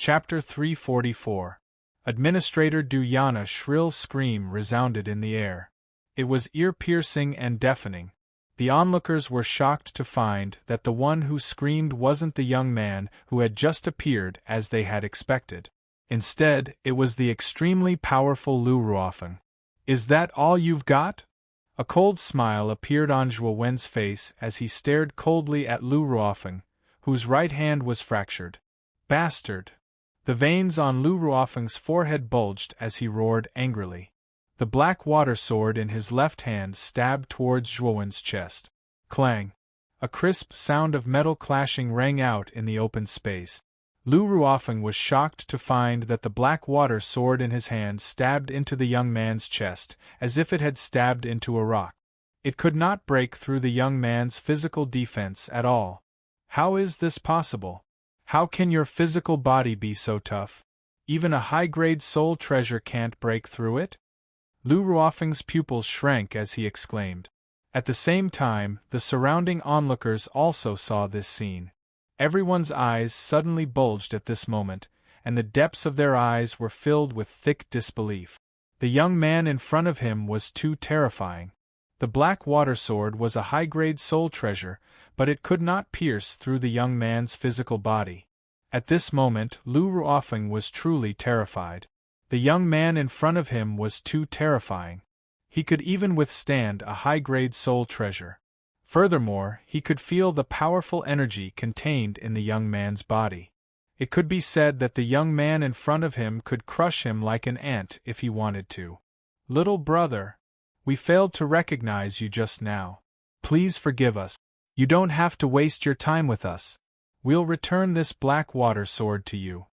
Chapter 344. Administrator Duyana's shrill scream resounded in the air. It was ear-piercing and deafening. The onlookers were shocked to find that the one who screamed wasn't the young man who had just appeared as they had expected. Instead, it was the extremely powerful Lu Ruofeng. "Is that all you've got?" A cold smile appeared on Zhuo Wen's face as he stared coldly at Lu Ruofeng, whose right hand was fractured. "Bastard!" The veins on Lu Ruofeng's forehead bulged as he roared angrily. The black water sword in his left hand stabbed towards Zhuo Wen's chest. Clang! A crisp sound of metal clashing rang out in the open space. Lu Ruofeng was shocked to find that the black water sword in his hand stabbed into the young man's chest, as if it had stabbed into a rock. It could not break through the young man's physical defense at all. How is this possible? How can your physical body be so tough? Even a high-grade soul treasure can't break through it? Lu Ruofeng's pupils shrank as he exclaimed. At the same time, the surrounding onlookers also saw this scene. Everyone's eyes suddenly bulged at this moment, and the depths of their eyes were filled with thick disbelief. The young man in front of him was too terrifying. The black water sword was a high-grade soul treasure, but it could not pierce through the young man's physical body. At this moment, Lu Ruofeng was truly terrified. The young man in front of him was too terrifying. He could even withstand a high-grade soul treasure. Furthermore, he could feel the powerful energy contained in the young man's body. It could be said that the young man in front of him could crush him like an ant if he wanted to. "Little brother, we failed to recognize you just now. Please forgive us. You don't have to waste your time with us. We'll return this black water sword to you."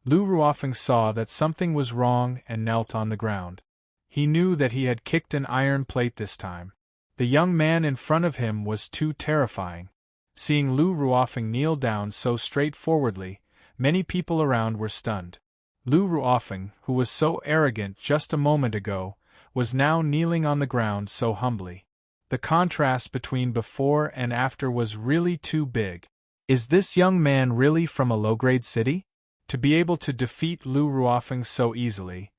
Lu Ruofeng saw that something was wrong and knelt on the ground. He knew that he had kicked an iron plate this time. The young man in front of him was too terrifying. Seeing Lu Ruofeng kneel down so straightforwardly, many people around were stunned. Lu Ruofeng, who was so arrogant just a moment ago, was now kneeling on the ground so humbly. The contrast between before and after was really too big. Is this young man really from a low-grade city? To be able to defeat Lu Ruofeng so easily,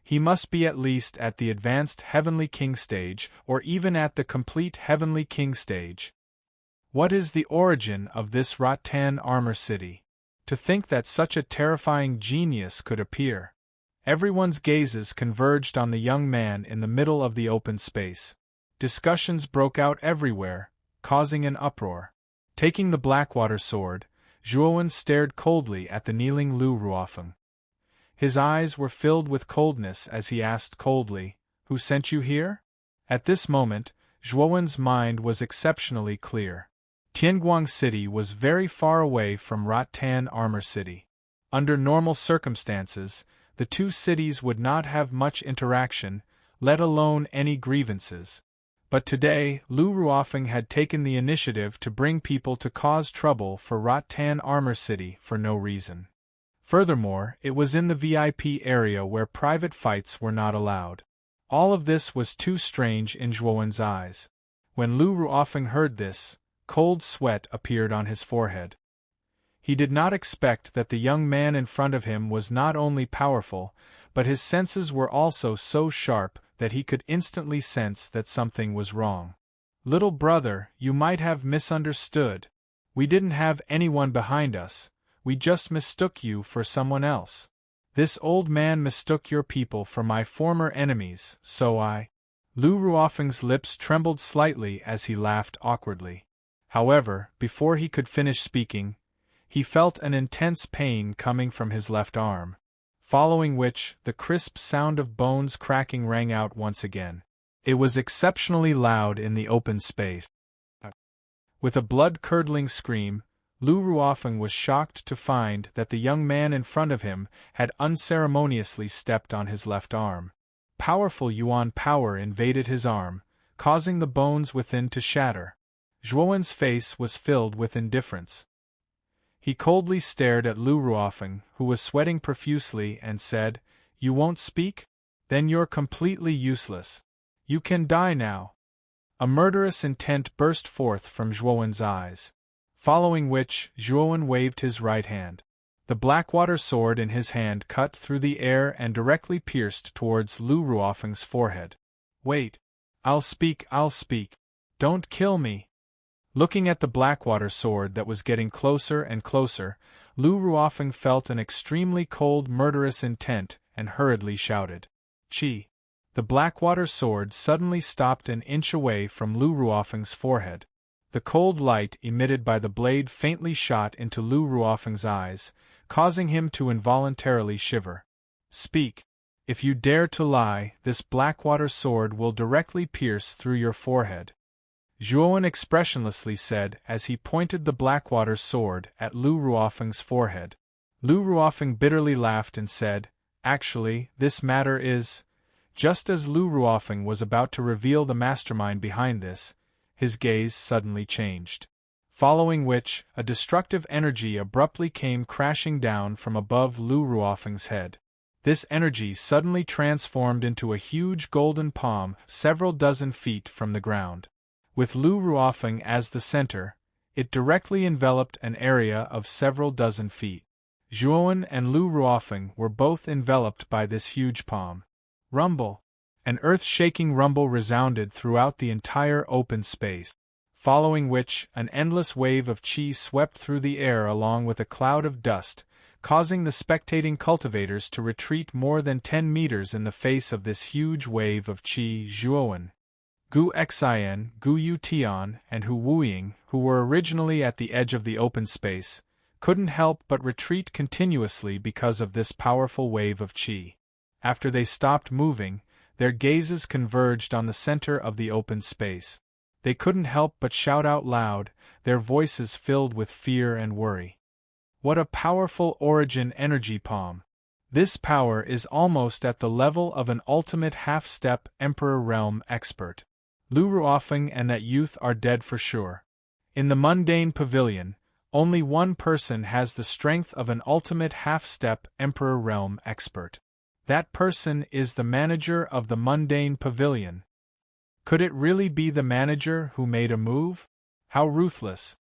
he must be at least at the advanced Heavenly King stage, or even at the complete Heavenly King stage. What is the origin of this Rattan Armor City? To think that such a terrifying genius could appear. Everyone's gazes converged on the young man in the middle of the open space. Discussions broke out everywhere, causing an uproar. Taking the Blackwater sword, Zhuo Wen stared coldly at the kneeling Lu Ruofeng. His eyes were filled with coldness as he asked coldly, "Who sent you here?" At this moment, Zhuo Wen's mind was exceptionally clear. Tianguang City was very far away from Rattan Armor City. Under normal circumstances, the two cities would not have much interaction, let alone any grievances. But today, Lu Ruofeng had taken the initiative to bring people to cause trouble for Rattan Armor City for no reason. Furthermore, it was in the VIP area where private fights were not allowed. All of this was too strange in Zhuo Wen's eyes. When Lu Ruofeng heard this, cold sweat appeared on his forehead. He did not expect that the young man in front of him was not only powerful, but his senses were also so sharp that he could instantly sense that something was wrong. "Little brother, you might have misunderstood. We didn't have anyone behind us, we just mistook you for someone else. This old man mistook your people for my former enemies, so I—" Lu Ruofeng's lips trembled slightly as he laughed awkwardly. However, before he could finish speaking, he felt an intense pain coming from his left arm, following which the crisp sound of bones cracking rang out once again. It was exceptionally loud in the open space. With a blood-curdling scream, Lu Ruofeng was shocked to find that the young man in front of him had unceremoniously stepped on his left arm. Powerful Yuan power invaded his arm, causing the bones within to shatter. Zhuo Wen's face was filled with indifference. He coldly stared at Lu Ruofeng, who was sweating profusely, and said, "You won't speak? Then you're completely useless. You can die now." A murderous intent burst forth from Zhuo Wen's eyes, following which Zhuo Wen waved his right hand. The Blackwater sword in his hand cut through the air and directly pierced towards Lu Ruofeng's forehead. "Wait! I'll speak! Don't kill me!" Looking at the Blackwater sword that was getting closer and closer, Lu Ruofeng felt an extremely cold murderous intent and hurriedly shouted, "Chi!" The Blackwater sword suddenly stopped an inch away from Lu Ruofeng's forehead. The cold light emitted by the blade faintly shot into Lu Ruofeng's eyes, causing him to involuntarily shiver. "Speak! If you dare to lie, this Blackwater sword will directly pierce through your forehead," Zhuowen expressionlessly said as he pointed the Blackwater sword at Lu Ruofeng's forehead. Lu Ruofeng bitterly laughed and said, "Actually, this matter is—" Just as Lu Ruofeng was about to reveal the mastermind behind this, his gaze suddenly changed. Following which, a destructive energy abruptly came crashing down from above Lu Ruofeng's head. This energy suddenly transformed into a huge golden palm several dozen feet from the ground. With Lu Ruofeng as the center, it directly enveloped an area of several dozen feet. Zhuowen and Lu Ruofeng were both enveloped by this huge palm. Rumble! An earth-shaking rumble resounded throughout the entire open space, following which an endless wave of qi swept through the air along with a cloud of dust, causing the spectating cultivators to retreat more than 10 meters in the face of this huge wave of qi. Zhuowen, Gu Xian, Gu Yutian, and Hu Wuying, who were originally at the edge of the open space, couldn't help but retreat continuously because of this powerful wave of qi. After they stopped moving, their gazes converged on the center of the open space. They couldn't help but shout out loud, their voices filled with fear and worry. "What a powerful origin energy palm! This power is almost at the level of an ultimate half-step Emperor Realm expert. Lu Ruofeng and that youth are dead for sure. In the mundane pavilion, only one person has the strength of an ultimate half-step Emperor Realm expert. That person is the manager of the mundane pavilion." Could it really be the manager who made a move? How ruthless!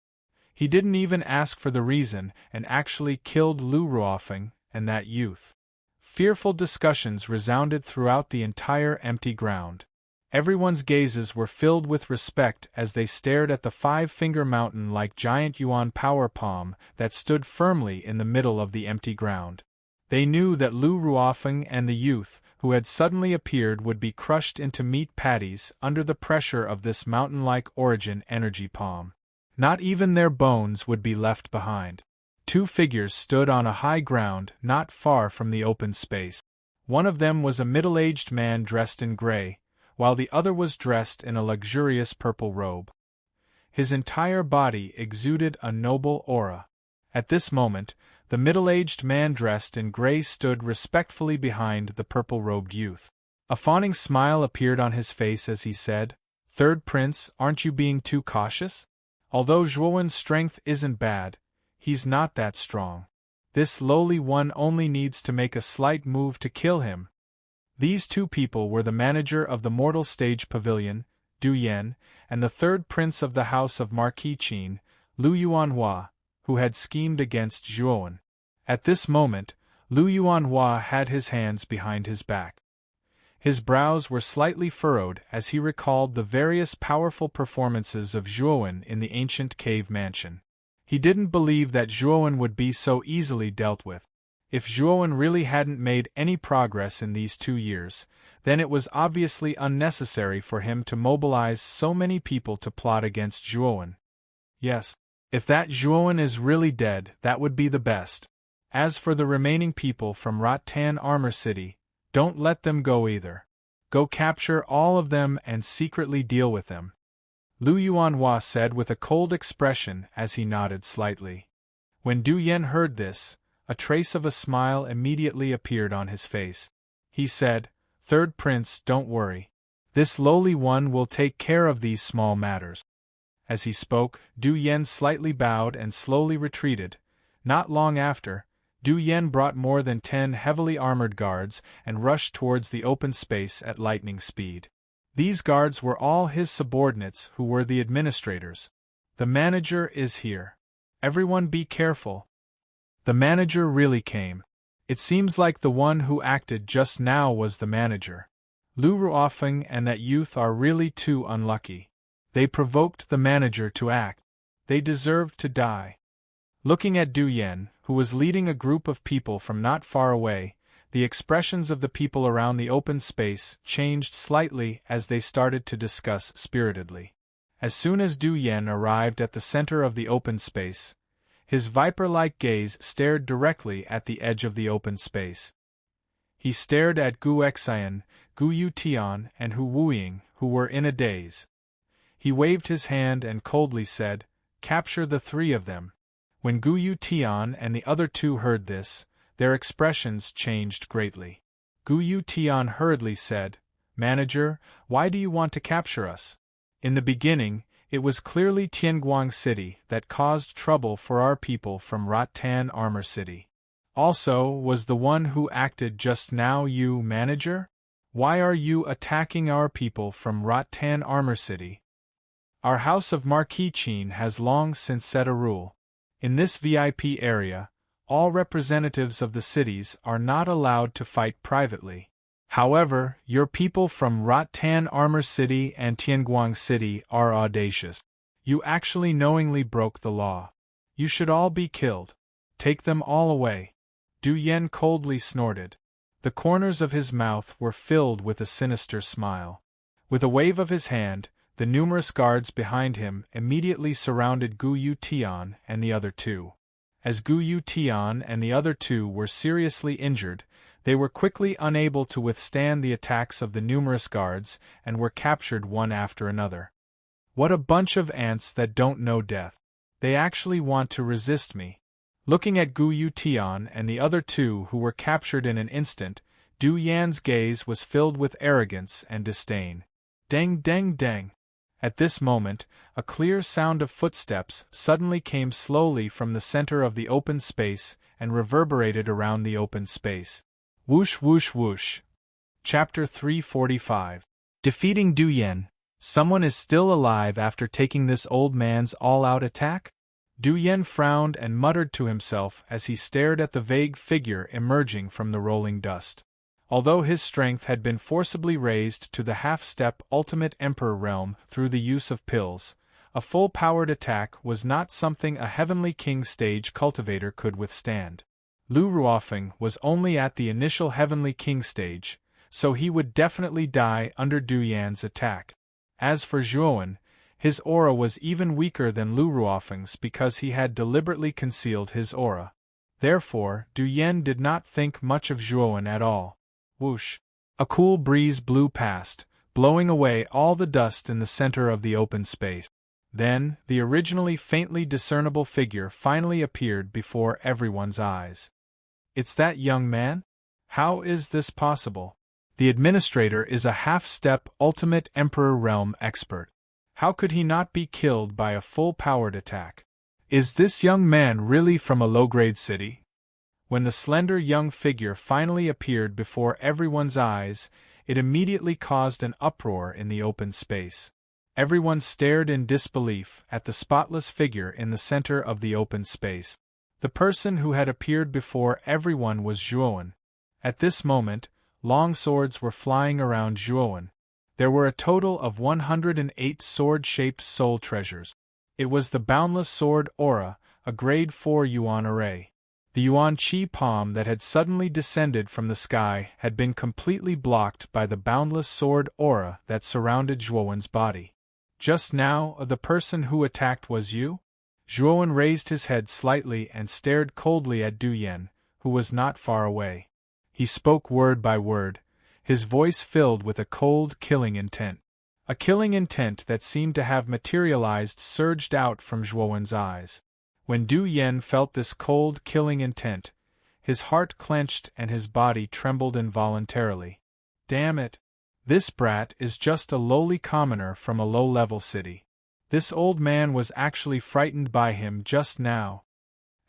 He didn't even ask for the reason and actually killed Lu Ruofeng and that youth. Fearful discussions resounded throughout the entire empty ground. Everyone's gazes were filled with respect as they stared at the five-finger mountain-like giant yuan power palm that stood firmly in the middle of the empty ground. They knew that Lu Ruofeng and the youth who had suddenly appeared would be crushed into meat patties under the pressure of this mountain-like origin energy palm. Not even their bones would be left behind. Two figures stood on a high ground not far from the open space. One of them was a middle-aged man dressed in gray, while the other was dressed in a luxurious purple robe. His entire body exuded a noble aura. At this moment, the middle-aged man dressed in gray stood respectfully behind the purple-robed youth. A fawning smile appeared on his face as he said, "Third Prince, aren't you being too cautious? Although Zhuowen's strength isn't bad, he's not that strong. This lowly one only needs to make a slight move to kill him." These two people were the manager of the Mortal Stage Pavilion, Du Yen, and the third prince of the House of Marquis Qin, Lu Yuanhua, who had schemed against Zhuowen. At this moment, Lu Yuanhua had his hands behind his back. His brows were slightly furrowed as he recalled the various powerful performances of Zhuowen in the ancient cave mansion. He didn't believe that Zhuowen would be so easily dealt with. If Zhuowen really hadn't made any progress in these 2 years, then it was obviously unnecessary for him to mobilize so many people to plot against Zhuowen. Yes, if that Zhuowen is really dead, that would be the best. As for the remaining people from Rattan Armor City, don't let them go either. Go capture all of them and secretly deal with them," Lu Yuanhua said with a cold expression as he nodded slightly. When Du Yen heard this, a trace of a smile immediately appeared on his face. He said, "Third Prince, don't worry. This lowly one will take care of these small matters." As he spoke, Du Yen slightly bowed and slowly retreated. Not long after, Du Yen brought more than 10 heavily armored guards and rushed towards the open space at lightning speed. These guards were all his subordinates who were the administrators. "The manager is here. Everyone be careful." The manager really came. It seems like the one who acted just now was the manager. Lu Ruofeng and that youth are really too unlucky. They provoked the manager to act. They deserved to die. Looking at Du Yan, who was leading a group of people from not far away, the expressions of the people around the open space changed slightly as they started to discuss spiritedly. As soon as Du Yan arrived at the center of the open space, his viper-like gaze stared directly at the edge of the open space. He stared at Gu Xian, Gu Yutian, and Hu Wuying, who were in a daze. He waved his hand and coldly said, "Capture the three of them." When Gu Yutian and the other two heard this, their expressions changed greatly. Gu Yutian hurriedly said, "Manager, why do you want to capture us? In the beginning, it was clearly Tianguang City that caused trouble for our people from Rattan Armor City. Also, was the one who acted just now you, manager? Why are you attacking our people from Rattan Armor City? Our House of Marquis Qin has long since set a rule. In this VIP area, all representatives of the cities are not allowed to fight privately. However, your people from Rattan Armor City and Tianguang City are audacious. You actually knowingly broke the law. You should all be killed. Take them all away." Du Yan coldly snorted. The corners of his mouth were filled with a sinister smile. With a wave of his hand, the numerous guards behind him immediately surrounded Gu Yutian and the other two. As Gu Yutian and the other two were seriously injured, they were quickly unable to withstand the attacks of the numerous guards and were captured one after another. What a bunch of ants that don't know death. They actually want to resist me. Looking at Gu Yutian and the other two who were captured in an instant, Du Yan's gaze was filled with arrogance and disdain. Deng deng deng. At this moment, a clear sound of footsteps suddenly came slowly from the center of the open space and reverberated around the open space. Whoosh whoosh whoosh. Chapter 345. Defeating Du Yan. Someone is still alive after taking this old man's all-out attack? Du Yan frowned and muttered to himself as he stared at the vague figure emerging from the rolling dust. Although his strength had been forcibly raised to the half-step ultimate emperor realm through the use of pills, a full-powered attack was not something a heavenly king stage cultivator could withstand. Lu Ruofeng was only at the initial heavenly king stage, so he would definitely die under Du Yan's attack. As for Zhuowen, his aura was even weaker than Lu Ruofeng's because he had deliberately concealed his aura. Therefore, Du Yan did not think much of Zhuowen at all. Whoosh! A cool breeze blew past, blowing away all the dust in the center of the open space. Then, the originally faintly discernible figure finally appeared before everyone's eyes. "It's that young man? How is this possible? The administrator is a half-step ultimate emperor realm expert. How could he not be killed by a full-powered attack? Is this young man really from a low-grade city?" When the slender young figure finally appeared before everyone's eyes, it immediately caused an uproar in the open space. Everyone stared in disbelief at the spotless figure in the center of the open space. The person who had appeared before everyone was Zhuowen. At this moment, long swords were flying around Zhuowen. There were a total of 108 sword-shaped soul treasures. It was the boundless sword aura, a grade 4 yuan array. The yuan qi palm that had suddenly descended from the sky had been completely blocked by the boundless sword aura that surrounded Zhuowen's body. "Just now, the person who attacked was you?" Zhuowen raised his head slightly and stared coldly at Du Yan, who was not far away. He spoke word by word, his voice filled with a cold, killing intent. A killing intent that seemed to have materialized surged out from Zhuowen's eyes. When Du Yan felt this cold, killing intent, his heart clenched and his body trembled involuntarily. Damn it! This brat is just a lowly commoner from a low-level city. This old man was actually frightened by him just now.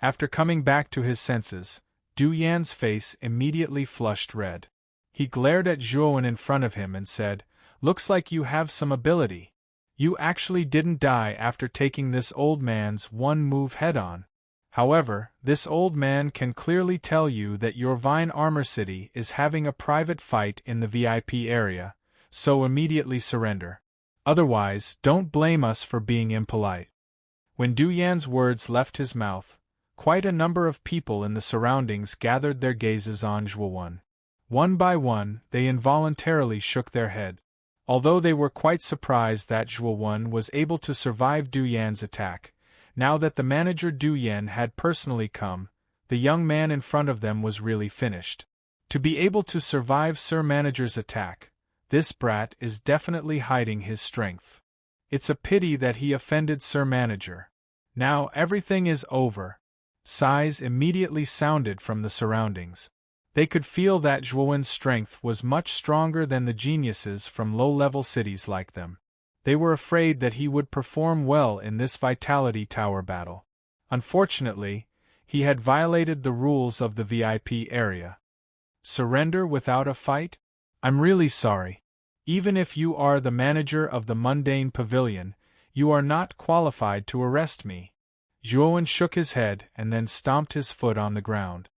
After coming back to his senses, Du Yan's face immediately flushed red. He glared at Zhuowen in front of him and said, "Looks like you have some ability. You actually didn't die after taking this old man's one-move head-on. However, this old man can clearly tell you that your Vine Armor City is having a private fight in the VIP area, so immediately surrender. Otherwise, don't blame us for being impolite. When Du Yan's words left his mouth, quite a number of people in the surroundings gathered their gazes on Zhuowen. One by one, they involuntarily shook their head. Although they were quite surprised that Zhuowen was able to survive Du Yan's attack, now that the manager Du Yan had personally come, the young man in front of them was really finished. To be able to survive Sir Manager's attack, this brat is definitely hiding his strength. It's a pity that he offended Sir Manager. Now everything is over. Sighs immediately sounded from the surroundings. They could feel that Zhuowen's strength was much stronger than the geniuses from low-level cities like them. They were afraid that he would perform well in this Vitality Tower battle. Unfortunately, he had violated the rules of the VIP area. Surrender without a fight? I'm really sorry. Even if you are the manager of the Mundane Pavilion, you are not qualified to arrest me. Zhuowen shook his head and then stomped his foot on the ground.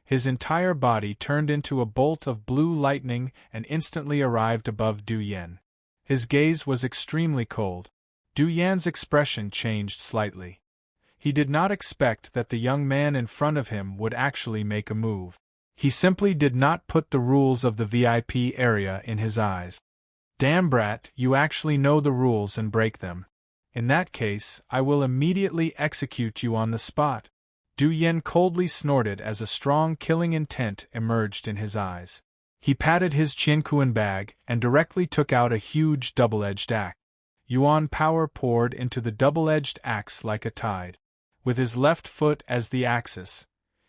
His entire body turned into a bolt of blue lightning and instantly arrived above Du Yan. His gaze was extremely cold. Du Yan's expression changed slightly. He did not expect that the young man in front of him would actually make a move. He simply did not put the rules of the VIP area in his eyes. Damn brat, you actually know the rules and break them. In that case, I will immediately execute you on the spot. Du Yan coldly snorted as a strong killing intent emerged in his eyes. He patted his Qianquan bag and directly took out a huge double-edged axe. Yuan power poured into the double-edged axe like a tide. With his left foot as the axis,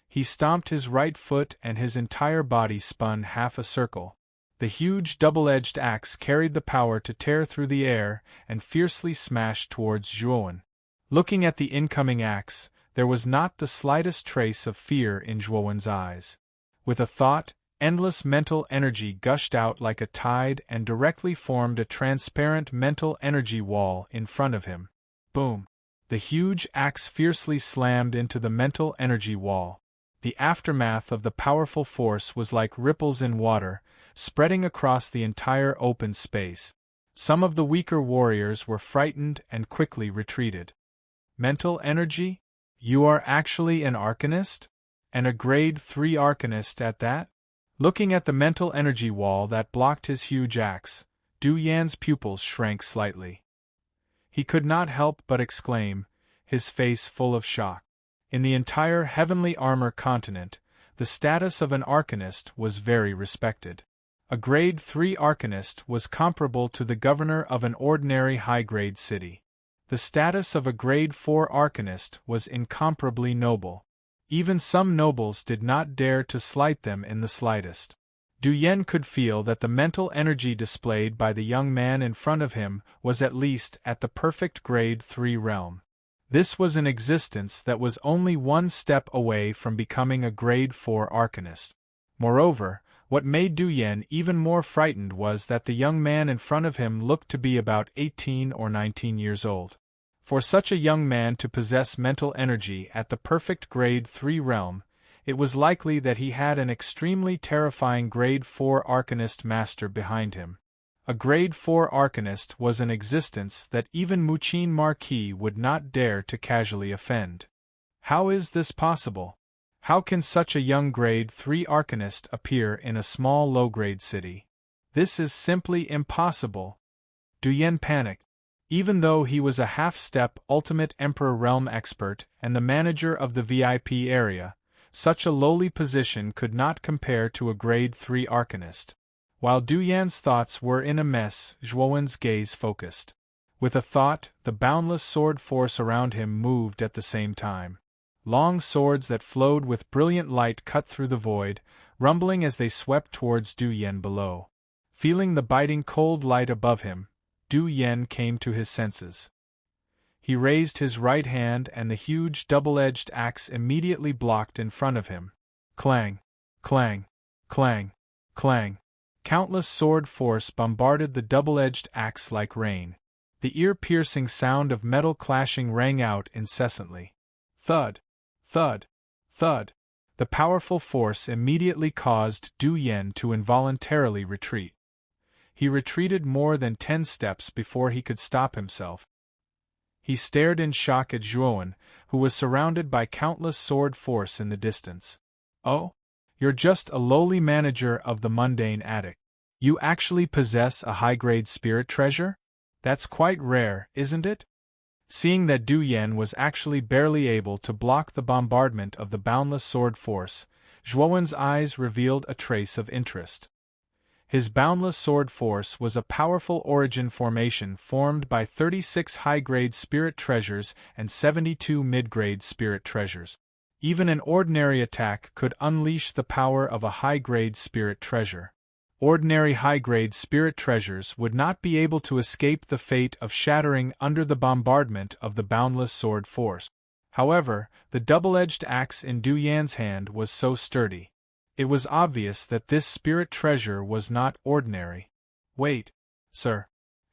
he stomped his right foot and his entire body spun half a circle. The huge double-edged axe carried the power to tear through the air and fiercely smash towards Zhuowen. Looking at the incoming axe, there was not the slightest trace of fear in Zhuowen's eyes. With a thought, endless mental energy gushed out like a tide and directly formed a transparent mental energy wall in front of him. Boom! The huge axe fiercely slammed into the mental energy wall. The aftermath of the powerful force was like ripples in water, spreading across the entire open space. Some of the weaker warriors were frightened and quickly retreated. Mental energy? You are actually an arcanist? And a grade 3 arcanist at that? Looking at the mental energy wall that blocked his huge axe, Du Yan's pupils shrank slightly. He could not help but exclaim, his face full of shock. In the entire Heavenly Armor continent, the status of an arcanist was very respected. A grade 3 arcanist was comparable to the governor of an ordinary high-grade city. The status of a grade 4 arcanist was incomparably noble. Even some nobles did not dare to slight them in the slightest. Du Yan could feel that the mental energy displayed by the young man in front of him was at least at the perfect grade 3 realm. This was an existence that was only one step away from becoming a grade 4 arcanist. Moreover, what made Du Yan even more frightened was that the young man in front of him looked to be about 18 or 19 years old. For such a young man to possess mental energy at the perfect grade 3 realm, it was likely that he had an extremely terrifying grade 4 arcanist master behind him. A grade 4 arcanist was an existence that even Muqin Marquis would not dare to casually offend. How is this possible? How can such a young grade 3 arcanist appear in a small low-grade city? This is simply impossible. Du Yan panicked. Even though he was a half-step Ultimate Emperor Realm expert and the manager of the VIP area, such a lowly position could not compare to a grade 3 arcanist. While Du Yan's thoughts were in a mess, Zhuowen's gaze focused. With a thought, the boundless sword force around him moved at the same time. Long swords that flowed with brilliant light cut through the void, rumbling as they swept towards Du Yan below. Feeling the biting cold light above him, Du Yan came to his senses. He raised his right hand and the huge double-edged axe immediately blocked in front of him. Clang! Clang! Clang! Clang! Countless sword force bombarded the double-edged axe like rain. The ear-piercing sound of metal clashing rang out incessantly. Thud! Thud! Thud! The powerful force immediately caused Du Yan to involuntarily retreat. He retreated more than 10 steps before he could stop himself. He stared in shock at Zhuowen, who was surrounded by countless sword force in the distance. Oh? You're just a lowly manager of the mundane attic. You actually possess a high-grade spirit treasure? That's quite rare, isn't it? Seeing that Du Yan was actually barely able to block the bombardment of the boundless sword force, Zhuowen's eyes revealed a trace of interest. His boundless sword force was a powerful origin formation formed by 36 high-grade spirit treasures and 72 mid-grade spirit treasures. Even an ordinary attack could unleash the power of a high-grade spirit treasure. Ordinary high-grade spirit treasures would not be able to escape the fate of shattering under the bombardment of the boundless sword force. However, the double-edged axe in Du Yan's hand was so sturdy. It was obvious that this spirit treasure was not ordinary. Wait, sir.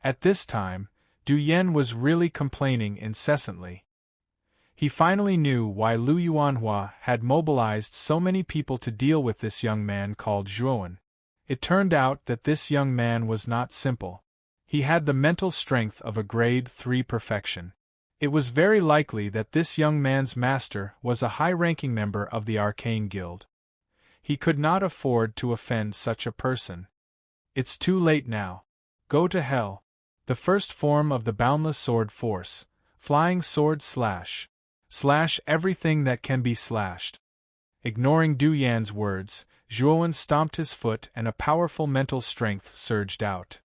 At this time, Du Yan was really complaining incessantly. He finally knew why Lu Yuanhua had mobilized so many people to deal with this young man called Zhuowen. It turned out that this young man was not simple. He had the mental strength of a grade 3 perfection. It was very likely that this young man's master was a high-ranking member of the Arcane Guild. He could not afford to offend such a person. It's too late now. Go to hell. The first form of the boundless sword force, flying sword slash. Slash everything that can be slashed. Ignoring Du Yan's words, Zhuowen stomped his foot and a powerful mental strength surged out.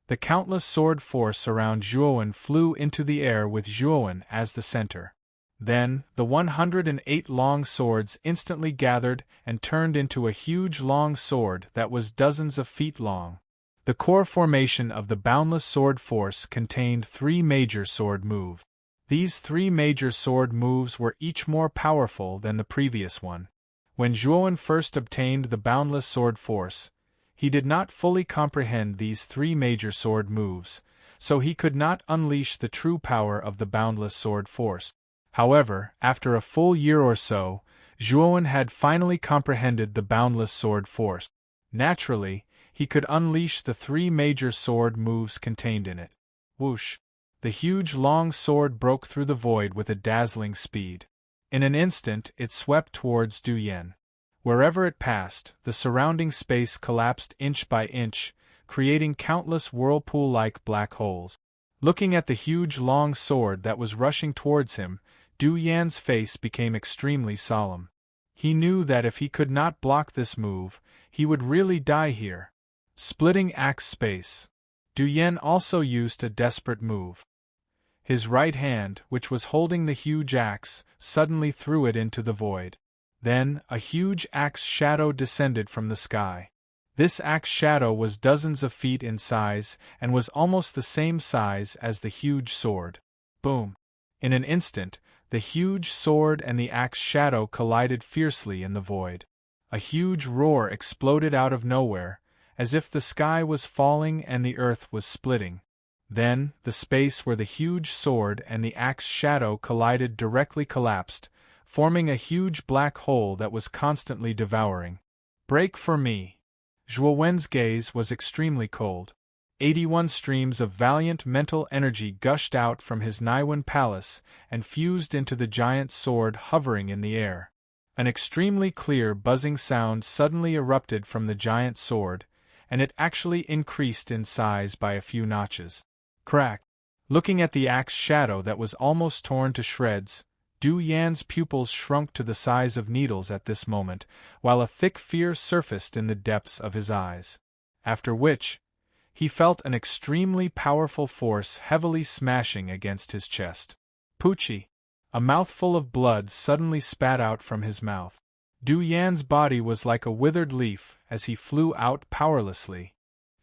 The countless sword force around Zhuowen flew into the air with Zhuowen as the center. Then, the 108 long swords instantly gathered and turned into a huge long sword that was dozens of feet long. The core formation of the boundless sword force contained 3 major sword moves. These 3 major sword moves were each more powerful than the previous one. When Zhuowen first obtained the boundless sword force, he did not fully comprehend these 3 major sword moves, so he could not unleash the true power of the boundless sword force. However, after a full year or so, Zhuowen had finally comprehended the boundless sword force. Naturally, he could unleash the 3 major sword moves contained in it. Whoosh! The huge long sword broke through the void with a dazzling speed. In an instant it swept towards Du Yan. Wherever it passed, the surrounding space collapsed inch by inch, creating countless whirlpool-like black holes. Looking at the huge long sword that was rushing towards him, Du Yan's face became extremely solemn. He knew that if he could not block this move, he would really die here. Splitting axe space. Du Yan also used a desperate move. His right hand, which was holding the huge axe, suddenly threw it into the void. Then, a huge axe shadow descended from the sky. This axe shadow was dozens of feet in size and was almost the same size as the huge sword. Boom! In an instant, the huge sword and the axe shadow collided fiercely in the void. A huge roar exploded out of nowhere, as if the sky was falling and the earth was splitting. Then, the space where the huge sword and the axe shadow collided directly collapsed, forming a huge black hole that was constantly devouring. Break for me! Zhuowen's gaze was extremely cold. 81 streams of valiant mental energy gushed out from his Naiwen palace and fused into the giant sword hovering in the air. An extremely clear buzzing sound suddenly erupted from the giant sword, and it actually increased in size by a few notches. Crack! Looking at the axe shadow that was almost torn to shreds, Du Yan's pupils shrunk to the size of needles at this moment, while a thick fear surfaced in the depths of his eyes. After which, he felt an extremely powerful force heavily smashing against his chest. Poochie! A mouthful of blood suddenly spat out from his mouth. Du Yan's body was like a withered leaf as he flew out powerlessly.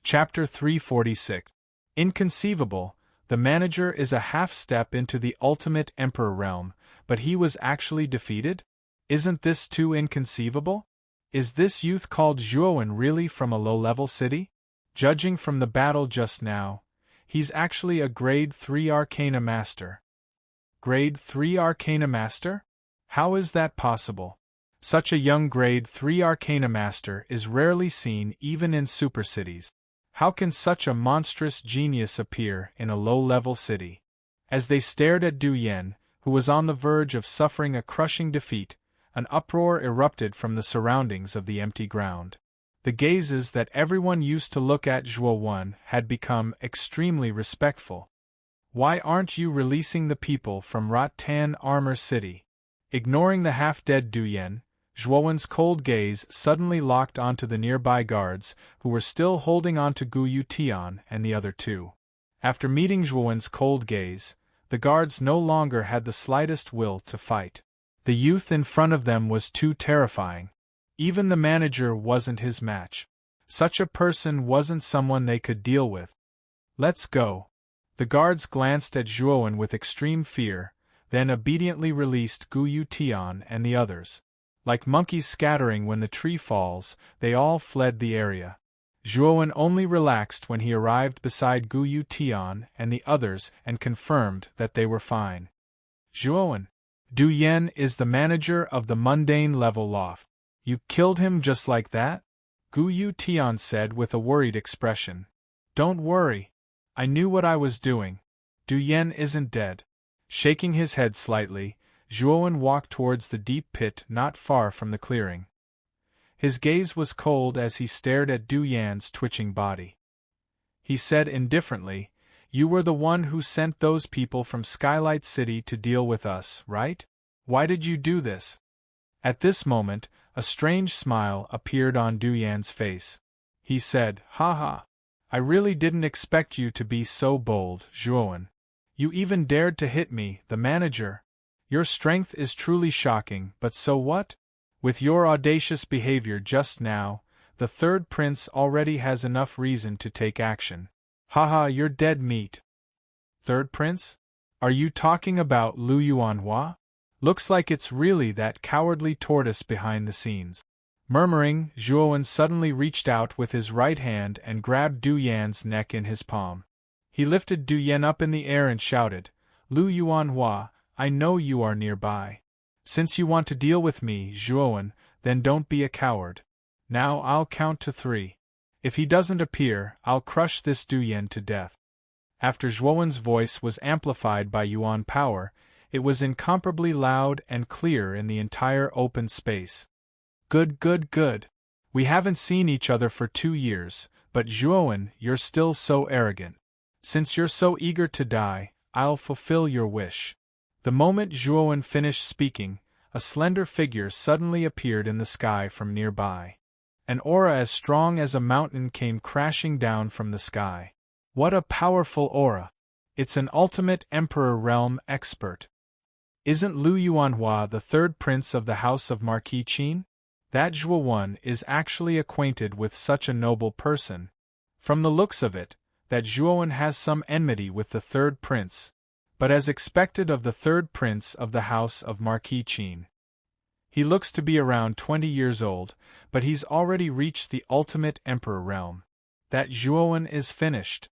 Chapter 346. Inconceivable, the manager is a half-step into the ultimate emperor realm, but he was actually defeated? Isn't this too inconceivable? Is this youth called Zhuowen really from a low-level city? Judging from the battle just now, he's actually a Grade 3 Arcana Master. Grade 3 Arcana Master? How is that possible? Such a young grade 3 Arcana Master is rarely seen even in supercities. How can such a monstrous genius appear in a low-level city? As they stared at Du Yen, who was on the verge of suffering a crushing defeat, an uproar erupted from the surroundings of the empty ground. The gazes that everyone used to look at Zhuo had become extremely respectful. Why aren't you releasing the people from Rattan Armor City? Ignoring the half-dead Du Yen, Zhuowen's cold gaze suddenly locked onto the nearby guards, who were still holding on to Gu Yutian and the other two. After meeting Zhuowen's cold gaze, the guards no longer had the slightest will to fight. The youth in front of them was too terrifying. Even the manager wasn't his match. Such a person wasn't someone they could deal with. Let's go. The guards glanced at Zhuowen with extreme fear, then obediently released Gu Yutian and the others. Like monkeys scattering when the tree falls, they all fled the area. Zhuowen only relaxed when he arrived beside Gu Yutian and the others and confirmed that they were fine. Zhuowen, Du Yen is the manager of the mundane level loft. You killed him just like that? Gu Yutian said with a worried expression. Don't worry. I knew what I was doing. Du Yen isn't dead. Shaking his head slightly, Zhuowen walked towards the deep pit not far from the clearing. His gaze was cold as he stared at Du Yan's twitching body. He said indifferently, "You were the one who sent those people from Skylight City to deal with us, right? Why did you do this?" At this moment, a strange smile appeared on Du Yan's face. He said, "Ha ha. I really didn't expect you to be so bold, Zhuowen. You even dared to hit me, the manager. Your strength is truly shocking, but so what? With your audacious behavior just now, the third prince already has enough reason to take action. Haha, you're dead meat." Third prince? Are you talking about Lu Yuanhua? Looks like it's really that cowardly tortoise behind the scenes. Murmuring, Zhuowen suddenly reached out with his right hand and grabbed Du Yan's neck in his palm. He lifted Du Yan up in the air and shouted, "Lu Yuanhua, I know you are nearby. Since you want to deal with me, Zhuowen, then don't be a coward. Now I'll count to 3. If he doesn't appear, I'll crush this Du Yan to death." After Zhuowen's voice was amplified by Yuan power, it was incomparably loud and clear in the entire open space. Good, good, good. We haven't seen each other for 2 years, but Zhuowen, you're still so arrogant. Since you're so eager to die, I'll fulfill your wish. The moment Zhuowen finished speaking, a slender figure suddenly appeared in the sky from nearby. An aura as strong as a mountain came crashing down from the sky. What a powerful aura! It's an ultimate Emperor Realm expert. Isn't Lu Yuanhua the third prince of the House of Marquis Qin? That Zhuowen is actually acquainted with such a noble person. From the looks of it, that Zhuowen has some enmity with the third prince, but as expected of the third prince of the House of Marquis Qin. He looks to be around 20 years old, but he's already reached the ultimate Emperor realm. That Zhuowen is finished.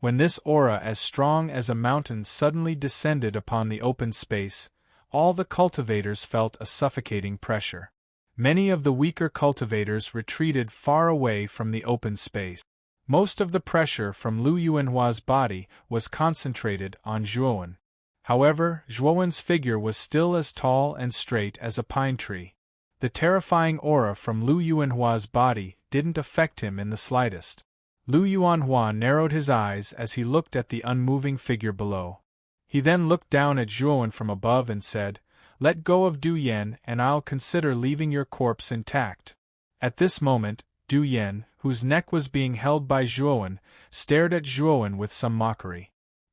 When this aura as strong as a mountain suddenly descended upon the open space, all the cultivators felt a suffocating pressure. Many of the weaker cultivators retreated far away from the open space. Most of the pressure from Lu Yuanhua's body was concentrated on Zhuowen. However, Zhuowen's figure was still as tall and straight as a pine tree. The terrifying aura from Lu Yuanhua's body didn't affect him in the slightest. Lu Yuanhua narrowed his eyes as he looked at the unmoving figure below. He then looked down at Zhuowen from above and said, "Let go of Du Yan and I'll consider leaving your corpse intact." At this moment, Du Yan, whose neck was being held by Zhuowen, stared at Zhuowen with some mockery.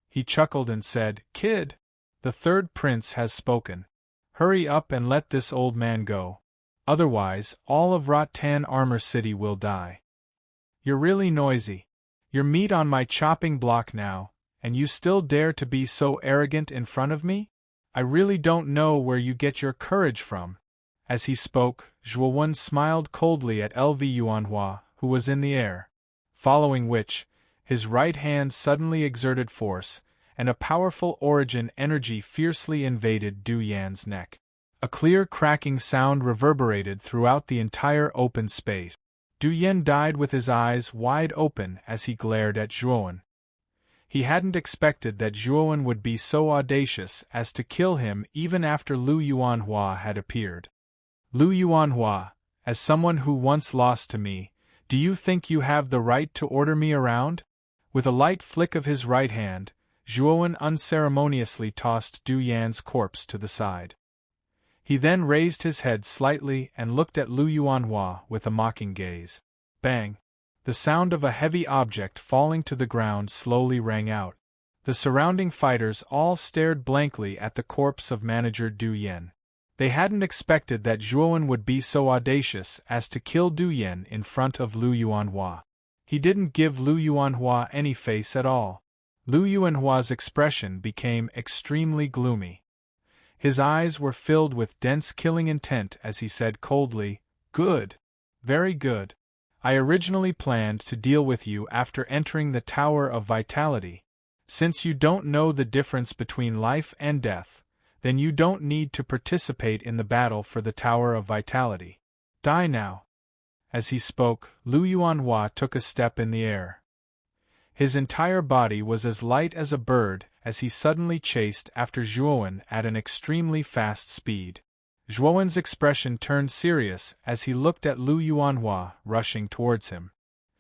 He chuckled and said, "Kid, the third prince has spoken. Hurry up and let this old man go. Otherwise, all of Rattan Armor City will die. You're really noisy. You're meat on my chopping block now, and you still dare to be so arrogant in front of me? I really don't know where you get your courage from." As he spoke, Zhuowen smiled coldly at Lv Yuanhua, who was in the air. Following which, his right hand suddenly exerted force, and a powerful origin energy fiercely invaded Du Yan's neck. A clear cracking sound reverberated throughout the entire open space. Du Yen died with his eyes wide open as he glared at Zhuowen. He hadn't expected that Zhuowen would be so audacious as to kill him even after Lu Yuanhua had appeared. Lu Yuanhua, as someone who once lost to me, do you think you have the right to order me around? With a light flick of his right hand, Zhuowen unceremoniously tossed Du Yan's corpse to the side. He then raised his head slightly and looked at Lu Yuanhua with a mocking gaze. Bang! The sound of a heavy object falling to the ground slowly rang out. The surrounding fighters all stared blankly at the corpse of manager Du Yan. They hadn't expected that Zhuowen would be so audacious as to kill Du Yan in front of Lu Yuanhua. He didn't give Lu Yuanhua any face at all. Lu Yuanhua's expression became extremely gloomy. His eyes were filled with dense killing intent as he said coldly, "Good. Very good. I originally planned to deal with you after entering the Tower of Vitality. Since you don't know the difference between life and death, then you don't need to participate in the battle for the Tower of Vitality. Die now." As he spoke, Lu Yuanhua took a step in the air. His entire body was as light as a bird as he suddenly chased after Zhuowen at an extremely fast speed. Zhuowen's expression turned serious as he looked at Lu Yuanhua rushing towards him.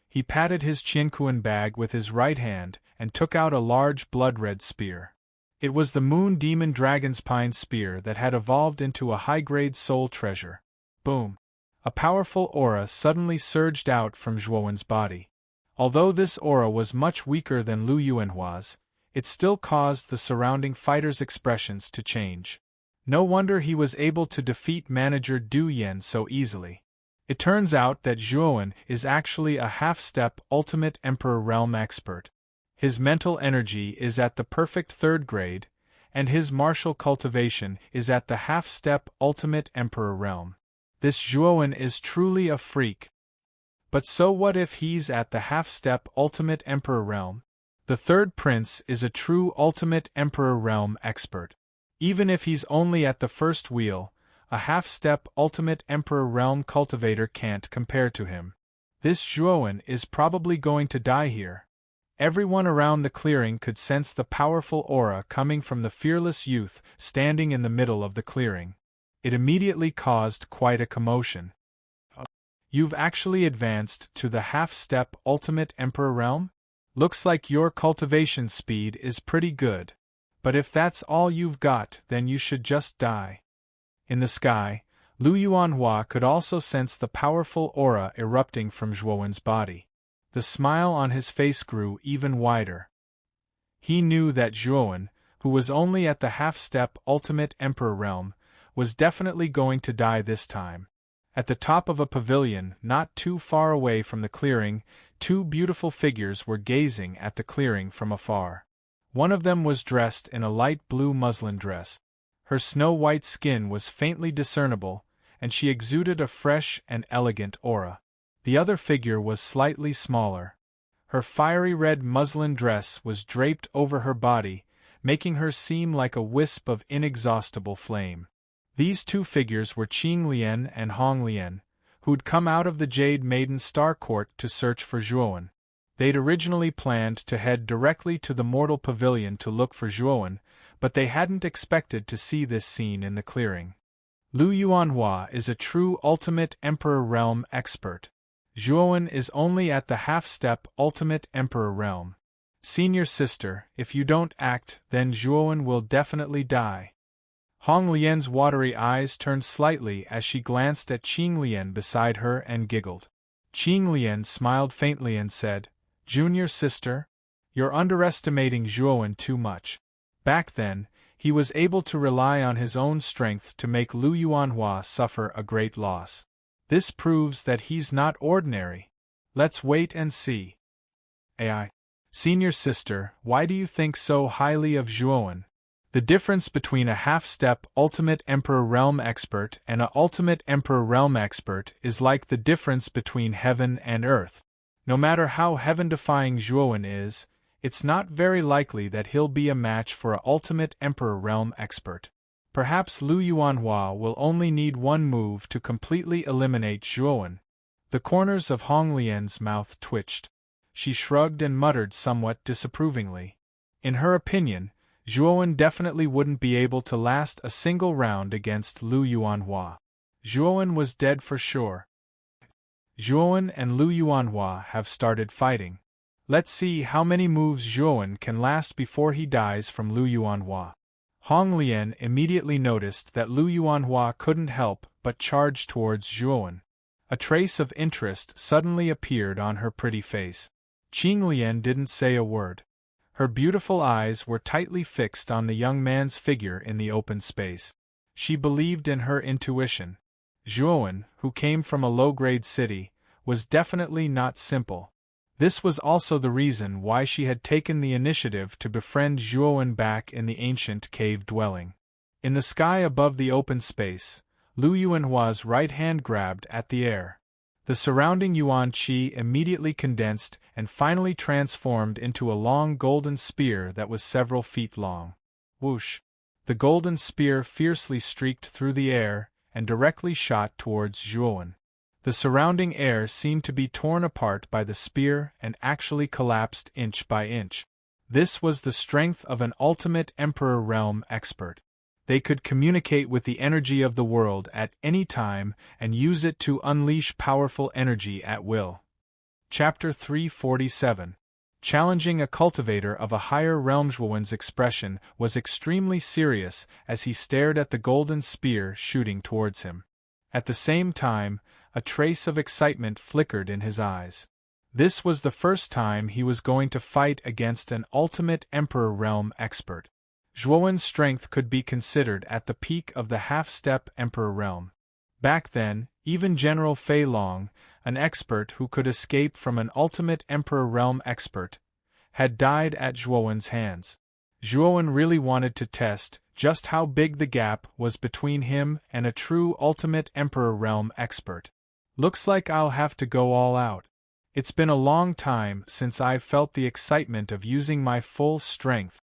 He patted his Qianquan bag with his right hand and took out a large blood-red spear. It was the Moon Demon Dragon's Pine spear that had evolved into a high-grade soul treasure. Boom! A powerful aura suddenly surged out from Zhuowen's body. Although this aura was much weaker than Lu Yuanhua's, it still caused the surrounding fighters' expressions to change. No wonder he was able to defeat manager Du Yan so easily. It turns out that Zhuowen is actually a half-step Ultimate Emperor Realm expert. His mental energy is at the perfect 3rd grade, and his martial cultivation is at the half-step Ultimate Emperor Realm. This Zhuowen is truly a freak. But so what if he's at the half-step Ultimate Emperor Realm? The 3rd prince is a true Ultimate Emperor Realm expert. Even if he's only at the 1st wheel, a half-step Ultimate Emperor Realm cultivator can't compare to him. This Zhuowen is probably going to die here. Everyone around the clearing could sense the powerful aura coming from the fearless youth standing in the middle of the clearing. It immediately caused quite a commotion. You've actually advanced to the half-step Ultimate Emperor Realm? Looks like your cultivation speed is pretty good. But if that's all you've got, then you should just die. In the sky, Lu Yuanhua could also sense the powerful aura erupting from Zhuowen's body. The smile on his face grew even wider. He knew that Zhuowen, who was only at the half-step Ultimate Emperor Realm, was definitely going to die this time. At the top of a pavilion not too far away from the clearing, 2 beautiful figures were gazing at the clearing from afar. One of them was dressed in a light blue muslin dress. Her snow-white skin was faintly discernible, and she exuded a fresh and elegant aura. The other figure was slightly smaller. Her fiery red muslin dress was draped over her body, making her seem like a wisp of inexhaustible flame. These 2 figures were Qing Lian and Hong Lian, who'd come out of the Jade Maiden Star Court to search for Zhuowen. They'd originally planned to head directly to the Mortal Pavilion to look for Zhuowen, but they hadn't expected to see this scene in the clearing. Lu Yuanhua is a true Ultimate Emperor Realm expert. Zhuowen is only at the half-step Ultimate Emperor Realm. Senior sister, if you don't act, then Zhuowen will definitely die. Hong Lian's watery eyes turned slightly as she glanced at Qing Lian beside her and giggled. Qing Lian smiled faintly and said, "Junior sister, you're underestimating Zhuowen too much. Back then, he was able to rely on his own strength to make Lu Yuanhua suffer a great loss. This proves that he's not ordinary. Let's wait and see." AI. Senior sister, why do you think so highly of Zhuowen? The difference between a half-step Ultimate Emperor Realm expert and a Ultimate Emperor Realm expert is like the difference between heaven and earth. No matter how heaven-defying Zhuowen is, it's not very likely that he'll be a match for a Ultimate Emperor Realm expert. Perhaps Lu Yuanhua will only need one move to completely eliminate Zhuowen. The corners of Hong Lian's mouth twitched. She shrugged and muttered somewhat disapprovingly. In her opinion, Zhuowen definitely wouldn't be able to last a single round against Lu Yuanhua. Zhuowen was dead for sure. Zhuowen and Lu Yuanhua have started fighting. Let's see how many moves Zhuowen can last before he dies from Lu Yuanhua. Hong Lian immediately noticed that Lu Yuanhua couldn't help but charge towards Zhuowen. A trace of interest suddenly appeared on her pretty face. Qing Lian didn't say a word. Her beautiful eyes were tightly fixed on the young man's figure in the open space. She believed in her intuition. Zhuowen, who came from a low-grade city, was definitely not simple. This was also the reason why she had taken the initiative to befriend Zhuowen back in the ancient cave dwelling. In the sky above the open space, Lu Yuanhua's right hand grabbed at the air. The surrounding yuan qi immediately condensed and finally transformed into a long golden spear that was several feet long. Whoosh! The golden spear fiercely streaked through the air and directly shot towards Zhuowen. The surrounding air seemed to be torn apart by the spear and actually collapsed inch by inch. This was the strength of an ultimate Emperor Realm expert. They could communicate with the energy of the world at any time and use it to unleash powerful energy at will. Chapter 347. Challenging a cultivator of a higher realm. Zhuowen's expression was extremely serious as he stared at the golden spear shooting towards him. At the same time, a trace of excitement flickered in his eyes. This was the first time he was going to fight against an ultimate Emperor Realm expert. Zhuowen's strength could be considered at the peak of the half-step Emperor Realm. Back then, even General Fei Long, an expert who could escape from an ultimate Emperor Realm expert, had died at Zhuowen's hands. Zhuowen really wanted to test just how big the gap was between him and a true ultimate Emperor Realm expert. Looks like I'll have to go all out. It's been a long time since I've felt the excitement of using my full strength.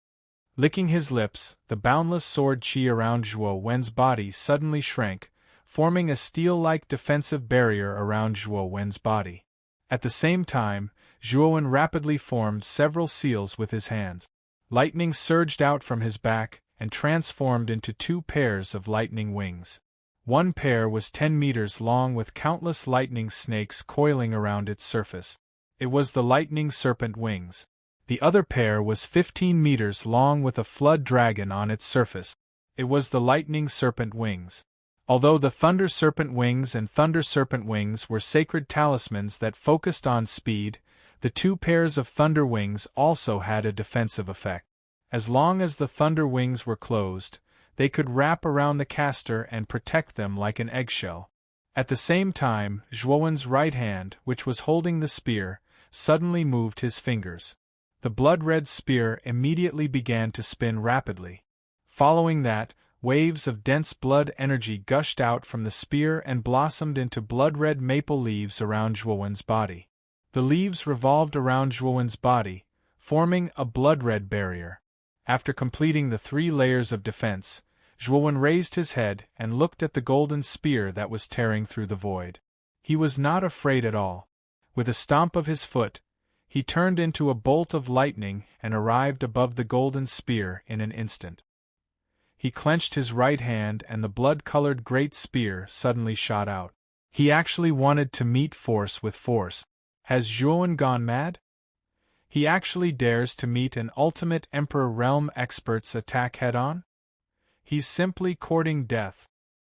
Licking his lips, the boundless sword qi around Zhuowen's body suddenly shrank, forming a steel-like defensive barrier around Zhuowen's body. At the same time, Zhuowen rapidly formed several seals with his hands. Lightning surged out from his back and transformed into two pairs of lightning wings. One pair was 10 meters long with countless lightning snakes coiling around its surface. It was the lightning serpent wings. The other pair was 15 meters long with a flood dragon on its surface. It was the lightning serpent wings. Although the thunder serpent wings and thunder serpent wings were sacred talismans that focused on speed, the two pairs of thunder wings also had a defensive effect. As long as the thunder wings were closed, they could wrap around the caster and protect them like an eggshell. At the same time, Zhuowen's right hand, which was holding the spear, suddenly moved his fingers. The blood-red spear immediately began to spin rapidly. Following that, waves of dense blood energy gushed out from the spear and blossomed into blood-red maple leaves around Zhuowen's body. The leaves revolved around Zhuowen's body, forming a blood-red barrier. After completing the 3 layers of defense, Zhuowen raised his head and looked at the golden spear that was tearing through the void. He was not afraid at all. With a stomp of his foot, he turned into a bolt of lightning and arrived above the golden spear in an instant. He clenched his right hand and the blood-colored great spear suddenly shot out. He actually wanted to meet force with force. Has Zhuowen gone mad? He actually dares to meet an ultimate Emperor Realm expert's attack head-on? He's simply courting death.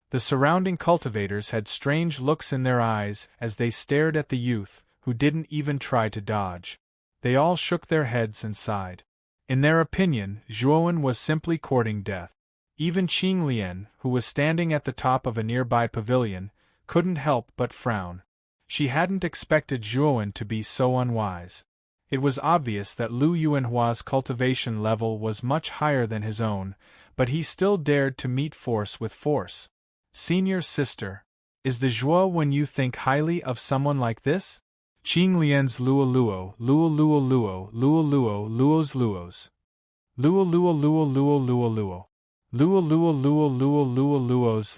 The surrounding cultivators had strange looks in their eyes as they stared at the youth, who didn't even try to dodge. They all shook their heads and sighed. In their opinion, Zhuowen was simply courting death. Even Qing Lian, who was standing at the top of a nearby pavilion, couldn't help but frown. She hadn't expected Zhuowen to be so unwise. It was obvious that Lu Yuanhua's cultivation level was much higher than his own, but he still dared to meet force with force. Senior sister, is the Zhuo when you think highly of someone like this? Qing Lian's Luo Luo, Luo Luo Luo, Luo Luo, Luo's Luos. Luo Luo Luo Luo Luo Luo. Luo's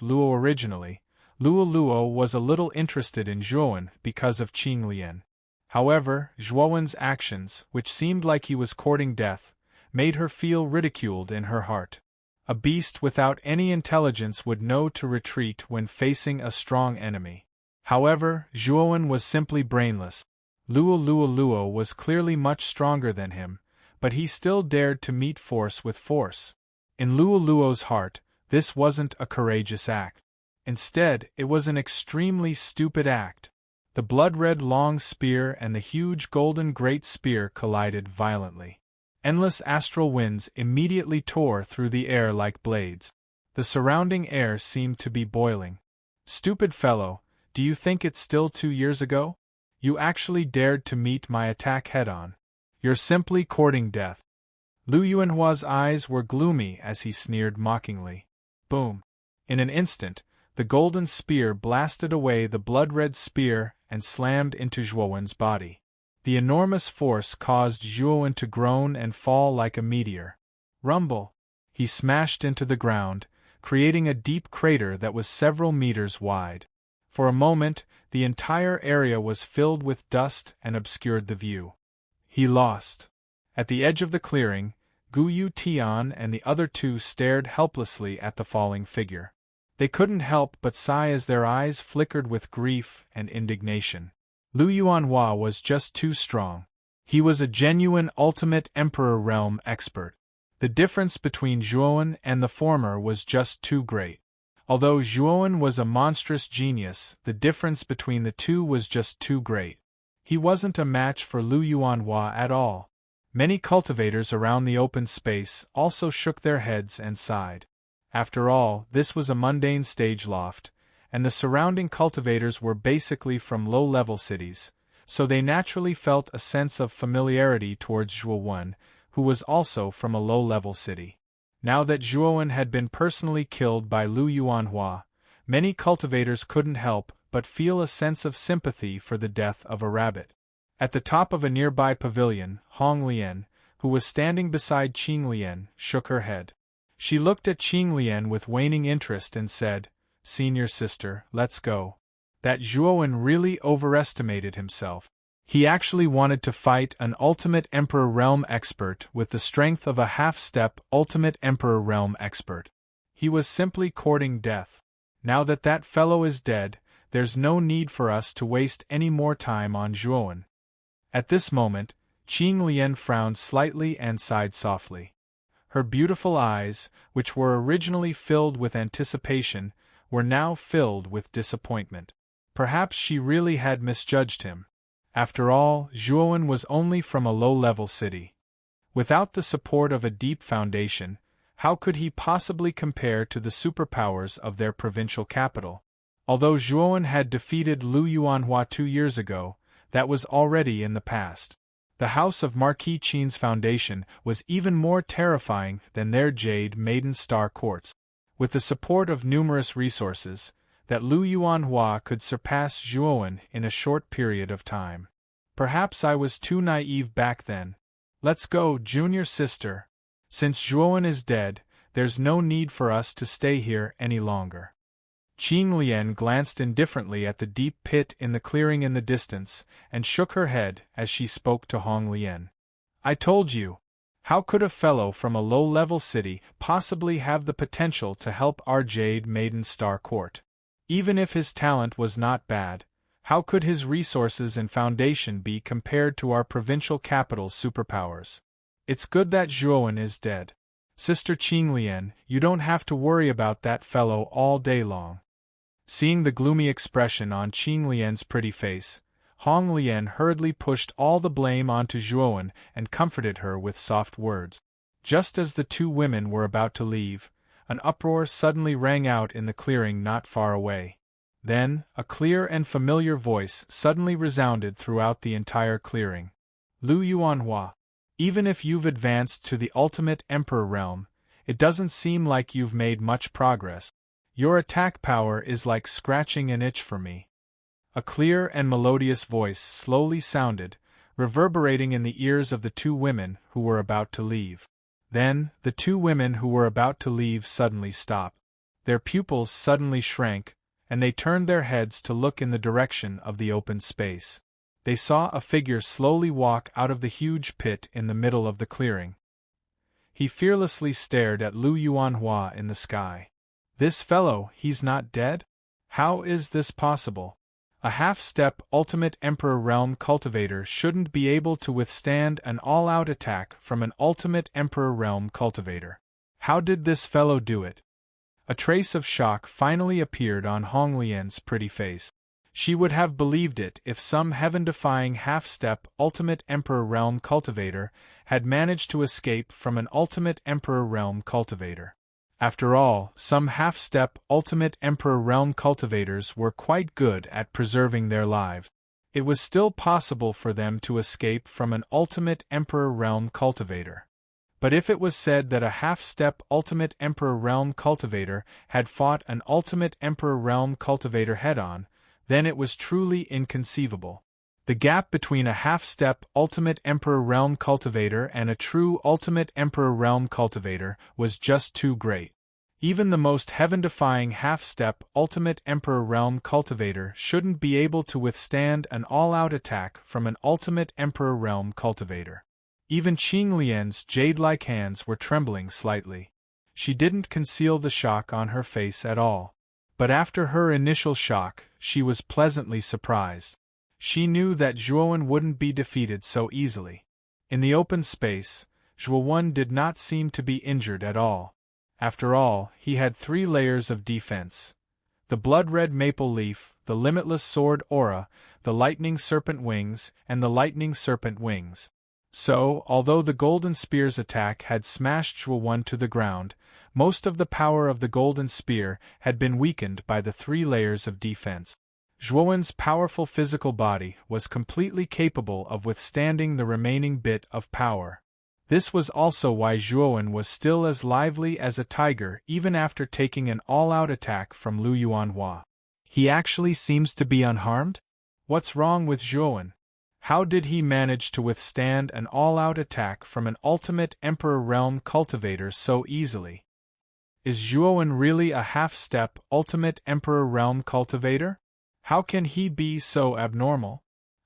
Luo originally, Luo was a little interested in Zhuowen because of Qing Lian. However, Zhuowen's actions, which seemed like he was courting death, made her feel ridiculed in her heart. A beast without any intelligence would know to retreat when facing a strong enemy. However, Zhuowen was simply brainless. Luo was clearly much stronger than him, but he still dared to meet force with force. In Luo's heart, this wasn't a courageous act. Instead, it was an extremely stupid act. The blood-red long spear and the huge golden great spear collided violently. Endless astral winds immediately tore through the air like blades. The surrounding air seemed to be boiling. Stupid fellow, do you think it's still 2 years ago? You actually dared to meet my attack head-on. You're simply courting death. Lu Yuanhua's eyes were gloomy as he sneered mockingly. Boom! In an instant, the golden spear blasted away the blood-red spear and slammed into Zhuowen's body. The enormous force caused Zhuowen to groan and fall like a meteor. Rumble! He smashed into the ground, creating a deep crater that was several meters wide. For a moment, the entire area was filled with dust and obscured the view. He lost. At the edge of the clearing, Guyu Tian and the other two stared helplessly at the falling figure. They couldn't help but sigh as their eyes flickered with grief and indignation. Lu Yuanhua was just too strong. He was a genuine ultimate Emperor Realm expert. The difference between Zhuowen and the former was just too great. Although Zhuowen was a monstrous genius, the difference between the two was just too great. He wasn't a match for Lu Yuanhua at all. Many cultivators around the open space also shook their heads and sighed. After all, this was a mundane stage loft, and the surrounding cultivators were basically from low-level cities, so they naturally felt a sense of familiarity towards Zhuowen, who was also from a low-level city. Now that Zhuowen had been personally killed by Lu Yuanhua, many cultivators couldn't help but feel a sense of sympathy for the death of a rabbit. At the top of a nearby pavilion, Hong Lian, who was standing beside Qing Lian, shook her head. She looked at Qing Lian with waning interest and said, "Senior sister, let's go." That Zhuowen really overestimated himself. He actually wanted to fight an Ultimate Emperor Realm expert with the strength of a half-step Ultimate Emperor Realm expert. He was simply courting death. Now that that fellow is dead, there's no need for us to waste any more time on Zhuowen. At this moment, Qing Lian frowned slightly and sighed softly. Her beautiful eyes, which were originally filled with anticipation, were now filled with disappointment. Perhaps she really had misjudged him. After all, Zhuowen was only from a low-level city. Without the support of a deep foundation, how could he possibly compare to the superpowers of their provincial capital? Although Zhuowen had defeated Lu Yuanhua 2 years ago, that was already in the past. The house of Marquis Qin's foundation was even more terrifying than their Jade Maiden Star courts. With the support of numerous resources, that Lu Yuanhua could surpass Zhuowen in a short period of time. Perhaps I was too naive back then. Let's go, junior sister. Since Zhuowen is dead, there's no need for us to stay here any longer. Qing Lian glanced indifferently at the deep pit in the clearing in the distance, and shook her head as she spoke to Hong Lian. I told you. How could a fellow from a low-level city possibly have the potential to help our Jade Maiden Star Court? Even if his talent was not bad, how could his resources and foundation be compared to our provincial capital's superpowers? It's good that Zhuowen is dead. Sister Qing Lian, you don't have to worry about that fellow all day long. Seeing the gloomy expression on Qing Lian's pretty face, Hong Lian hurriedly pushed all the blame onto Zhuowen and comforted her with soft words. Just as the two women were about to leave, an uproar suddenly rang out in the clearing not far away. Then, a clear and familiar voice suddenly resounded throughout the entire clearing. Lu Yuanhua, even if you've advanced to the Ultimate Emperor Realm, it doesn't seem like you've made much progress. Your attack power is like scratching an itch for me. A clear and melodious voice slowly sounded, reverberating in the ears of the two women who were about to leave. Then, the two women who were about to leave suddenly stopped. Their pupils suddenly shrank, and they turned their heads to look in the direction of the open space. They saw a figure slowly walk out of the huge pit in the middle of the clearing. He fearlessly stared at Lu Yuanhua in the sky. This fellow, he's not dead? How is this possible? A half-step ultimate Emperor Realm cultivator shouldn't be able to withstand an all-out attack from an ultimate Emperor Realm cultivator. How did this fellow do it? A trace of shock finally appeared on Hong Lian's pretty face. She would have believed it if some heaven-defying half-step ultimate Emperor Realm cultivator had managed to escape from an ultimate Emperor Realm cultivator. After all, some half-step ultimate Emperor Realm cultivators were quite good at preserving their lives. It was still possible for them to escape from an ultimate Emperor Realm cultivator. But if it was said that a half-step ultimate Emperor Realm cultivator had fought an ultimate Emperor Realm cultivator head-on, then it was truly inconceivable. The gap between a half-step ultimate Emperor Realm cultivator and a true ultimate Emperor Realm cultivator was just too great. Even the most heaven-defying half-step ultimate Emperor Realm cultivator shouldn't be able to withstand an all-out attack from an ultimate Emperor Realm cultivator. Even Qing Lian's jade-like hands were trembling slightly. She didn't conceal the shock on her face at all. But after her initial shock, she was pleasantly surprised. She knew that Zhuowen wouldn't be defeated so easily. In the open space, Zhuowen did not seem to be injured at all. After all, he had 3 layers of defense: the blood-red maple leaf, the limitless sword aura, the lightning serpent wings, and the lightning serpent wings. So, although the golden spear's attack had smashed Zhuowen to the ground, most of the power of the golden spear had been weakened by the 3 layers of defense. Zhuowen's powerful physical body was completely capable of withstanding the remaining bit of power. This was also why Zhuowen was still as lively as a tiger even after taking an all-out attack from Lu Yuanhua. He actually seems to be unharmed? What's wrong with Zhuowen? How did he manage to withstand an all-out attack from an ultimate Emperor Realm cultivator so easily? Is Zhuowen really a half-step ultimate Emperor Realm cultivator? How can he be so abnormal?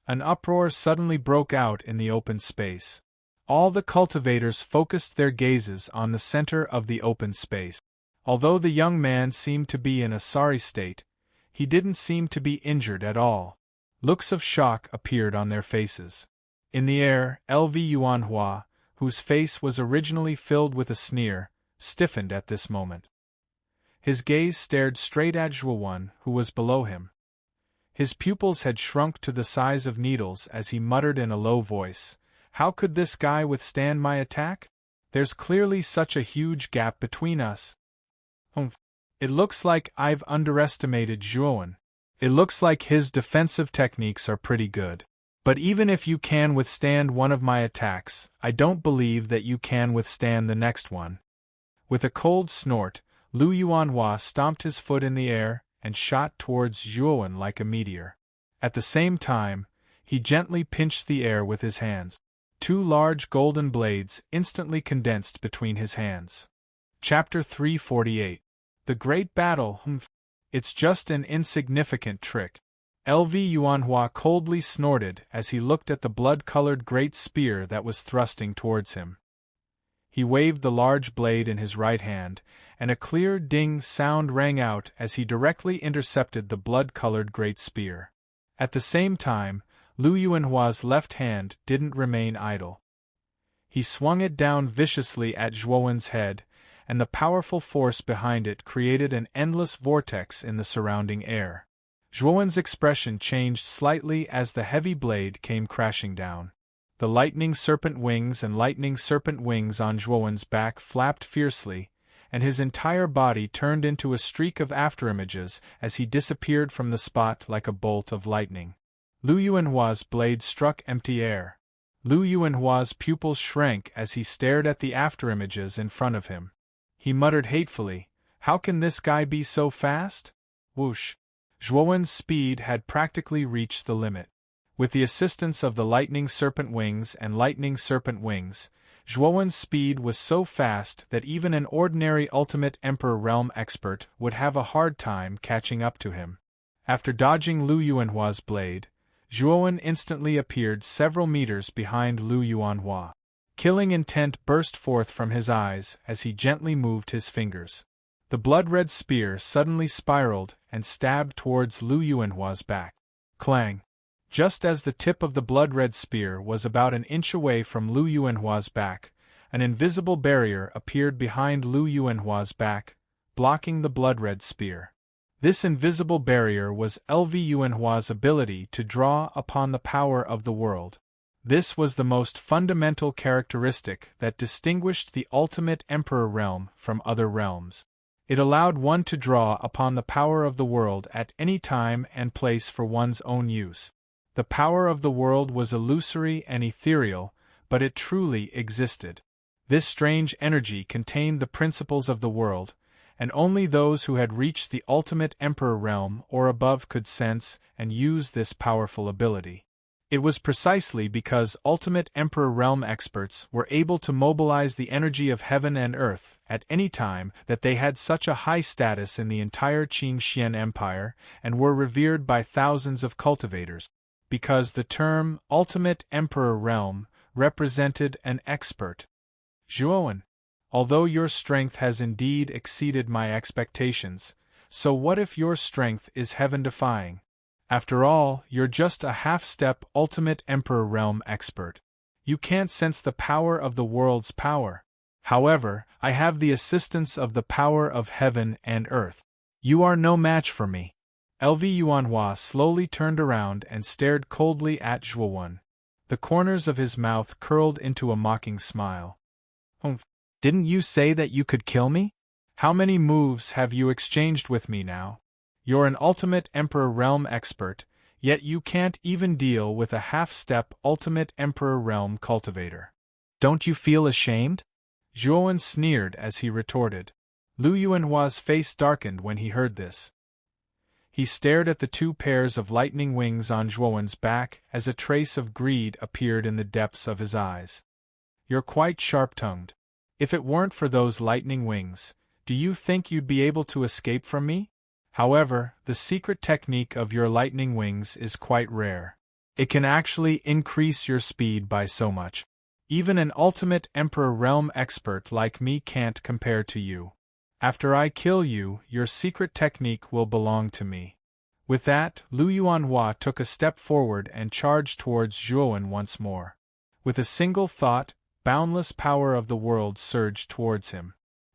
An uproar suddenly broke out in the open space. All the cultivators focused their gazes on the center of the open space. Although the young man seemed to be in a sorry state, he didn't seem to be injured at all. Looks of shock appeared on their faces. In the air, LV Yuanhua, whose face was originally filled with a sneer, stiffened at this moment. His gaze stared straight at Zhuowen, who was below him. His pupils had shrunk to the size of needles as he muttered in a low voice, "How could this guy withstand my attack? There's clearly such a huge gap between us. It looks like I've underestimated Zhuowen. It looks like his defensive techniques are pretty good. But even if you can withstand one of my attacks, I don't believe that you can withstand the next one." With a cold snort, Lu Yuanhua stomped his foot in the air and shot towards Zhuowen like a meteor. At the same time, he gently pinched the air with his hands. 2 large golden blades instantly condensed between his hands. Chapter 348. The Great Battle. It's just an insignificant trick. LV Yuanhua coldly snorted as he looked at the blood-colored great spear that was thrusting towards him. He waved the large blade in his right hand, and a clear ding sound rang out as he directly intercepted the blood-colored great spear. At the same time, Lu Yuanhua's left hand didn't remain idle. He swung it down viciously at Zhuowen's head, and the powerful force behind it created an endless vortex in the surrounding air. Zhuowen's expression changed slightly as the heavy blade came crashing down. The lightning serpent wings and lightning serpent wings on Zhuowen's back flapped fiercely, and his entire body turned into a streak of afterimages as he disappeared from the spot like a bolt of lightning. Lu Yuanhua's blade struck empty air. Lu Yuanhua's pupils shrank as he stared at the afterimages in front of him. He muttered hatefully, "How can this guy be so fast?" Whoosh! Zhuowen's speed had practically reached the limit. With the assistance of the lightning serpent wings and lightning serpent wings, Zhuowen's speed was so fast that even an ordinary Ultimate Emperor Realm expert would have a hard time catching up to him. After dodging Lu Yuanhua's blade, Zhuowen instantly appeared several meters behind Lu Yuanhua. Killing intent burst forth from his eyes as he gently moved his fingers. The blood-red spear suddenly spiraled and stabbed towards Lu Yuanhua's back. Clang! Just as the tip of the blood-red spear was about an inch away from Lu Yuanhua's back, an invisible barrier appeared behind Lu Yuanhua's back, blocking the blood-red spear. This invisible barrier was LV Yuanhua's ability to draw upon the power of the world. This was the most fundamental characteristic that distinguished the Ultimate Emperor realm from other realms. It allowed one to draw upon the power of the world at any time and place for one's own use. The power of the world was illusory and ethereal, but it truly existed. This strange energy contained the principles of the world, and only those who had reached the Ultimate Emperor realm or above could sense and use this powerful ability. It was precisely because Ultimate Emperor realm experts were able to mobilize the energy of heaven and earth at any time that they had such a high status in the entire Qingxian Empire and were revered by thousands of cultivators. Because the term Ultimate Emperor Realm represented an expert. Zhuowen, although your strength has indeed exceeded my expectations, so what if your strength is heaven-defying? After all, you're just a half-step Ultimate Emperor Realm expert. You can't sense the power of the world's power. However, I have the assistance of the power of heaven and earth. You are no match for me. LV Yuanhua slowly turned around and stared coldly at Zhuowen. The corners of his mouth curled into a mocking smile. Didn't you say that you could kill me? How many moves have you exchanged with me now? You're an Ultimate Emperor Realm expert, yet you can't even deal with a half-step Ultimate Emperor Realm cultivator. Don't you feel ashamed? Zhuowen sneered as he retorted. Lu Yuanhua's face darkened when he heard this. He stared at the two pairs of lightning wings on Zhuowen's back as a trace of greed appeared in the depths of his eyes. You're quite sharp-tongued. If it weren't for those lightning wings, do you think you'd be able to escape from me? However, the secret technique of your lightning wings is quite rare. It can actually increase your speed by so much. Even an Ultimate Emperor Realm expert like me can't compare to you. After I kill you, your secret technique will belong to me. With that, Lu Yuanhua took a step forward and charged towards Zhuowen once more. With a single thought, boundless power of the world surged towards him.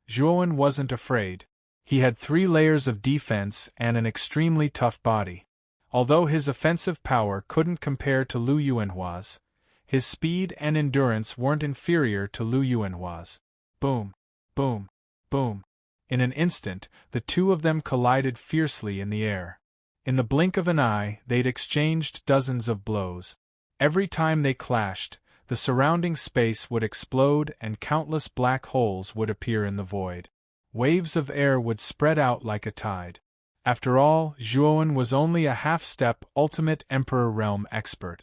Zhuowen wasn't afraid. He had 3 layers of defense and an extremely tough body. Although his offensive power couldn't compare to Lu Yuanhua's, his speed and endurance weren't inferior to Lu Yuanhua's. Boom, boom, boom. In an instant, the two of them collided fiercely in the air. In the blink of an eye, they'd exchanged dozens of blows. Every time they clashed, the surrounding space would explode and countless black holes would appear in the void. Waves of air would spread out like a tide. After all, Zhuowen was only a half-step Ultimate Emperor Realm expert.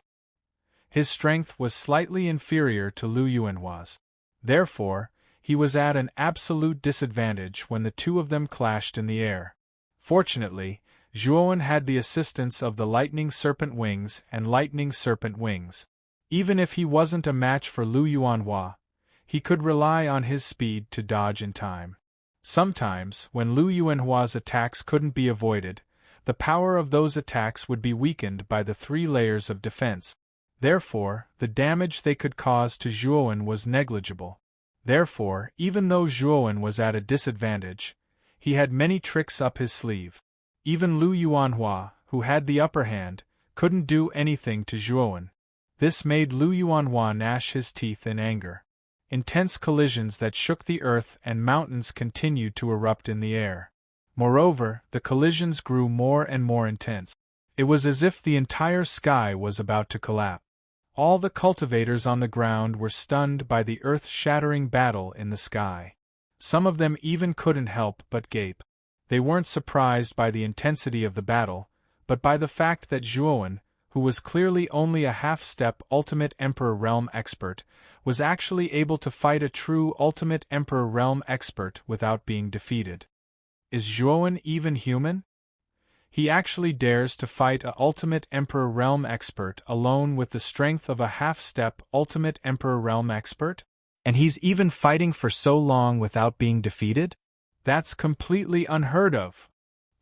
His strength was slightly inferior to Lu Yuanhua's. Therefore, he was at an absolute disadvantage when the two of them clashed in the air. Fortunately, Zhuowen had the assistance of the Lightning Serpent Wings and Lightning Serpent Wings. Even if he wasn't a match for Lu Yuanhua, he could rely on his speed to dodge in time. Sometimes, when Lu Yuanhua's attacks couldn't be avoided, the power of those attacks would be weakened by the 3 layers of defense. Therefore, the damage they could cause to Zhuowen was negligible. Therefore, even though Zhuowen was at a disadvantage, he had many tricks up his sleeve. Even Lu Yuanhua, who had the upper hand, couldn't do anything to Zhuowen. This made Lu Yuanhua gnash his teeth in anger. Intense collisions that shook the earth and mountains continued to erupt in the air. Moreover, the collisions grew more and more intense. It was as if the entire sky was about to collapse. All the cultivators on the ground were stunned by the earth-shattering battle in the sky. Some of them even couldn't help but gape. They weren't surprised by the intensity of the battle, but by the fact that Zhuowen, who was clearly only a half-step Ultimate Emperor Realm expert, was actually able to fight a true Ultimate Emperor Realm expert without being defeated. Is Zhuowen even human? He actually dares to fight a Ultimate Emperor Realm expert alone with the strength of a half-step Ultimate Emperor Realm expert? And he's even fighting for so long without being defeated? That's completely unheard of.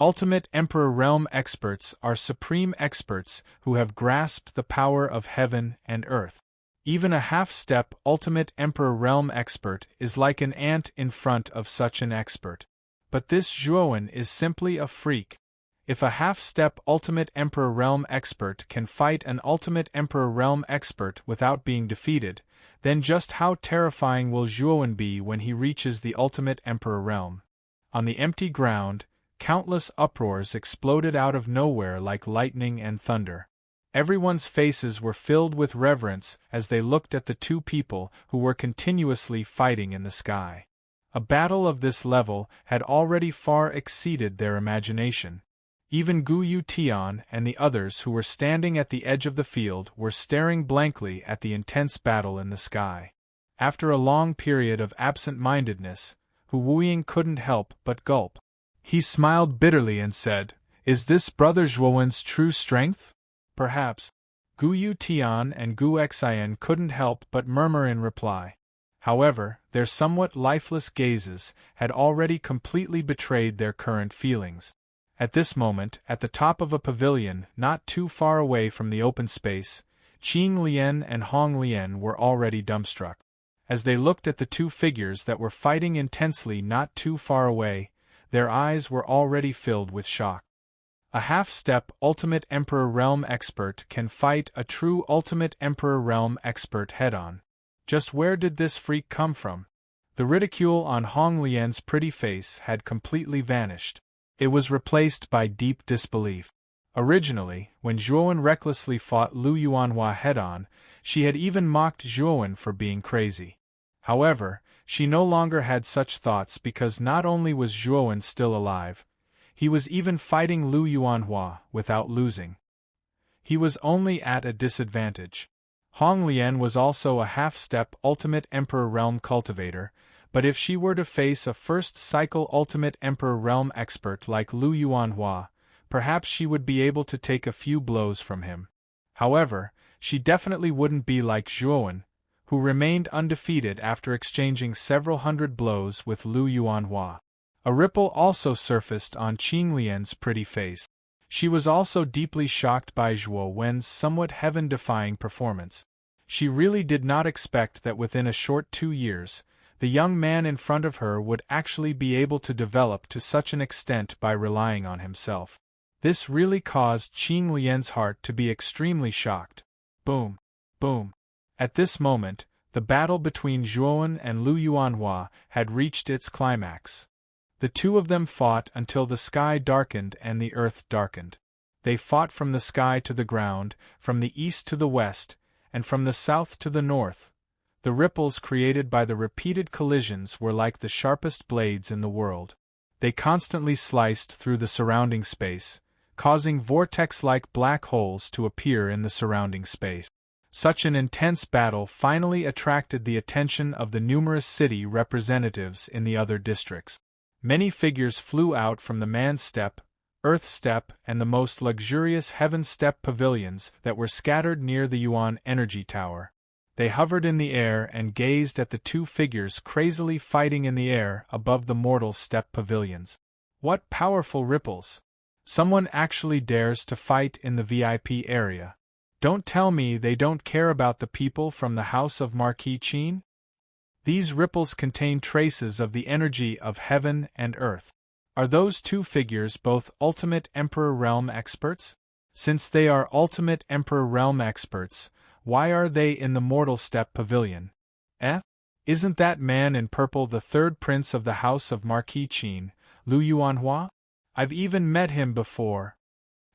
Ultimate Emperor Realm experts are supreme experts who have grasped the power of heaven and earth. Even a half-step Ultimate Emperor Realm expert is like an ant in front of such an expert. But this Zhuowen is simply a freak. If a half-step Ultimate Emperor Realm expert can fight an Ultimate Emperor Realm expert without being defeated, then just how terrifying will Zhuowen be when he reaches the Ultimate Emperor Realm? On the empty ground, countless uproars exploded out of nowhere like lightning and thunder. Everyone's faces were filled with reverence as they looked at the two people who were continuously fighting in the sky. A battle of this level had already far exceeded their imagination. Even Gu Tian and the others who were standing at the edge of the field were staring blankly at the intense battle in the sky. After a long period of absent-mindedness, Hu Wuying couldn't help but gulp. He smiled bitterly and said, "Is this Brother Zhuowen's true strength?" Perhaps. Gu Tian and Gu Xian couldn't help but murmur in reply. However, their somewhat lifeless gazes had already completely betrayed their current feelings. At this moment, at the top of a pavilion not too far away from the open space, Qing Lian and Hong Lian were already dumbstruck. As they looked at the two figures that were fighting intensely not too far away, their eyes were already filled with shock. A half-step Ultimate Emperor Realm expert can fight a true Ultimate Emperor Realm expert head-on. Just where did this freak come from? The ridicule on Hong Lian's pretty face had completely vanished. It was replaced by deep disbelief. Originally, when Zhuowen recklessly fought Lu Yuanhua head-on, she had even mocked Zhuowen for being crazy. However, she no longer had such thoughts because not only was Zhuowen still alive, he was even fighting Lu Yuanhua without losing. He was only at a disadvantage. Hong Lian was also a half-step Ultimate Emperor Realm cultivator, but if she were to face a first-cycle Ultimate Emperor Realm expert like Lu Yuanhua, perhaps she would be able to take a few blows from him. However, she definitely wouldn't be like Zhuowen, who remained undefeated after exchanging several hundred blows with Lu Yuanhua. A ripple also surfaced on Qing Lian's pretty face. She was also deeply shocked by Zhuowen's somewhat heaven-defying performance. She really did not expect that within a short 2 years, the young man in front of her would actually be able to develop to such an extent by relying on himself. This really caused Qing Lian's heart to be extremely shocked. Boom! Boom! At this moment, the battle between Zhuowen and Lu Yuanhua had reached its climax. The two of them fought until the sky darkened and the earth darkened. They fought from the sky to the ground, from the east to the west, and from the south to the north. The ripples created by the repeated collisions were like the sharpest blades in the world. They constantly sliced through the surrounding space, causing vortex-like black holes to appear in the surrounding space. Such an intense battle finally attracted the attention of the numerous city representatives in the other districts. Many figures flew out from the Man Step, Earth Step, and the most luxurious Heaven Step pavilions that were scattered near the Yuan Energy Tower. They hovered in the air and gazed at the two figures crazily fighting in the air above the mortal step pavilions. What powerful ripples! Someone actually dares to fight in the VIP area. Don't tell me they don't care about the people from the House of Marquis Qin? These ripples contain traces of the energy of heaven and earth. Are those two figures both Ultimate Emperor Realm experts? Since they are Ultimate Emperor Realm experts, why are they in the Mortal Step Pavilion? Isn't that man in purple the third prince of the House of Marquis Qin, Lu Yuanhua? I've even met him before.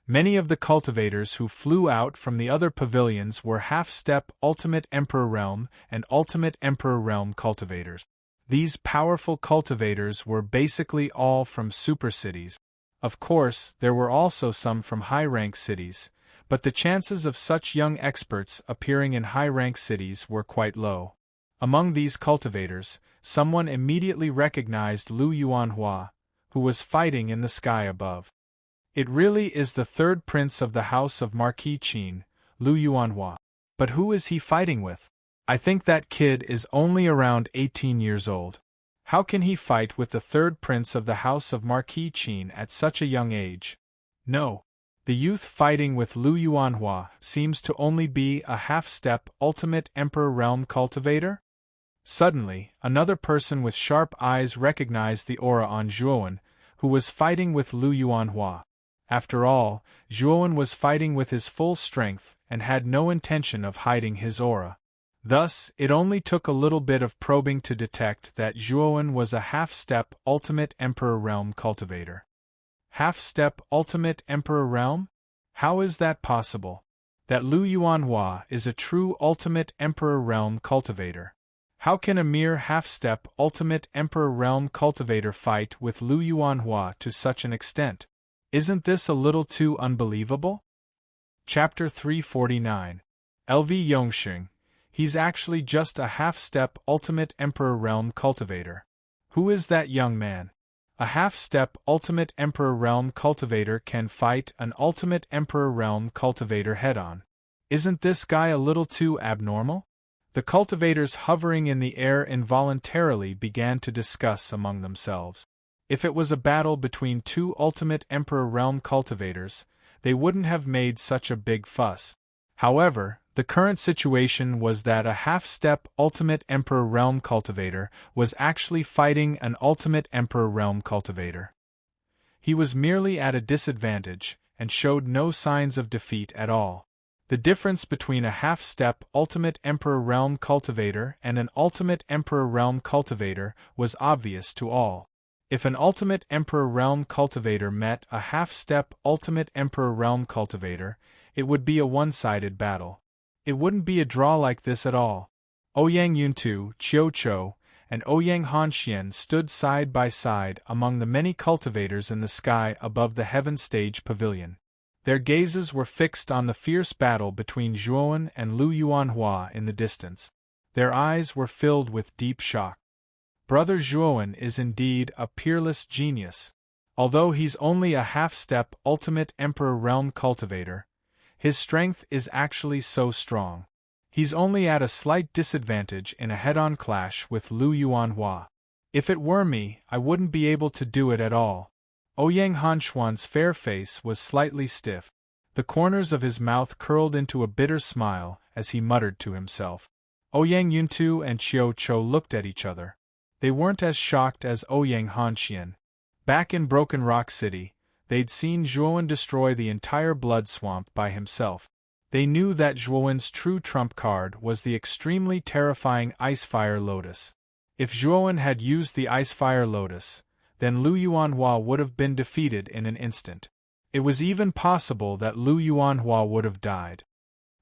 Many of the cultivators who flew out from the other pavilions were half-step Ultimate Emperor Realm and Ultimate Emperor Realm cultivators. These powerful cultivators were basically all from super cities. Of course, there were also some from high-rank cities, but the chances of such young experts appearing in high-rank cities were quite low. Among these cultivators, someone immediately recognized Lu Yuanhua, who was fighting in the sky above. It really is the third prince of the house of Marquis Qin, Lu Yuanhua. But who is he fighting with? I think that kid is only around 18 years old. How can he fight with the third prince of the house of Marquis Qin at such a young age? No. The youth fighting with Lu Yuanhua seems to only be a half-step ultimate Emperor Realm cultivator? Suddenly, another person with sharp eyes recognized the aura on Zhuowen, who was fighting with Lu Yuanhua. After all, Zhuowen was fighting with his full strength and had no intention of hiding his aura. Thus, it only took a little bit of probing to detect that Zhuowen was a half-step ultimate Emperor Realm cultivator. Half-step ultimate Emperor Realm? How is that possible? That Lu Yuanhua is a true ultimate Emperor Realm cultivator. How can a mere half-step ultimate Emperor Realm cultivator fight with Lu Yuanhua to such an extent? Isn't this a little too unbelievable? Chapter 349. LV Yongxing. He's actually just a half-step ultimate Emperor Realm cultivator. Who is that young man? A half-step ultimate Emperor Realm cultivator can fight an ultimate Emperor Realm cultivator head-on. Isn't this guy a little too abnormal? The cultivators hovering in the air involuntarily began to discuss among themselves. If it was a battle between two ultimate Emperor Realm cultivators, they wouldn't have made such a big fuss. However, the current situation was that a half-step ultimate Emperor Realm cultivator was actually fighting an ultimate Emperor Realm cultivator. He was merely at a disadvantage, and showed no signs of defeat at all. The difference between a half-step ultimate Emperor Realm cultivator and an ultimate Emperor Realm cultivator was obvious to all. If an ultimate Emperor Realm cultivator met a half-step ultimate Emperor Realm cultivator, it would be a one-sided battle. It wouldn't be a draw like this at all. Ouyang Yuntu, Qiu Chou, and Ouyang Hanxian stood side by side among the many cultivators in the sky above the Heaven Stage Pavilion. Their gazes were fixed on the fierce battle between Zhuowen and Lu Yuanhua in the distance. Their eyes were filled with deep shock. Brother Zhuowen is indeed a peerless genius. Although he's only a half-step ultimate Emperor Realm cultivator, his strength is actually so strong. He's only at a slight disadvantage in a head-on clash with Lu Yuanhua. If it were me, I wouldn't be able to do it at all. Ouyang Hanxuan's fair face was slightly stiff. The corners of his mouth curled into a bitter smile as he muttered to himself. Ouyang Yuntu and Qiu Chou looked at each other. They weren't as shocked as Ouyang Hanxian. Back in Broken Rock City, they'd seen Zhuowen destroy the entire blood swamp by himself. They knew that Zhuowen's true trump card was the extremely terrifying Icefire Lotus. If Zhuowen had used the Icefire Lotus, then Lu Yuanhua would have been defeated in an instant. It was even possible that Lu Yuanhua would have died.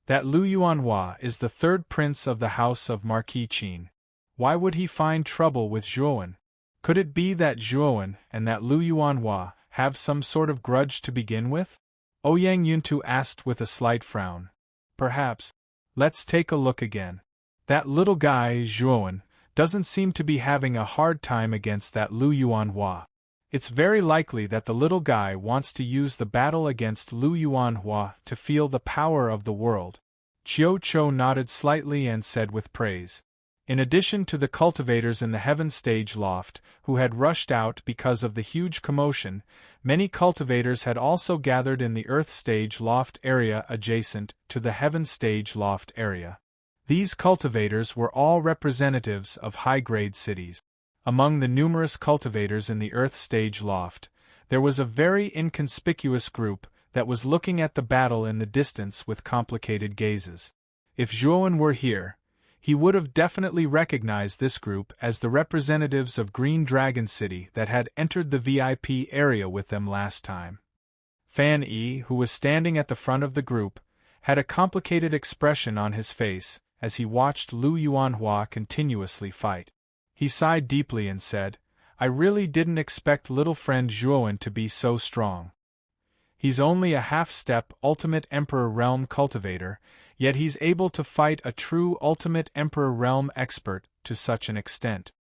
That Lu Yuanhua is the third prince of the house of Marquis Qin. Why would he find trouble with Zhuowen? Could it be that Zhuowen and that Lu Yuanhua have some sort of grudge to begin with? Ouyang Yuntu asked with a slight frown. Perhaps. Let's take a look again. That little guy, Zhuowen, doesn't seem to be having a hard time against that Lu Yuanhua. It's very likely that the little guy wants to use the battle against Lu Yuanhua to feel the power of the world. Qiu Chou nodded slightly and said with praise. In addition to the cultivators in the Heaven Stage Loft, who had rushed out because of the huge commotion, many cultivators had also gathered in the Earth Stage Loft area adjacent to the Heaven Stage Loft area. These cultivators were all representatives of high-grade cities. Among the numerous cultivators in the Earth Stage Loft, there was a very inconspicuous group that was looking at the battle in the distance with complicated gazes. If Zhuowen were here, he would have definitely recognized this group as the representatives of Green Dragon City that had entered the VIP area with them last time. Fan Yi, who was standing at the front of the group, had a complicated expression on his face as he watched Lu Yuanhua continuously fight. He sighed deeply and said, "I really didn't expect little friend Zhuowen to be so strong." He's only a half-step Ultimate Emperor Realm cultivator, yet he's able to fight a true Ultimate Emperor Realm expert to such an extent.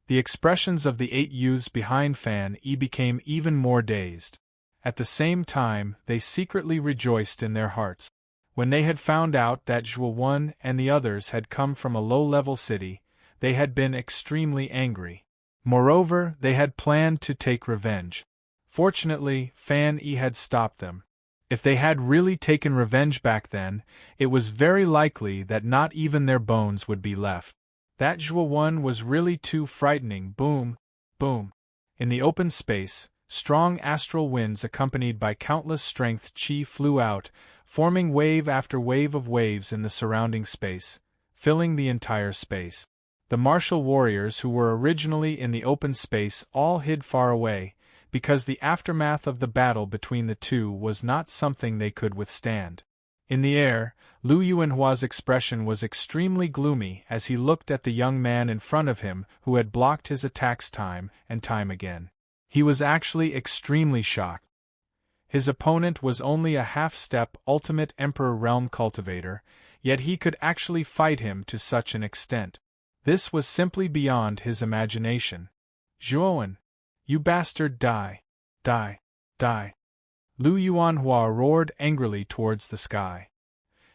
The expressions of the 8 youths behind Fan Yi became even more dazed. At the same time, they secretly rejoiced in their hearts. When they had found out that Zhuo and the others had come from a low-level city, they had been extremely angry. Moreover, they had planned to take revenge. Fortunately, Fan Yi had stopped them. If they had really taken revenge back then, it was very likely that not even their bones would be left. That Zhuo was really too frightening. Boom, boom. In the open space, strong astral winds accompanied by countless strength chi flew out, forming wave after wave of waves in the surrounding space, filling the entire space. The martial warriors who were originally in the open space all hid far away, because the aftermath of the battle between the two was not something they could withstand. In the air, Lu Yuanhua's expression was extremely gloomy as he looked at the young man in front of him who had blocked his attacks time and time again. He was actually extremely shocked. His opponent was only a half-step Ultimate Emperor Realm cultivator, yet he could actually fight him to such an extent. This was simply beyond his imagination. Zhuowen, you bastard, die! Die! Die! Lu Yuanhua roared angrily towards the sky.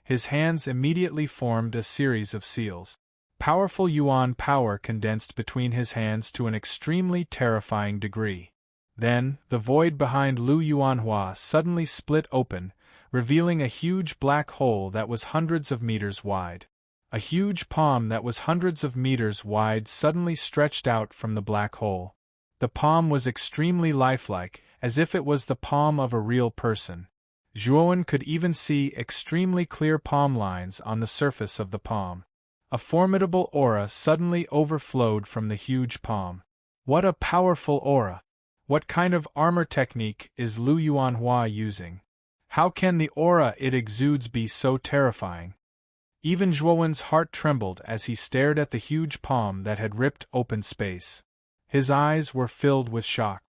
His hands immediately formed a series of seals. Powerful Yuan power condensed between his hands to an extremely terrifying degree. Then, the void behind Lu Yuanhua suddenly split open, revealing a huge black hole that was hundreds of meters wide. A huge palm that was hundreds of meters wide suddenly stretched out from the black hole. The palm was extremely lifelike, as if it was the palm of a real person. Zhuowen could even see extremely clear palm lines on the surface of the palm. A formidable aura suddenly overflowed from the huge palm. What a powerful aura! What kind of armor technique is Lu Yuanhua using? How can the aura it exudes be so terrifying? Even Zhuowen's heart trembled as he stared at the huge palm that had ripped open space. His eyes were filled with shock.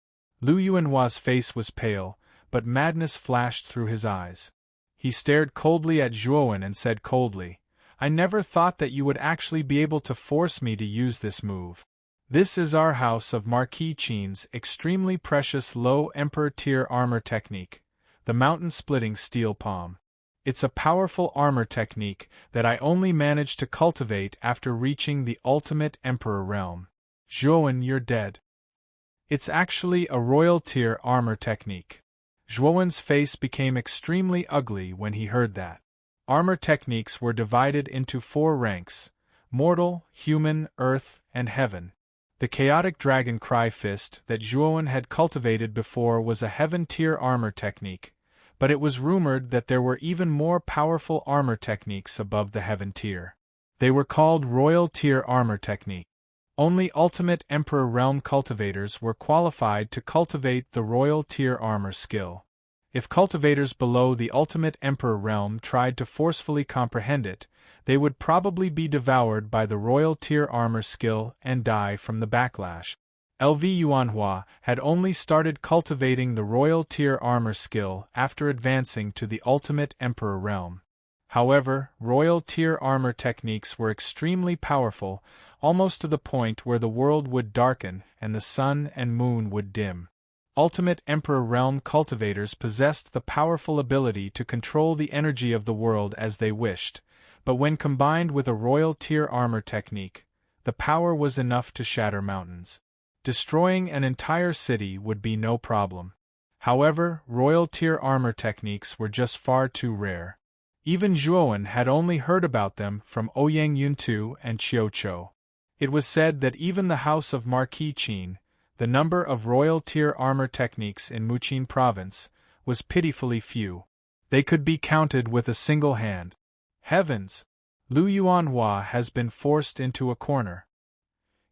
Lu Yuanhua's face was pale, but madness flashed through his eyes. He stared coldly at Zhuowen and said coldly, "I never thought that you would actually be able to force me to use this move. This is our house of Marquis Qin's extremely precious low Emperor tier armor technique, the mountain-splitting steel palm. It's a powerful armor technique that I only managed to cultivate after reaching the Ultimate Emperor realm. Zhuowen, you're dead. It's actually a royal tier armor technique." Zhuowen's face became extremely ugly when he heard that. Armor techniques were divided into 4 ranks: mortal, human, earth, and heaven. The chaotic dragon cry fist that Zhuowen had cultivated before was a heaven tier armor technique, but it was rumored that there were even more powerful armor techniques above the heaven tier. They were called royal tier armor technique. Only Ultimate Emperor Realm cultivators were qualified to cultivate the royal tier armor skill. If cultivators below the Ultimate Emperor Realm tried to forcefully comprehend it, they would probably be devoured by the royal tier armor skill and die from the backlash. LV Yuanhua had only started cultivating the royal tier armor skill after advancing to the Ultimate Emperor Realm. However, royal tier armor techniques were extremely powerful, almost to the point where the world would darken and the sun and moon would dim. Ultimate Emperor Realm cultivators possessed the powerful ability to control the energy of the world as they wished, but when combined with a royal tier armor technique, the power was enough to shatter mountains. Destroying an entire city would be no problem. However, royal tier armor techniques were just far too rare. Even Zhuowen had only heard about them from Ouyang Yuntu and Qiuqiu. It was said that even the house of Marquis Qin, the number of royal tier armor techniques in Muqin province, was pitifully few. They could be counted with a single hand. Heavens! Lu Yuanhua has been forced into a corner.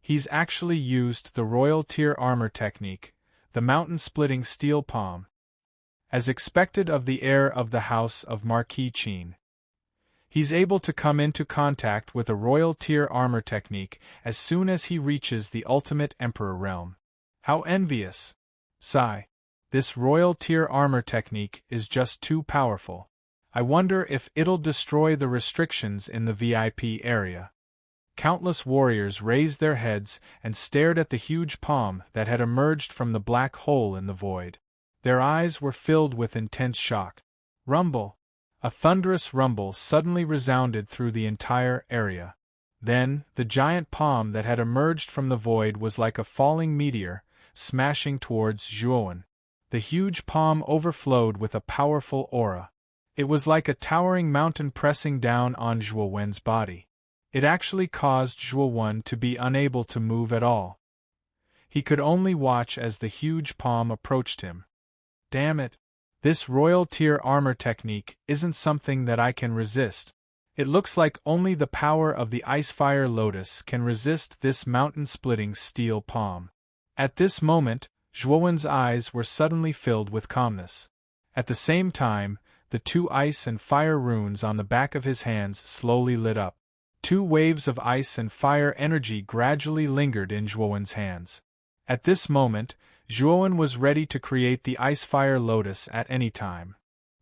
He's actually used the royal tier armor technique, the mountain-splitting steel palm. As expected of the heir of the house of Marquis Qin, he's able to come into contact with a royal tier armor technique as soon as he reaches the Ultimate Emperor realm. How envious! Sigh. This royal tier armor technique is just too powerful. I wonder if it'll destroy the restrictions in the VIP area. Countless warriors raised their heads and stared at the huge palm that had emerged from the black hole in the void. Their eyes were filled with intense shock. Rumble! A thunderous rumble suddenly resounded through the entire area. Then, the giant palm that had emerged from the void was like a falling meteor, smashing towards Zhuowen. The huge palm overflowed with a powerful aura. It was like a towering mountain pressing down on Zhuowen's body. It actually caused Zhuowen to be unable to move at all. He could only watch as the huge palm approached him. Damn it! This royal tier armor technique isn't something that I can resist. It looks like only the power of the Icefire Lotus can resist this mountain-splitting steel palm. At this moment, Zhuowen's eyes were suddenly filled with calmness. At the same time, the two ice and fire runes on the back of his hands slowly lit up. Two waves of ice and fire energy gradually lingered in Zhuowen's hands. At this moment, Zhuowen was ready to create the Icefire Lotus at any time.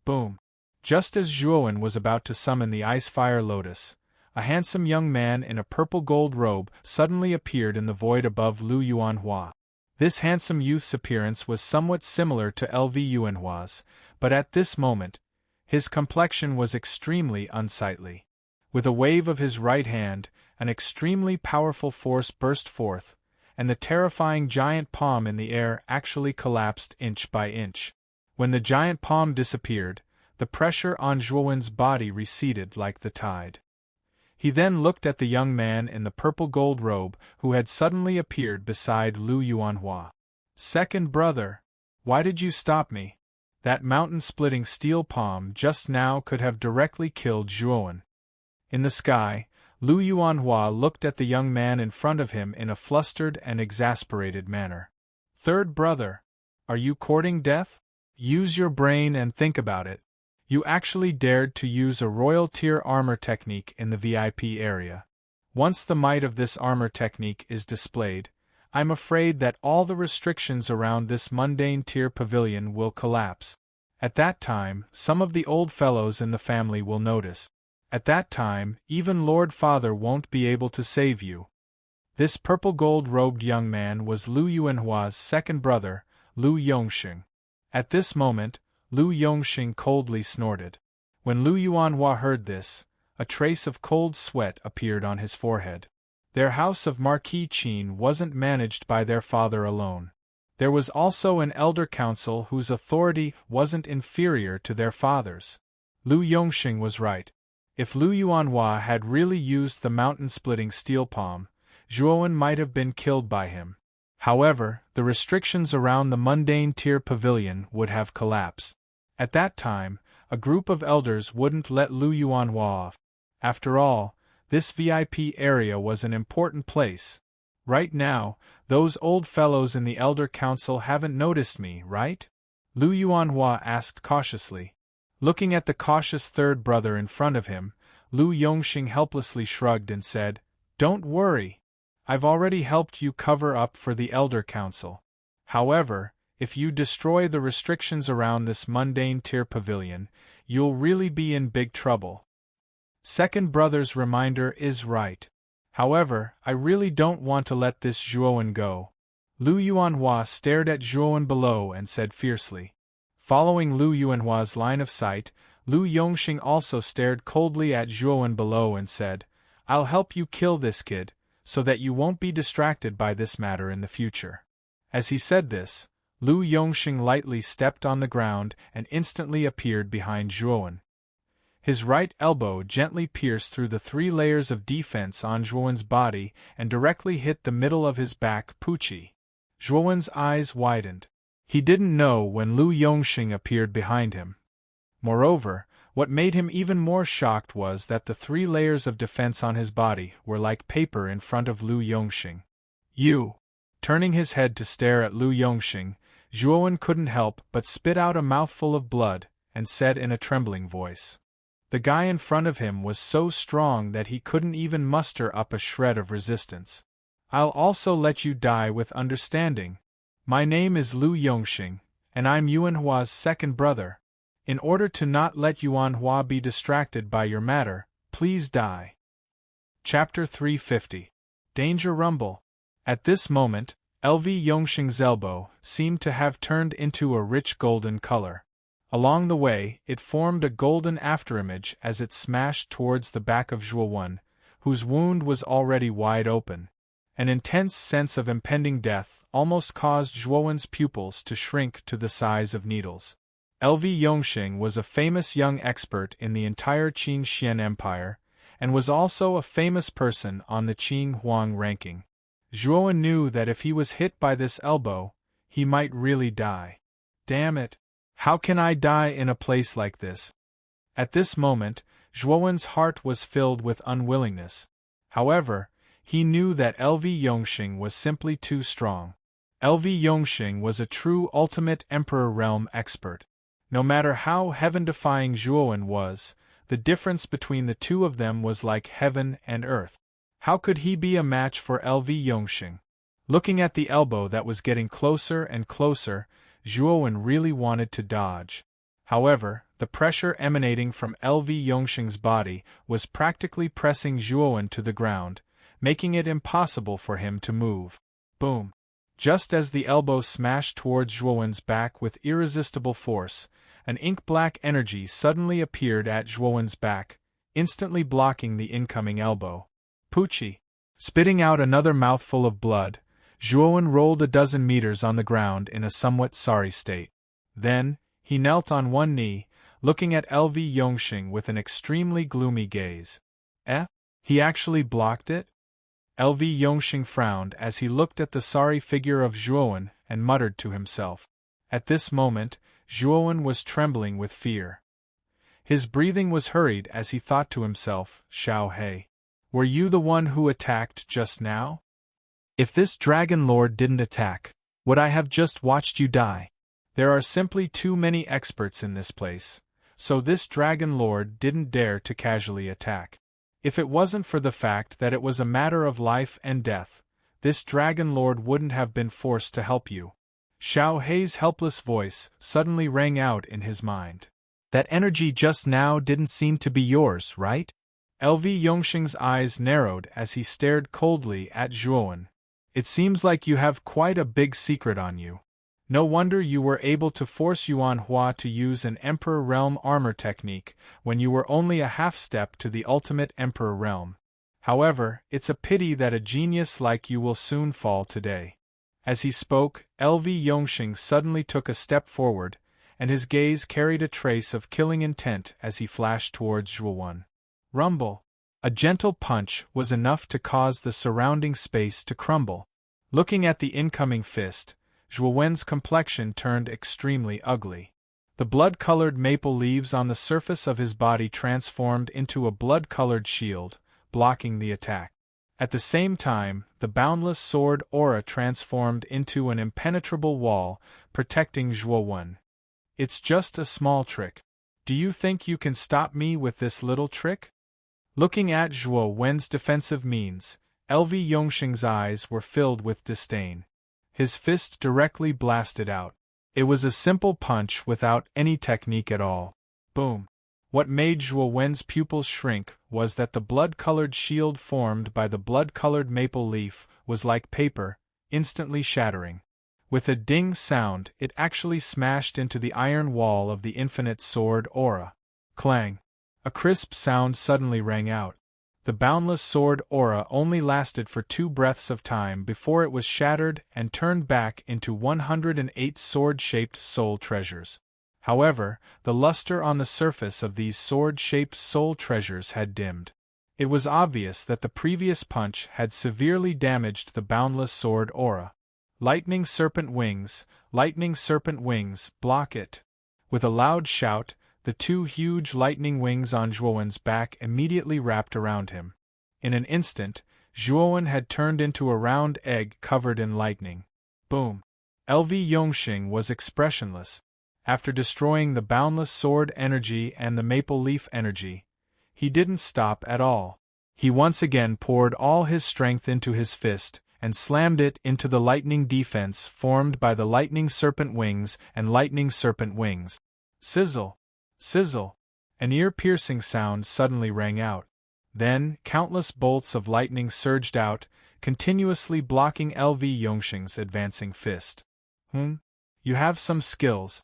Boom! Just as Zhuowen was about to summon the Icefire Lotus, a handsome young man in a purple-gold robe suddenly appeared in the void above Lu Yuanhua. This handsome youth's appearance was somewhat similar to LV Yuanhua's, but at this moment, his complexion was extremely unsightly. With a wave of his right hand, an extremely powerful force burst forth, and the terrifying giant palm in the air actually collapsed inch by inch. When the giant palm disappeared, the pressure on Zhuowen's body receded like the tide. He then looked at the young man in the purple-gold robe who had suddenly appeared beside Lu Yuanhua. "Second brother, why did you stop me? That mountain-splitting steel palm just now could have directly killed Zhuowen." In the sky, Lu Yuanhua looked at the young man in front of him in a flustered and exasperated manner. "Third brother, are you courting death? Use your brain and think about it. You actually dared to use a royal tier armor technique in the VIP area. Once the might of this armor technique is displayed, I'm afraid that all the restrictions around this mundane tier pavilion will collapse. At that time, some of the old fellows in the family will notice. At that time, even Lord Father won't be able to save you." This purple-gold-robed young man was Lu Yuanhua's second brother, Lu Yongxing. At this moment, Lu Yongxing coldly snorted. When Lu Yuanhua heard this, a trace of cold sweat appeared on his forehead. Their house of Marquis Qin wasn't managed by their father alone. There was also an elder council whose authority wasn't inferior to their father's. Lu Yongxing was right. If Lu Yuanhua had really used the mountain-splitting steel palm, Zhuowen might have been killed by him. However, the restrictions around the mundane tier pavilion would have collapsed. At that time, a group of elders wouldn't let Lu Yuanhua off. After all, this VIP area was an important place. Right now, those old fellows in the Elder Council haven't noticed me, right? Lu Yuanhua asked cautiously. Looking at the cautious third brother in front of him, Lu Yongxing helplessly shrugged and said, "Don't worry. I've already helped you cover up for the Elder Council. However, if you destroy the restrictions around this mundane tier pavilion, you'll really be in big trouble." Second brother's reminder is right. However, I really don't want to let this Zhuowen go. Lu Yuanhua stared at Zhuowen below and said fiercely. Following Lu Yuanhua's line of sight, Lu Yongxing also stared coldly at Zhuowen below and said, "I'll help you kill this kid, so that you won't be distracted by this matter in the future." As he said this, Lu Yongxing lightly stepped on the ground and instantly appeared behind Zhuowen. His right elbow gently pierced through the 3 layers of defense on Zhuowen's body and directly hit the middle of his back Pucci. Zhuowen's eyes widened. He didn't know when Lu Yongxing appeared behind him. Moreover, what made him even more shocked was that the 3 layers of defense on his body were like paper in front of Lu Yongxing. "You!" Turning his head to stare at Lu Yongxing, Zhuowen couldn't help but spit out a mouthful of blood, and said in a trembling voice. The guy in front of him was so strong that he couldn't even muster up a shred of resistance. "I'll also let you die with understanding. My name is Lu Yongxing, and I'm Yuanhua's second brother. In order to not let Yuanhua be distracted by your matter, please die. Chapter 350. Danger Rumble. At this moment, LV Yongxing's elbow seemed to have turned into a rich golden color. Along the way, it formed a golden afterimage as it smashed towards the back of Zhuowen, whose wound was already wide open. An intense sense of impending death almost caused Zhuowen's pupils to shrink to the size of needles. LV Yongxing was a famous young expert in the entire Qing Xian Empire, and was also a famous person on the Qing Huang ranking. Zhuowen knew that if he was hit by this elbow, he might really die. Damn it! How can I die in a place like this? At this moment, Zhuowen's heart was filled with unwillingness. However, he knew that LV Yongxing was simply too strong. LV Yongxing was a true ultimate Emperor Realm expert. No matter how heaven-defying Zhuowen was, the difference between the two of them was like heaven and earth. How could he be a match for LV Yongxing? Looking at the elbow that was getting closer and closer, Zhuowen really wanted to dodge. However, the pressure emanating from LV Yongxing's body was practically pressing Zhuowen to the ground, making it impossible for him to move. Boom! Just as the elbow smashed towards Zhuowen's back with irresistible force, an ink-black energy suddenly appeared at Zhuowen's back, instantly blocking the incoming elbow. Poochie! Spitting out another mouthful of blood, Zhuowen rolled a dozen meters on the ground in a somewhat sorry state. Then, he knelt on one knee, looking at LV Yongxing with an extremely gloomy gaze. He actually blocked it? LV Yongxing frowned as he looked at the sorry figure of Zhuowen and muttered to himself. At this moment, Zhuowen was trembling with fear. His breathing was hurried as he thought to himself, Xiao He, were you the one who attacked just now? If this Dragon Lord didn't attack, would I have just watched you die? There are simply too many experts in this place, so this Dragon Lord didn't dare to casually attack. If it wasn't for the fact that it was a matter of life and death, this Dragon Lord wouldn't have been forced to help you. Xiao Hei's helpless voice suddenly rang out in his mind. That energy just now didn't seem to be yours, right? LV Yongxing's eyes narrowed as he stared coldly at Zhuowen. It seems like you have quite a big secret on you. No wonder you were able to force Yuanhua to use an Emperor Realm armor technique when you were only a half-step to the ultimate Emperor Realm. However, it's a pity that a genius like you will soon fall today. As he spoke, LV Yongxing suddenly took a step forward, and his gaze carried a trace of killing intent as he flashed towards Zhuowen. Rumble! A gentle punch was enough to cause the surrounding space to crumble. Looking at the incoming fist, Zhuowen's complexion turned extremely ugly. The blood-colored maple leaves on the surface of his body transformed into a blood-colored shield, blocking the attack. At the same time, the boundless sword aura transformed into an impenetrable wall, protecting Zhuowen. It's just a small trick. Do you think you can stop me with this little trick? Looking at Zhuowen's defensive means, LV Yongxing's eyes were filled with disdain. His fist directly blasted out. It was a simple punch without any technique at all. Boom! What made Zhuowen's pupils shrink was that the blood-colored shield formed by the blood-colored maple leaf was like paper, instantly shattering. With a ding sound, it actually smashed into the iron wall of the infinite sword aura. Clang! A crisp sound suddenly rang out. The boundless sword aura only lasted for 2 breaths of time before it was shattered and turned back into 108 sword-shaped soul treasures. However, the luster on the surface of these sword-shaped soul treasures had dimmed. It was obvious that the previous punch had severely damaged the boundless sword aura. Lightning serpent wings, block it! With a loud shout, the 2 huge lightning wings on Zhuowen's back immediately wrapped around him. In an instant, Zhuowen had turned into a round egg covered in lightning. Boom! LV Yongxing was expressionless. After destroying the boundless sword energy and the maple leaf energy, he didn't stop at all. He once again poured all his strength into his fist, and slammed it into the lightning defense formed by the lightning serpent wings and lightning serpent wings. Sizzle! Sizzle! An ear-piercing sound suddenly rang out. Then, countless bolts of lightning surged out, continuously blocking LV Yongxing's advancing fist. You have some skills.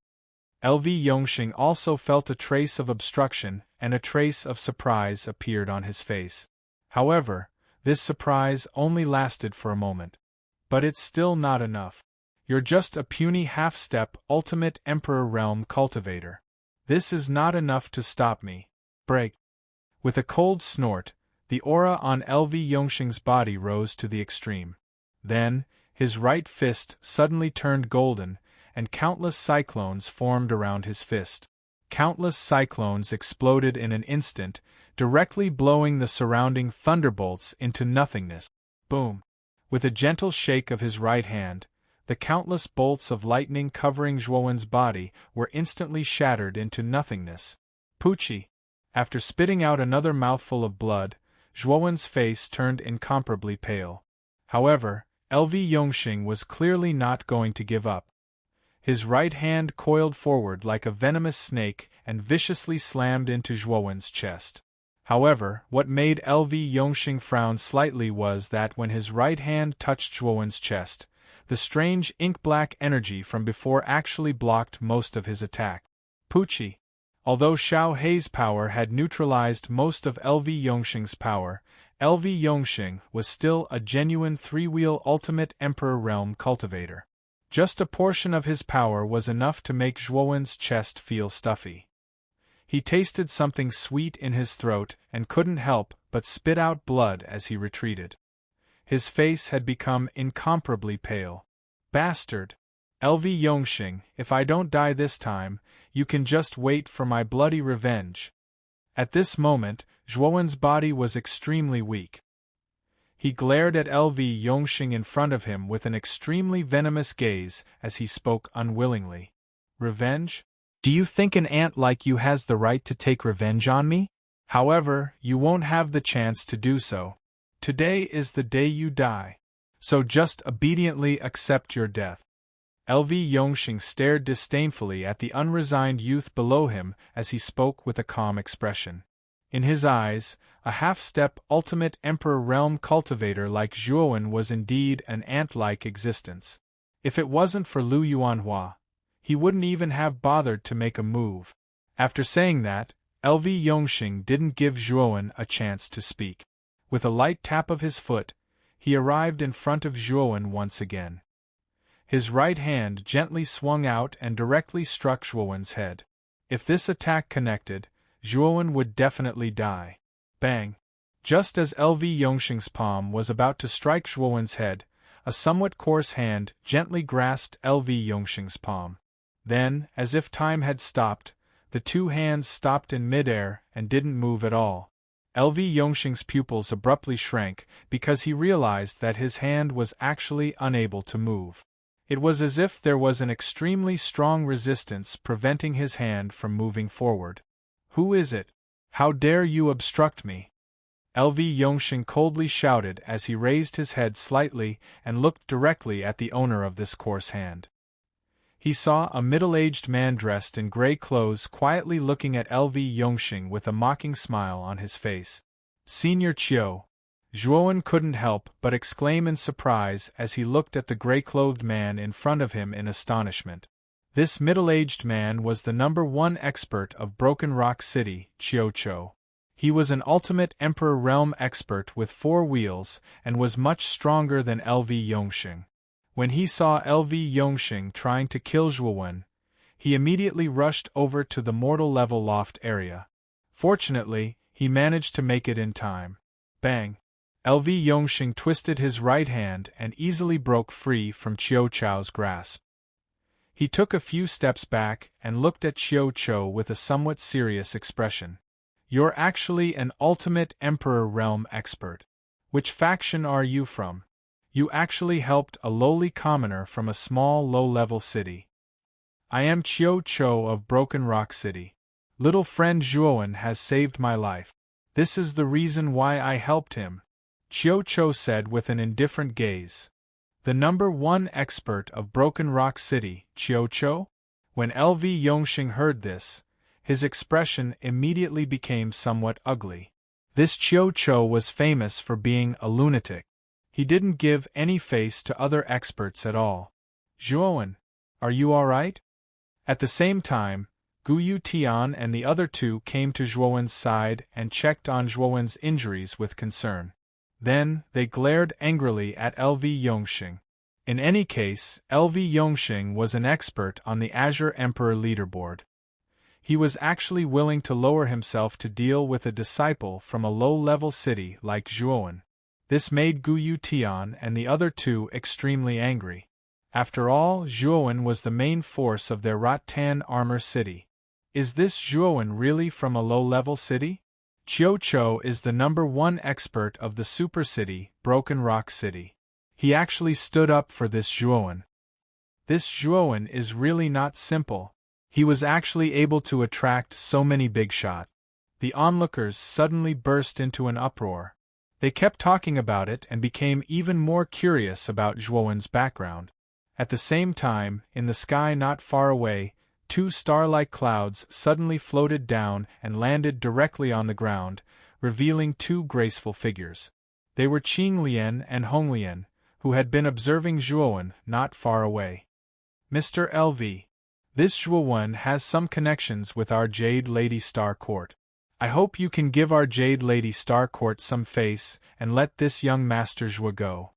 LV Yongxing also felt a trace of obstruction, and a trace of surprise appeared on his face. However, this surprise only lasted for a moment. But it's still not enough. You're just a puny half-step ultimate Emperor Realm cultivator. This is not enough to stop me. Break. With a cold snort, the aura on LV Yongxing's body rose to the extreme. Then, his right fist suddenly turned golden, and countless cyclones formed around his fist. Countless cyclones exploded in an instant, directly blowing the surrounding thunderbolts into nothingness. Boom! With a gentle shake of his right hand, the countless bolts of lightning covering Zhuowen's body were instantly shattered into nothingness. Poochie! After spitting out another mouthful of blood, Zhuowen's face turned incomparably pale. However, LV Yongxing was clearly not going to give up. His right hand coiled forward like a venomous snake and viciously slammed into Zhuowen's chest. However, what made LV Yongxing frown slightly was that when his right hand touched Zhuowen's chest, the strange ink-black energy from before actually blocked most of his attack. Poochie! Although Xiao Hei's power had neutralized most of LV Yongxing's power, LV Yongxing was still a genuine three-wheel ultimate Emperor Realm cultivator. Just a portion of his power was enough to make Zhuowen's chest feel stuffy. He tasted something sweet in his throat and couldn't help but spit out blood as he retreated. His face had become incomparably pale. Bastard! LV Yongxing, if I don't die this time, you can just wait for my bloody revenge. At this moment, Zhuowen's body was extremely weak. He glared at LV Yongxing in front of him with an extremely venomous gaze as he spoke unwillingly. Revenge? Do you think an ant like you has the right to take revenge on me? However, you won't have the chance to do so. Today is the day you die. So just obediently accept your death. LV Yongxing stared disdainfully at the unresigned youth below him as he spoke with a calm expression. In his eyes, a half-step ultimate Emperor Realm cultivator like Zhuowen was indeed an ant-like existence. If it wasn't for Lu Yuanhua, he wouldn't even have bothered to make a move. After saying that, LV Yongxing didn't give Zhuowen a chance to speak. With a light tap of his foot, he arrived in front of Zhuowen once again. His right hand gently swung out and directly struck Zhuowen's head. If this attack connected, Zhuowen would definitely die. Bang! Just as LV Yongxing's palm was about to strike Zhuowen's head, a somewhat coarse hand gently grasped LV Yongxing's palm. Then, as if time had stopped, the two hands stopped in midair and didn't move at all. LV Yongxing's pupils abruptly shrank because he realized that his hand was actually unable to move. It was as if there was an extremely strong resistance preventing his hand from moving forward. Who is it? How dare you obstruct me? LV Yongxing coldly shouted as he raised his head slightly and looked directly at the owner of this coarse hand. He saw a middle-aged man dressed in gray clothes quietly looking at LV Yongxing with a mocking smile on his face. Senior Chiu. Zhuowen couldn't help but exclaim in surprise as he looked at the gray-clothed man in front of him in astonishment. This middle-aged man was the #1 expert of Broken Rock City, Chiu Cho. He was an ultimate Emperor Realm expert with 4 wheels and was much stronger than LV Yongxing. When he saw LV Yongxing trying to kill Zhuowen, he immediately rushed over to the mortal level loft area. Fortunately, he managed to make it in time. Bang! LV Yongxing twisted his right hand and easily broke free from Chiu Cho's grasp. He took a few steps back and looked at Chiu Cho with a somewhat serious expression. You're actually an ultimate Emperor Realm expert. Which faction are you from? You actually helped a lowly commoner from a small low-level city. I am Chiu Cho of Broken Rock City. Little friend Zhuowen has saved my life. This is the reason why I helped him. Chiu Cho said with an indifferent gaze. The #1 expert of Broken Rock City, Chiu Cho? When LV Yongxing heard this, his expression immediately became somewhat ugly. This Chiu Cho was famous for being a lunatic. He didn't give any face to other experts at all. Zhuowen, are you alright? At the same time, Guyu Tian and the other two came to Zhuowen's side and checked on Zhuowen's injuries with concern. Then, they glared angrily at LV Yongxing. In any case, LV Yongxing was an expert on the Azure Emperor leaderboard. He was actually willing to lower himself to deal with a disciple from a low-level city like Zhuowen. This made Guyu Tian and the other two extremely angry. After all, Zhuowen was the main force of their Rattan armor city. Is this Zhuowen really from a low-level city? Chiu Cho is the #1 expert of the super city, Broken Rock City. He actually stood up for this Zhuowen. This Zhuowen is really not simple. He was actually able to attract so many big shots. The onlookers suddenly burst into an uproar. They kept talking about it and became even more curious about Zhuowen's background. At the same time, in the sky not far away, 2 star-like clouds suddenly floated down and landed directly on the ground, revealing 2 graceful figures. They were Qing Lian and Hong Lian, who had been observing Zhuowen not far away. Mr. LV. This Zhuowen has some connections with our Jade Lady Star Court. I hope you can give our Jade Lady Star Court some face and let this young Master Zhuo go.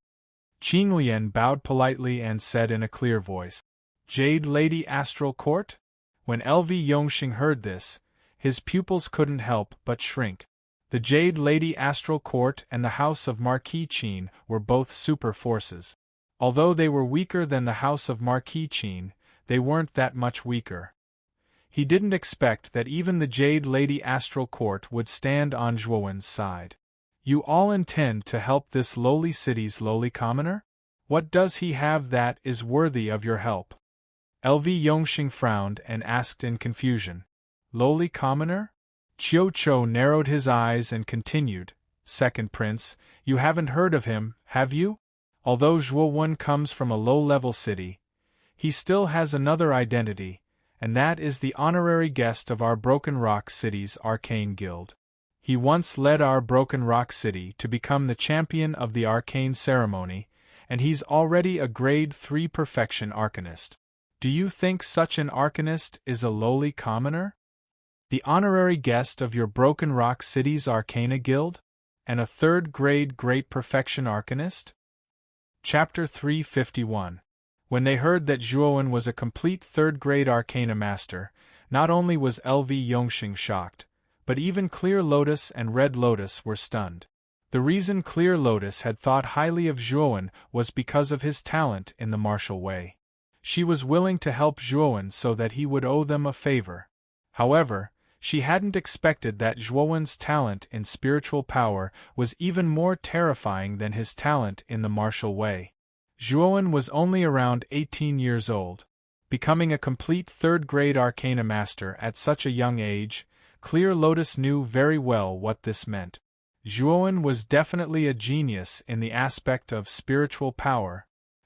Qing Lian bowed politely and said in a clear voice, Jade Lady Astral Court? When LV Yongxing heard this, his pupils couldn't help but shrink. The Jade Lady Astral Court and the House of Marquis Qin were both super forces. Although they were weaker than the House of Marquis Qin, they weren't that much weaker. He didn't expect that even the Jade Lady Astral Court would stand on Zhuowen's side. You all intend to help this lowly city's lowly commoner? What does he have that is worthy of your help? LV Yongxing frowned and asked in confusion. Lowly commoner? Chiu Cho narrowed his eyes and continued, Second Prince, you haven't heard of him, have you? Although Zhuowen comes from a low-level city, he still has another identity, and that is the honorary guest of our Broken Rock City's Arcane Guild. He once led our Broken Rock City to become the champion of the arcane ceremony, and he's already a grade 3 perfection arcanist. Do you think such an arcanist is a lowly commoner? The honorary guest of your Broken Rock City's Arcana Guild? And a 3rd grade Great Perfection Arcanist? Chapter 351. When they heard that Zhuowen was a complete 3rd grade Arcana Master, not only was LV Yongxing shocked, but even Clear Lotus and Red Lotus were stunned. The reason Clear Lotus had thought highly of Zhuowen was because of his talent in the martial way. She was willing to help Zhuowen so that he would owe them a favor. However, she hadn't expected that Zhuowen's talent in spiritual power was even more terrifying than his talent in the martial way. Zhuowen was only around 18 years old. Becoming a complete 3rd grade Arcana Master at such a young age, Clear Lotus knew very well what this meant. Zhuowen was definitely a genius in the aspect of spiritual power.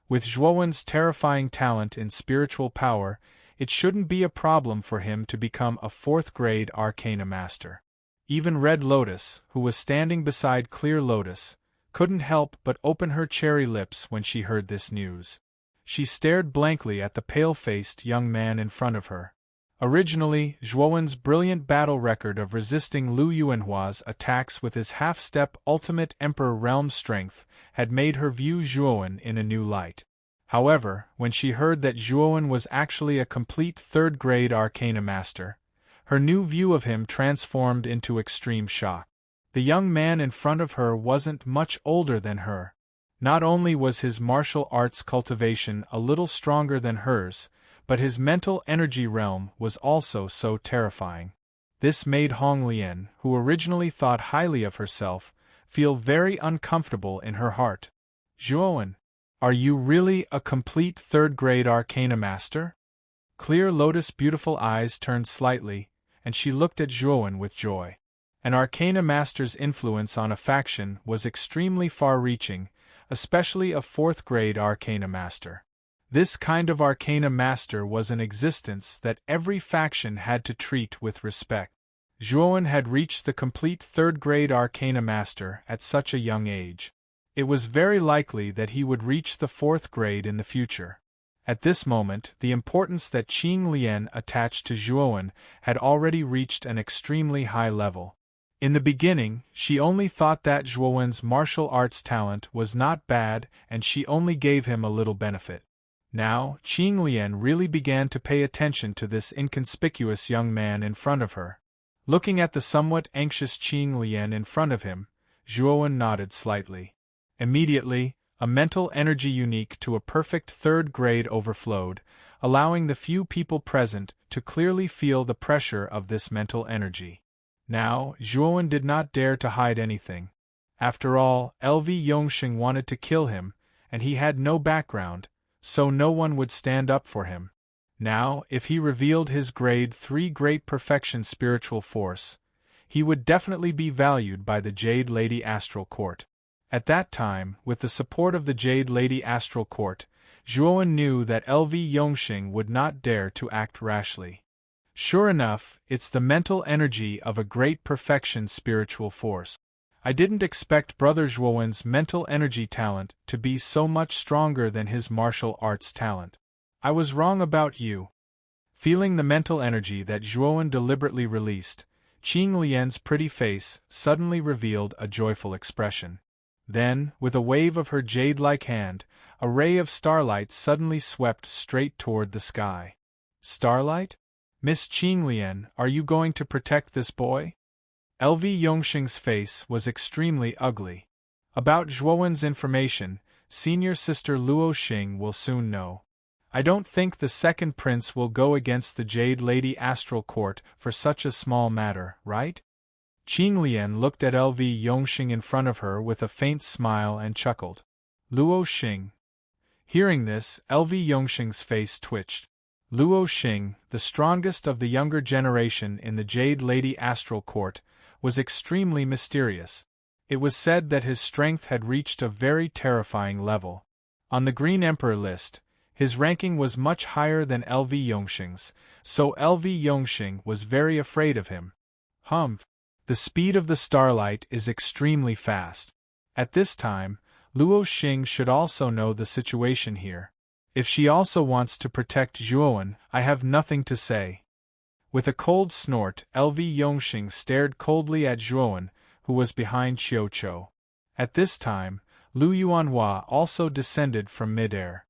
With Zhuowen's terrifying talent in spiritual power, it shouldn't be a problem for him to become a 4th grade Arcana Master. Even Red Lotus, who was standing beside Clear Lotus, couldn't help but open her cherry lips when she heard this news. She stared blankly at the pale-faced young man in front of her. Originally, Zhuowen's brilliant battle record of resisting Lu Yuanhua's attacks with his half-step ultimate Emperor Realm strength had made her view Zhuowen in a new light. However, when she heard that Zhuowen was actually a complete 3rd grade Arcana Master, her new view of him transformed into extreme shock. The young man in front of her wasn't much older than her. Not only was his martial arts cultivation a little stronger than hers, but his mental energy realm was also so terrifying. This made Hong Lian, who originally thought highly of herself, feel very uncomfortable in her heart. Zhuowen, are you really a complete 3rd grade Arcana Master? Clear Lotus' beautiful eyes turned slightly, and she looked at Zhuowen with joy. An arcana master's influence on a faction was extremely far-reaching, especially a 4th grade arcana master. This kind of arcana master was an existence that every faction had to treat with respect. Zhuowen had reached the complete 3rd grade arcana master at such a young age. It was very likely that he would reach the 4th grade in the future. At this moment, the importance that Qing Lian attached to Zhuowen had already reached an extremely high level. In the beginning, she only thought that Zhuowen's martial arts talent was not bad and she only gave him a little benefit. Now, Qing Lian really began to pay attention to this inconspicuous young man in front of her. Looking at the somewhat anxious Qing Lian in front of him, Zhuowen nodded slightly. Immediately, a mental energy unique to a perfect 3rd grade overflowed, allowing the few people present to clearly feel the pressure of this mental energy. Now, Zhuowen did not dare to hide anything. After all, LV Yongxing wanted to kill him, and he had no background, so no one would stand up for him. Now, if he revealed his grade 3 great perfection spiritual force, he would definitely be valued by the Jade Lady Astral Court. At that time, with the support of the Jade Lady Astral Court, Zhuowen knew that LV Yongxing would not dare to act rashly. Sure enough, it's the mental energy of a great perfection spiritual force. I didn't expect Brother Zhuowen's mental energy talent to be so much stronger than his martial arts talent. I was wrong about you. Feeling the mental energy that Zhuowen deliberately released, Qing Lian's pretty face suddenly revealed a joyful expression. Then, with a wave of her jade-like hand, a ray of starlight suddenly swept straight toward the sky. Starlight? Miss Qing Lian, are you going to protect this boy? LV Yongxing's face was extremely ugly. About Zhuowen's information, senior sister Luo Xing will soon know. I don't think the second prince will go against the Jade Lady Astral Court for such a small matter, right? Qing Lian looked at LV Yongxing in front of her with a faint smile and chuckled. Luo Xing. Hearing this, LV Yongxing's face twitched. Luo Xing, the strongest of the younger generation in the Jade Lady Astral Court, was extremely mysterious. It was said that his strength had reached a very terrifying level. On the Green Emperor list, his ranking was much higher than LV Yongxing's, so LV Yongxing was very afraid of him. Humph! The speed of the starlight is extremely fast. At this time, Luo Xing should also know the situation here. If she also wants to protect Zhuowen, I have nothing to say. With a cold snort, LV Yongxing stared coldly at Zhuowen, who was behind Qiuqiu. At this time, Lu Yuanhua also descended from mid-air.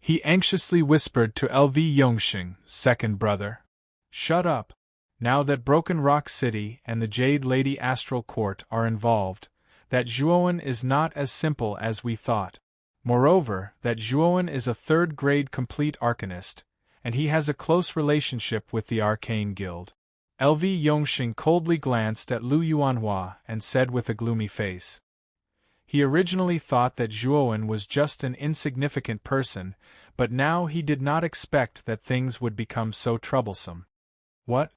He anxiously whispered to LV Yongxing, second brother. Shut up. Now that Broken Rock City and the Jade Lady Astral Court are involved, that Zhuowen is not as simple as we thought. Moreover, that Zhuowen is a 3rd grade complete arcanist, and he has a close relationship with the Arcane Guild. LV Yongxing coldly glanced at Lu Yuanhua and said with a gloomy face. He originally thought that Zhuowen was just an insignificant person, but now he did not expect that things would become so troublesome. What?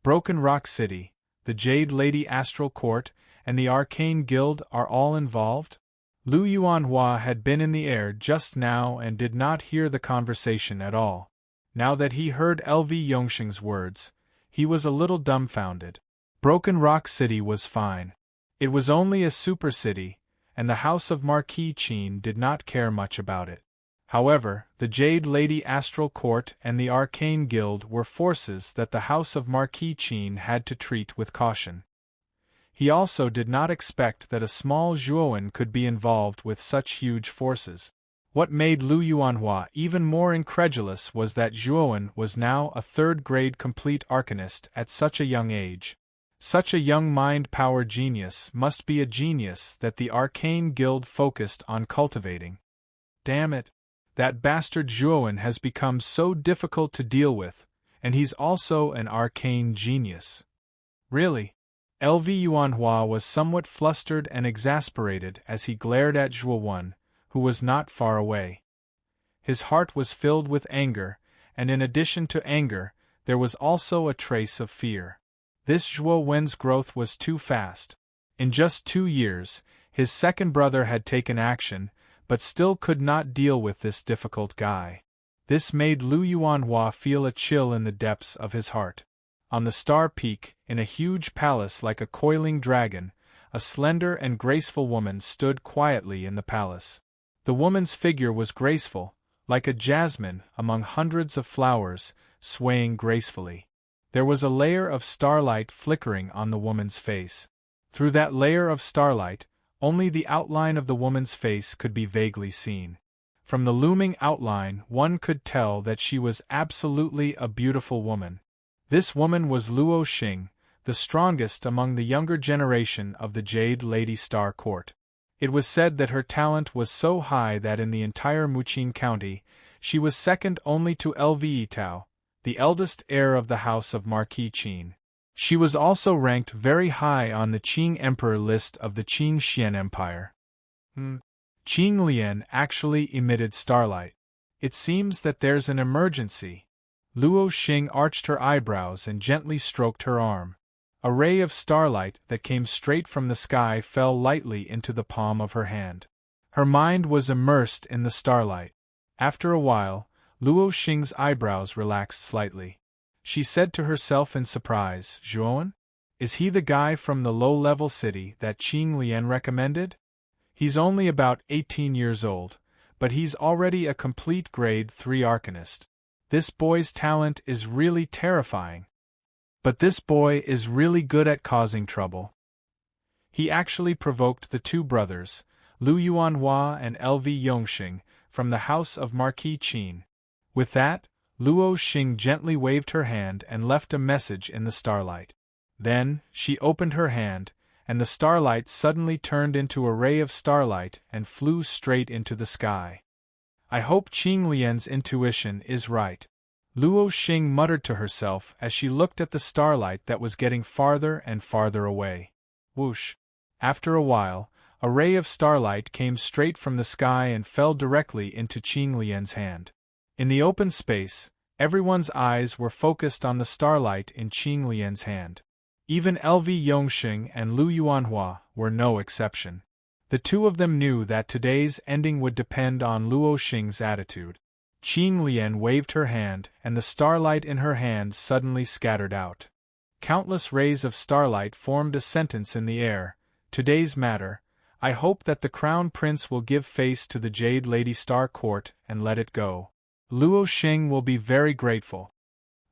Broken Rock City, the Jade Lady Astral Court, and the Arcane Guild are all involved? Lu Yuanhua had been in the air just now and did not hear the conversation at all. Now that he heard LV Yongxing's words, he was a little dumbfounded. Broken Rock City was fine. It was only a super city, and the House of Marquis Qin did not care much about it. However, the Jade Lady Astral Court and the Arcane Guild were forces that the House of Marquis Qin had to treat with caution. He also did not expect that a small Zhuowen could be involved with such huge forces. What made Lu Yuanhua even more incredulous was that Zhuowen was now a 3rd grade complete arcanist at such a young age. Such a young mind-power genius must be a genius that the Arcane Guild focused on cultivating. Damn it! That bastard Zhuowen has become so difficult to deal with, and he's also an arcane genius. Really? LV Yuanhua was somewhat flustered and exasperated as he glared at Zhuowen, who was not far away. His heart was filled with anger, and in addition to anger, there was also a trace of fear. This Zhuo Wen's growth was too fast. In just 2 years, his second brother had taken action, but still could not deal with this difficult guy. This made Lu Yuanhua feel a chill in the depths of his heart. On the Star Peak, in a huge palace like a coiling dragon, a slender and graceful woman stood quietly in the palace. The woman's figure was graceful, like a jasmine among hundreds of flowers, swaying gracefully. There was a layer of starlight flickering on the woman's face. Through that layer of starlight, only the outline of the woman's face could be vaguely seen. From the looming outline, one could tell that she was absolutely a beautiful woman. This woman was Luo Xing, the strongest among the younger generation of the Jade Lady Star Court. It was said that her talent was so high that in the entire Muqing County, she was second only to Lve Tao, the eldest heir of the house of Marquis Qin. She was also ranked very high on the Qing Emperor list of the Qing Xian Empire. Qing Lian actually emitted starlight. It seems that there's an emergency. Luo Xing arched her eyebrows and gently stroked her arm. A ray of starlight that came straight from the sky fell lightly into the palm of her hand. Her mind was immersed in the starlight. After a while, Luo Xing's eyebrows relaxed slightly. She said to herself in surprise, "Zhuowen? Is he the guy from the low-level city that Qing Lian recommended? He's only about 18 years old, but he's already a complete Grade 3 Arcanist. This boy's talent is really terrifying. But this boy is really good at causing trouble." He actually provoked the two brothers, Lu Yuanhua and Lv Yongxing, from the house of Marquis Qin. With that, Luo Xing gently waved her hand and left a message in the starlight. Then, she opened her hand, and the starlight suddenly turned into a ray of starlight and flew straight into the sky. I hope Qing Lian's intuition is right. Luo Xing muttered to herself as she looked at the starlight that was getting farther and farther away. Whoosh! After a while, a ray of starlight came straight from the sky and fell directly into Qing Lian's hand. In the open space, everyone's eyes were focused on the starlight in Qing Lian's hand. Even Lv Yongxing and Lu Yuanhua were no exception. The two of them knew that today's ending would depend on Luo Xing's attitude. Qing Lian waved her hand, and the starlight in her hand suddenly scattered out. Countless rays of starlight formed a sentence in the air. Today's matter, I hope that the Crown Prince will give face to the Jade Lady Star Court and let it go. Luo Xing will be very grateful.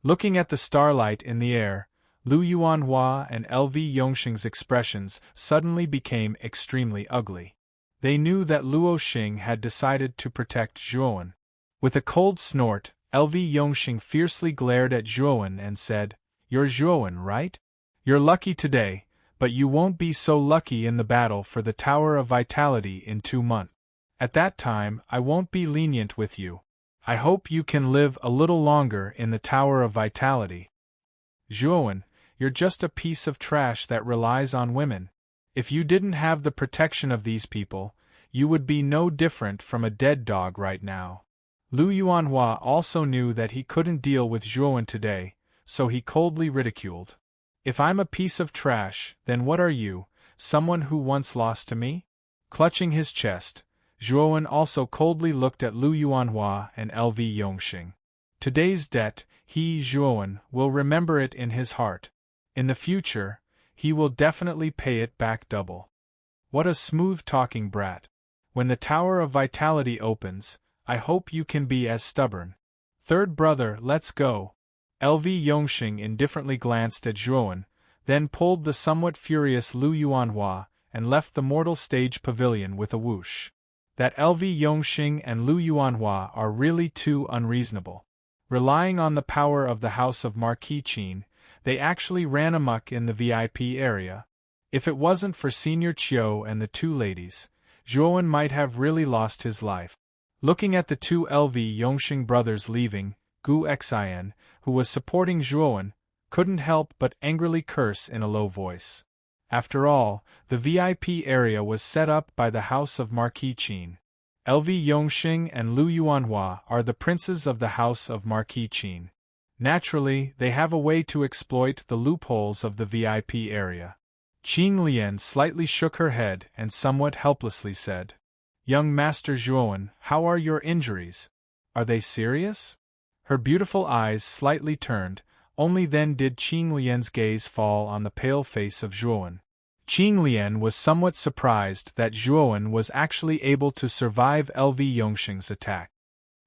Looking at the starlight in the air, Lu Yuanhua and Lv Yongxing's expressions suddenly became extremely ugly. They knew that Luo Xing had decided to protect Zhuowen. With a cold snort, Lv Yongxing fiercely glared at Zhuowen and said, "You're Zhuowen, right? You're lucky today, but you won't be so lucky in the battle for the Tower of Vitality in 2 months. At that time, I won't be lenient with you. I hope you can live a little longer in the Tower of Vitality. Zhuowen, you're just a piece of trash that relies on women. If you didn't have the protection of these people, you would be no different from a dead dog right now." Lu Yuanhua also knew that he couldn't deal with Zhuowen today, so he coldly ridiculed. "If I'm a piece of trash, then what are you, someone who once lost to me?" Clutching his chest, Zhuowen also coldly looked at Lu Yuanhua and Lv Yongxing. Today's debt, he, Zhuowen, will remember it in his heart. In the future, he will definitely pay it back double. What a smooth-talking brat. When the Tower of Vitality opens, I hope you can be as stubborn. Third brother, let's go. Lv Yongxing indifferently glanced at Zhuowen, then pulled the somewhat furious Lu Yuanhua and left the mortal stage pavilion with a whoosh. That Lv Yongxing and Lu Yuanhua are really too unreasonable. Relying on the power of the house of Marquis Qin, they actually ran amok in the VIP area. If it wasn't for Senior Qiu and the two ladies, Zhuowen might have really lost his life. Looking at the two Lv Yongxing brothers leaving, Gu Xian, who was supporting Zhuowen, couldn't help but angrily curse in a low voice. After all, the VIP area was set up by the house of Marquis Qin. Lv Yongxing and Lu Yuanhua are the princes of the house of Marquis Qin. Naturally, they have a way to exploit the loopholes of the VIP area. Qing Lian slightly shook her head and somewhat helplessly said, "Young Master Zhuowen, how are your injuries? Are they serious?" Her beautiful eyes slightly turned, only then did Qing Lian's gaze fall on the pale face of Zhuowen. Qing Lian was somewhat surprised that Zhuowen was actually able to survive LV Yongxing's attack.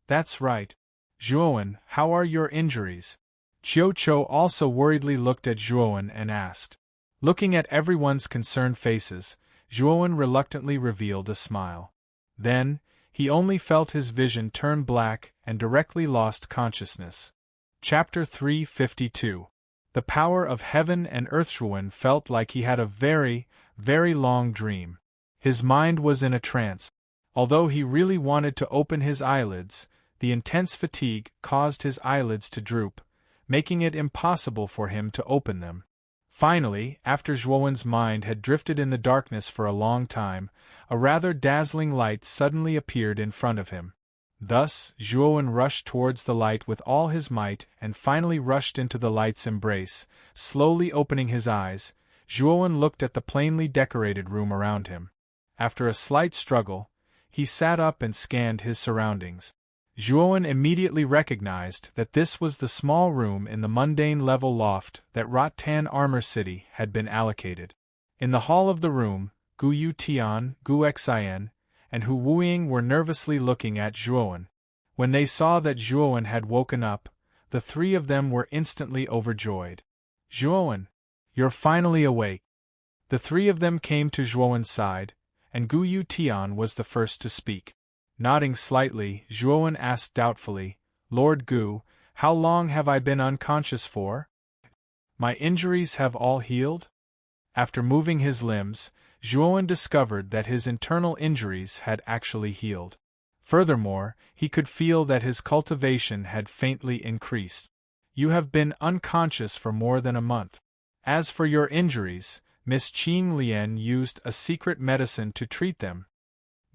"That's right. Zhuowen, how are your injuries?" Qiu Chou also worriedly looked at Zhuowen and asked. Looking at everyone's concerned faces, Zhuowen reluctantly revealed a smile. Then, he only felt his vision turn black and directly lost consciousness. Chapter 352. The Power of Heaven and Earth. Zhuowen felt like he had a very, very long dream. His mind was in a trance. Although he really wanted to open his eyelids, the intense fatigue caused his eyelids to droop, making it impossible for him to open them. Finally, after Zhuowen's mind had drifted in the darkness for a long time, a rather dazzling light suddenly appeared in front of him. Thus, Zhuowen rushed towards the light with all his might and finally rushed into the light's embrace. Slowly opening his eyes, Zhuowen looked at the plainly decorated room around him. After a slight struggle, he sat up and scanned his surroundings. Zhuowen immediately recognized that this was the small room in the mundane level loft that Rot-Tan Armor City had been allocated. In the hall of the room, Gu Yu Tian, Gu Xian, and Hu Wuying were nervously looking at Zhuowen. When they saw that Zhuowen had woken up, the three of them were instantly overjoyed. "Zhuowen, you're finally awake." The three of them came to Zhuowen's side, and Gu Yu Tian was the first to speak. Nodding slightly, Zhuowen asked doubtfully, "Lord Gu, how long have I been unconscious for?" "My injuries have all healed?" After moving his limbs, Zhuowen discovered that his internal injuries had actually healed. Furthermore, he could feel that his cultivation had faintly increased. "You have been unconscious for more than a month. As for your injuries, Miss Qing Lian used a secret medicine to treat them."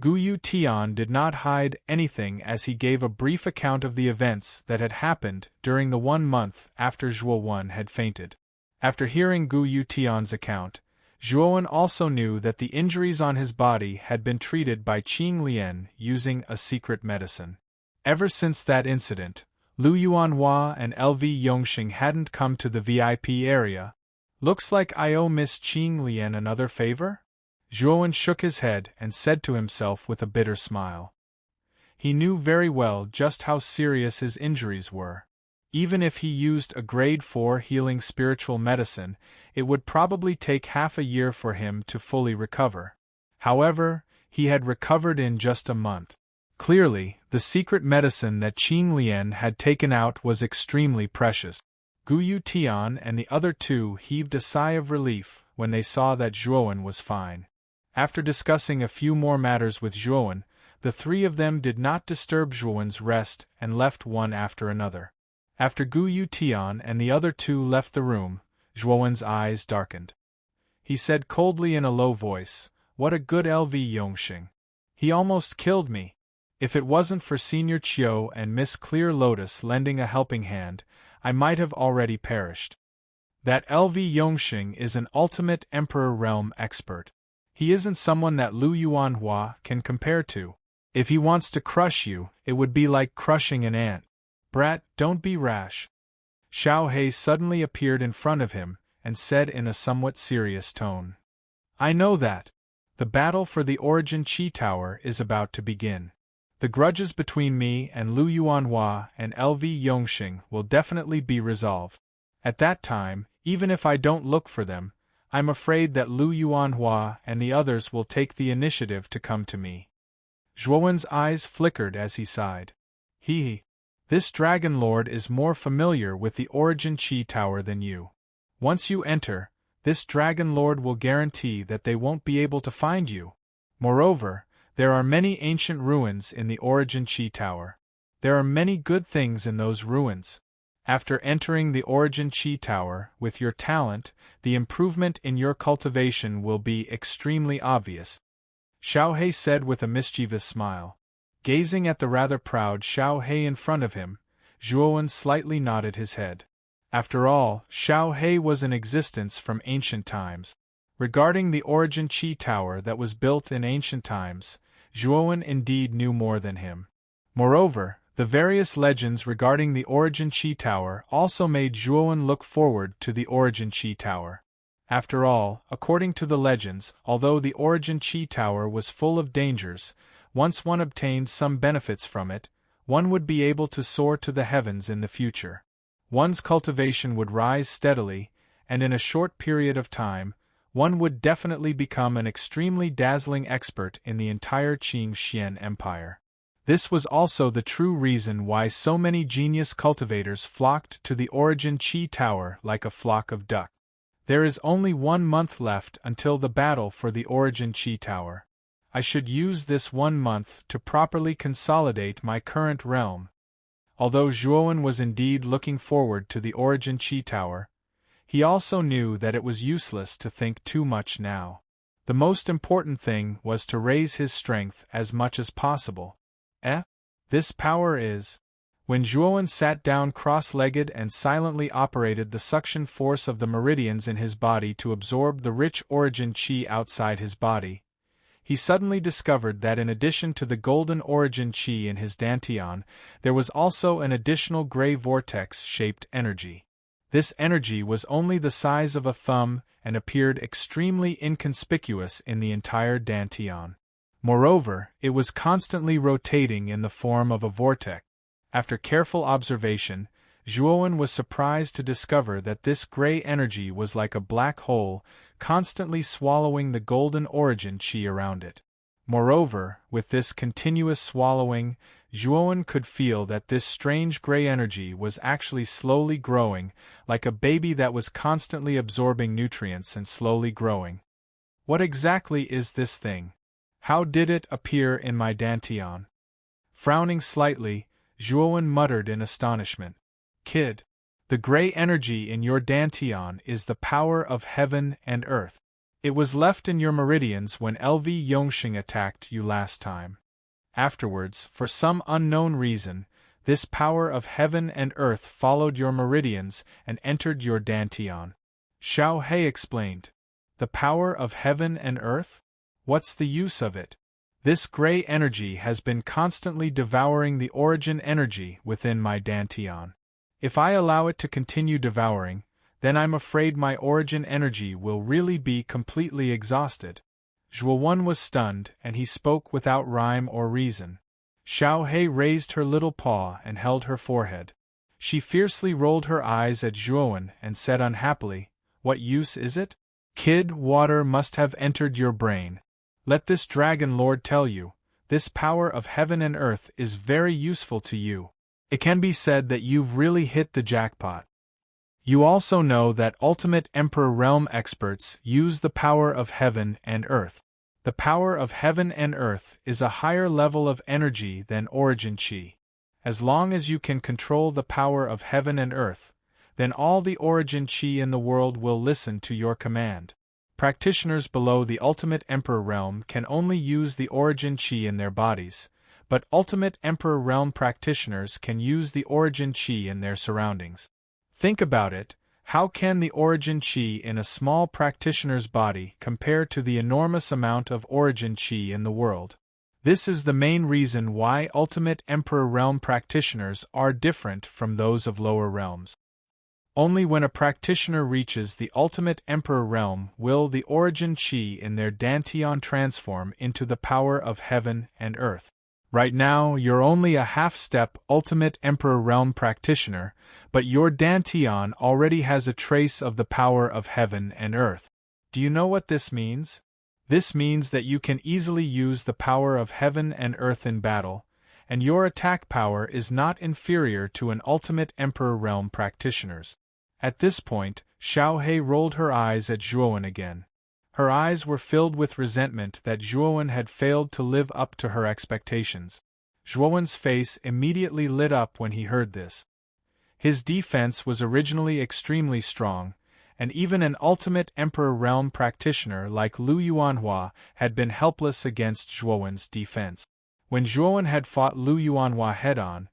Gu Yu Tian did not hide anything as he gave a brief account of the events that had happened during the 1 month after Zhuowen had fainted. After hearing Gu Yu Tian's account, Zhuowen also knew that the injuries on his body had been treated by Qing Lian using a secret medicine. Ever since that incident, Lu Yuanhua and LV Yongxing hadn't come to the VIP area. "Looks like I owe Miss Qing Lian another favor?" Zhuowen shook his head and said to himself with a bitter smile. He knew very well just how serious his injuries were. Even if he used a grade 4 healing spiritual medicine, it would probably take half a year for him to fully recover. However, he had recovered in just a month. Clearly, the secret medicine that Qing Lian had taken out was extremely precious. Gu Yu Tian and the other two heaved a sigh of relief when they saw that Zhuowen was fine. After discussing a few more matters with Zhuowen, the three of them did not disturb Zhuowen's rest and left one after another. After Gu Yu Tian and the other two left the room, Zhuowen's eyes darkened. He said coldly in a low voice, "What a good LV Yongxing. He almost killed me. If it wasn't for Senior Qiu and Miss Clear Lotus lending a helping hand, I might have already perished. That LV Yongxing is an ultimate Emperor Realm expert. He isn't someone that Lu Yuanhua can compare to. If he wants to crush you, it would be like crushing an ant. Brat, don't be rash." Xiao He suddenly appeared in front of him and said in a somewhat serious tone, "I know that. The battle for the Origin Qi Tower is about to begin. The grudges between me and Lu Yuanhua and LV Yongxing will definitely be resolved. At that time, even if I don't look for them, I'm afraid that Lu Yuanhua and the others will take the initiative to come to me." Zhuowen's eyes flickered as he sighed. This Dragon Lord is more familiar with the Origin Qi Tower than you. Once you enter, this Dragon Lord will guarantee that they won't be able to find you. Moreover, there are many ancient ruins in the Origin Qi Tower. There are many good things in those ruins. After entering the Origin Qi Tower, with your talent, the improvement in your cultivation will be extremely obvious," Xiao He said with a mischievous smile. Gazing at the rather proud Xiao He in front of him, Zhuowen slightly nodded his head. After all, Xiao He was in existence from ancient times. Regarding the origin Qi Tower that was built in ancient times, Zhuowen indeed knew more than him. Moreover, the various legends regarding the origin Qi Tower also made Zhuowen look forward to the origin Qi Tower. After all, according to the legends, although the origin Qi Tower was full of dangers, once one obtained some benefits from it, one would be able to soar to the heavens in the future. One's cultivation would rise steadily, and in a short period of time, one would definitely become an extremely dazzling expert in the entire Qing Xian Empire. This was also the true reason why so many genius cultivators flocked to the origin Qi Tower like a flock of ducks. There is only 1 month left until the battle for the origin Qi Tower. I should use this 1 month to properly consolidate my current realm. Although Zhuowen was indeed looking forward to the origin Qi Tower, he also knew that it was useless to think too much now. The most important thing was to raise his strength as much as possible. This power is... When Zhuowen sat down cross-legged and silently operated the suction force of the meridians in his body to absorb the rich origin Qi outside his body, he suddenly discovered that in addition to the golden origin Qi in his dantian, there was also an additional gray vortex-shaped energy. This energy was only the size of a thumb and appeared extremely inconspicuous in the entire dantian. Moreover, it was constantly rotating in the form of a vortex. After careful observation, Zhuowen was surprised to discover that this gray energy was like a black hole, constantly swallowing the golden origin Qi around it. Moreover, with this continuous swallowing, Zhuowen could feel that this strange gray energy was actually slowly growing, like a baby that was constantly absorbing nutrients and slowly growing. What exactly is this thing? How did it appear in my dantian? Frowning slightly, Zhuowen muttered in astonishment. Kid, the gray energy in your dantian is the power of heaven and earth. It was left in your meridians when LV Yongxing attacked you last time. Afterwards, for some unknown reason, this power of heaven and earth followed your meridians and entered your dantian. Xiao He explained. The power of heaven and earth? What's the use of it? This gray energy has been constantly devouring the origin energy within my dantian. If I allow it to continue devouring, then I'm afraid my origin energy will really be completely exhausted. Zhuowen was stunned, and he spoke without rhyme or reason. Xiao He raised her little paw and held her forehead. She fiercely rolled her eyes at Zhuowen and said unhappily, "What use is it? Kid, water must have entered your brain. Let this dragon lord tell you, this power of heaven and earth is very useful to you. It can be said that you've really hit the jackpot. You also know that ultimate Emperor Realm experts use the power of heaven and earth. The power of heaven and earth is a higher level of energy than origin Qi. As long as you can control the power of heaven and earth, then all the origin Qi in the world will listen to your command. Practitioners below the ultimate Emperor Realm can only use the origin Qi in their bodies, but ultimate Emperor Realm practitioners can use the origin Qi in their surroundings. Think about it, how can the origin Qi in a small practitioner's body compare to the enormous amount of origin Qi in the world? This is the main reason why ultimate Emperor Realm practitioners are different from those of lower realms. Only when a practitioner reaches the ultimate Emperor Realm will the origin Qi in their dantian transform into the power of heaven and earth. Right now, you're only a half-step ultimate Emperor Realm practitioner, but your dantian already has a trace of the power of heaven and earth. Do you know what this means? This means that you can easily use the power of heaven and earth in battle, and your attack power is not inferior to an ultimate Emperor Realm practitioner's. At this point, Xiao He rolled her eyes at Zhuowen again. Her eyes were filled with resentment that Zhuowen had failed to live up to her expectations. Zhuowen's face immediately lit up when he heard this. His defense was originally extremely strong, and even an ultimate Emperor Realm practitioner like Lu Yuanhua had been helpless against Zhuowen's defense. When Zhuowen had fought Lu Yuanhua head-on,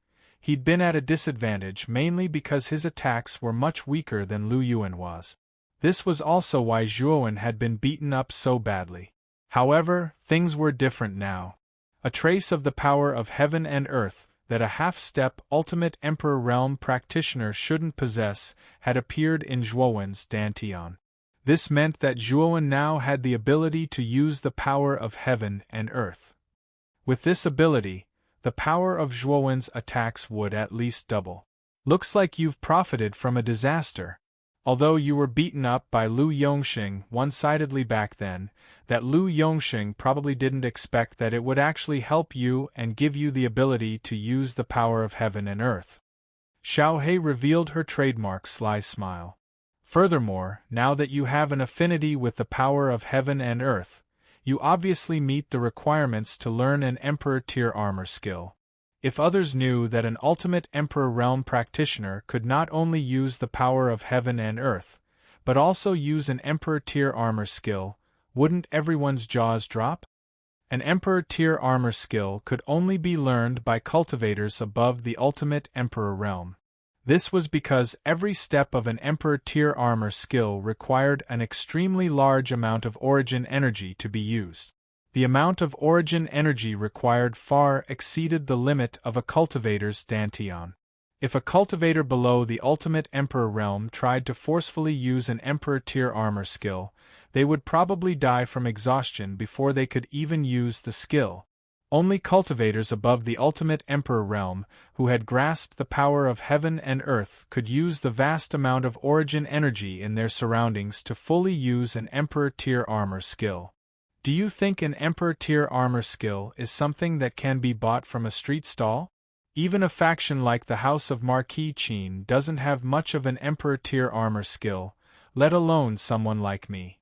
He'd been at a disadvantage mainly because his attacks were much weaker than Lu Yuan was. This was also why Zhuowen had been beaten up so badly. However, things were different now. A trace of the power of heaven and earth, that a half-step ultimate Emperor Realm practitioner shouldn't possess, had appeared in Zhuowen's dantian. This meant that Zhuowen now had the ability to use the power of heaven and earth. With this ability, the power of Zhuowen's attacks would at least double. Looks like you've profited from a disaster. Although you were beaten up by Lu Yongxing one-sidedly back then, that Lu Yongxing probably didn't expect that it would actually help you and give you the ability to use the power of heaven and earth. Xiao He revealed her trademark sly smile. Furthermore, now that you have an affinity with the power of heaven and earth, you obviously meet the requirements to learn an Emperor tier armor skill. If others knew that an ultimate Emperor Realm practitioner could not only use the power of heaven and earth, but also use an Emperor tier armor skill, wouldn't everyone's jaws drop? An Emperor tier armor skill could only be learned by cultivators above the ultimate Emperor Realm. This was because every step of an Emperor tier armor skill required an extremely large amount of origin energy to be used. The amount of origin energy required far exceeded the limit of a cultivator's dantian. If a cultivator below the ultimate Emperor Realm tried to forcefully use an Emperor tier armor skill, they would probably die from exhaustion before they could even use the skill. Only cultivators above the ultimate Emperor Realm, who had grasped the power of heaven and earth, could use the vast amount of origin energy in their surroundings to fully use an Emperor tier armor skill. Do you think an Emperor tier armor skill is something that can be bought from a street stall? Even a faction like the House of Marquis Qin doesn't have much of an Emperor tier armor skill, let alone someone like me.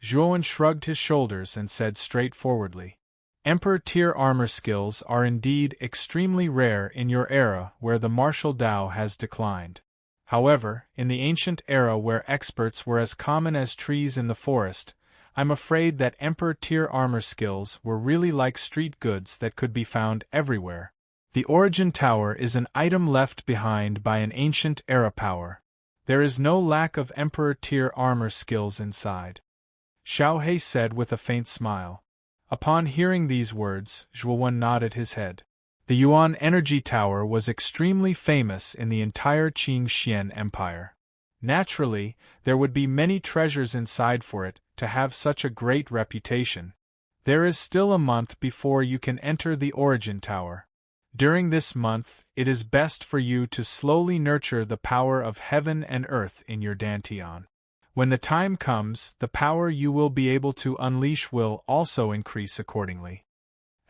Zhuowen shrugged his shoulders and said straightforwardly, Emperor tier armor skills are indeed extremely rare in your era where the martial Dao has declined. However, in the ancient era where experts were as common as trees in the forest, I'm afraid that Emperor tier armor skills were really like street goods that could be found everywhere. The Origin Tower is an item left behind by an ancient era power. There is no lack of Emperor tier armor skills inside. Xiao He said with a faint smile. Upon hearing these words, Zhuowen nodded his head. The Yuan Energy Tower was extremely famous in the entire Qingxian Empire. Naturally, there would be many treasures inside for it to have such a great reputation. There is still a month before you can enter the Origin Tower. During this month, it is best for you to slowly nurture the power of heaven and earth in your dantian. When the time comes, the power you will be able to unleash will also increase accordingly.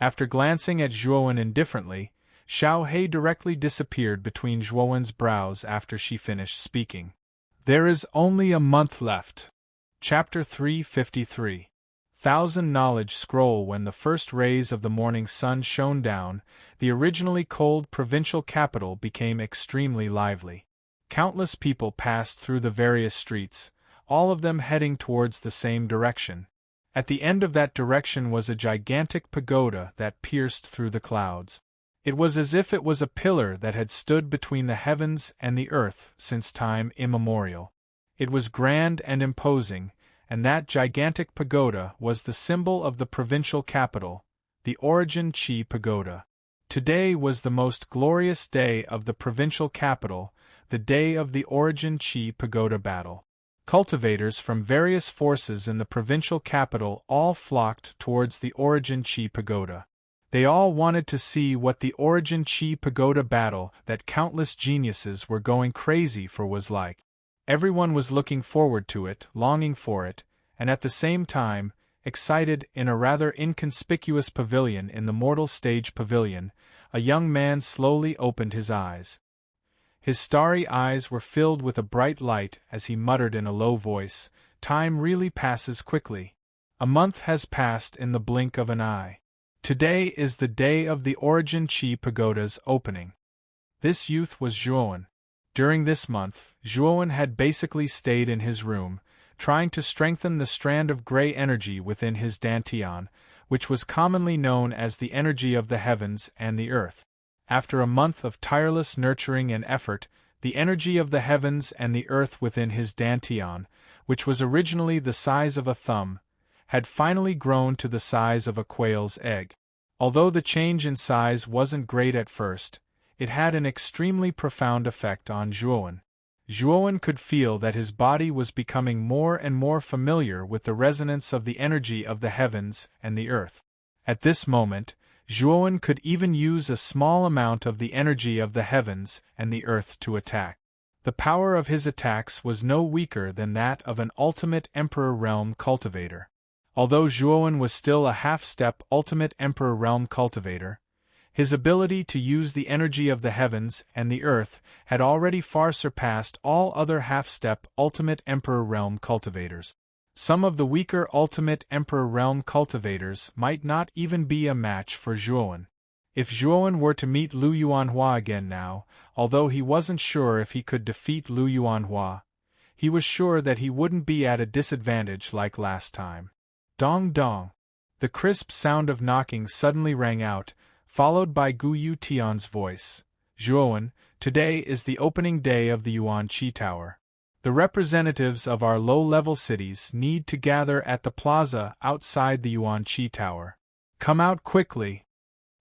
After glancing at Zhuowen indifferently, Xiao He directly disappeared between Zhuowen's brows after she finished speaking. There is only a month left. Chapter 353. Thousand Knowledge Scroll. When the first rays of the morning sun shone down, the originally cold provincial capital became extremely lively. Countless people passed through the various streets, all of them heading towards the same direction. At the end of that direction was a gigantic pagoda that pierced through the clouds. It was as if it was a pillar that had stood between the heavens and the earth since time immemorial. It was grand and imposing, and that gigantic pagoda was the symbol of the provincial capital, the Origin Qi Pagoda. Today was the most glorious day of the provincial capital, the day of the Origin Qi Pagoda battle. Cultivators from various forces in the provincial capital all flocked towards the Origin Qi Pagoda. They all wanted to see what the Origin Qi Pagoda battle that countless geniuses were going crazy for was like. Everyone was looking forward to it, longing for it, and at the same time, excited. In a rather inconspicuous pavilion in the Mortal Stage Pavilion, a young man slowly opened his eyes. His starry eyes were filled with a bright light as he muttered in a low voice, "Time really passes quickly. A month has passed in the blink of an eye. Today is the day of the Origin Qi Pagoda's opening." This youth was Zhuowen. During this month, Zhuowen had basically stayed in his room, trying to strengthen the strand of gray energy within his dantian, which was commonly known as the energy of the heavens and the earth. After a month of tireless nurturing and effort, the energy of the heavens and the earth within his dantian, which was originally the size of a thumb, had finally grown to the size of a quail's egg. Although the change in size wasn't great at first, it had an extremely profound effect on Zhuowen. Zhuowen could feel that his body was becoming more and more familiar with the resonance of the energy of the heavens and the earth. At this moment, Zhuowen could even use a small amount of the energy of the heavens and the earth to attack. The power of his attacks was no weaker than that of an ultimate Emperor Realm cultivator. Although Zhuowen was still a half-step ultimate Emperor Realm cultivator, his ability to use the energy of the heavens and the earth had already far surpassed all other half-step ultimate Emperor Realm cultivators. Some of the weaker ultimate Emperor Realm cultivators might not even be a match for Zhuowen. If Zhuowen were to meet Lu Yuanhua again now, although he wasn't sure if he could defeat Lu Yuanhua, he was sure that he wouldn't be at a disadvantage like last time. Dong dong. The crisp sound of knocking suddenly rang out, followed by Gu Yutian's voice. Zhuowen, today is the opening day of the Yuan Qi Tower. The representatives of our low-level cities need to gather at the plaza outside the Yuan Qi Tower. Come out quickly.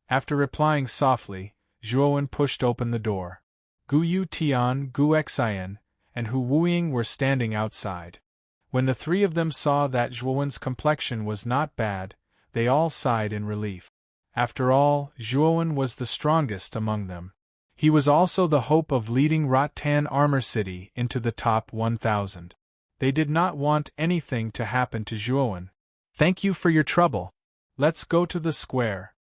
After replying softly, Zhuowen pushed open the door. Gu Yutian, Gu Xian, and Hu Wuying were standing outside. When the three of them saw that Zhuowen's complexion was not bad, they all sighed in relief. After all, Zhuowen was the strongest among them. He was also the hope of leading Rattan Armor City into the top 1,000. They did not want anything to happen to Zhuowen. Thank you for your trouble. Let's go to the square.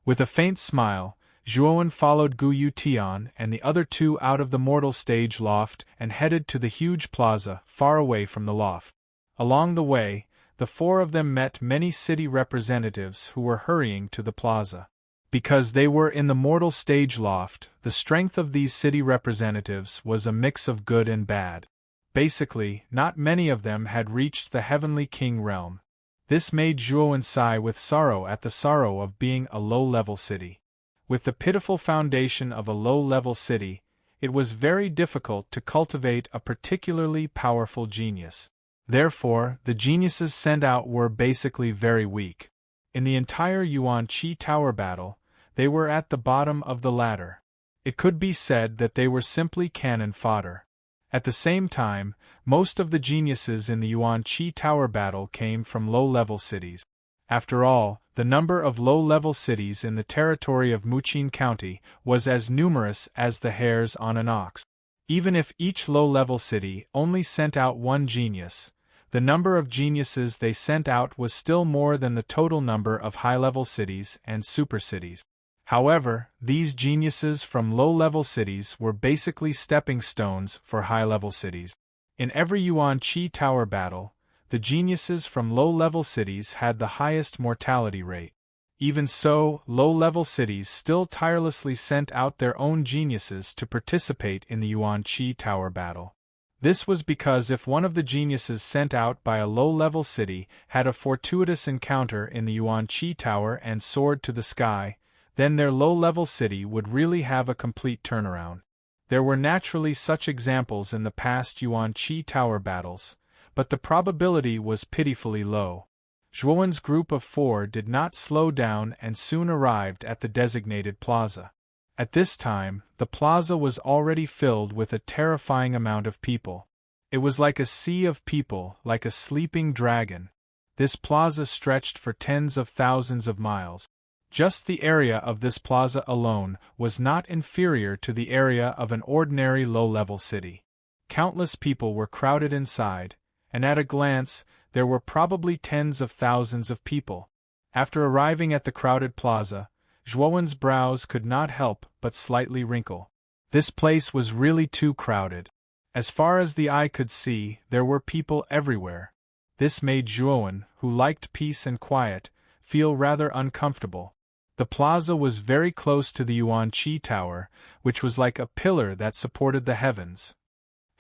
With a faint smile, Zhuowen followed Gu Yutian and the other two out of the mortal stage loft and headed to the huge plaza far away from the loft. Along the way, the four of them met many city representatives who were hurrying to the plaza. Because they were in the mortal stage loft, the strength of these city representatives was a mix of good and bad. Basically, not many of them had reached the Heavenly King realm. This made Zhuowen sigh with sorrow at the sorrow of being a low-level city. With the pitiful foundation of a low-level city, it was very difficult to cultivate a particularly powerful genius. Therefore, the geniuses sent out were basically very weak. In the entire Yuan Qi Tower battle, they were at the bottom of the ladder. It could be said that they were simply cannon fodder. At the same time, most of the geniuses in the Yuan Qi Tower battle came from low-level cities. After all, the number of low-level cities in the territory of Muqin County was as numerous as the hairs on an ox. Even if each low-level city only sent out one genius, the number of geniuses they sent out was still more than the total number of high-level cities and super-cities. However, these geniuses from low-level cities were basically stepping stones for high-level cities. In every Yuan Qi Tower battle, the geniuses from low-level cities had the highest mortality rate. Even so, low-level cities still tirelessly sent out their own geniuses to participate in the Yuan Qi Tower battle. This was because if one of the geniuses sent out by a low-level city had a fortuitous encounter in the Yuan Qi Tower and soared to the sky, then their low-level city would really have a complete turnaround. There were naturally such examples in the past Yuan Qi Tower battles, but the probability was pitifully low. Zhuowen's group of four did not slow down and soon arrived at the designated plaza. At this time, the plaza was already filled with a terrifying amount of people. It was like a sea of people, like a sleeping dragon. This plaza stretched for tens of thousands of miles. Just the area of this plaza alone was not inferior to the area of an ordinary low-level city. Countless people were crowded inside, and at a glance, there were probably tens of thousands of people. After arriving at the crowded plaza, Zhuowen's brows could not help but slightly wrinkle. This place was really too crowded. As far as the eye could see, there were people everywhere. This made Zhuowen, who liked peace and quiet, feel rather uncomfortable. The plaza was very close to the Yuan Qi Tower, which was like a pillar that supported the heavens.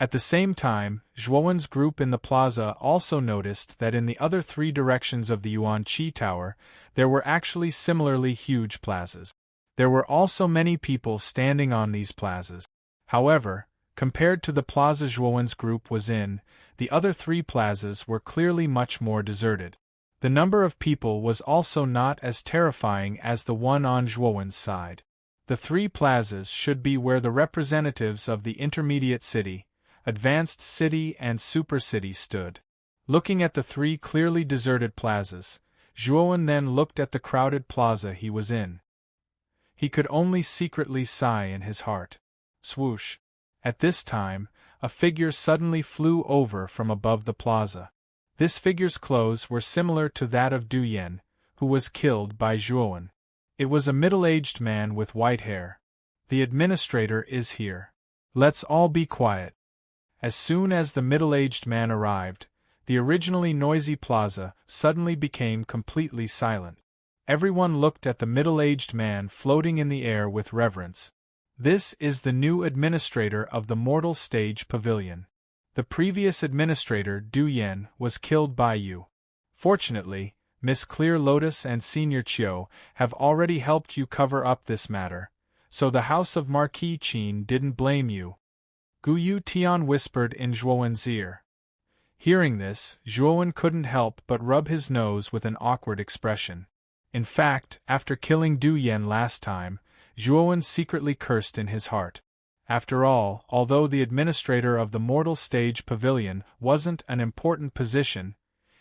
At the same time, Zhuowen's group in the plaza also noticed that in the other three directions of the Yuan Qi Tower, there were actually similarly huge plazas. There were also many people standing on these plazas. However, compared to the plaza Zhuowen's group was in, the other 3 plazas were clearly much more deserted. The number of people was also not as terrifying as the one on Zhuowen's side. The 3 plazas should be where the representatives of the intermediate city, advanced city and super city stood. Looking at the 3 clearly deserted plazas, Zhuowen then looked at the crowded plaza he was in. He could only secretly sigh in his heart. Swoosh! At this time, a figure suddenly flew over from above the plaza. This figure's clothes were similar to that of Du Yan, who was killed by Zhuowen. It was a middle-aged man with white hair. The administrator is here. Let's all be quiet. As soon as the middle-aged man arrived, the originally noisy plaza suddenly became completely silent. Everyone looked at the middle-aged man floating in the air with reverence. This is the new administrator of the Mortal Stage Pavilion. The previous administrator, Du Yan, was killed by you. Fortunately, Miss Clear Lotus and Senior Chiu have already helped you cover up this matter, so the house of Marquis Qin didn't blame you. Guyu Tian whispered in Zhuowen's ear. Hearing this, Zhuowen couldn't help but rub his nose with an awkward expression. In fact, after killing Du Yan last time, Zhuowen secretly cursed in his heart. After all, although the administrator of the Mortal Stage Pavilion wasn't an important position,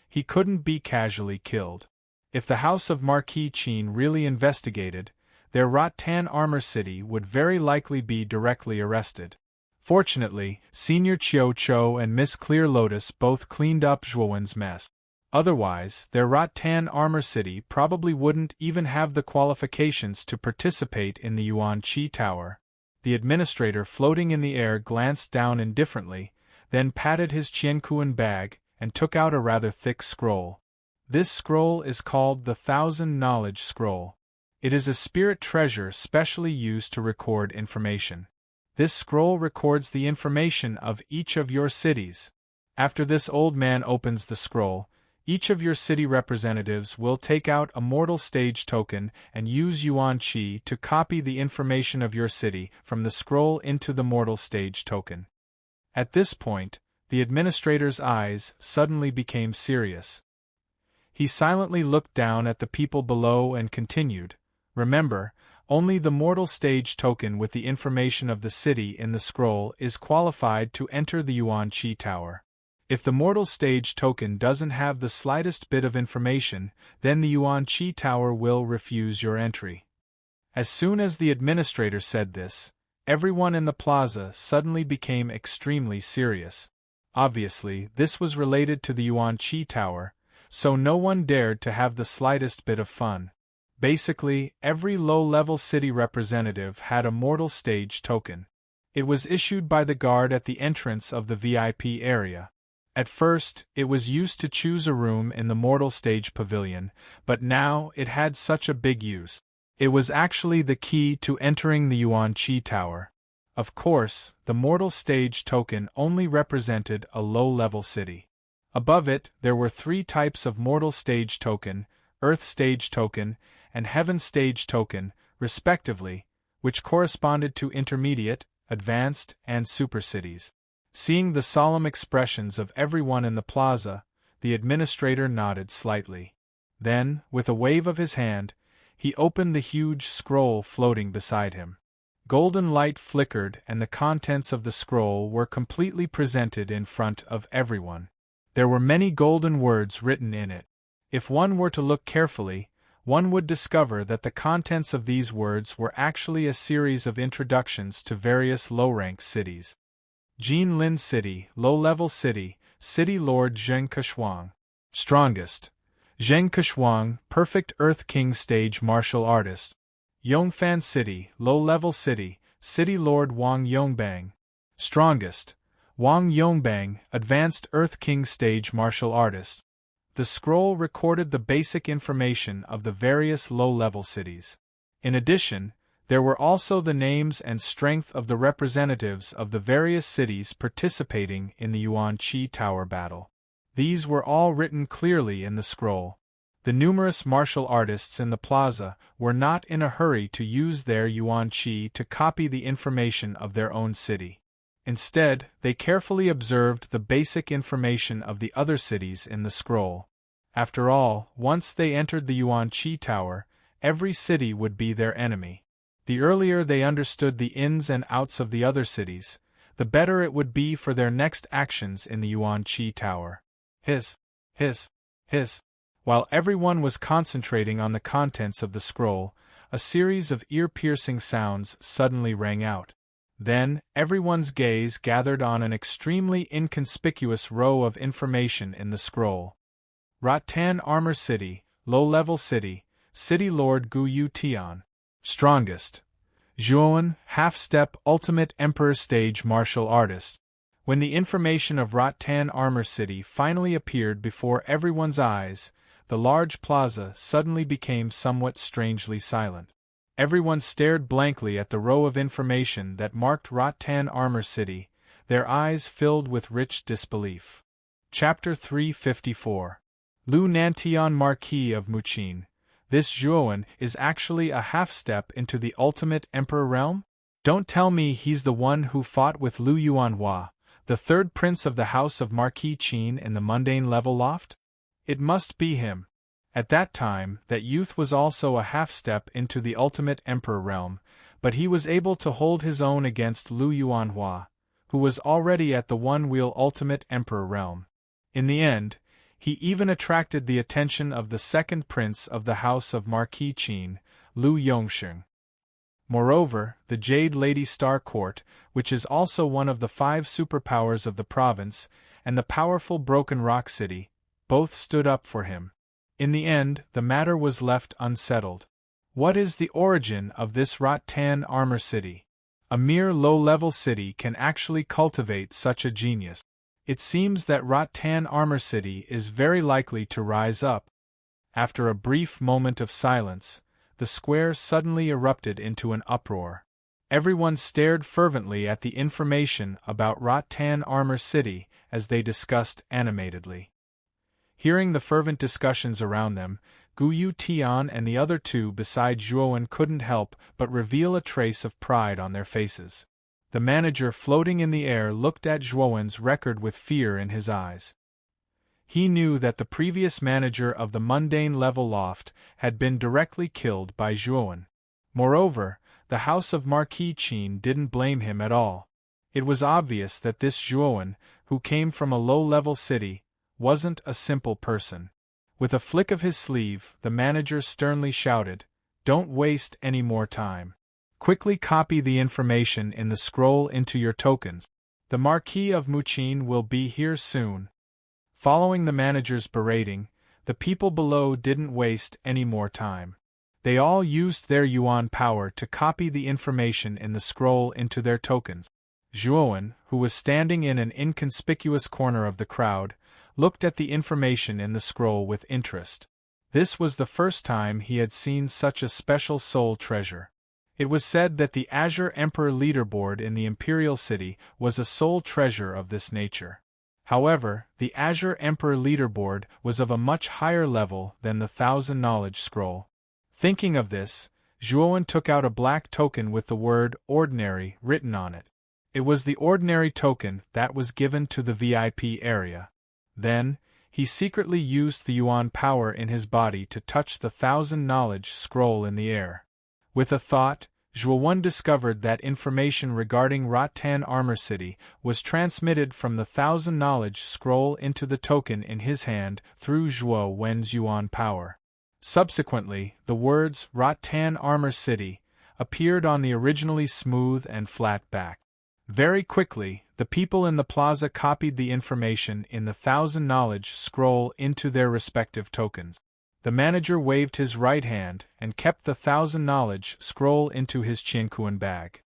he couldn't be casually killed. If the house of Marquis Qin really investigated, their Rattan Armor City would very likely be directly arrested. Fortunately, Senior Chiu Cho and Miss Clear Lotus both cleaned up Zhuowen's mess. Otherwise, their Rattan Armor City probably wouldn't even have the qualifications to participate in the Yuan Qi Tower. The administrator floating in the air glanced down indifferently, then patted his Qiankuan bag, and took out a rather thick scroll. This scroll is called the 1000 Knowledge Scroll. It is a spirit treasure specially used to record information. This scroll records the information of each of your cities. After this old man opens the scroll, each of your city representatives will take out a Mortal Stage token and use Yuan Qi to copy the information of your city from the scroll into the Mortal Stage token. At this point, the administrator's eyes suddenly became serious. He silently looked down at the people below and continued, "Remember, only the Mortal Stage token with the information of the city in the scroll is qualified to enter the Yuan Qi Tower. If the Mortal Stage token doesn't have the slightest bit of information, then the Yuan Qi Tower will refuse your entry." As soon as the administrator said this, everyone in the plaza suddenly became extremely serious. Obviously, this was related to the Yuan Qi Tower, so no one dared to have the slightest bit of fun. Basically, every low-level city representative had a Mortal Stage token. It was issued by the guard at the entrance of the VIP area. At first, it was used to choose a room in the Mortal Stage Pavilion, but now it had such a big use. It was actually the key to entering the Yuan Qi Tower. Of course, the Mortal Stage token only represented a low-level city. Above it, there were 3 types of Mortal Stage token, Earth Stage token, and Heaven Stage token, respectively, which corresponded to intermediate, advanced, and super cities. Seeing the solemn expressions of everyone in the plaza, the administrator nodded slightly. Then, with a wave of his hand, he opened the huge scroll floating beside him. Golden light flickered and the contents of the scroll were completely presented in front of everyone. There were many golden words written in it. If one were to look carefully, one would discover that the contents of these words were actually a series of introductions to various low-rank cities. Jinlin City, low-level city, City Lord Zheng Keshuang. Strongest. Zheng Keshuang, perfect Earth King stage martial artist. Yongfan City, low-level city, City Lord Wang Yongbang. Strongest. Wang Yongbang, advanced Earth King stage martial artist. The scroll recorded the basic information of the various low-level cities. In addition, there were also the names and strength of the representatives of the various cities participating in the Yuan Qi Tower battle. These were all written clearly in the scroll. The numerous martial artists in the plaza were not in a hurry to use their yuan qi to copy the information of their own city. Instead, they carefully observed the basic information of the other cities in the scroll. After all, once they entered the yuan qi tower, every city would be their enemy. The earlier they understood the ins and outs of the other cities, the better it would be for their next actions in the yuan qi tower. Hiss. While everyone was concentrating on the contents of the scroll, a series of ear-piercing sounds suddenly rang out. Then, everyone's gaze gathered on an extremely inconspicuous row of information in the scroll. Rattan Armor City, Low-Level City, City Lord Gu Yu Tian. Strongest. Zhuowen, Half-Step Ultimate Emperor Stage Martial Artist. When the information of Rattan Armor City finally appeared before everyone's eyes, the large plaza suddenly became somewhat strangely silent. Everyone stared blankly at the row of information that marked Rattan Armor City, their eyes filled with rich disbelief. Chapter 354. Lu Nantian Marquis of Muqin. This Zhuowen is actually a half-step into the ultimate emperor realm? Don't tell me he's the one who fought with Lu Yuanhua, the third prince of the house of Marquis Qin in the mundane level loft? It must be him. At that time, that youth was also a half-step into the ultimate emperor realm, but he was able to hold his own against Lu Yuanhua, who was already at the one-wheel ultimate emperor realm. In the end, he even attracted the attention of the second prince of the house of Marquis Qin, Lu Yongsheng. Moreover, the Jade Lady Star Court, which is also one of the 5 superpowers of the province, and the powerful Broken Rock City, both stood up for him. In the end, the matter was left unsettled. What is the origin of this Rattan Armor City? A mere low-level city can actually cultivate such a genius. It seems that Rattan Armor City is very likely to rise up. After a brief moment of silence, the square suddenly erupted into an uproar. Everyone stared fervently at the information about Rattan Armor City as they discussed animatedly. Hearing the fervent discussions around them, Gu Yu Tian and the other two beside Zhuowen couldn't help but reveal a trace of pride on their faces. The manager floating in the air looked at Zhuowen's record with fear in his eyes. He knew that the previous manager of the mundane level loft had been directly killed by Zhuowen. Moreover, the house of Marquis Qin didn't blame him at all. It was obvious that this Zhuowen, who came from a low-level city, wasn't a simple person. With a flick of his sleeve, the manager sternly shouted, "Don't waste any more time. Quickly copy the information in the scroll into your tokens. The Marquis of Muqin will be here soon." Following the manager's berating, the people below didn't waste any more time. They all used their yuan power to copy the information in the scroll into their tokens. Zhuowen, who was standing in an inconspicuous corner of the crowd, looked at the information in the scroll with interest. This was the first time he had seen such a special soul treasure. It was said that the Azure Emperor leaderboard in the Imperial City was a soul treasure of this nature. However, the Azure Emperor leaderboard was of a much higher level than the 1000 Knowledge Scroll. Thinking of this, Zhuowen took out a black token with the word "Ordinary" written on it. It was the ordinary token that was given to the VIP area. Then, he secretly used the yuan power in his body to touch the 1000 Knowledge Scroll in the air. With a thought, Zhuowen discovered that information regarding Rattan Armor City was transmitted from the 1000 Knowledge Scroll into the token in his hand through Zhuowen's yuan power. Subsequently, the words Rattan Armor City appeared on the originally smooth and flat back. Very quickly, the people in the plaza copied the information in the 1000 Knowledge Scroll into their respective tokens. The manager waved his right hand and kept the 1000 Knowledge Scroll into his Qianquan bag.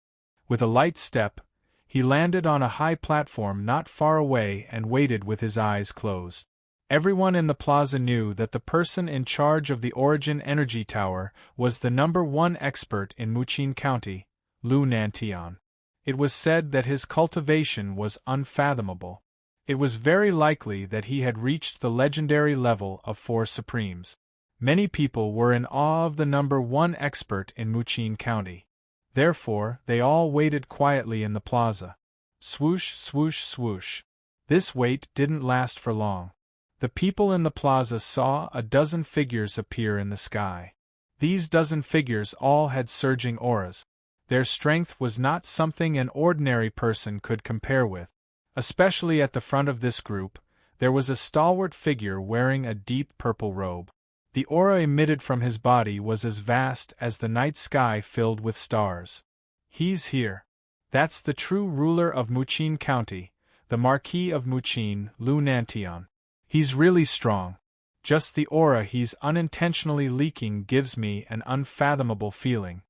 With a light step, he landed on a high platform not far away and waited with his eyes closed. Everyone in the plaza knew that the person in charge of the Origin Energy Tower was the #1 expert in Muqin County, Lu Nantian. It was said that his cultivation was unfathomable. It was very likely that he had reached the legendary level of 4 Supremes. Many people were in awe of the #1 expert in Muchin County. Therefore, they all waited quietly in the plaza. Swoosh, swoosh, swoosh. This wait didn't last for long. The people in the plaza saw a dozen figures appear in the sky. These dozen figures all had surging auras. Their strength was not something an ordinary person could compare with. Especially at the front of this group, there was a stalwart figure wearing a deep purple robe. The aura emitted from his body was as vast as the night sky filled with stars. He's here. That's the true ruler of Muchin County, the Marquis of Muchin, Lu Nantion. He's really strong. Just the aura he's unintentionally leaking gives me an unfathomable feeling.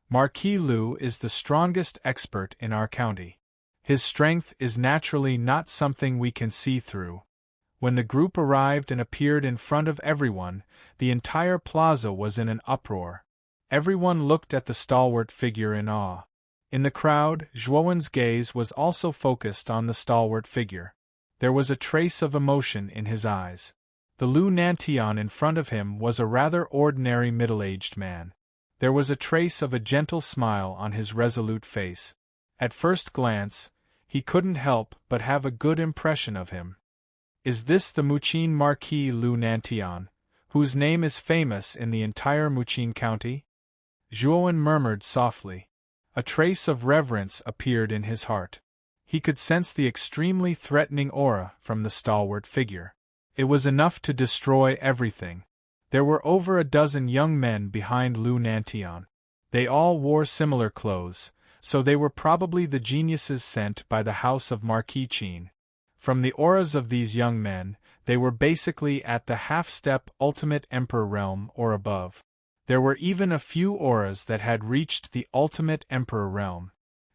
Marquis Lu is the strongest expert in our county. His strength is naturally not something we can see through. When the group arrived and appeared in front of everyone, the entire plaza was in an uproar. Everyone looked at the stalwart figure in awe. In the crowd, Zhuowen's gaze was also focused on the stalwart figure. There was a trace of emotion in his eyes. The Lu Nantion in front of him was a rather ordinary middle-aged man. There was a trace of a gentle smile on his resolute face. At first glance, he couldn't help but have a good impression of him. Is this the Muchin Marquis Lu Nantion, whose name is famous in the entire Muchin County? Zhuowen murmured softly. A trace of reverence appeared in his heart. He could sense the extremely threatening aura from the stalwart figure. It was enough to destroy everything. There were over a dozen young men behind Lu Nantion. They all wore similar clothes, so they were probably the geniuses sent by the house of Marquis Qin. From the auras of these young men, they were basically at the half-step ultimate emperor realm or above. There were even a few auras that had reached the ultimate emperor realm.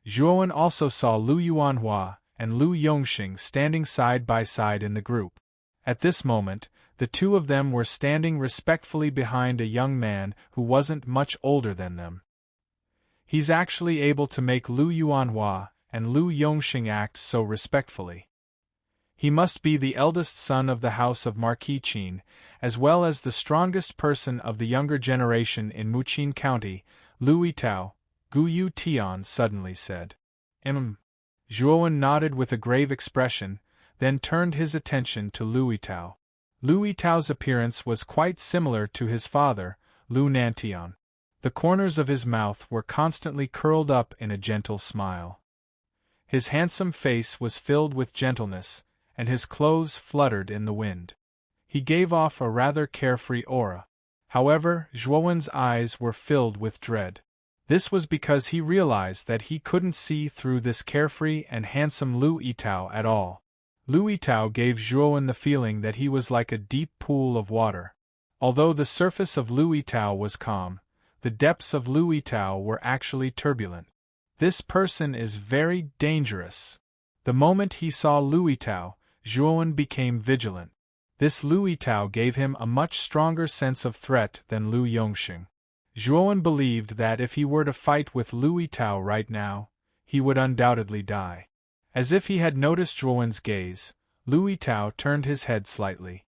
Zhuowen also saw Lu Yuanhua and Lu Yongxing standing side by side in the group. At this moment, the two of them were standing respectfully behind a young man who wasn't much older than them. He's actually able to make Lu Yuanhua and Lu Yongxing act so respectfully. He must be the eldest son of the house of Marquis Qin, as well as the strongest person of the younger generation in Muchin County, Lu Yitao, Gu Yu Tian suddenly said. Zhuowen nodded with a grave expression, then turned his attention to Lu Yitao. Lu Yitao's appearance was quite similar to his father, Lu Nantion. The corners of his mouth were constantly curled up in a gentle smile. His handsome face was filled with gentleness, and his clothes fluttered in the wind. He gave off a rather carefree aura. However, Zhuowen's eyes were filled with dread. This was because he realized that he couldn't see through this carefree and handsome Lu Yitao at all. Lu Yitao gave Zhuowen the feeling that he was like a deep pool of water. Although the surface of Lu Yitao was calm, the depths of Lu Yitao were actually turbulent. This person is very dangerous. The moment he saw Lu Yitao, Zhuowen became vigilant. This Lu Yitao gave him a much stronger sense of threat than Lu Yongxing. Zhuowen believed that if he were to fight with Lu Yitao right now, he would undoubtedly die. As if he had noticed Zhuowen's gaze, Lu Yitao turned his head slightly.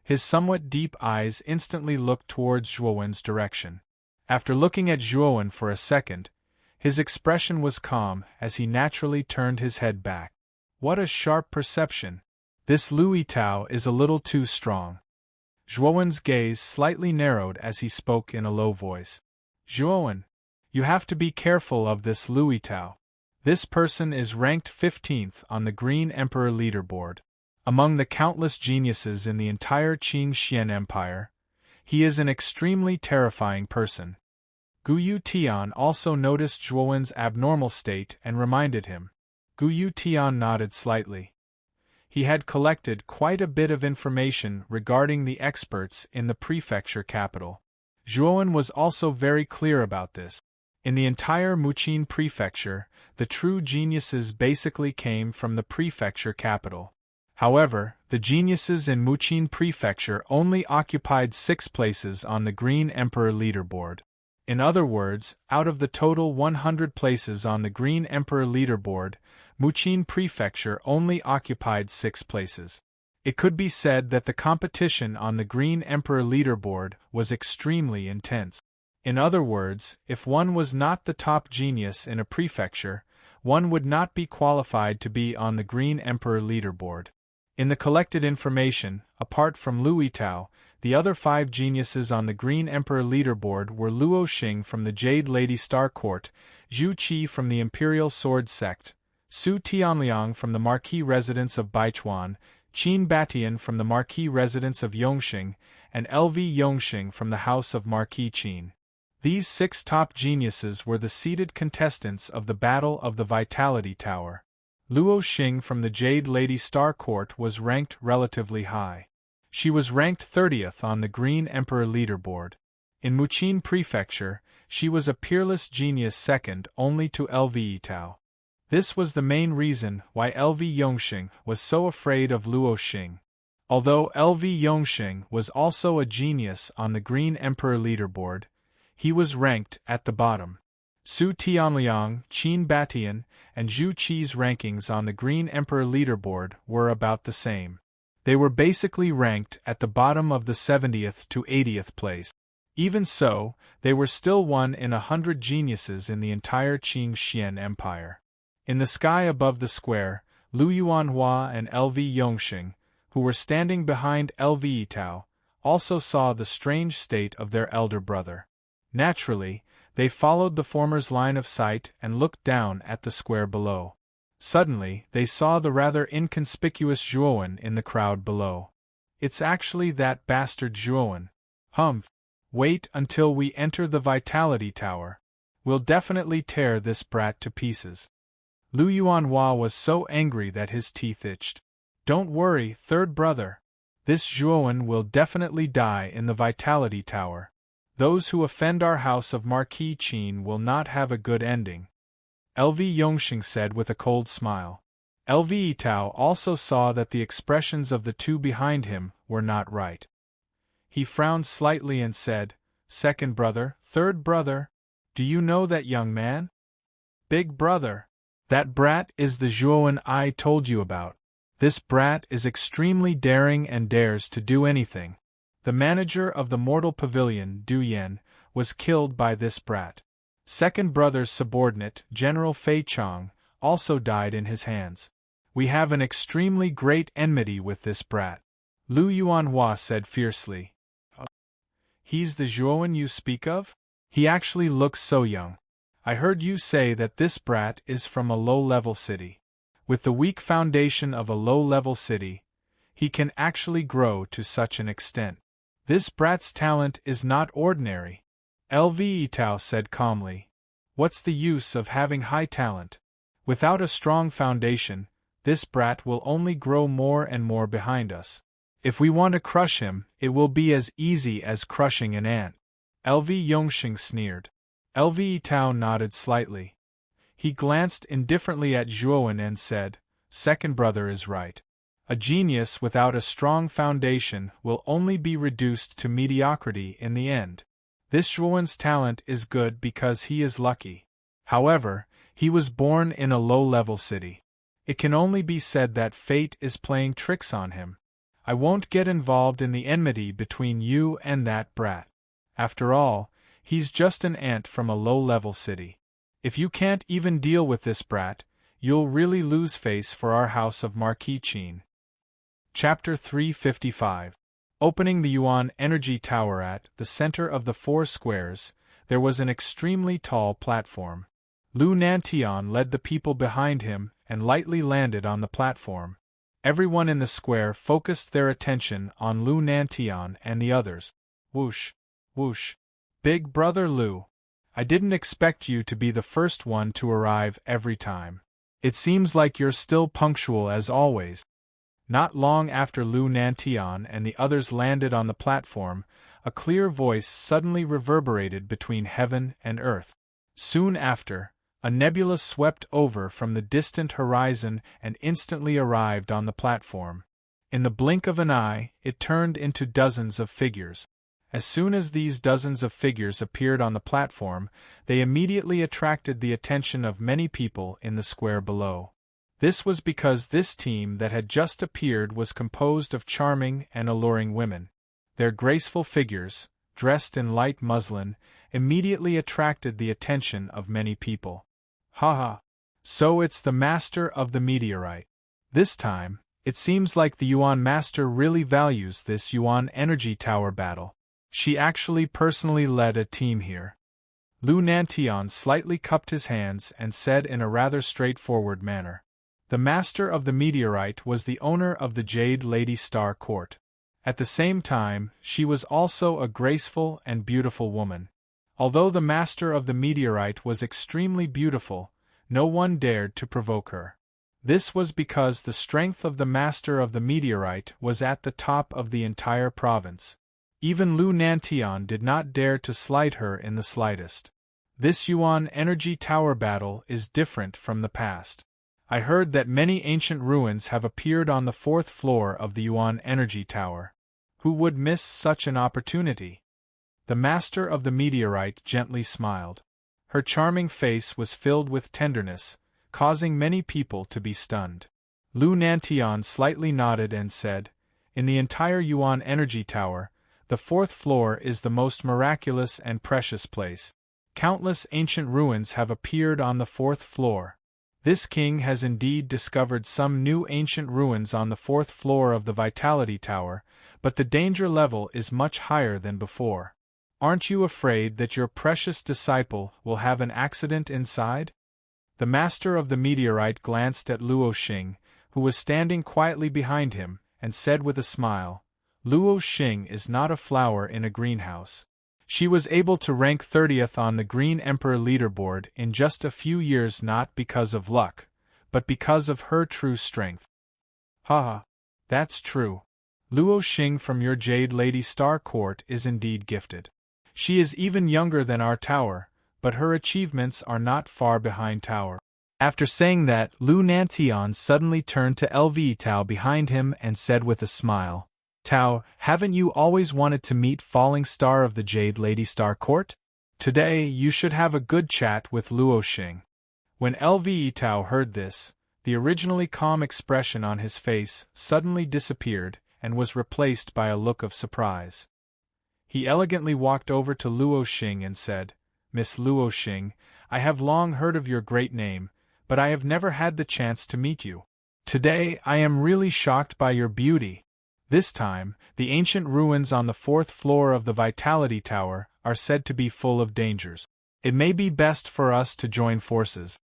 His somewhat deep eyes instantly looked towards Zhuowen's direction. After looking at Zhuowen for a second, his expression was calm as he naturally turned his head back. What a sharp perception! This Lu Yitao is a little too strong. Zhuowen's gaze slightly narrowed as he spoke in a low voice. Zhuowen, you have to be careful of this Lu Yitao. This person is ranked 15th on the Green Emperor leaderboard. Among the countless geniuses in the entire Qing Xian Empire, he is an extremely terrifying person. Gu Yu Tian also noticed Zhuowen's abnormal state and reminded him. Gu Yu Tian nodded slightly. He had collected quite a bit of information regarding the experts in the prefecture capital. Zhuowen was also very clear about this. In the entire Muchin prefecture, the true geniuses basically came from the prefecture capital. However, the geniuses in Muchin prefecture only occupied 6 places on the Green Emperor leaderboard. In other words, out of the total 100 places on the Green Emperor leaderboard, Muchin prefecture only occupied 6 places. It could be said that the competition on the Green Emperor leaderboard was extremely intense. In other words, if one was not the top genius in a prefecture, one would not be qualified to be on the Green Emperor leaderboard. In the collected information, apart from Lu Yitao, the other 5 geniuses on the Green Emperor leaderboard were Luo Xing from the Jade Lady Star Court, Zhu Qi from the Imperial Sword Sect, Su Tianliang from the Marquis residence of Baichuan, Qin Batian from the Marquis residence of Yongxing, and LV Yongxing from the House of Marquis Qin. These 6 top geniuses were the seeded contestants of the Battle of the Vitality Tower. Luo Xing from the Jade Lady Star Court was ranked relatively high. She was ranked 30th on the Green Emperor leaderboard. In Muqin Prefecture, she was a peerless genius second only to LV Yitao. This was the main reason why LV Yongxing was so afraid of Luo Xing. Although LV Yongxing was also a genius on the Green Emperor leaderboard, he was ranked at the bottom. Su Tianliang, Qin Batian, and Zhu Qi's rankings on the Green Emperor leaderboard were about the same. They were basically ranked at the bottom of the 70th to 80th place. Even so, they were still 1 in 100 geniuses in the entire Qing Xian Empire. In the sky above the square, Lu Yuanhua and LV Yongxing, who were standing behind LV Yitao, also saw the strange state of their elder brother. Naturally, they followed the former's line of sight and looked down at the square below. Suddenly, they saw the rather inconspicuous Zhuowen in the crowd below. "It's actually that bastard Zhuowen. Humph. Wait until we enter the Vitality Tower. We'll definitely tear this brat to pieces." Lu Yuanhua was so angry that his teeth itched. "Don't worry, third brother. This Zhuowen will definitely die in the Vitality Tower. Those who offend our house of Marquis Qin will not have a good ending," LV Yongxing said with a cold smile. LV Yitao also saw that the expressions of the 2 behind him were not right. He frowned slightly and said, "Second brother, third brother, do you know that young man?" "Big brother. That brat is the Zhuowen I told you about. This brat is extremely daring and dares to do anything. The manager of the Mortal Pavilion, Du Yan, was killed by this brat. Second brother's subordinate, General Fei Chong, also died in his hands. We have an extremely great enmity with this brat," Lu Yuanhua said fiercely. "He's the Zhuowen you speak of? He actually looks so young. I heard you say that this brat is from a low-level city. With the weak foundation of a low-level city, he can actually grow to such an extent. This brat's talent is not ordinary," LV Yitao said calmly. "What's the use of having high talent? Without a strong foundation, this brat will only grow more and more behind us. If we want to crush him, it will be as easy as crushing an ant." LV Yongxing sneered. LV Yitao nodded slightly. He glanced indifferently at Zhuowen and said, "Second brother is right. A genius without a strong foundation will only be reduced to mediocrity in the end. This Zhuowen's talent is good because he is lucky. However, he was born in a low-level city. It can only be said that fate is playing tricks on him. I won't get involved in the enmity between you and that brat. After all, he's just an ant from a low-level city. If you can't even deal with this brat, you'll really lose face for our house of Marquis Qin." Chapter 355. Opening the Yuan Energy Tower. At the center of the 4 squares, there was an extremely tall platform. Lu Nantian led the people behind him and lightly landed on the platform. Everyone in the square focused their attention on Lu Nantian and the others. "Whoosh, whoosh. Big brother Lu. I didn't expect you to be the first one to arrive every time. It seems like you're still punctual as always." Not long after Lu Nantian and the others landed on the platform, a clear voice suddenly reverberated between heaven and earth. Soon after, a nebula swept over from the distant horizon and instantly arrived on the platform. In the blink of an eye, it turned into dozens of figures. As soon as these dozens of figures appeared on the platform, they immediately attracted the attention of many people in the square below. This was because this team that had just appeared was composed of charming and alluring women. Their graceful figures, dressed in light muslin, immediately attracted the attention of many people. Ha ha! So it's the master of the meteorite. This time, it seems like the Yuan master really values this Yuan energy tower battle. She actually personally led a team here. Lu Nantian slightly cupped his hands and said in a rather straightforward manner. The master of the meteorite was the owner of the Jade Lady Star Court. At the same time, she was also a graceful and beautiful woman. Although the master of the meteorite was extremely beautiful, no one dared to provoke her. This was because the strength of the master of the meteorite was at the top of the entire province. Even Lu Nantian did not dare to slight her in the slightest. This Yuan energy tower battle is different from the past. I heard that many ancient ruins have appeared on the 4th floor of the Yuan energy tower. Who would miss such an opportunity? The master of the meteorite gently smiled. Her charming face was filled with tenderness, causing many people to be stunned. Lu Nantian slightly nodded and said, "In the entire Yuan energy tower, the 4th floor is the most miraculous and precious place. Countless ancient ruins have appeared on the 4th floor. This king has indeed discovered some new ancient ruins on the 4th floor of the Vitality Tower, but the danger level is much higher than before. Aren't you afraid that your precious disciple will have an accident inside?" The master of the meteorite glanced at Luo Xing, who was standing quietly behind him, and said with a smile, "Luo Xing is not a flower in a greenhouse. She was able to rank 30th on the Green Emperor leaderboard in just a few years, not because of luck, but because of her true strength." "Haha, that's true. Luo Xing from your Jade Lady Star Court is indeed gifted. She is even younger than our tower, but her achievements are not far behind tower." After saying that, Lu Nantian suddenly turned to LV Tao behind him and said with a smile, "Tao, haven't you always wanted to meet Falling Star of the Jade Lady Star Court? Today you should have a good chat with Luo Xing." When LV Tao heard this, the originally calm expression on his face suddenly disappeared and was replaced by a look of surprise. He elegantly walked over to Luo Xing and said, "Miss Luo Xing, I have long heard of your great name, but I have never had the chance to meet you. Today I am really shocked by your beauty. This time, the ancient ruins on the 4th floor of the Vitality Tower are said to be full of dangers. It may be best for us to join forces."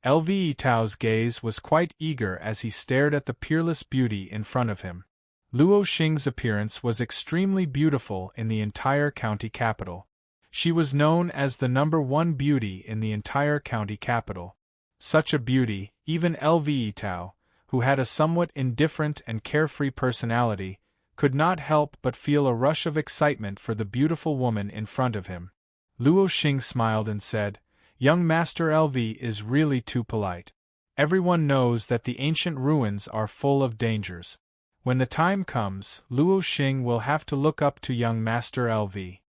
LV Tao's gaze was quite eager as he stared at the peerless beauty in front of him. Luo Xing's appearance was extremely beautiful in the entire county capital. She was known as the #1 beauty in the entire county capital. Such a beauty, even LV Tao, who had a somewhat indifferent and carefree personality, could not help but feel a rush of excitement for the beautiful woman in front of him. Luo Xing smiled and said, "Young Master LV is really too polite. Everyone knows that the ancient ruins are full of dangers. When the time comes, Luo Xing will have to look up to young Master LV."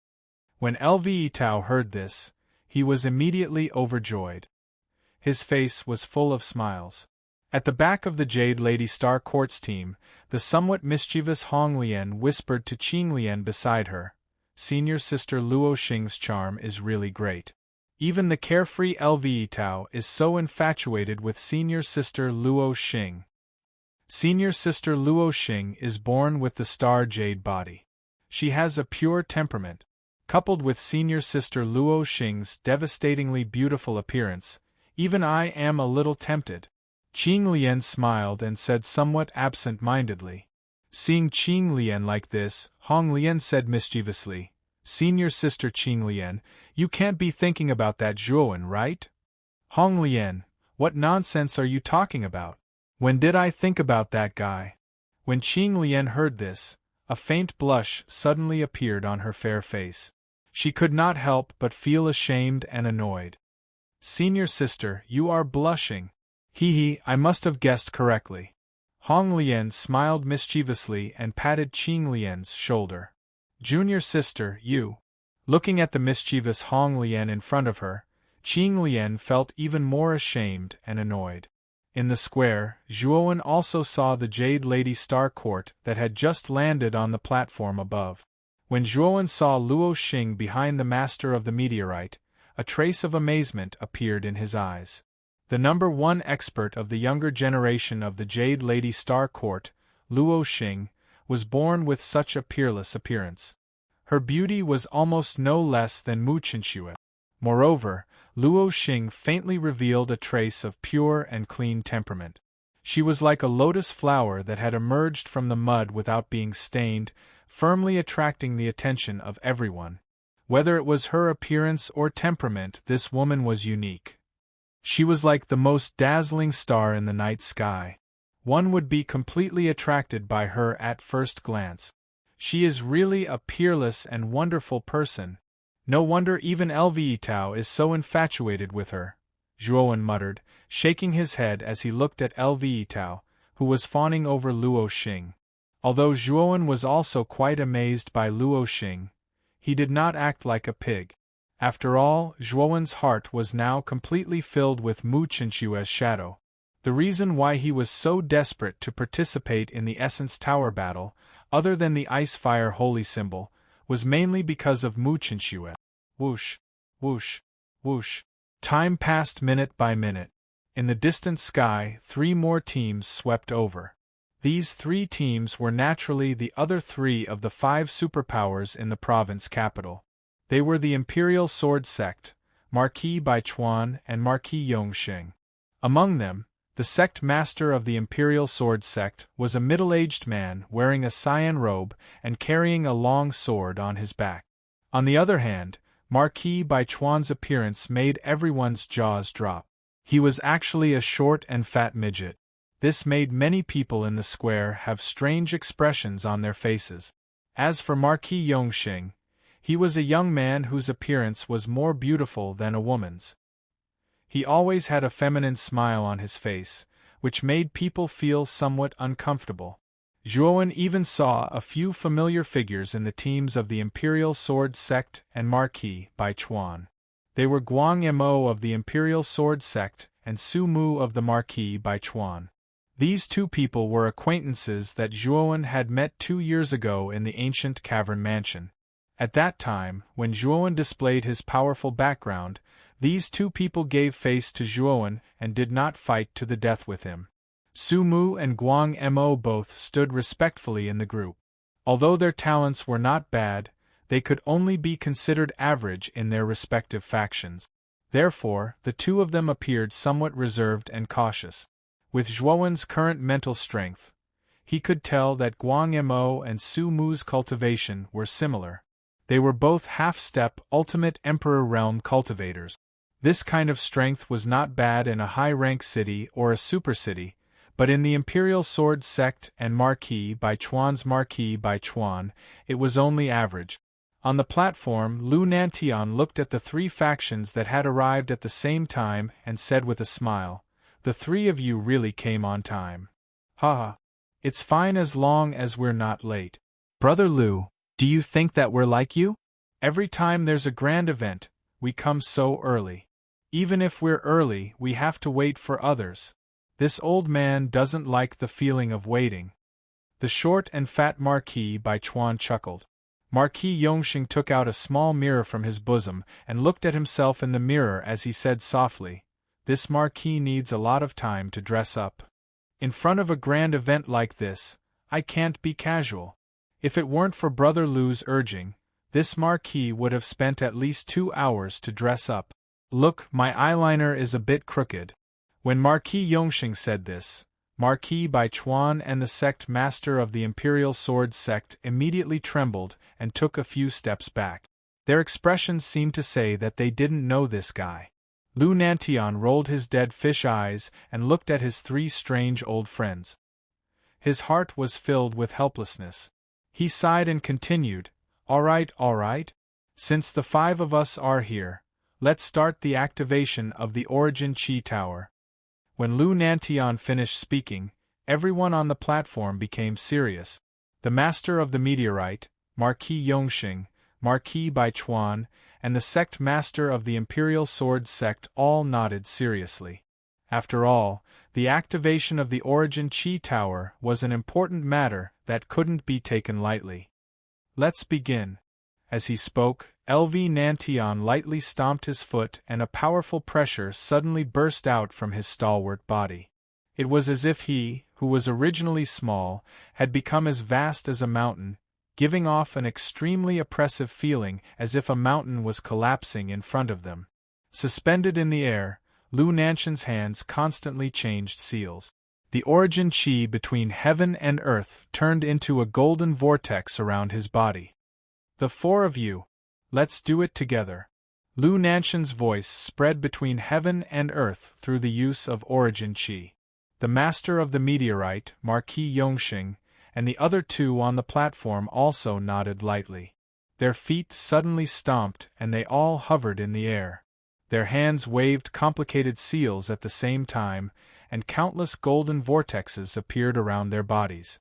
When LV Tao heard this, he was immediately overjoyed. His face was full of smiles. At the back of the Jade Lady Star Court's team, the somewhat mischievous Hong Lian whispered to Qing Lian beside her, "Senior Sister Luo Xing's charm is really great. Even the carefree LV Tao is so infatuated with Senior Sister Luo Xing. Senior Sister Luo Xing is born with the Star Jade body. She has a pure temperament. Coupled with Senior Sister Luo Xing's devastatingly beautiful appearance, even I am a little tempted." Qing Lian smiled and said somewhat absent-mindedly. Seeing Qing Lian like this, Hong Lian said mischievously, "Senior Sister Qing Lian, you can't be thinking about that Zhuowen, right?" "Hong Lian, what nonsense are you talking about? When did I think about that guy?" When Qing Lian heard this, a faint blush suddenly appeared on her fair face. She could not help but feel ashamed and annoyed. "Senior Sister, you are blushing. Hee, I must have guessed correctly." Hong Lian smiled mischievously and patted Qing Lian's shoulder. "Junior Sister, you." Looking at the mischievous Hong Lian in front of her, Qing Lian felt even more ashamed and annoyed. In the square, Zhuowen also saw the Jade Lady Star Court that had just landed on the platform above. When Zhuowen saw Luo Xing behind the Master of the Meteorite, a trace of amazement appeared in his eyes. The #1 expert of the younger generation of the Jade Lady Star Court, Luo Xing, was born with such a peerless appearance. Her beauty was almost no less than Mu Qinxue. Moreover, Luo Xing faintly revealed a trace of pure and clean temperament. She was like a lotus flower that had emerged from the mud without being stained, firmly attracting the attention of everyone. Whether it was her appearance or temperament, this woman was unique. She was like the most dazzling star in the night sky. One would be completely attracted by her at first glance. She is really a peerless and wonderful person. No wonder even Elvietao is so infatuated with her, Zhuowen muttered, shaking his head as he looked at Elvietao, who was fawning over Luo Xing. Although Zhuowen was also quite amazed by Luo Xing, he did not act like a pig. After all, Zhuowen's heart was now completely filled with Mu Qinxue's shadow. The reason why he was so desperate to participate in the Essence Tower battle, other than the Ice-Fire holy symbol, was mainly because of Mu Qinxue. Whoosh, whoosh, whoosh. Time passed minute by minute. In the distant sky, 3 more teams swept over. These 3 teams were naturally the other 3 of the 5 superpowers in the province capital. They were the Imperial Sword Sect, Marquis Baichuan and Marquis Yongxing. Among them, the sect master of the Imperial Sword Sect was a middle-aged man wearing a cyan robe and carrying a long sword on his back. On the other hand, Marquis Baichuan's appearance made everyone's jaws drop. He was actually a short and fat midget. This made many people in the square have strange expressions on their faces. As for Marquis Yongxing, he was a young man whose appearance was more beautiful than a woman's. He always had a feminine smile on his face, which made people feel somewhat uncomfortable. Zhuowen even saw a few familiar figures in the teams of the Imperial Sword Sect and Marquis Baichuan. They were Guang Mo of the Imperial Sword Sect and Su Mu of the Marquis Baichuan. These 2 people were acquaintances that Zhuowen had met 2 years ago in the ancient cavern mansion. At that time, when Zhuowen displayed his powerful background, these 2 people gave face to Zhuowen and did not fight to the death with him. Su Mu and Guang Mo both stood respectfully in the group. Although their talents were not bad, they could only be considered average in their respective factions. Therefore, the 2 of them appeared somewhat reserved and cautious. With Zhuowen's current mental strength, he could tell that Guang Mo and Su Mu's cultivation were similar. They were both half-step Ultimate Emperor Realm cultivators. This kind of strength was not bad in a high-rank city or a super-city, but in the Imperial Sword Sect and Marquis Baichuan, it was only average. On the platform, Lu Nantian looked at the 3 factions that had arrived at the same time and said with a smile, "The 3 of you really came on time. Haha. It's fine as long as we're not late. Brother Lu, do you think that we're like you? Every time there's a grand event, we come so early. Even if we're early, we have to wait for others. This old man doesn't like the feeling of waiting." The short and fat Marquis Baichuan chuckled. Marquis Yongxing took out a small mirror from his bosom and looked at himself in the mirror as he said softly, "This Marquis needs a lot of time to dress up. In front of a grand event like this, I can't be casual. If it weren't for Brother Lu's urging, this Marquis would have spent at least 2 hours to dress up. Look, my eyeliner is a bit crooked." When Marquis Yongxing said this, Marquis Baichuan and the sect master of the Imperial Sword Sect immediately trembled and took a few steps back. Their expressions seemed to say that they didn't know this guy. Lu Nantian rolled his dead fish eyes and looked at his 3 strange old friends. His heart was filled with helplessness. He sighed and continued, all right. Since the 5 of us are here, let's start the activation of the Origin Chi Tower." When Lu Nantian finished speaking, everyone on the platform became serious. The Master of the Meteorite, Marquis Yongxing, Marquis Baichuan, and the Sect Master of the Imperial Sword Sect all nodded seriously. After all, the activation of the Origin Chi Tower was an important matter that couldn't be taken lightly. Let's begin. As he spoke, LV Nantian lightly stomped his foot and a powerful pressure suddenly burst out from his stalwart body. It was as if he, who was originally small, had become as vast as a mountain, giving off an extremely oppressive feeling as if a mountain was collapsing in front of them. Suspended in the air, Lu Nanshan's hands constantly changed seals. The origin chi between heaven and earth turned into a golden vortex around his body. The four of you. Let's do it together. Lu Nanshan's voice spread between heaven and earth through the use of origin chi. The master of the meteorite, Marquis Yongxing, and the other two on the platform also nodded lightly. Their feet suddenly stomped and they all hovered in the air. Their hands waved complicated seals at the same time, and countless golden vortexes appeared around their bodies.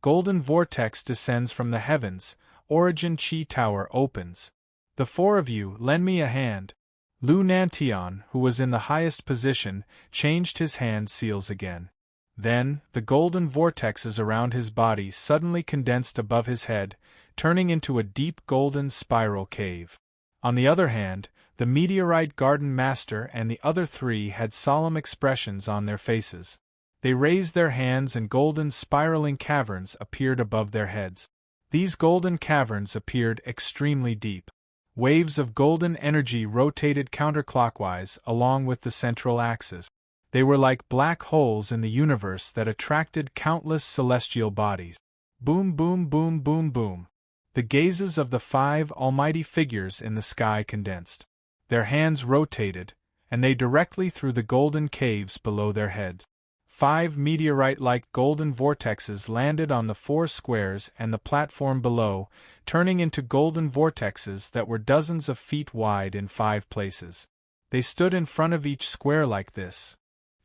Golden vortex descends from the heavens, origin chi tower opens. The four of you, lend me a hand. Lu Nantian, who was in the highest position, changed his hand seals again. Then, the golden vortexes around his body suddenly condensed above his head, turning into a deep golden spiral cave. On the other hand, the meteorite garden master and the other three had solemn expressions on their faces. They raised their hands and golden spiraling caverns appeared above their heads. These golden caverns appeared extremely deep. Waves of golden energy rotated counterclockwise along with the central axis. They were like black holes in the universe that attracted countless celestial bodies. Boom, boom, boom, boom, boom. The gazes of the five almighty figures in the sky condensed. Their hands rotated, and they directly through the golden caves below their heads. 5 meteorite-like golden vortexes landed on the 4 squares and the platform below, turning into golden vortexes that were dozens of feet wide in 5 places. They stood in front of each square like this.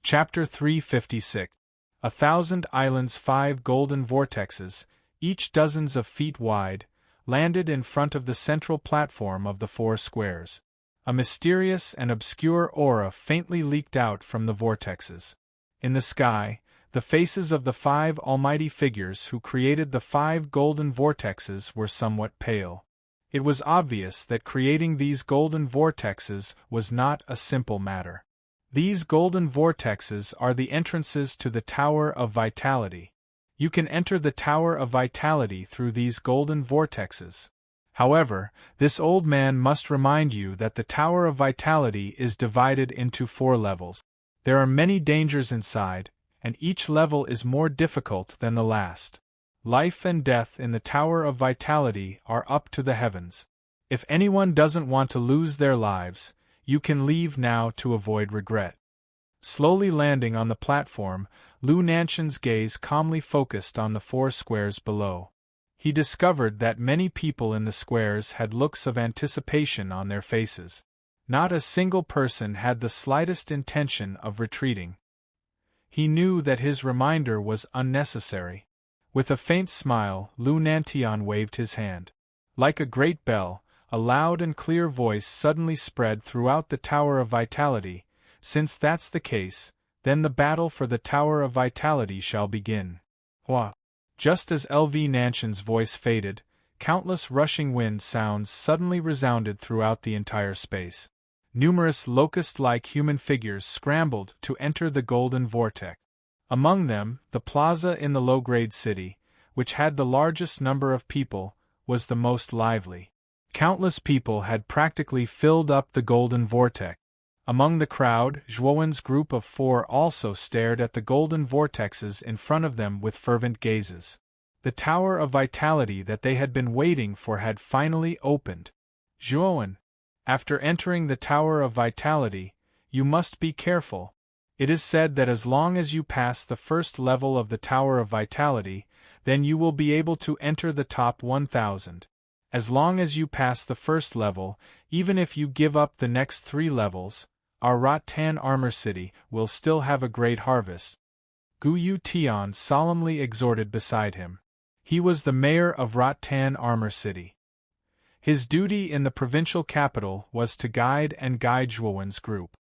Chapter 356. 1,000 Islands. 5 golden vortexes, each dozens of feet wide, landed in front of the central platform of the 4 squares. A mysterious and obscure aura faintly leaked out from the vortexes. In the sky, the faces of the 5 almighty figures who created the 5 golden vortexes were somewhat pale. It was obvious that creating these golden vortexes was not a simple matter. These golden vortexes are the entrances to the Tower of Vitality. You can enter the Tower of Vitality through these golden vortexes. However, this old man must remind you that the Tower of Vitality is divided into 4 levels. There are many dangers inside, and each level is more difficult than the last. Life and death in the Tower of Vitality are up to the heavens. If anyone doesn't want to lose their lives, you can leave now to avoid regret. Slowly landing on the platform, Lu Nanshan's gaze calmly focused on the 4 squares below. He discovered that many people in the squares had looks of anticipation on their faces. Not a single person had the slightest intention of retreating. He knew that his reminder was unnecessary. With a faint smile, Lu Nantian waved his hand. Like a great bell, a loud and clear voice suddenly spread throughout the Tower of Vitality. Since that's the case, then the battle for the Tower of Vitality shall begin. Hua! Just as LV Nanshan's voice faded, countless rushing wind sounds suddenly resounded throughout the entire space. Numerous locust-like human figures scrambled to enter the golden vortex. Among them, the plaza in the low-grade city, which had the largest number of people, was the most lively. Countless people had practically filled up the golden vortex. Among the crowd, Zhuowen's group of 4 also stared at the golden vortexes in front of them with fervent gazes. The Tower of Vitality that they had been waiting for had finally opened. Zhuowen, after entering the Tower of Vitality, you must be careful. It is said that as long as you pass the first level of the Tower of Vitality, then you will be able to enter the top 1,000. As long as you pass the first level, even if you give up the next 3 levels, our Rattan Armor City will still have a great harvest. Gu Yu Tian solemnly exhorted beside him. He was the mayor of Rattan Armor City. His duty in the provincial capital was to guide Zhuowen's group.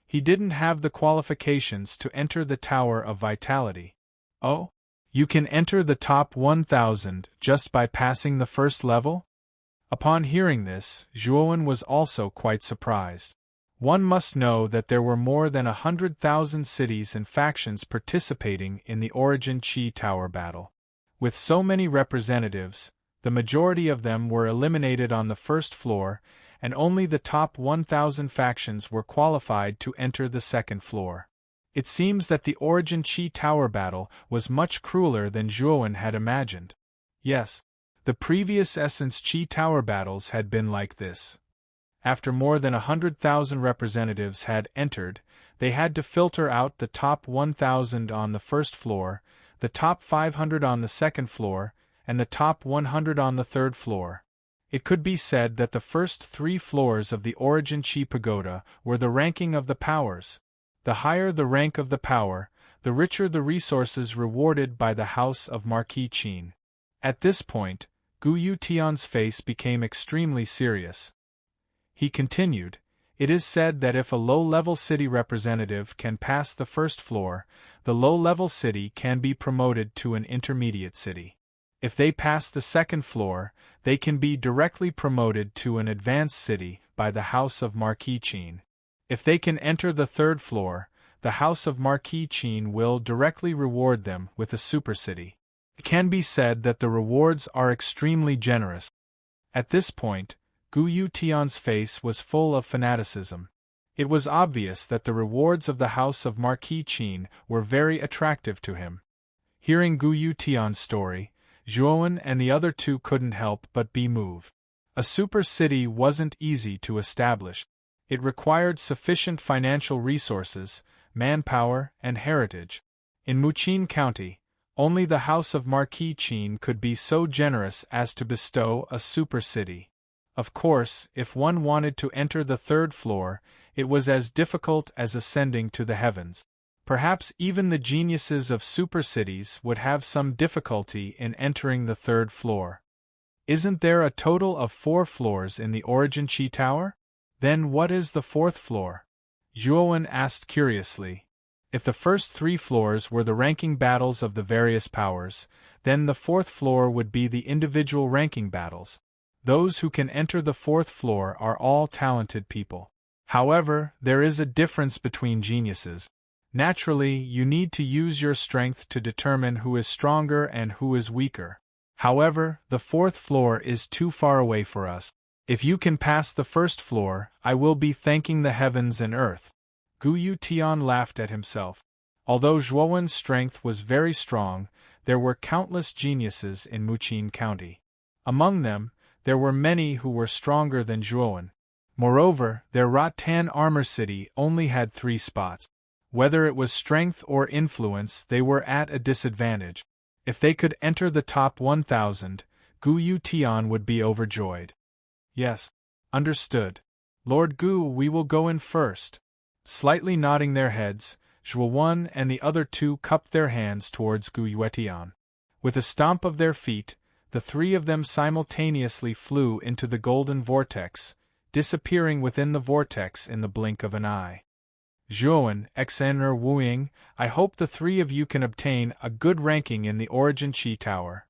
He didn't have the qualifications to enter the Tower of Vitality. Oh? You can enter the top 1,000 just by passing the first level? Upon hearing this, Zhuowen was also quite surprised. One must know that there were more than 100,000 cities and factions participating in the Origin Chi Tower battle. With so many representatives, the majority of them were eliminated on the first floor, and only the top 1,000 factions were qualified to enter the second floor. It seems that the Origin Chi Tower battle was much crueler than Zhuowen had imagined. Yes, the previous Essence Chi Tower battles had been like this. After more than 100,000 representatives had entered, they had to filter out the top 1,000 on the first floor, the top 500 on the second floor, and the top 100 on the third floor. It could be said that the first 3 floors of the Origin Chi Pagoda were the ranking of the powers. The higher the rank of the power, the richer the resources rewarded by the House of Marquis Qin. At this point, Gu Yutian's face became extremely serious. He continued, "It is said that if a low-level city representative can pass the first floor, the low-level city can be promoted to an intermediate city. If they pass the second floor, they can be directly promoted to an advanced city by the House of Marquis Qin. If they can enter the third floor, the House of Marquis Qin will directly reward them with a super city. It can be said that the rewards are extremely generous." At this point, Gu Yutian's face was full of fanaticism. It was obvious that the rewards of the House of Marquis Qin were very attractive to him. Hearing Gu Yutian's story, Zhuowen and the other two couldn't help but be moved. A super city wasn't easy to establish. It required sufficient financial resources, manpower, and heritage. In Muqin County, only the House of Marquis Qin could be so generous as to bestow a super city. Of course, if one wanted to enter the third floor, it was as difficult as ascending to the heavens. Perhaps even the geniuses of super cities would have some difficulty in entering the third floor. Isn't there a total of 4 floors in the Origin Chi Tower? Then what is the 4th floor? Zhuowen asked curiously. If the first 3 floors were the ranking battles of the various powers, then the 4th floor would be the individual ranking battles. Those who can enter the 4th floor are all talented people. However, there is a difference between geniuses. Naturally, you need to use your strength to determine who is stronger and who is weaker. However, the 4th floor is too far away for us. If you can pass the first floor, I will be thanking the heavens and earth." Gu Yutian laughed at himself. Although Zhuowen's strength was very strong, there were countless geniuses in Muqin County. Among them, there were many who were stronger than Zhuowen. Moreover, their Rattan armor city only had 3 spots. Whether it was strength or influence, they were at a disadvantage. If they could enter the top 1,000, Gu Yutian would be overjoyed. "Yes, understood. Lord Gu, we will go in first." Slightly nodding their heads, Zhuowen and the other two cupped their hands towards Gu Yutian. With a stomp of their feet, the 3 of them simultaneously flew into the golden vortex, disappearing within the vortex in the blink of an eye. "Zhuowen, Xener Wuying, I hope the 3 of you can obtain a good ranking in the Origin Chi Tower.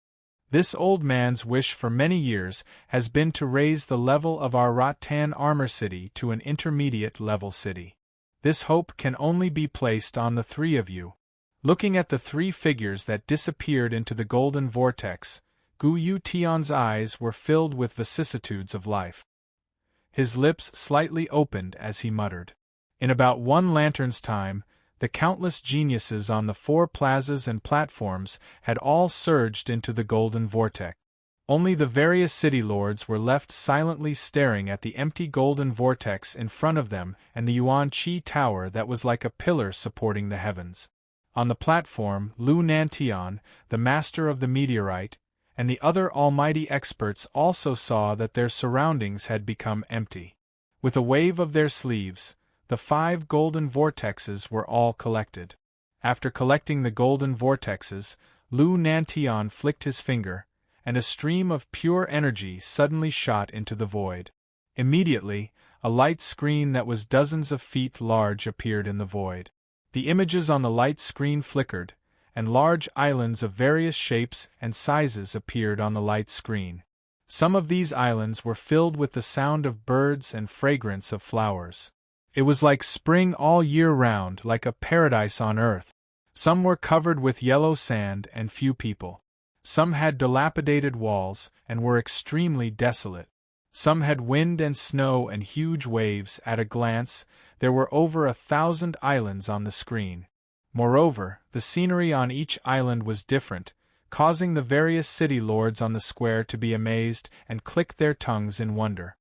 This old man's wish for many years has been to raise the level of our Rattan armor city to an intermediate level city. This hope can only be placed on the 3 of you." Looking at the 3 figures that disappeared into the golden vortex, Gu Yutian's eyes were filled with vicissitudes of life. His lips slightly opened as he muttered. In about 1 lantern's time, the countless geniuses on the 4 plazas and platforms had all surged into the golden vortex. Only the various city lords were left silently staring at the empty golden vortex in front of them and the Yuan Chi Tower that was like a pillar supporting the heavens. On the platform, Lu Nantian, the master of the meteorite, and the other almighty experts also saw that their surroundings had become empty. With a wave of their sleeves, the 5 golden vortexes were all collected. After collecting the golden vortexes, Lu Nantian flicked his finger, and a stream of pure energy suddenly shot into the void. Immediately, A light screen that was dozens of feet large appeared in the void. The images on the light screen flickered, and large islands of various shapes and sizes appeared on the light screen. Some of these islands were filled with the sound of birds and fragrance of flowers. It was like spring all year round, like a paradise on earth. Some were covered with yellow sand and few people. Some had dilapidated walls and were extremely desolate. Some had wind and snow and huge waves. At a glance, there were over 1,000 islands on the screen. Moreover, the scenery on each island was different, causing the various city lords on the square to be amazed and click their tongues in wonder.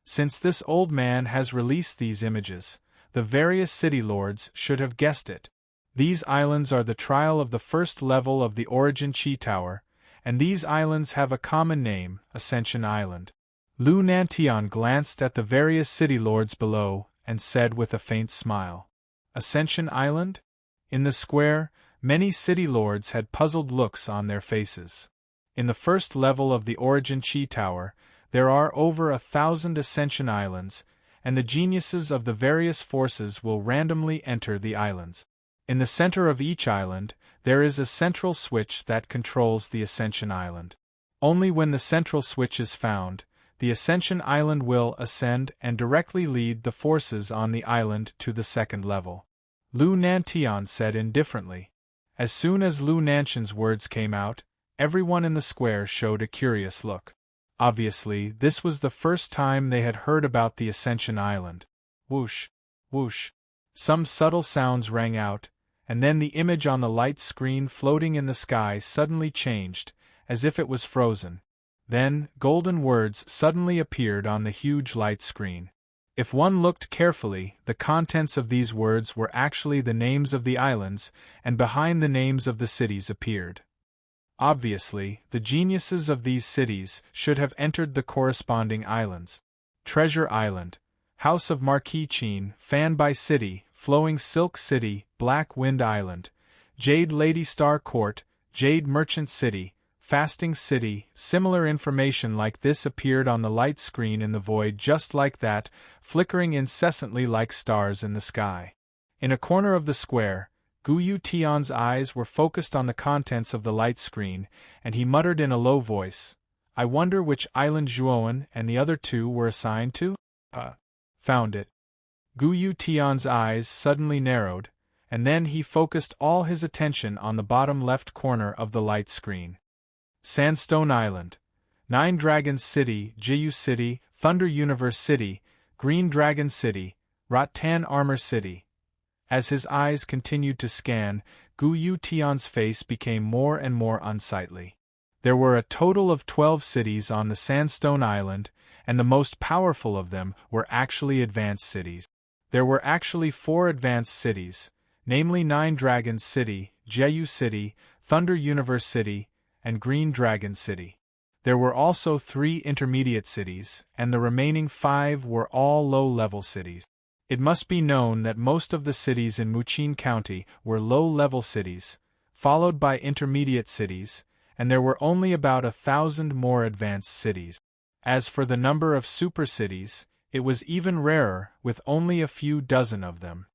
Since this old man has released these images, the various city lords should have guessed it. These islands are the trial of the first level of the Origin Chi Tower, and these islands have a common name, Ascension Island. Lu Nantian glanced at the various city lords below, and said with a faint smile, "Ascension Island?" In the square, many city lords had puzzled looks on their faces. In the first level of the Origin Chi Tower, there are over 1,000 Ascension Islands, and the geniuses of the various forces will randomly enter the islands. In the center of each island, there is a central switch that controls the Ascension Island. Only when the central switch is found, the Ascension Island will ascend and directly lead the forces on the island to the second level. Lu Nantian said indifferently. As soon as Lu Nantian's words came out, everyone in the square showed a curious look. Obviously, this was the first time they had heard about the Ascension Island. Whoosh, whoosh. Some subtle sounds rang out, and then the image on the light screen floating in the sky suddenly changed, as if it was frozen. Then, golden words suddenly appeared on the huge light screen. If one looked carefully, the contents of these words were actually the names of the islands, and behind the names of the cities appeared. Obviously, the geniuses of these cities should have entered the corresponding islands. Treasure Island, House of Marquis Chin, Fan by City, Flowing Silk City, Black Wind Island, Jade Lady Star Court, Jade Merchant City, Fasting City. Similar information like this appeared on the light screen in the void, just like that, flickering incessantly like stars in the sky. In a corner of the square, Guyu Tian's eyes were focused on the contents of the light screen, and he muttered in a low voice, "I wonder which island Zhuoan and the other two were assigned to?" Found it. Guyu Tian's eyes suddenly narrowed, and then he focused all his attention on the bottom left corner of the light screen. Sandstone Island, Nine Dragons City, Jiyu City, Thunder Universe City, Green Dragon City, Rattan Armor City. As his eyes continued to scan, Guyu Tian's face became more and more unsightly. There were a total of 12 cities on the Sandstone Island, and the most powerful of them were actually advanced cities. There were actually 4 advanced cities, namely Nine Dragons City, Jeju City, Thunder Universe City, and Green Dragon City. There were also 3 intermediate cities, and the remaining 5 were all low-level cities. It must be known that most of the cities in Muqin County were low-level cities, followed by intermediate cities, and there were only about 1,000 more advanced cities. As for the number of super-cities, it was even rarer, with only a few dozen of them.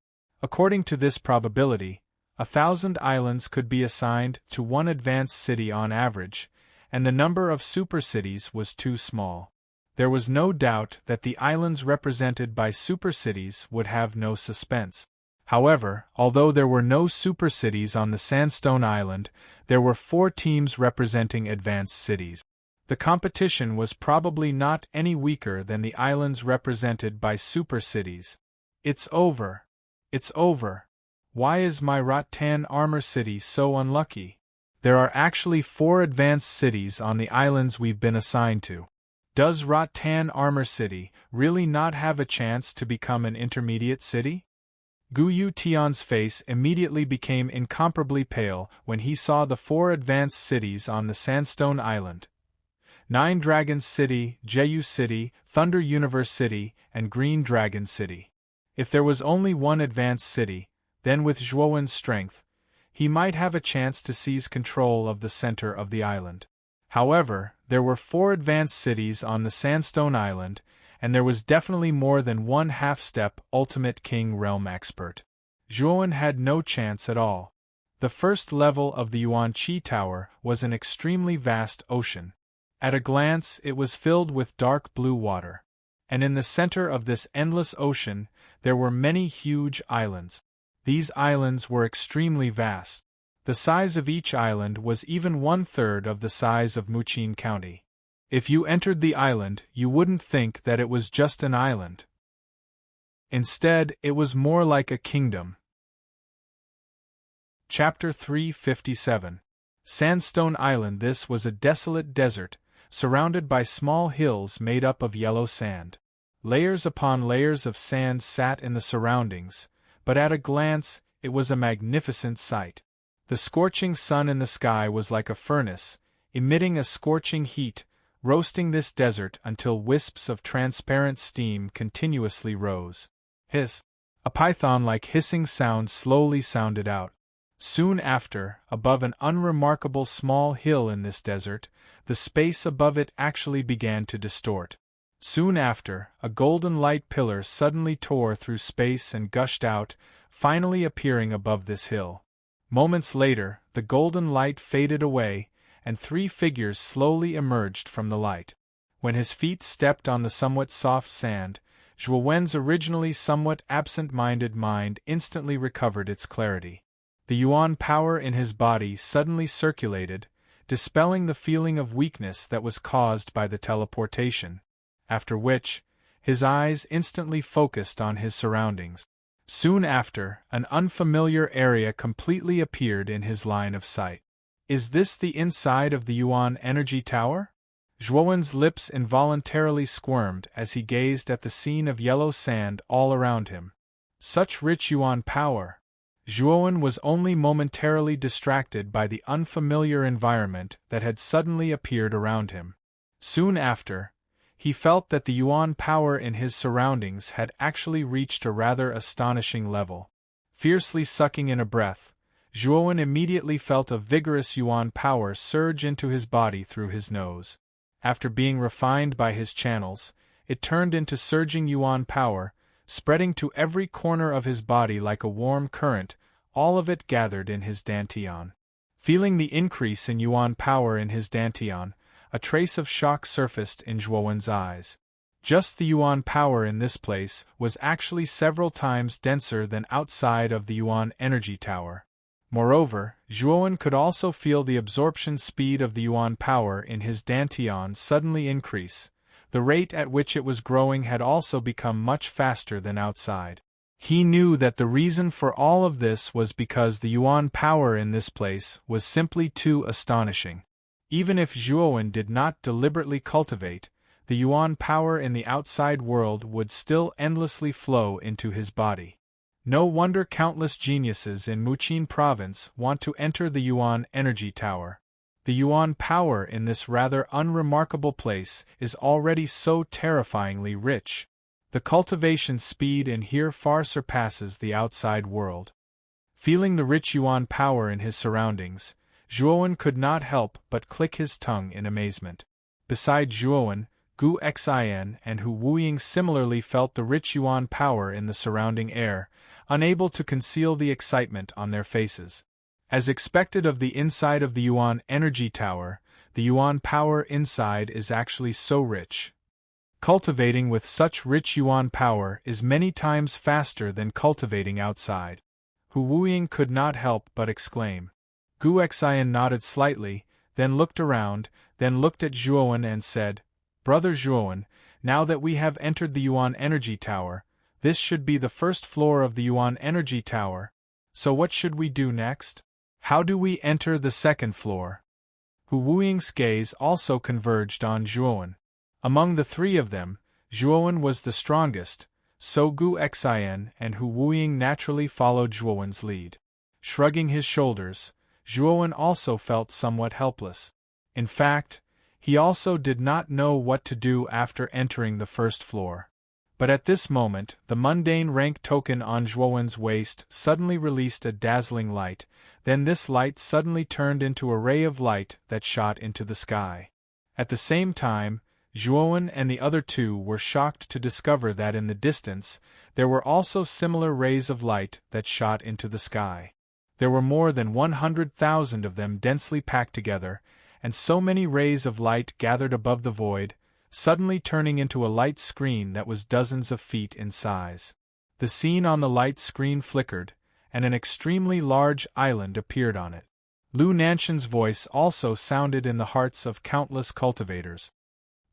According to this probability, 1,000 islands could be assigned to one advanced city on average, and the number of super-cities was too small. There was no doubt that the islands represented by super-cities would have no suspense. However, although there were no super-cities on the Sandstone Island, there were 4 teams representing advanced cities. The competition was probably not any weaker than the islands represented by super-cities. It's over. It's over. Why is my Rattan Armor City so unlucky? There are actually 4 advanced cities on the islands we've been assigned to. Does Rattan Armor City really not have a chance to become an intermediate city? Guyu Tian's face immediately became incomparably pale when he saw the 4 advanced cities on the Sandstone Island. Nine Dragons City, Jeju City, Thunder Universe City, and Green Dragon City. If there was only one advanced city, then with Zhuowen's strength, he might have a chance to seize control of the center of the island. However, there were 4 advanced cities on the Sandstone Island, and there was definitely more than one half-step ultimate king realm expert. Zhuowen had no chance at all. The first level of the Yuan Qi Tower was an extremely vast ocean. At a glance it was filled with dark blue water. And in the center of this endless ocean there were many huge islands. These islands were extremely vast. The size of each island was even 1/3 of the size of Muqin County. If you entered the island, you wouldn't think that it was just an island. Instead, it was more like a kingdom. Chapter 357. Sandstone Island. This was a desolate desert, surrounded by small hills made up of yellow sand. Layers upon layers of sand sat in the surroundings, but at a glance, it was a magnificent sight. The scorching sun in the sky was like a furnace, emitting a scorching heat, roasting this desert until wisps of transparent steam continuously rose. Hiss! A python-like hissing sound slowly sounded out. Soon after, above an unremarkable small hill in this desert, the space above it actually began to distort. Soon after, a golden light pillar suddenly tore through space and gushed out, finally appearing above this hill. Moments later, the golden light faded away, and 3 figures slowly emerged from the light. When his feet stepped on the somewhat soft sand, Zhuowen's originally somewhat absent-minded mind instantly recovered its clarity. The Yuan power in his body suddenly circulated, dispelling the feeling of weakness that was caused by the teleportation, after which, his eyes instantly focused on his surroundings. Soon after, an unfamiliar area completely appeared in his line of sight. Is this the inside of the Yuan Energy Tower? Zhuowen's lips involuntarily squirmed as he gazed at the scene of yellow sand all around him. Such rich Yuan power! Zhuowen was only momentarily distracted by the unfamiliar environment that had suddenly appeared around him. Soon after, he felt that the Yuan power in his surroundings had actually reached a rather astonishing level. Fiercely sucking in a breath, Zhuowen immediately felt a vigorous Yuan power surge into his body through his nose. After being refined by his channels, it turned into surging Yuan power, spreading to every corner of his body like a warm current, all of it gathered in his dantian. Feeling the increase in Yuan power in his dantian, a trace of shock surfaced in Zhuowen's eyes. Just the Yuan power in this place was actually several times denser than outside of the Yuan Energy Tower. Moreover, Zhuowen could also feel the absorption speed of the Yuan power in his dantian suddenly increase. The rate at which it was growing had also become much faster than outside. He knew that the reason for all of this was because the Yuan power in this place was simply too astonishing. Even if Zhuowen did not deliberately cultivate, the Yuan power in the outside world would still endlessly flow into his body. No wonder countless geniuses in Muqin province want to enter the Yuan Energy Tower. The Yuan power in this rather unremarkable place is already so terrifyingly rich. The cultivation speed in here far surpasses the outside world. Feeling the rich Yuan power in his surroundings, Zhuowen could not help but click his tongue in amazement. Beside Zhuowen, Gu Xian and Hu Wuying similarly felt the rich Yuan power in the surrounding air, unable to conceal the excitement on their faces. As expected of the inside of the Yuan Energy Tower, the Yuan power inside is actually so rich. Cultivating with such rich Yuan power is many times faster than cultivating outside. Hu Wuying could not help but exclaim. Gu Xian nodded slightly, then looked around, then looked at Zhuowen and said, "Brother Zhuowen, now that we have entered the Yuan Energy Tower, this should be the first floor of the Yuan Energy Tower, so what should we do next? How do we enter the second floor?" Hu Wuying's gaze also converged on Zhuowen. Among the 3 of them, Zhuowen was the strongest, so Gu Xian and Hu Wuying naturally followed Zhuowen's lead. Shrugging his shoulders, Zhuowen also felt somewhat helpless. In fact, he also did not know what to do after entering the first floor. But at this moment, the mundane rank token on Zhuowen's waist suddenly released a dazzling light, then this light suddenly turned into a ray of light that shot into the sky. At the same time, Zhuowen and the other two were shocked to discover that in the distance, there were also similar rays of light that shot into the sky. There were more than 100,000 of them densely packed together, and so many rays of light gathered above the void, suddenly turning into a light screen that was dozens of feet in size. The scene on the light screen flickered, and an extremely large island appeared on it. Lu Nanshan's voice also sounded in the hearts of countless cultivators.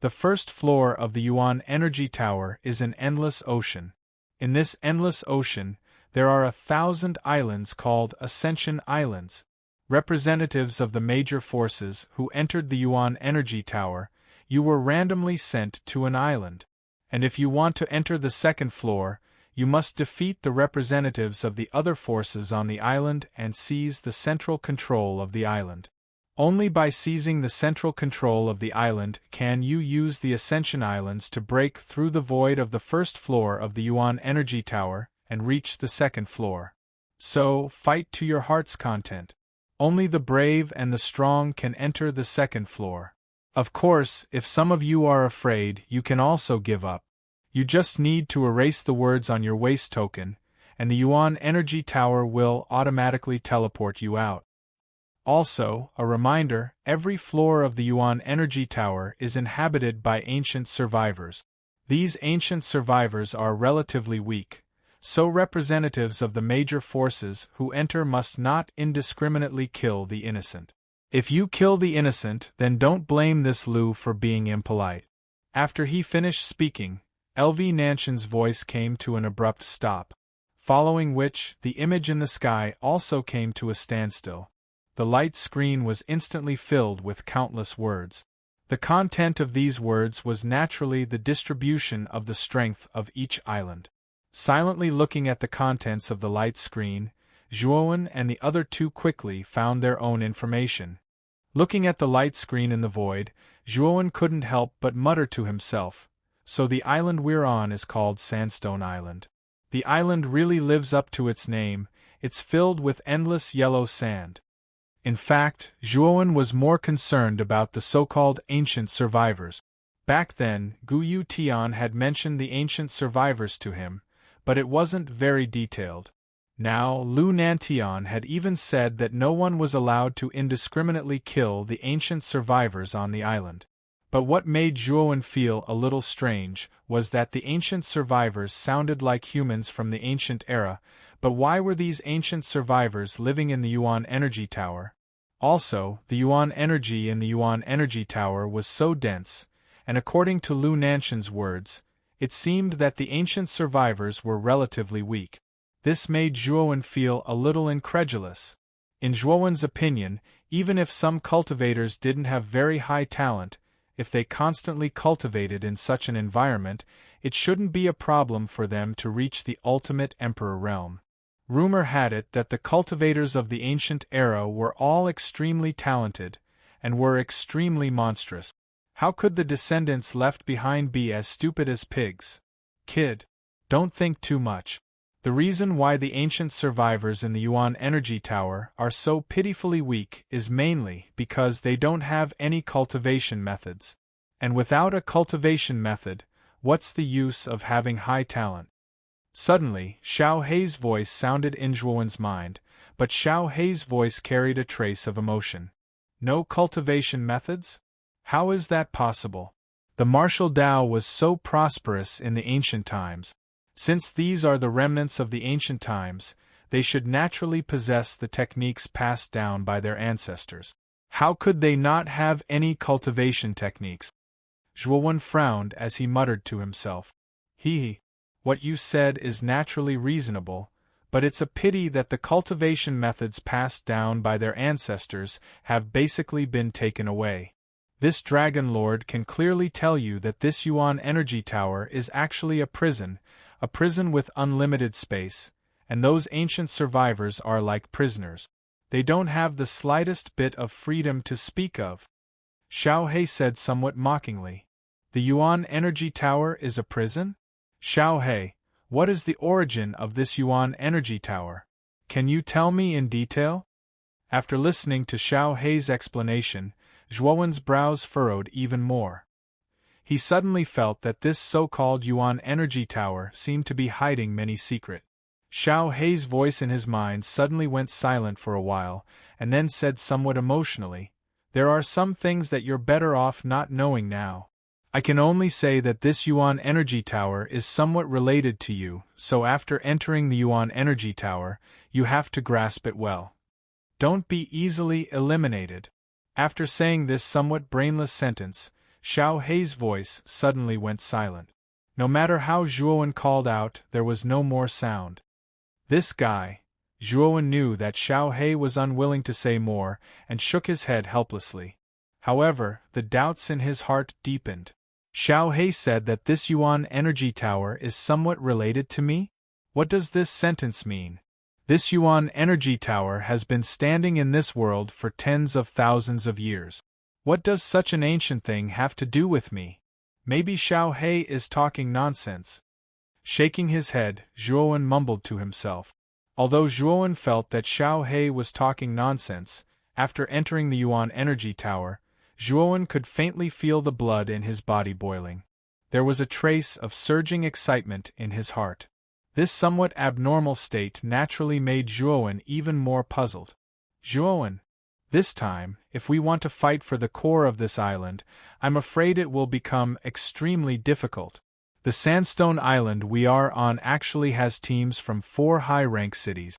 The first floor of the Yuan Energy Tower is an endless ocean. In this endless ocean, there are 1,000 islands called Ascension Islands. Representatives of the major forces who entered the Yuan Energy Tower, you were randomly sent to an island. And if you want to enter the second floor, you must defeat the representatives of the other forces on the island and seize the central control of the island. Only by seizing the central control of the island can you use the Ascension Islands to break through the void of the first floor of the Yuan Energy Tower and reach the second floor. So, fight to your heart's content. Only the brave and the strong can enter the second floor. Of course, if some of you are afraid, you can also give up. You just need to erase the words on your waist token, and the Yuan Energy Tower will automatically teleport you out. Also, a reminder, every floor of the Yuan Energy Tower is inhabited by ancient survivors. These ancient survivors are relatively weak, so representatives of the major forces who enter must not indiscriminately kill the innocent. If you kill the innocent, then don't blame this Lu for being impolite. After he finished speaking, L.V. Nanshan's voice came to an abrupt stop, following which the image in the sky also came to a standstill. The light screen was instantly filled with countless words. The content of these words was naturally the distribution of the strength of each island. Silently looking at the contents of the light screen, Zhuowen and the other two quickly found their own information. Looking at the light screen in the void, Zhuowen couldn't help but mutter to himself, "So the island we're on is called Sandstone Island. The island really lives up to its name, it's filled with endless yellow sand." In fact, Zhuowen was more concerned about the so-called ancient survivors. Back then, Gu Tian had mentioned the ancient survivors to him, but it wasn't very detailed. Now, Lu Nantian had even said that no one was allowed to indiscriminately kill the ancient survivors on the island. But what made Zhuowen feel a little strange was that the ancient survivors sounded like humans from the ancient era, but why were these ancient survivors living in the Yuan Energy Tower? Also, the Yuan energy in the Yuan Energy Tower was so dense, and according to Lu Nanshan's words, it seemed that the ancient survivors were relatively weak. This made Zhuowen feel a little incredulous. In Zhuowen's opinion, even if some cultivators didn't have very high talent, if they constantly cultivated in such an environment, it shouldn't be a problem for them to reach the ultimate Emperor realm. Rumor had it that the cultivators of the ancient era were all extremely talented, and were extremely monstrous. How could the descendants left behind be as stupid as pigs? Kid, don't think too much. The reason why the ancient survivors in the Yuan Energy Tower are so pitifully weak is mainly because they don't have any cultivation methods. And without a cultivation method, what's the use of having high talent? Suddenly, Xiao Hei's voice sounded in Zhuowen's mind, but Xiao Hei's voice carried a trace of emotion. No cultivation methods? How is that possible? The martial Tao was so prosperous in the ancient times. Since these are the remnants of the ancient times, they should naturally possess the techniques passed down by their ancestors. How could they not have any cultivation techniques? Zhuowen frowned as he muttered to himself. What you said is naturally reasonable, but it's a pity that the cultivation methods passed down by their ancestors have basically been taken away. This Dragon Lord can clearly tell you that this Yuan Energy Tower is actually a prison with unlimited space, and those ancient survivors are like prisoners. They don't have the slightest bit of freedom to speak of. Xiao Hei said somewhat mockingly. The Yuan Energy Tower is a prison? Xiao Hei, what is the origin of this Yuan Energy Tower? Can you tell me in detail? After listening to Xiao Hei's explanation, Zhuowen's brows furrowed even more. He suddenly felt that this so-called Yuan energy tower seemed to be hiding many secrets. Xiao Hei's voice in his mind suddenly went silent for a while, and then said somewhat emotionally, "There are some things that you're better off not knowing now. I can only say that this Yuan energy tower is somewhat related to you, so after entering the Yuan energy tower, you have to grasp it well. Don't be easily eliminated." After saying this somewhat brainless sentence, Xiao Hei's voice suddenly went silent. No matter how Zhuowen called out, there was no more sound. This guy. Zhuowen knew that Xiao Hei was unwilling to say more, and shook his head helplessly. However, the doubts in his heart deepened. Xiao Hei said that this Yuan energy tower is somewhat related to me? What does this sentence mean? This Yuan energy tower has been standing in this world for tens of thousands of years. What does such an ancient thing have to do with me? Maybe Xiao Hei is talking nonsense. Shaking his head, Zhuowen mumbled to himself. Although Zhuowen felt that Xiao Hei was talking nonsense, after entering the Yuan energy tower, Zhuowen could faintly feel the blood in his body boiling. There was a trace of surging excitement in his heart. This somewhat abnormal state naturally made Zhuowen even more puzzled. "Zhuowen, this time, if we want to fight for the core of this island, I'm afraid it will become extremely difficult. The sandstone island we are on actually has teams from 4 high-rank cities."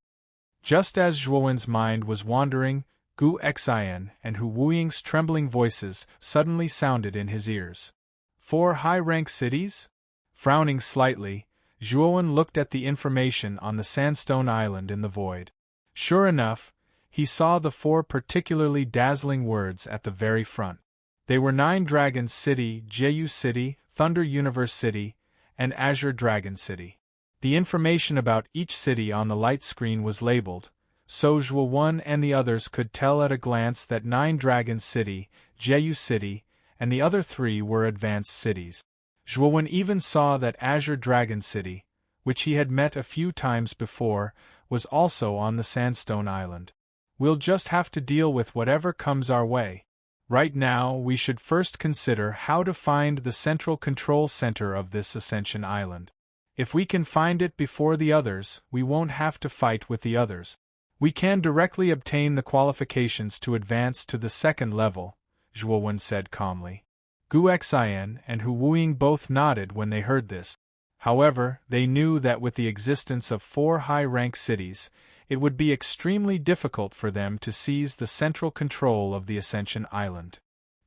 Just as Zhuowen's mind was wandering, Gu Xian and Hu Wuying's trembling voices suddenly sounded in his ears. 4 high-rank cities? Frowning slightly, Zhuowen looked at the information on the sandstone island in the void. Sure enough, he saw the 4 particularly dazzling words at the very front. They were 9 Dragons City, Jeju City, Thunder Universe City, and Azure Dragon City. The information about each city on the light screen was labeled, so Zhuowen and the others could tell at a glance that 9 Dragons City, Jeju City, and the other 3 were advanced cities. Zhuowen even saw that Azure Dragon City, which he had met a few times before, was also on the Sandstone Island. We'll just have to deal with whatever comes our way. Right now, we should first consider how to find the central control center of this Ascension Island. If we can find it before the others, we won't have to fight with the others. We can directly obtain the qualifications to advance to the 2nd level, Zhuowen said calmly. Gu Xian and Hu Wuying both nodded when they heard this. However, they knew that with the existence of 4 high-rank cities, it would be extremely difficult for them to seize the central control of the Ascension Island.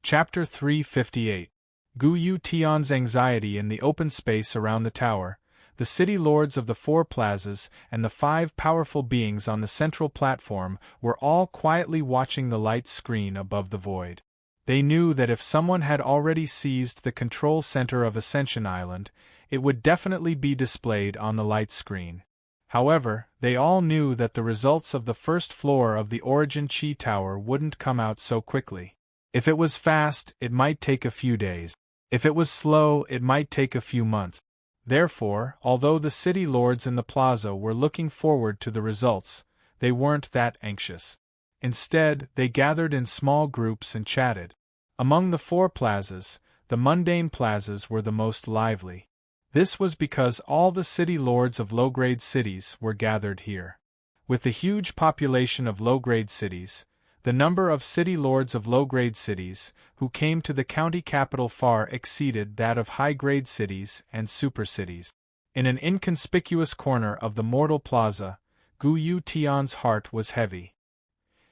Chapter 358. Gu Yu Tian's anxiety in the open space around the tower, the city lords of the 4 plazas, and the 5 powerful beings on the central platform were all quietly watching the light screen above the void. They knew that if someone had already seized the control center of Ascension Island, it would definitely be displayed on the light screen. However, they all knew that the results of the 1st floor of the Origin Chi Tower wouldn't come out so quickly. If it was fast, it might take a few days. If it was slow, it might take a few months. Therefore, although the city lords in the plaza were looking forward to the results, they weren't that anxious. Instead, they gathered in small groups and chatted. Among the 4 plazas, the mundane plazas were the most lively. This was because all the city lords of low-grade cities were gathered here. With the huge population of low-grade cities, the number of city lords of low-grade cities who came to the county capital far exceeded that of high-grade cities and super-cities. In an inconspicuous corner of the Mortal Plaza, Gu Yu Tian's heart was heavy.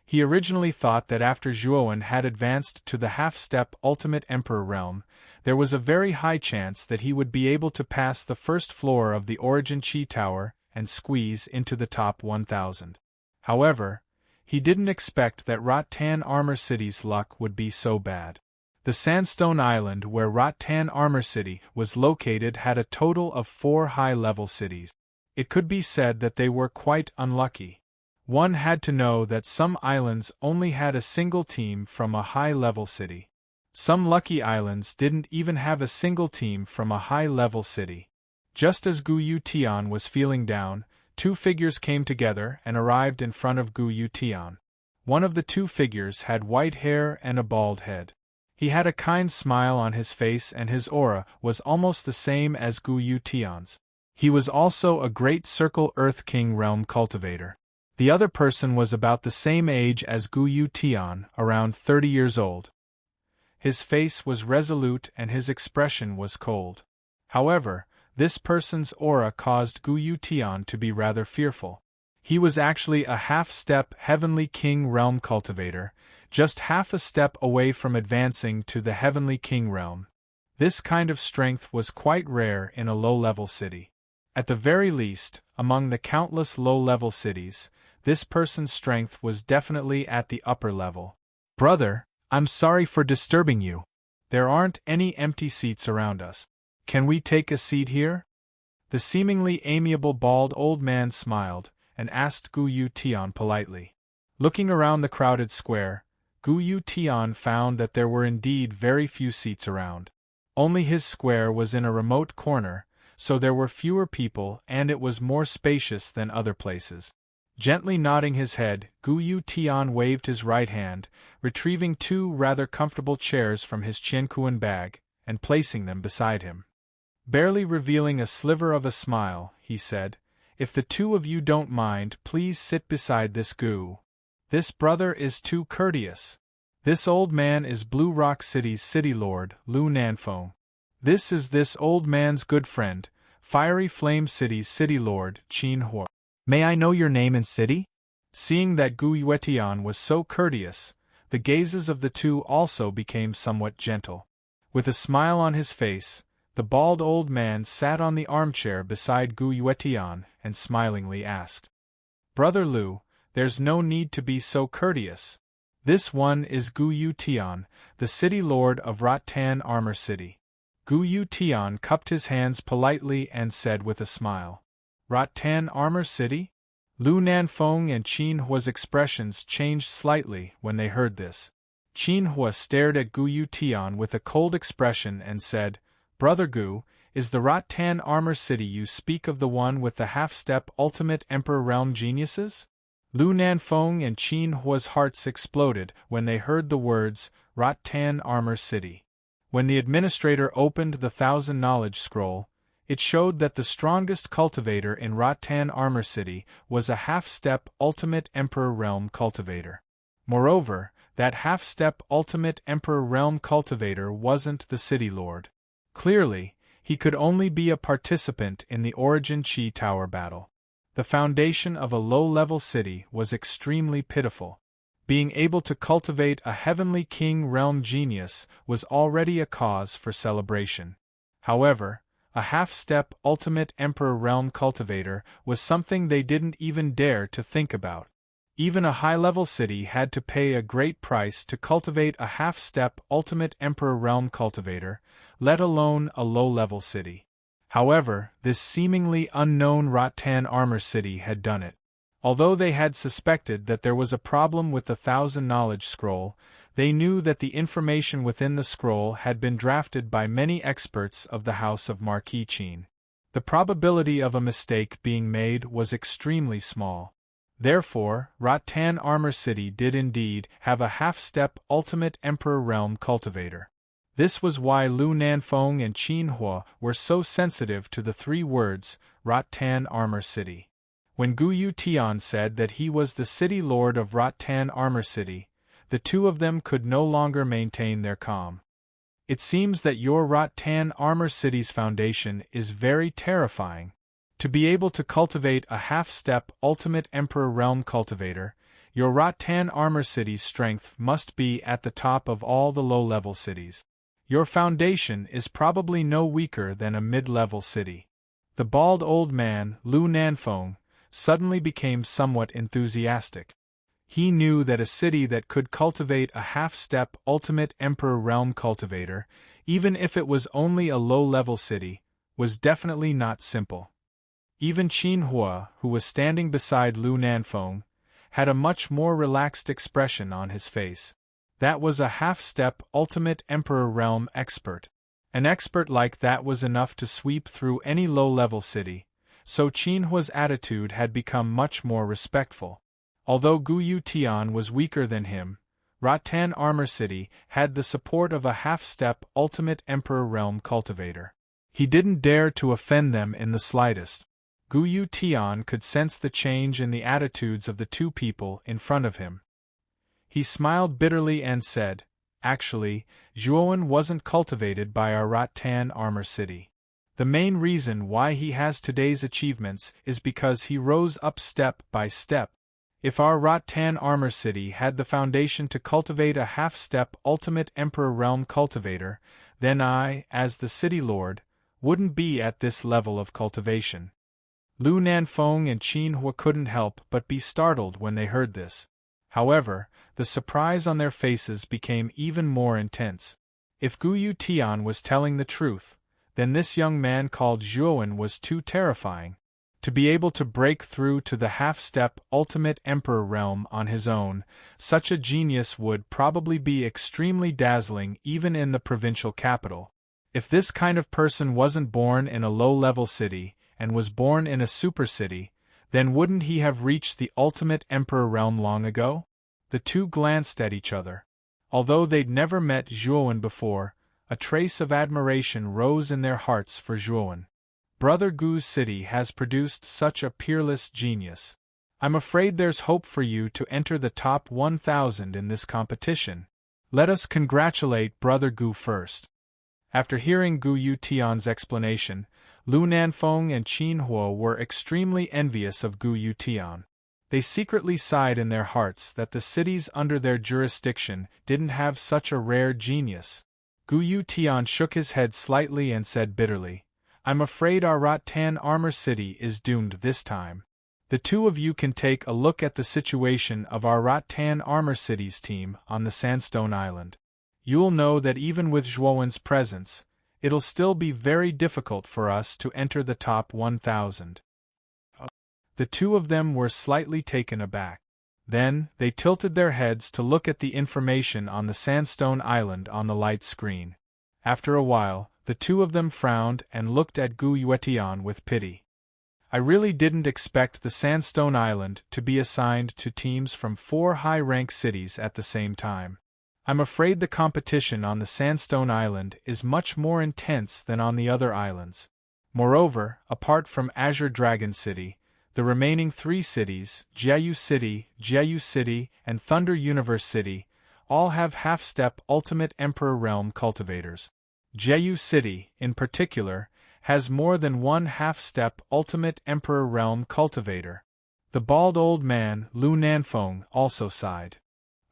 He originally thought that after Zhuowen had advanced to the half-step Ultimate Emperor realm, there was a very high chance that he would be able to pass the 1st floor of the Origin Chi Tower and squeeze into the top 1,000. However, he didn't expect that Rattan Armor City's luck would be so bad. The Sandstone Island where Rattan Armor City was located had a total of 4 high-level cities. It could be said that they were quite unlucky. One had to know that some islands only had a single team from a high-level city. Some lucky islands didn't even have a single team from a high-level city. Just as Gu Yu Tian was feeling down, 2 figures came together and arrived in front of Gu Yu Tian. One of the 2 figures had white hair and a bald head. He had a kind smile on his face and his aura was almost the same as Gu Yutian's. He was also a great Circle Earth King realm cultivator. The other person was about the same age as Gu Yutian, around 30 years old. His face was resolute and his expression was cold. However, this person's aura caused Gu Yutian to be rather fearful. He was actually a half-step Heavenly King realm cultivator, just half a step away from advancing to the Heavenly King realm. This kind of strength was quite rare in a low-level city. At the very least, among the countless low-level cities, this person's strength was definitely at the upper level. "Brother, I'm sorry for disturbing you. There aren't any empty seats around us. Can we take a seat here?" The seemingly amiable bald old man smiled and asked Gu Yutian politely. Looking around the crowded square, Gu Yutian found that there were indeed very few seats around. Only his square was in a remote corner, so there were fewer people and it was more spacious than other places. Gently nodding his head, Gu Yutian waved his right hand, retrieving two rather comfortable chairs from his Qiankuan bag, and placing them beside him. Barely revealing a sliver of a smile, he said, "If the two of you don't mind, please sit beside this Gu. This brother is too courteous. This old man is Blue Rock City's city lord, Lu Nanfeng. This is this old man's good friend, Fiery Flame City's city lord, Qin Hua. May I know your name and city?" Seeing that Gu Yutian was so courteous, the gazes of the two also became somewhat gentle. With a smile on his face, the bald old man sat on the armchair beside Gu Yutian and smilingly asked, "Brother Lu, there's no need to be so courteous. This one is Gu Yutian, the city lord of Rattan Armor City." Gu Yutian cupped his hands politely and said with a smile, "Rattan Armor City?" Lu Nanfeng and Qin Hua's expressions changed slightly when they heard this. Qin Hua stared at Gu Yutian with a cold expression and said, "Brother Gu, is the Rattan Armor City you speak of the one with the half-step ultimate Emperor Realm geniuses?" Lu Nanfeng and Qin Hua's hearts exploded when they heard the words, Rattan Armor City. When the administrator opened the 1,000 Knowledge Scroll, it showed that the strongest cultivator in Rattan Armor City was a half-step Ultimate Emperor Realm cultivator. Moreover, that half-step Ultimate Emperor Realm cultivator wasn't the city lord. Clearly, he could only be a participant in the Origin Chi Tower battle. The foundation of a low-level city was extremely pitiful. Being able to cultivate a Heavenly King Realm genius was already a cause for celebration. However, a half-step Ultimate Emperor Realm cultivator was something they didn't even dare to think about. Even a high-level city had to pay a great price to cultivate a half-step Ultimate Emperor Realm cultivator, let alone a low-level city. However, this seemingly unknown Rattan Armor City had done it. Although they had suspected that there was a problem with the 1,000 Knowledge Scroll, they knew that the information within the scroll had been drafted by many experts of the House of Marquis Qin. The probability of a mistake being made was extremely small. Therefore, Rattan Armor City did indeed have a half-step Ultimate Emperor Realm cultivator. This was why Lu Nanfeng and Qin Hua were so sensitive to the three words, Rattan Armor City. When Gu Yutian said that he was the city lord of Rattan Armor City, the two of them could no longer maintain their calm. "It seems that your Rattan Armor City's foundation is very terrifying. To be able to cultivate a half-step Ultimate Emperor Realm cultivator, your Rattan Armor City's strength must be at the top of all the low-level cities. Your foundation is probably no weaker than a mid-level city." The bald old man, Lu Nanfeng, suddenly became somewhat enthusiastic. He knew that a city that could cultivate a half-step Ultimate Emperor Realm cultivator, even if it was only a low-level city, was definitely not simple. Even Qin Hua, who was standing beside Lu Nanfeng, had a much more relaxed expression on his face. That was a half-step Ultimate Emperor Realm expert. An expert like that was enough to sweep through any low-level city, so Qin Hua's attitude had become much more respectful. Although Gu Yutian was weaker than him, Rattan Armor City had the support of a half-step Ultimate Emperor Realm cultivator. He didn't dare to offend them in the slightest. Guyu Tian could sense the change in the attitudes of the two people in front of him. He smiled bitterly and said, "Actually, Zhuowen wasn't cultivated by our Rattan Armor City. The main reason why he has today's achievements is because he rose up step by step. If our Rattan Armor City had the foundation to cultivate a half-step Ultimate Emperor Realm cultivator, then I, as the city lord, wouldn't be at this level of cultivation." Lu Nanfeng and Qin Hua couldn't help but be startled when they heard this. However, the surprise on their faces became even more intense. If Guyu Tian was telling the truth, then this young man called Zhuowen was too terrifying. To be able to break through to the half-step Ultimate Emperor Realm on his own, such a genius would probably be extremely dazzling even in the provincial capital. If this kind of person wasn't born in a low-level city, and was born in a super city, then wouldn't he have reached the Ultimate Emperor Realm long ago? The two glanced at each other. Although they'd never met Zhuowen before, a trace of admiration rose in their hearts for Zhuowen. Brother Gu's city has produced such a peerless genius. I'm afraid there's hope for you to enter the top 1,000 in this competition. Let us congratulate Brother Gu first. After hearing Guyu Tian's explanation, Lu Nanfeng and Qin Hua were extremely envious of Guyu Tian. They secretly sighed in their hearts that the cities under their jurisdiction didn't have such a rare genius. Guyu Tian shook his head slightly and said bitterly, "I'm afraid our Rattan Armor City is doomed this time. The two of you can take a look at the situation of our Rattan Armor City's team on the Sandstone Island. You'll know that even with Zhuowen's presence, it'll still be very difficult for us to enter the top 1,000. The two of them were slightly taken aback. Then, they tilted their heads to look at the information on the Sandstone Island on the light screen. After a while, the two of them frowned and looked at Gu Yuetian with pity. I really didn't expect the Sandstone Island to be assigned to teams from 4 high-rank cities at the same time. I'm afraid the competition on the Sandstone Island is much more intense than on the other islands. Moreover, apart from Azure Dragon City, the remaining 3 cities, Jiayu City, and Thunder Universe City, all have half-step Ultimate Emperor Realm cultivators. Jiayu City, in particular, has more than one half-step Ultimate Emperor Realm cultivator. The bald old man, Lu Nanfeng, also sighed.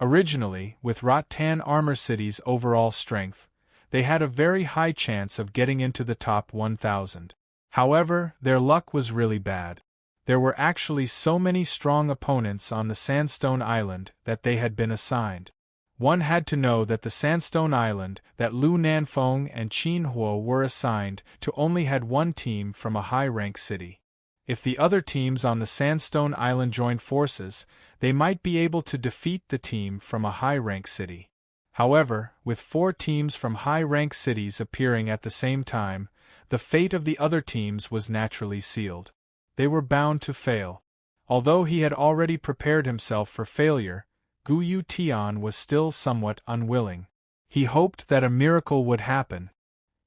Originally, with Rattan Armor City's overall strength, they had a very high chance of getting into the top 1,000. However, their luck was really bad. There were actually so many strong opponents on the Sandstone Island that they had been assigned. One had to know that the Sandstone Island that Lu Nanfeng and Qin Hua were assigned to only had one team from a high-rank city. If the other teams on the Sandstone Island joined forces, they might be able to defeat the team from a high-rank city. However, with 4 teams from high-rank cities appearing at the same time, the fate of the other teams was naturally sealed. They were bound to fail. Although he had already prepared himself for failure, Guyu Tian was still somewhat unwilling. He hoped that a miracle would happen.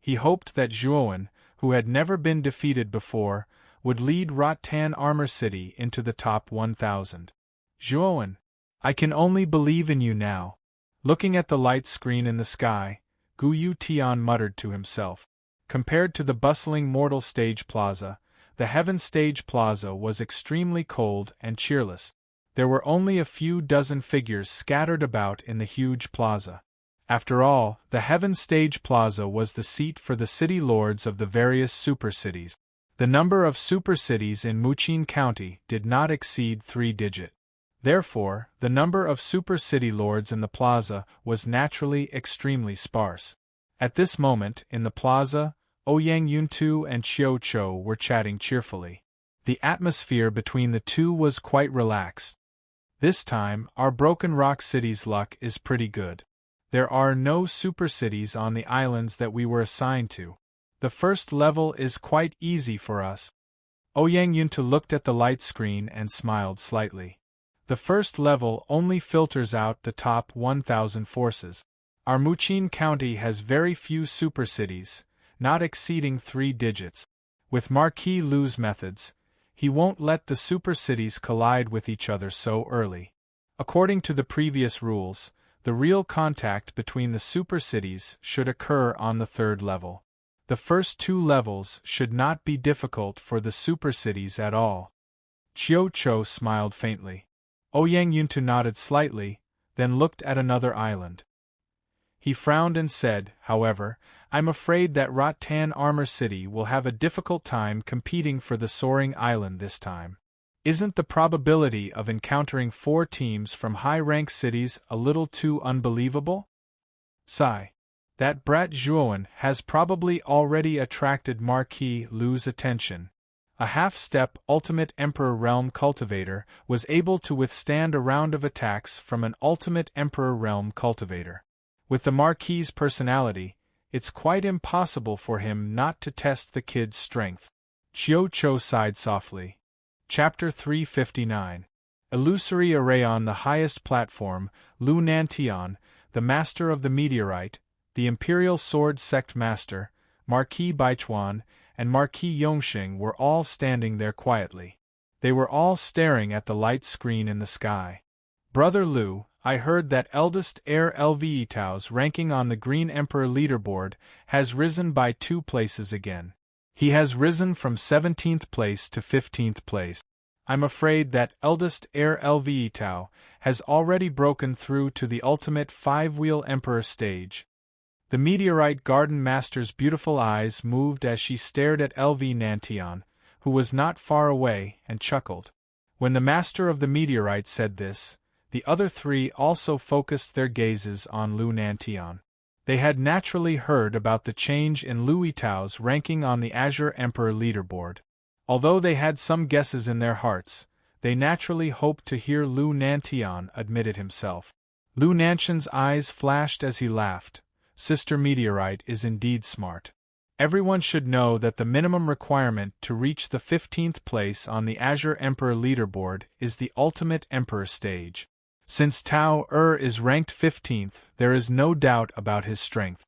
He hoped that Zhuowen, who had never been defeated before, would lead Rattan Armor City into the top 1,000. Zhuowen, I can only believe in you now. Looking at the light screen in the sky, Guyu Tian muttered to himself. Compared to the bustling mortal stage plaza, the Heaven Stage Plaza was extremely cold and cheerless. There were only a few dozen figures scattered about in the huge plaza. After all, the Heaven Stage Plaza was the seat for the city lords of the various super cities. The number of super cities in Muqin County did not exceed 3-digit. Therefore, the number of super city lords in the plaza was naturally extremely sparse. At this moment, in the plaza, Ouyang Yuntu and Qiu Chou were chatting cheerfully. The atmosphere between the two was quite relaxed. This time, our Broken Rock City's luck is pretty good. There are no super cities on the islands that we were assigned to. The first level is quite easy for us. Ouyang Yuntu looked at the light screen and smiled slightly. The first level only filters out the top 1,000 forces. Our Muqin County has very few supercities, not exceeding 3 digits. With Marquis Lu's methods, he won't let the supercities collide with each other so early. According to the previous rules, the real contact between the supercities should occur on the 3rd level. The first 2 levels should not be difficult for the supercities at all. Chiu Cho smiled faintly. Ouyang Yuntu nodded slightly, then looked at another island. He frowned and said, however, I'm afraid that Rattan Armor City will have a difficult time competing for the Soaring Island this time. Isn't the probability of encountering 4 teams from high-rank cities a little too unbelievable? Sigh. That brat Zhuowen has probably already attracted Marquis Lu's attention. A half-step Ultimate Emperor Realm cultivator was able to withstand a round of attacks from an Ultimate Emperor Realm cultivator. With the Marquis's personality, it's quite impossible for him not to test the kid's strength. Chiu Cho sighed softly. Chapter 359. Illusory Array. On the highest platform, Lu Nantian, the master of the meteorite, the Imperial Sword Sect Master, Marquis Baichuan, and Marquis Yongxing were all standing there quietly. They were all staring at the light screen in the sky. Brother Lu, I heard that eldest heir Lve Tao's ranking on the Green Emperor leaderboard has risen by 2 places again. He has risen from 17th place to 15th place. I'm afraid that eldest heir Lve Tao has already broken through to the ultimate 5-wheel emperor stage. The meteorite garden master's beautiful eyes moved as she stared at Lve Nantian, who was not far away, and chuckled. When the master of the meteorite said this, the other 3 also focused their gazes on Lu Nantian. They had naturally heard about the change in Lu Tao's ranking on the Azure Emperor leaderboard. Although they had some guesses in their hearts, they naturally hoped to hear Lu Nantian admit it himself. Lu Nantian's eyes flashed as he laughed. Sister Meteorite is indeed smart. Everyone should know that the minimum requirement to reach the 15th place on the Azure Emperor leaderboard is the Ultimate Emperor stage. Since Tao is ranked 15th, there is no doubt about his strength.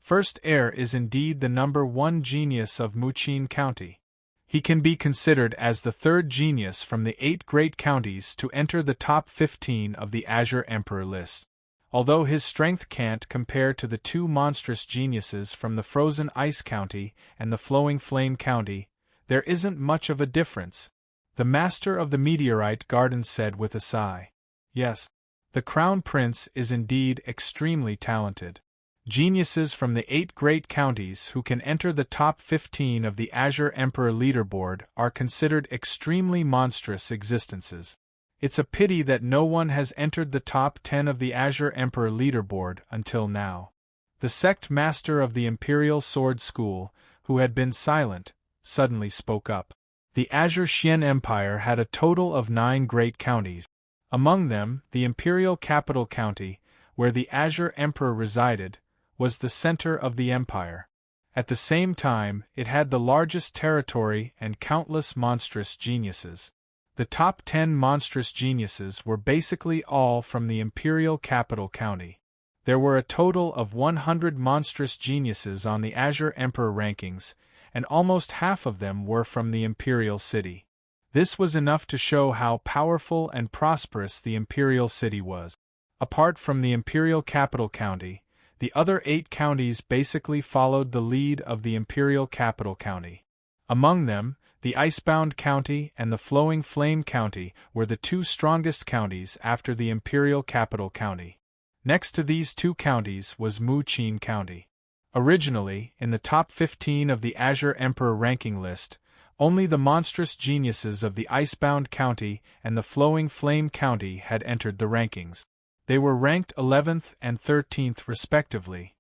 First heir is indeed the number 1 genius of Muqin County. He can be considered as the 3rd genius from the 8 great counties to enter the top 15 of the Azure Emperor list. Although his strength can't compare to the 2 monstrous geniuses from the Frozen Ice County and the Flowing Flame County, there isn't much of a difference. The master of the meteorite garden said with a sigh. Yes, the Crown Prince is indeed extremely talented. Geniuses from the 8 great counties who can enter the top 15 of the Azure Emperor leaderboard are considered extremely monstrous existences. It's a pity that no one has entered the top 10 of the Azure Emperor leaderboard until now. The sect master of the Imperial Sword School, who had been silent, suddenly spoke up. The Azure Xian Empire had a total of 9 great counties. Among them, the Imperial Capital County, where the Azure Emperor resided, was the center of the empire. At the same time, it had the largest territory and countless monstrous geniuses. The top 10 monstrous geniuses were basically all from the Imperial Capital County. There were a total of 100 monstrous geniuses on the Azure Emperor rankings, and almost half of them were from the Imperial City. This was enough to show how powerful and prosperous the Imperial City was. Apart from the Imperial Capital County, the other 8 counties basically followed the lead of the Imperial Capital County. Among them, the Icebound County and the Flowing Flame County were the 2 strongest counties after the Imperial Capital County. Next to these 2 counties was Muqin County. Originally, in the top 15 of the Azure Emperor ranking list, only the monstrous geniuses of the Icebound County and the Flowing Flame County had entered the rankings. They were ranked 11th and 13th respectively.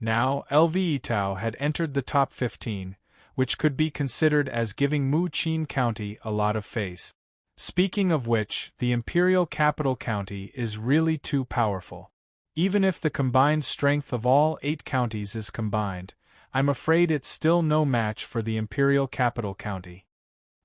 Now, Lve Tao had entered the top 15, which could be considered as giving Muqin County a lot of face. Speaking of which, the Imperial Capital County is really too powerful. Even if the combined strength of all 8 counties is combined, I'm afraid it's still no match for the Imperial Capital County.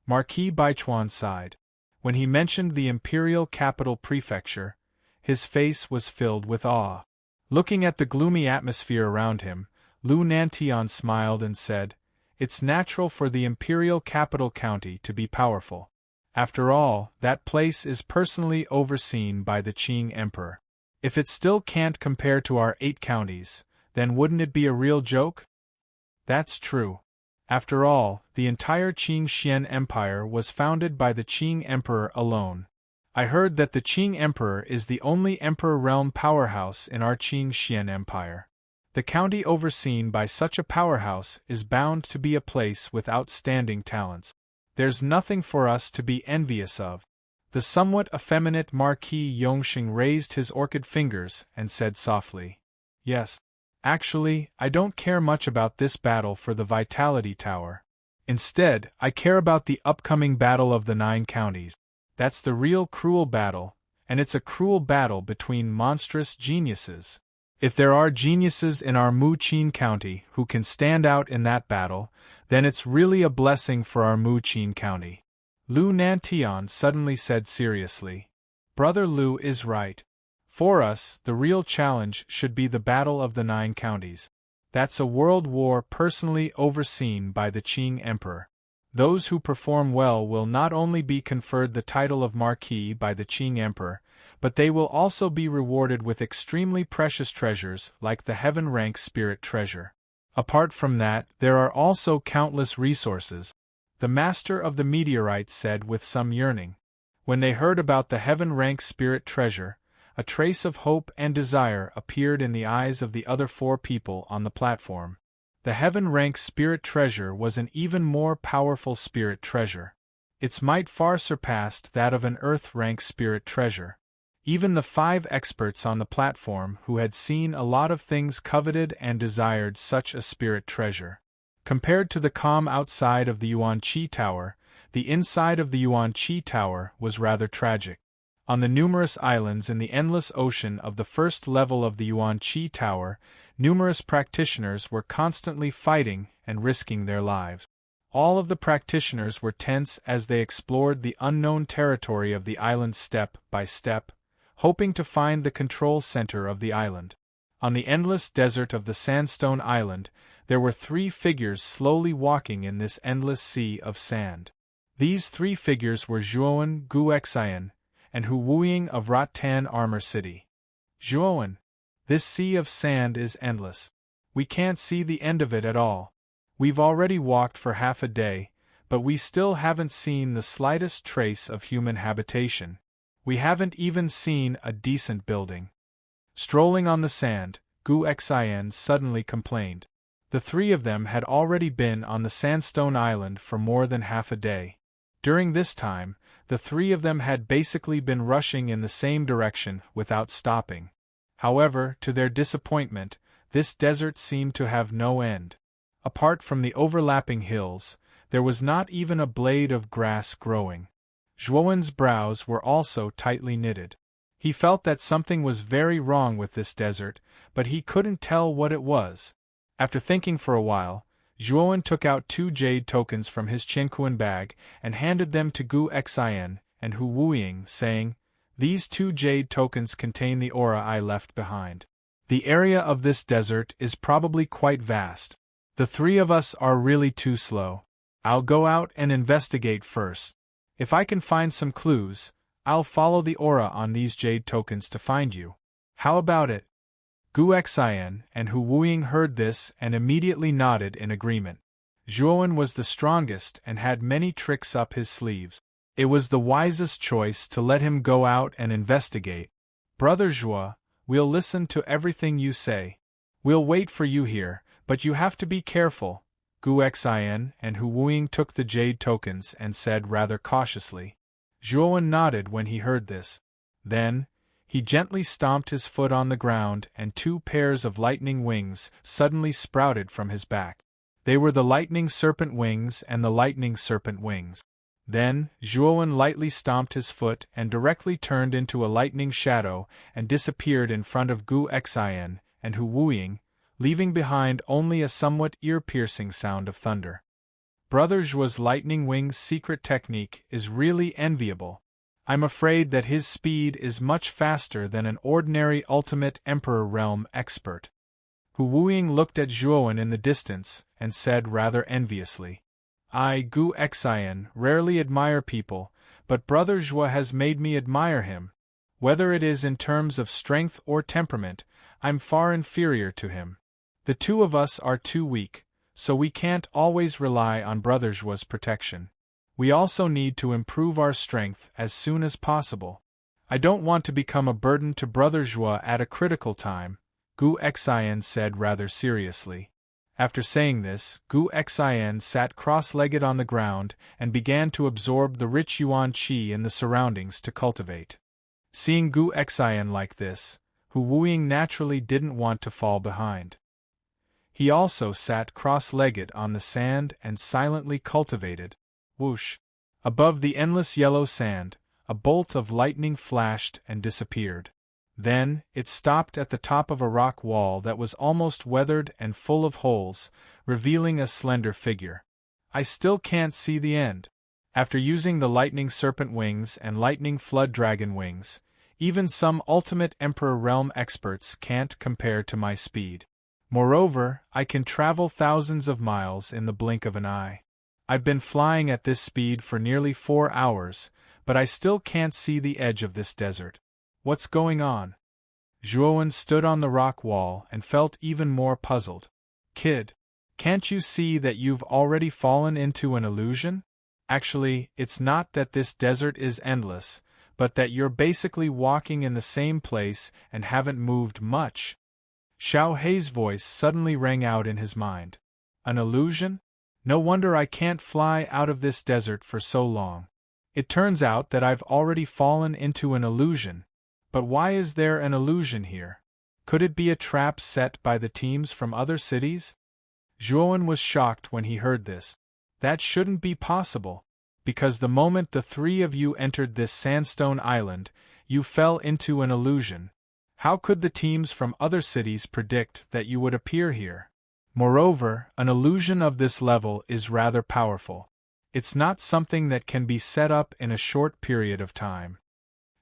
Marquis Baichuan sighed. When he mentioned the imperial capital prefecture, his face was filled with awe. Looking at the gloomy atmosphere around him, Lu Nantian smiled and said, "It's natural for the imperial capital county to be powerful. After all, that place is personally overseen by the Qing emperor. If it still can't compare to our 8 counties, then wouldn't it be a real joke?" That's true. After all, the entire Qing Xian Empire was founded by the Qing emperor alone. I heard that the Qing emperor is the only emperor realm powerhouse in our Qing Xian Empire. The county overseen by such a powerhouse is bound to be a place with outstanding talents. There's nothing for us to be envious of. The somewhat effeminate Marquis Yongxing raised his orchid fingers and said softly, "Yes. Actually, I don't care much about this battle for the Vitality Tower. Instead, I care about the upcoming Battle of the 9 Counties. That's the real cruel battle, and it's a cruel battle between monstrous geniuses. If there are geniuses in our Muqin County who can stand out in that battle, then it's really a blessing for our Muqin County." Lu Nantian suddenly said seriously, "Brother Lu is right. For us, the real challenge should be the Battle of the 9 Counties. That's a world war personally overseen by the Qing Emperor. Those who perform well will not only be conferred the title of Marquis by the Qing Emperor, but they will also be rewarded with extremely precious treasures like the heaven-rank spirit treasure. Apart from that, there are also countless resources," the master of the meteorites said with some yearning. When they heard about the heaven-rank spirit treasure, a trace of hope and desire appeared in the eyes of the other 4 people on the platform. The heaven-rank spirit treasure was an even more powerful spirit treasure. Its might far surpassed that of an earth-rank spirit treasure. Even the 5 experts on the platform who had seen a lot of things coveted and desired such a spirit treasure. Compared to the calm outside of the Yuan-Chi Tower, the inside of the Yuan-Chi Tower was rather tragic. On the numerous islands in the endless ocean of the first level of the Yuan-Chi Tower, numerous practitioners were constantly fighting and risking their lives. All of the practitioners were tense as they explored the unknown territory of the island step by step, hoping to find the control center of the island. On the endless desert of the Sandstone Island, there were 3 figures slowly walking in this endless sea of sand. These 3 figures were Zhuowen Guoxian and Hu Wuying of Rattan Armor City. "Zhuowen, this sea of sand is endless. We can't see the end of it at all. We've already walked for half a day, but we still haven't seen the slightest trace of human habitation. We haven't even seen a decent building." Strolling on the sand, Guoxian suddenly complained. The 3 of them had already been on the Sandstone Island for more than half a day. During this time, the 3 of them had basically been rushing in the same direction without stopping. However, to their disappointment, this desert seemed to have no end. Apart from the overlapping hills, there was not even a blade of grass growing. Zhuowen's brows were also tightly knitted. He felt that something was very wrong with this desert, but he couldn't tell what it was. After thinking for a while, Zhuowen took out 2 jade tokens from his Qianquan bag and handed them to Guoxian and Hu Wuying, saying, "These 2 jade tokens contain the aura I left behind. The area of this desert is probably quite vast. The 3 of us are really too slow. I'll go out and investigate first. If I can find some clues, I'll follow the aura on these jade tokens to find you. How about it?" Guoxian and Hu Wuying heard this and immediately nodded in agreement. Zhuowen was the strongest and had many tricks up his sleeves. It was the wisest choice to let him go out and investigate. "Brother Zhuo, we'll listen to everything you say. We'll wait for you here, but you have to be careful." Guoxian and Hu Wuying took the jade tokens and said rather cautiously. Zhuowen nodded when he heard this. Then, he gently stomped his foot on the ground and 2 pairs of lightning wings suddenly sprouted from his back. They were the lightning serpent wings and the lightning serpent wings. Then, Zhuowen lightly stomped his foot and directly turned into a lightning shadow and disappeared in front of Guoxian and Hu Wuying, leaving behind only a somewhat ear-piercing sound of thunder. Brother Zhuo's lightning wings secret technique is really enviable, I'm afraid that his speed is much faster than an ordinary ultimate Emperor Realm expert. Hu Wuying looked at Zhuowen in the distance, and said rather enviously, I, Gu Xian, rarely admire people, but Brother Zhuo has made me admire him. Whether it is in terms of strength or temperament, I'm far inferior to him. The two of us are too weak, so we can't always rely on Brother Zhuo's protection. We also need to improve our strength as soon as possible. I don't want to become a burden to Brother Zhuo at a critical time, Gu Xian said rather seriously. After saying this, Gu Xian sat cross-legged on the ground and began to absorb the rich yuan qi in the surroundings to cultivate. Seeing Gu Xian like this, Hu Wuying naturally didn't want to fall behind. He also sat cross-legged on the sand and silently cultivated. Whoosh! Above the endless yellow sand, a bolt of lightning flashed and disappeared. Then, it stopped at the top of a rock wall that was almost weathered and full of holes, revealing a slender figure. I still can't see the end. After using the lightning serpent wings and lightning flood dragon wings, even some ultimate Emperor Realm experts can't compare to my speed. Moreover, I can travel thousands of miles in the blink of an eye. I've been flying at this speed for nearly 4 hours, but I still can't see the edge of this desert. What's going on? Zhuowen stood on the rock wall and felt even more puzzled. Kid, can't you see that you've already fallen into an illusion? Actually, it's not that this desert is endless, but that you're basically walking in the same place and haven't moved much. Xiao Hei's voice suddenly rang out in his mind. An illusion? No wonder I can't fly out of this desert for so long. It turns out that I've already fallen into an illusion. But why is there an illusion here? Could it be a trap set by the teams from other cities? Zhuowen was shocked when he heard this. That shouldn't be possible, because the moment the three of you entered this sandstone island, you fell into an illusion. How could the teams from other cities predict that you would appear here? Moreover, an illusion of this level is rather powerful. It's not something that can be set up in a short period of time.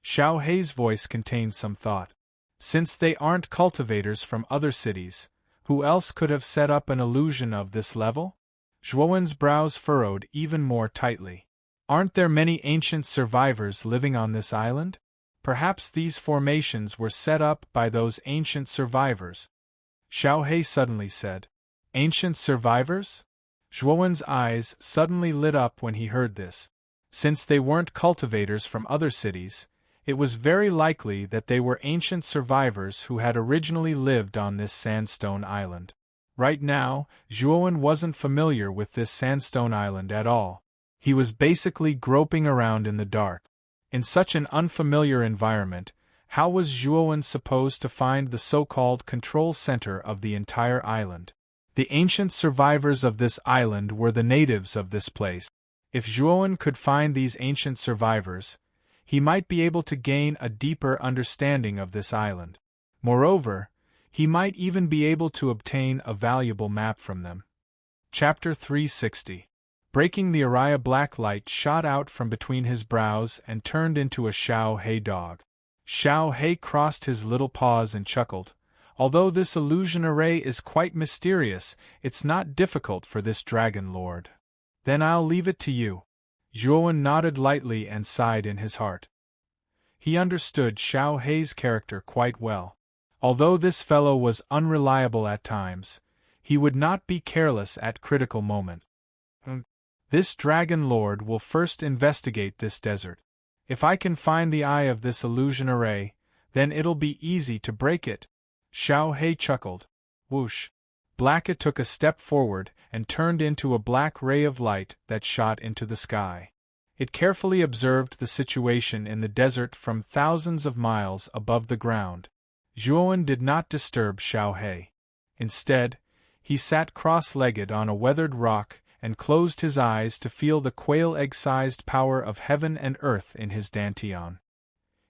Xiao Hei's voice contained some thought. Since they aren't cultivators from other cities, who else could have set up an illusion of this level? Zhuowen's brows furrowed even more tightly. Aren't there many ancient survivors living on this island? Perhaps these formations were set up by those ancient survivors. Xiao Hei suddenly said. Ancient survivors? Zhuowen's eyes suddenly lit up when he heard this. Since they weren't cultivators from other cities, it was very likely that they were ancient survivors who had originally lived on this sandstone island. Right now, Zhuowen wasn't familiar with this sandstone island at all. He was basically groping around in the dark. In such an unfamiliar environment, how was Zhuowen supposed to find the so-called control center of the entire island? The ancient survivors of this island were the natives of this place. If Zhuowen could find these ancient survivors, he might be able to gain a deeper understanding of this island. Moreover, he might even be able to obtain a valuable map from them. Chapter 360. Breaking the Araya black light shot out from between his brows and turned into a Xiao Hei dog. Xiao Hei crossed his little paws and chuckled. Although this illusion array is quite mysterious, it's not difficult for this dragon lord. Then I'll leave it to you. Zhuowen nodded lightly and sighed in his heart. He understood Xiao Hei's character quite well. Although this fellow was unreliable at times, he would not be careless at critical moments. This dragon lord will first investigate this desert. If I can find the eye of this illusion array, then it'll be easy to break it. Xiao Hei chuckled. Whoosh! Blacket took a step forward and turned into a black ray of light that shot into the sky. It carefully observed the situation in the desert from thousands of miles above the ground. Zhuowen did not disturb Xiao Hei. Instead, he sat cross-legged on a weathered rock and closed his eyes to feel the quail-egg-sized power of heaven and earth in his dantian.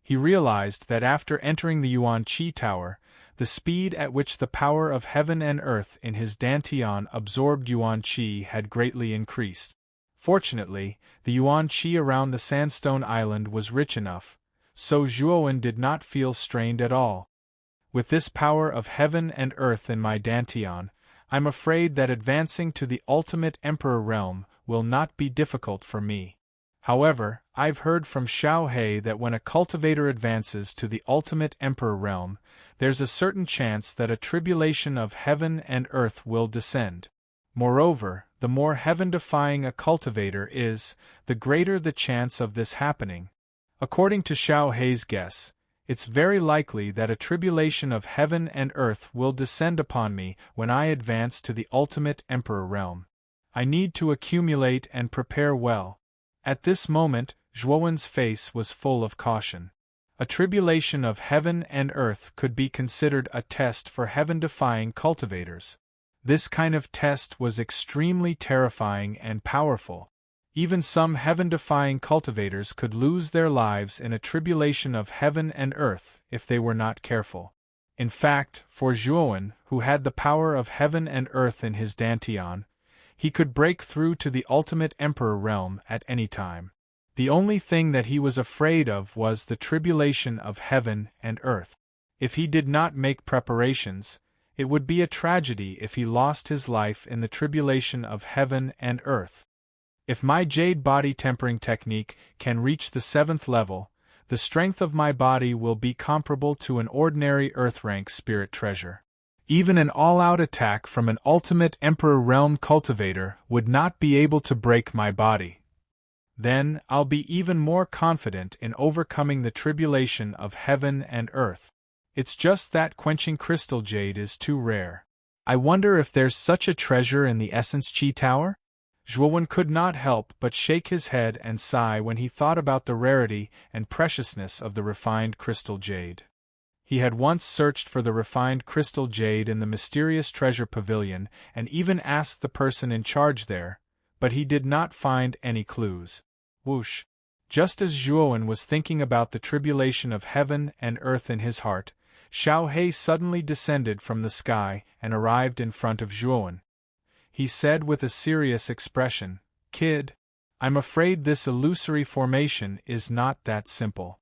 He realized that after entering the Yuan Qi Tower, the speed at which the power of heaven and earth in his dantian absorbed Yuan Qi had greatly increased. Fortunately, the yuan qi around the sandstone island was rich enough, so Zhuowen did not feel strained at all. With this power of heaven and earth in my dantian, I'm afraid that advancing to the ultimate emperor realm will not be difficult for me. However, I've heard from Xiao He that when a cultivator advances to the ultimate emperor realm, there's a certain chance that a tribulation of heaven and earth will descend. Moreover, the more heaven-defying a cultivator is, the greater the chance of this happening. According to Xiao He's guess, it's very likely that a tribulation of heaven and earth will descend upon me when I advance to the ultimate emperor realm. I need to accumulate and prepare well. At this moment, Zhuowen's face was full of caution. A tribulation of heaven and earth could be considered a test for heaven-defying cultivators. This kind of test was extremely terrifying and powerful. Even some heaven-defying cultivators could lose their lives in a tribulation of heaven and earth if they were not careful. In fact, for Zhuowen, who had the power of heaven and earth in his dantian, he could break through to the ultimate emperor realm at any time. The only thing that he was afraid of was the tribulation of heaven and earth. If he did not make preparations, it would be a tragedy if he lost his life in the tribulation of heaven and earth. If my jade body tempering technique can reach the 7th level, the strength of my body will be comparable to an ordinary earth-rank spirit treasure. Even an all-out attack from an ultimate emperor realm cultivator would not be able to break my body. Then, I'll be even more confident in overcoming the tribulation of heaven and earth. It's just that quenching crystal jade is too rare. I wonder if there's such a treasure in the Essence Chi Tower? Zhuowen could not help but shake his head and sigh when he thought about the rarity and preciousness of the refined crystal jade. He had once searched for the refined crystal jade in the mysterious treasure pavilion and even asked the person in charge there, but he did not find any clues. Whoosh! Just as Zhuowen was thinking about the tribulation of heaven and earth in his heart, Xiao He suddenly descended from the sky and arrived in front of Zhuowen. He said with a serious expression, "Kid, I'm afraid this illusory formation is not that simple."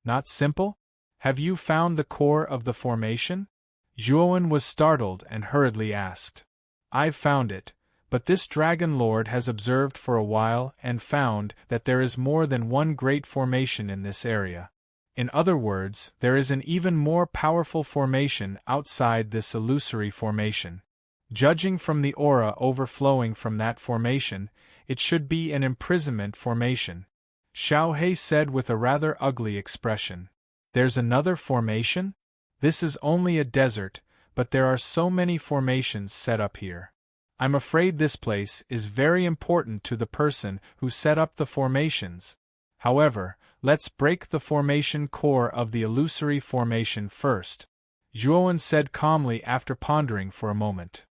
Not simple? Have you found the core of the formation? Zhuowen was startled and hurriedly asked. I've found it, but this Dragon Lord has observed for a while and found that there is more than one great formation in this area. In other words, there is an even more powerful formation outside this illusory formation. Judging from the aura overflowing from that formation, it should be an imprisonment formation. Xiao He said with a rather ugly expression. There's another formation? This is only a desert, but there are so many formations set up here. I'm afraid this place is very important to the person who set up the formations. However, let's break the formation core of the illusory formation first. Zhuowen said calmly after pondering for a moment.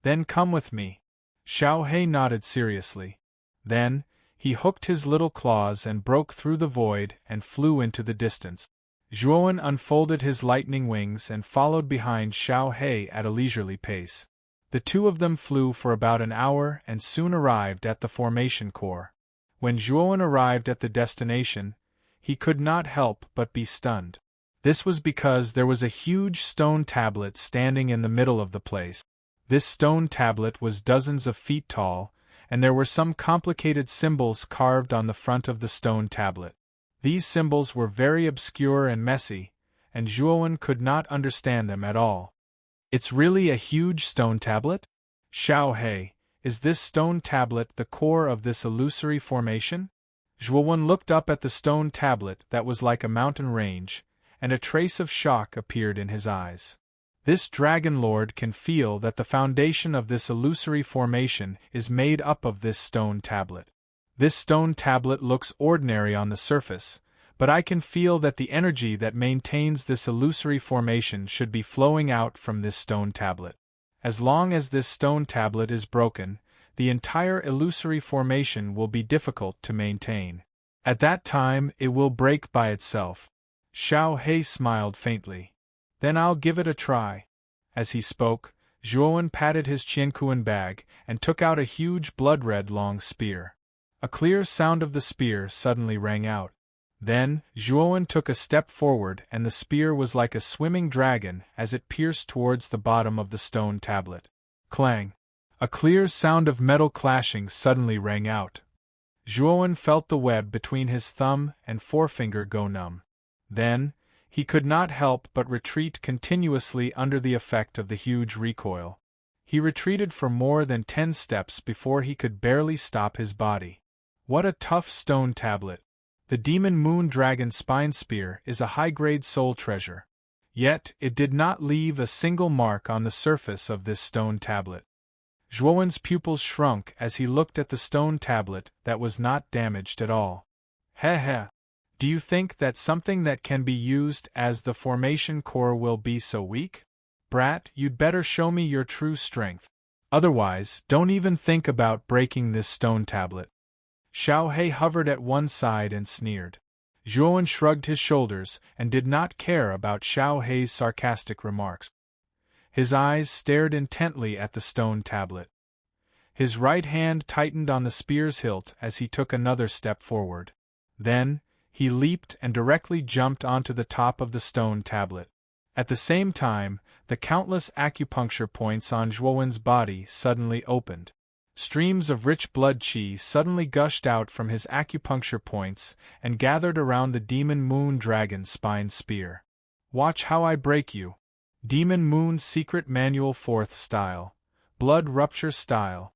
Then come with me. Xiao He nodded seriously. Then, he hooked his little claws and broke through the void and flew into the distance. Zhuowen unfolded his lightning wings and followed behind Xiao He at a leisurely pace. The two of them flew for about an hour and soon arrived at the formation core. When Zhuowen arrived at the destination, he could not help but be stunned. This was because there was a huge stone tablet standing in the middle of the place. This stone tablet was dozens of feet tall, and there were some complicated symbols carved on the front of the stone tablet. These symbols were very obscure and messy, and Zhuowen could not understand them at all. It's really a huge stone tablet? Xiao He, is this stone tablet the core of this illusory formation? Zhuowen looked up at the stone tablet that was like a mountain range, and a trace of shock appeared in his eyes. This Dragon Lord can feel that the foundation of this illusory formation is made up of this stone tablet. This stone tablet looks ordinary on the surface, but I can feel that the energy that maintains this illusory formation should be flowing out from this stone tablet. As long as this stone tablet is broken, the entire illusory formation will be difficult to maintain. At that time, it will break by itself. Xiao He smiled faintly. Then I'll give it a try. As he spoke, Zhuowen patted his Qiankuan bag and took out a huge blood-red long spear. A clear sound of the spear suddenly rang out. Then, Zhuowen took a step forward and the spear was like a swimming dragon as it pierced towards the bottom of the stone tablet. Clang! A clear sound of metal clashing suddenly rang out. Zhuowen felt the web between his thumb and forefinger go numb. Then, he could not help but retreat continuously under the effect of the huge recoil. He retreated for more than 10 steps before he could barely stop his body. What a tough stone tablet! The Demon Moon Dragon Spine Spear is a high-grade soul treasure. Yet, it did not leave a single mark on the surface of this stone tablet. Zhuowen's pupils shrunk as he looked at the stone tablet that was not damaged at all. Heh heh! Do you think that something that can be used as the formation core will be so weak? Brat, you'd better show me your true strength. Otherwise, don't even think about breaking this stone tablet. Xiao He hovered at one side and sneered. Zhuowen shrugged his shoulders and did not care about Xiao He's sarcastic remarks. His eyes stared intently at the stone tablet. His right hand tightened on the spear's hilt as he took another step forward. Then, he leaped and directly jumped onto the top of the stone tablet. At the same time, the countless acupuncture points on Zhuowen's body suddenly opened. Streams of rich blood qi suddenly gushed out from his acupuncture points and gathered around the Demon Moon Dragon Spine Spear. Watch how I break you. Demon Moon Secret Manual 4th Style. Blood Rupture Style.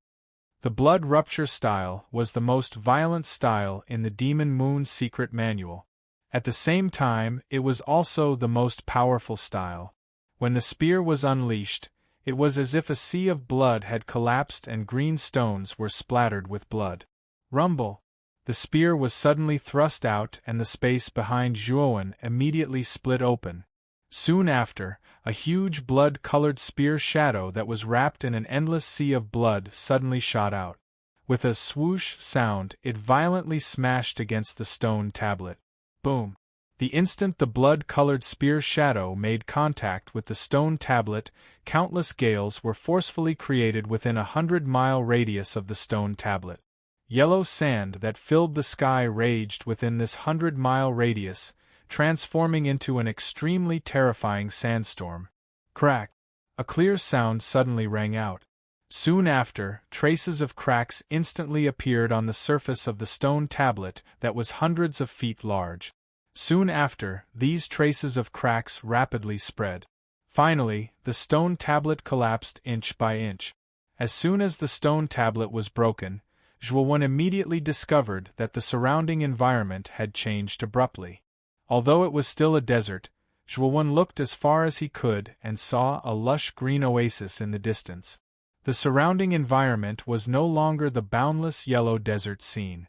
The Blood Rupture Style was the most violent style in the Demon Moon Secret Manual. At the same time, it was also the most powerful style. When the spear was unleashed, it was as if a sea of blood had collapsed and green stones were splattered with blood. Rumble! The spear was suddenly thrust out and the space behind Zhuowen immediately split open. Soon after, a huge blood-colored spear shadow that was wrapped in an endless sea of blood suddenly shot out. With a swoosh sound, it violently smashed against the stone tablet. Boom! The instant the blood-colored spear shadow made contact with the stone tablet, countless gales were forcefully created within a 100-mile radius of the stone tablet. Yellow sand that filled the sky raged within this 100-mile radius, transforming into an extremely terrifying sandstorm. Crack! A clear sound suddenly rang out. Soon after, traces of cracks instantly appeared on the surface of the stone tablet that was hundreds of feet large. Soon after, these traces of cracks rapidly spread. Finally, the stone tablet collapsed inch by inch. As soon as the stone tablet was broken, Zhuowen immediately discovered that the surrounding environment had changed abruptly. Although it was still a desert, Zhuowen looked as far as he could and saw a lush green oasis in the distance. The surrounding environment was no longer the boundless yellow desert scene.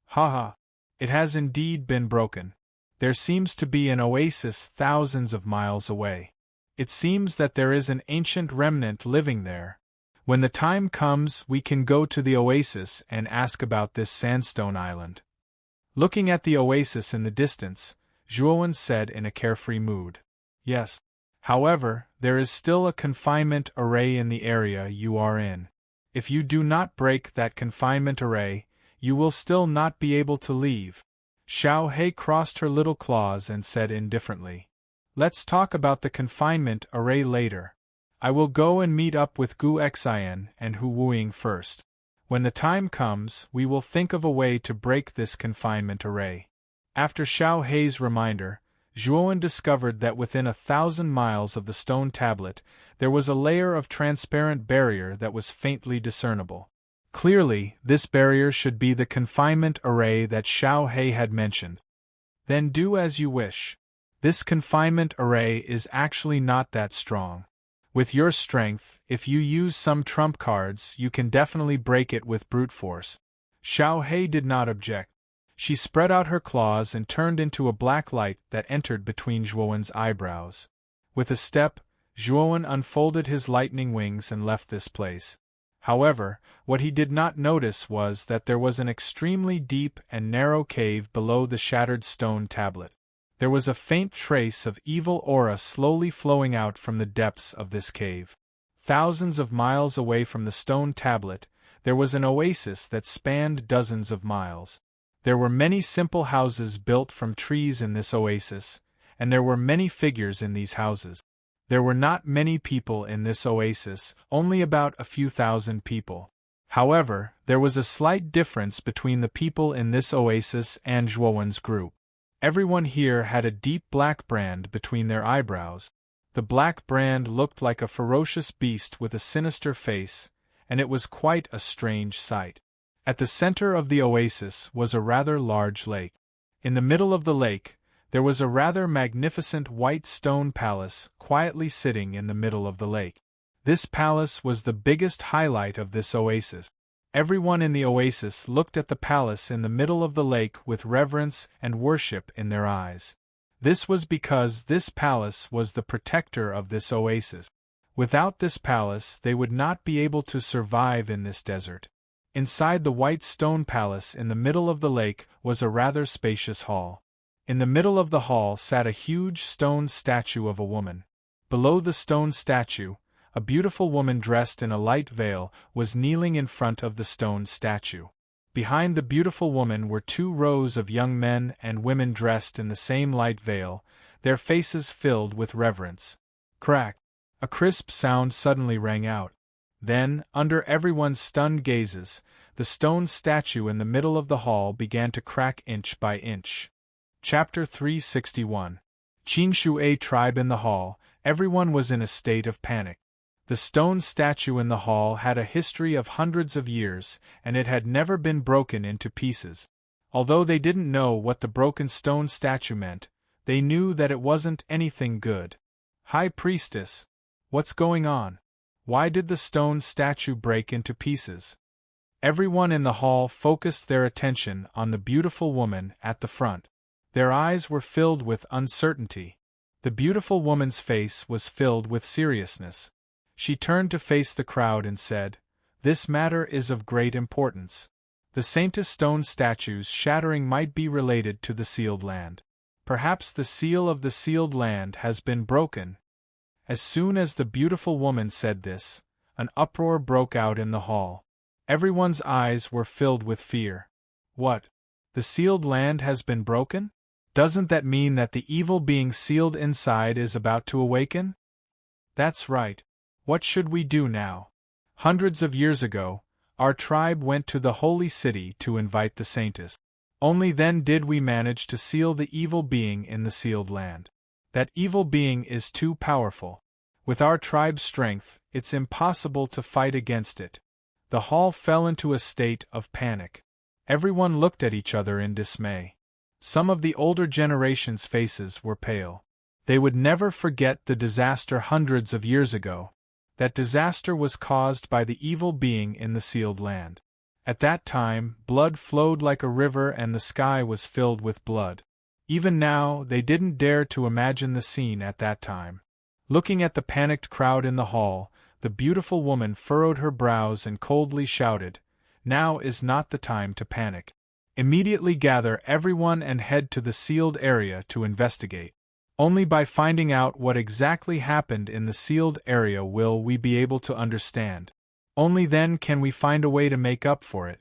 Ha! It has indeed been broken. There seems to be an oasis thousands of miles away. It seems that there is an ancient remnant living there. When the time comes, we can go to the oasis and ask about this sandstone island. Looking at the oasis in the distance, Zhuowen said in a carefree mood. Yes. However, there is still a confinement array in the area you are in. If you do not break that confinement array, you will still not be able to leave. Xiao He crossed her little claws and said indifferently. Let's talk about the confinement array later. I will go and meet up with Gu Xian and Hu Wuying first. When the time comes, we will think of a way to break this confinement array. After Xiao He's reminder, Zhuowen discovered that within 1,000 miles of the stone tablet, there was a layer of transparent barrier that was faintly discernible. Clearly, this barrier should be the confinement array that Xiao He had mentioned. Then do as you wish. This confinement array is actually not that strong. With your strength, if you use some trump cards, you can definitely break it with brute force. Xiao He did not object. She spread out her claws and turned into a black light that entered between Zhuowen's eyebrows. With a step, Zhuowen unfolded his lightning wings and left this place. However, what he did not notice was that there was an extremely deep and narrow cave below the shattered stone tablet. There was a faint trace of evil aura slowly flowing out from the depths of this cave. Thousands of miles away from the stone tablet, there was an oasis that spanned dozens of miles. There were many simple houses built from trees in this oasis, and there were many figures in these houses. There were not many people in this oasis, only about a few thousand people. However, there was a slight difference between the people in this oasis and Zhuowen's group. Everyone here had a deep black brand between their eyebrows. The black brand looked like a ferocious beast with a sinister face, and it was quite a strange sight. At the center of the oasis was a rather large lake. In the middle of the lake, there was a rather magnificent white stone palace quietly sitting in the middle of the lake. This palace was the biggest highlight of this oasis. Everyone in the oasis looked at the palace in the middle of the lake with reverence and worship in their eyes. This was because this palace was the protector of this oasis. Without this palace, they would not be able to survive in this desert. Inside the white stone palace in the middle of the lake was a rather spacious hall. In the middle of the hall sat a huge stone statue of a woman. Below the stone statue, a beautiful woman dressed in a light veil was kneeling in front of the stone statue. Behind the beautiful woman were 2 rows of young men and women dressed in the same light veil, their faces filled with reverence. Crack! A crisp sound suddenly rang out. Then, under everyone's stunned gazes, the stone statue in the middle of the hall began to crack inch by inch. Chapter 361. Qingshui tribe in the hall. Everyone was in a state of panic. The stone statue in the hall had a history of hundreds of years, and it had never been broken into pieces. Although they didn't know what the broken stone statue meant, they knew that it wasn't anything good. High Priestess, what's going on? Why did the stone statue break into pieces? Everyone in the hall focused their attention on the beautiful woman at the front. Their eyes were filled with uncertainty. The beautiful woman's face was filled with seriousness. She turned to face the crowd and said, "This matter is of great importance. The Saintess stone statue's shattering might be related to the sealed land. Perhaps the seal of the sealed land has been broken." As soon as the beautiful woman said this, an uproar broke out in the hall. Everyone's eyes were filled with fear. What? The sealed land has been broken? Doesn't that mean that the evil being sealed inside is about to awaken? That's right. What should we do now? Hundreds of years ago, our tribe went to the holy city to invite the Saintess. Only then did we manage to seal the evil being in the sealed land. That evil being is too powerful. With our tribe's strength, it's impossible to fight against it. The hall fell into a state of panic. Everyone looked at each other in dismay. Some of the older generation's faces were pale. They would never forget the disaster hundreds of years ago. That disaster was caused by the evil being in the sealed land. At that time, blood flowed like a river and the sky was filled with blood. Even now, they didn't dare to imagine the scene at that time. Looking at the panicked crowd in the hall, the beautiful woman furrowed her brows and coldly shouted, "Now is not the time to panic. Immediately gather everyone and head to the sealed area to investigate. Only by finding out what exactly happened in the sealed area will we be able to understand. Only then can we find a way to make up for it."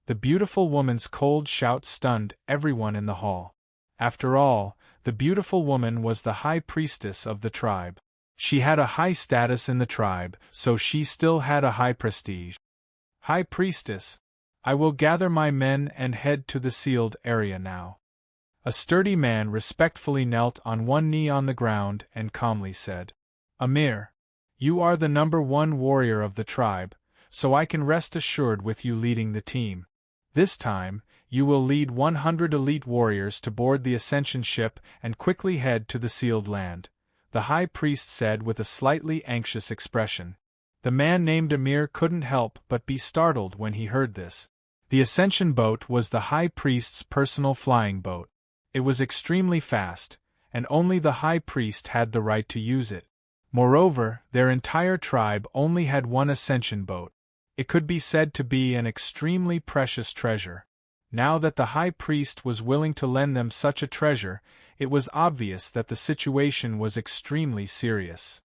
The beautiful woman's cold shout stunned everyone in the hall. After all, the beautiful woman was the high priestess of the tribe. She had a high status in the tribe, so she still had a high prestige. "High priestess, I will gather my men and head to the sealed area now." A sturdy man respectfully knelt on one knee on the ground and calmly said, "Amir, you are the #1 warrior of the tribe, so I can rest assured with you leading the team. This time, you will lead 100 elite warriors to board the ascension ship and quickly head to the sealed land," the high priest said with a slightly anxious expression. The man named Amir couldn't help but be startled when he heard this. The ascension boat was the high priest's personal flying boat. It was extremely fast, and only the high priest had the right to use it. Moreover, their entire tribe only had one ascension boat. It could be said to be an extremely precious treasure. Now that the high priest was willing to lend them such a treasure, it was obvious that the situation was extremely serious.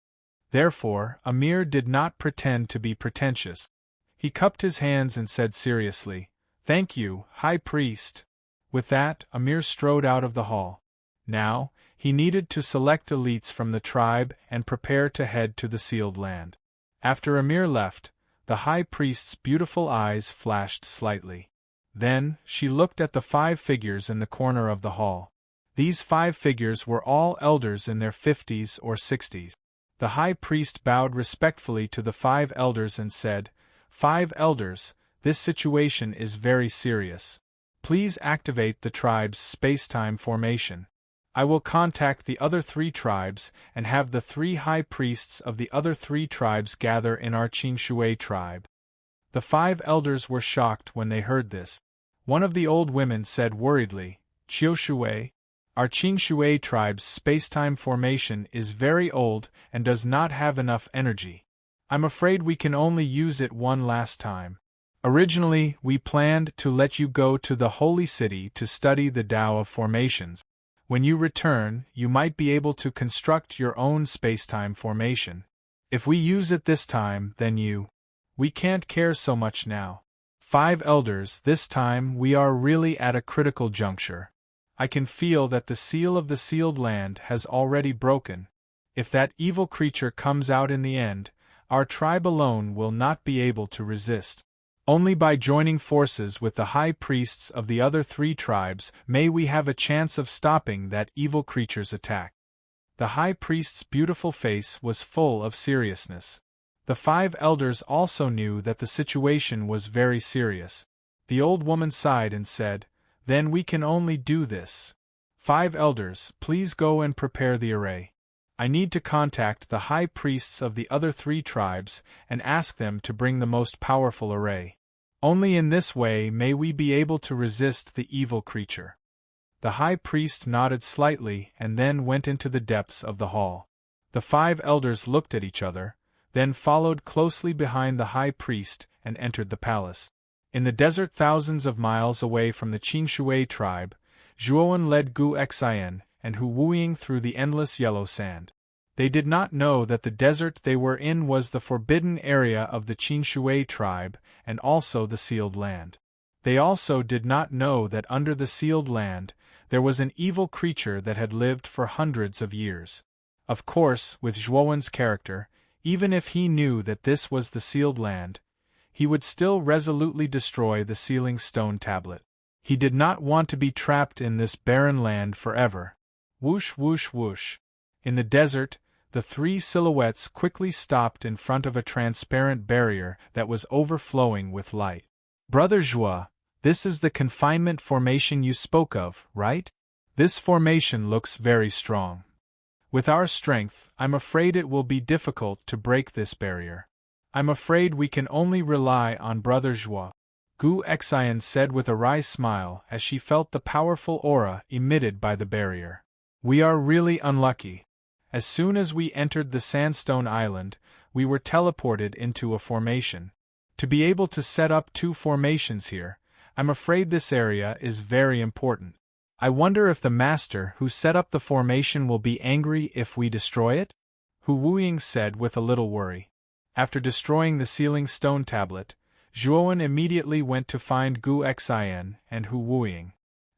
Therefore, Amir did not pretend to be pretentious. He cupped his hands and said seriously, "Thank you, High Priest." With that, Amir strode out of the hall. Now, he needed to select elites from the tribe and prepare to head to the sealed land. After Amir left, the High Priest's beautiful eyes flashed slightly. Then, she looked at the 5 figures in the corner of the hall. These 5 figures were all elders in their 50s or 60s. The High Priest bowed respectfully to the 5 elders and said, "5 elders, this situation is very serious. Please activate the tribe's space-time formation. I will contact the other 3 tribes and have the 3 high priests of the other 3 tribes gather in our Qingshui tribe." The 5 elders were shocked when they heard this. One of the old women said worriedly, "Qingshui? Our Qingshui tribe's space-time formation is very old and does not have enough energy. I'm afraid we can only use it one last time. Originally, we planned to let you go to the Holy City to study the Tao of formations. When you return, you might be able to construct your own space-time formation. If we use it this time, then we can't care so much now. 5 elders, this time we are really at a critical juncture. I can feel that the seal of the sealed land has already broken. If that evil creature comes out in the end, our tribe alone will not be able to resist. Only by joining forces with the high priests of the other 3 tribes may we have a chance of stopping that evil creature's attack." The high priest's beautiful face was full of seriousness. The 5 elders also knew that the situation was very serious. The old woman sighed and said, "Then we can only do this. 5 elders, please go and prepare the array. I need to contact the high priests of the other 3 tribes and ask them to bring the most powerful array. Only in this way may we be able to resist the evil creature." The high priest nodded slightly and then went into the depths of the hall. The 5 elders looked at each other, then followed closely behind the high priest and entered the palace. In the desert thousands of miles away from the Qingshui tribe, Zhuowen led Gu Xian and Hu Wuying through the endless yellow sand. They did not know that the desert they were in was the forbidden area of the Qingshui tribe and also the sealed land. They also did not know that under the sealed land there was an evil creature that had lived for hundreds of years. Of course, with Zhuowen's character, even if he knew that this was the sealed land, he would still resolutely destroy the sealing stone tablet. He did not want to be trapped in this barren land forever. Whoosh whoosh whoosh. In the desert, the 3 silhouettes quickly stopped in front of a transparent barrier that was overflowing with light. "Brother Zhuo, this is the confinement formation you spoke of, right? This formation looks very strong. With our strength, I'm afraid it will be difficult to break this barrier. I'm afraid we can only rely on Brother Zhuo," Gu Xian said with a wry smile as she felt the powerful aura emitted by the barrier. "We are really unlucky. As soon as we entered the Sandstone Island, we were teleported into a formation. To be able to set up 2 formations here, I'm afraid this area is very important. I wonder if the master who set up the formation will be angry if we destroy it?" Hu Wuying said with a little worry. After destroying the sealing stone tablet, Zhuowen immediately went to find Gu Xian and Hu Wuying.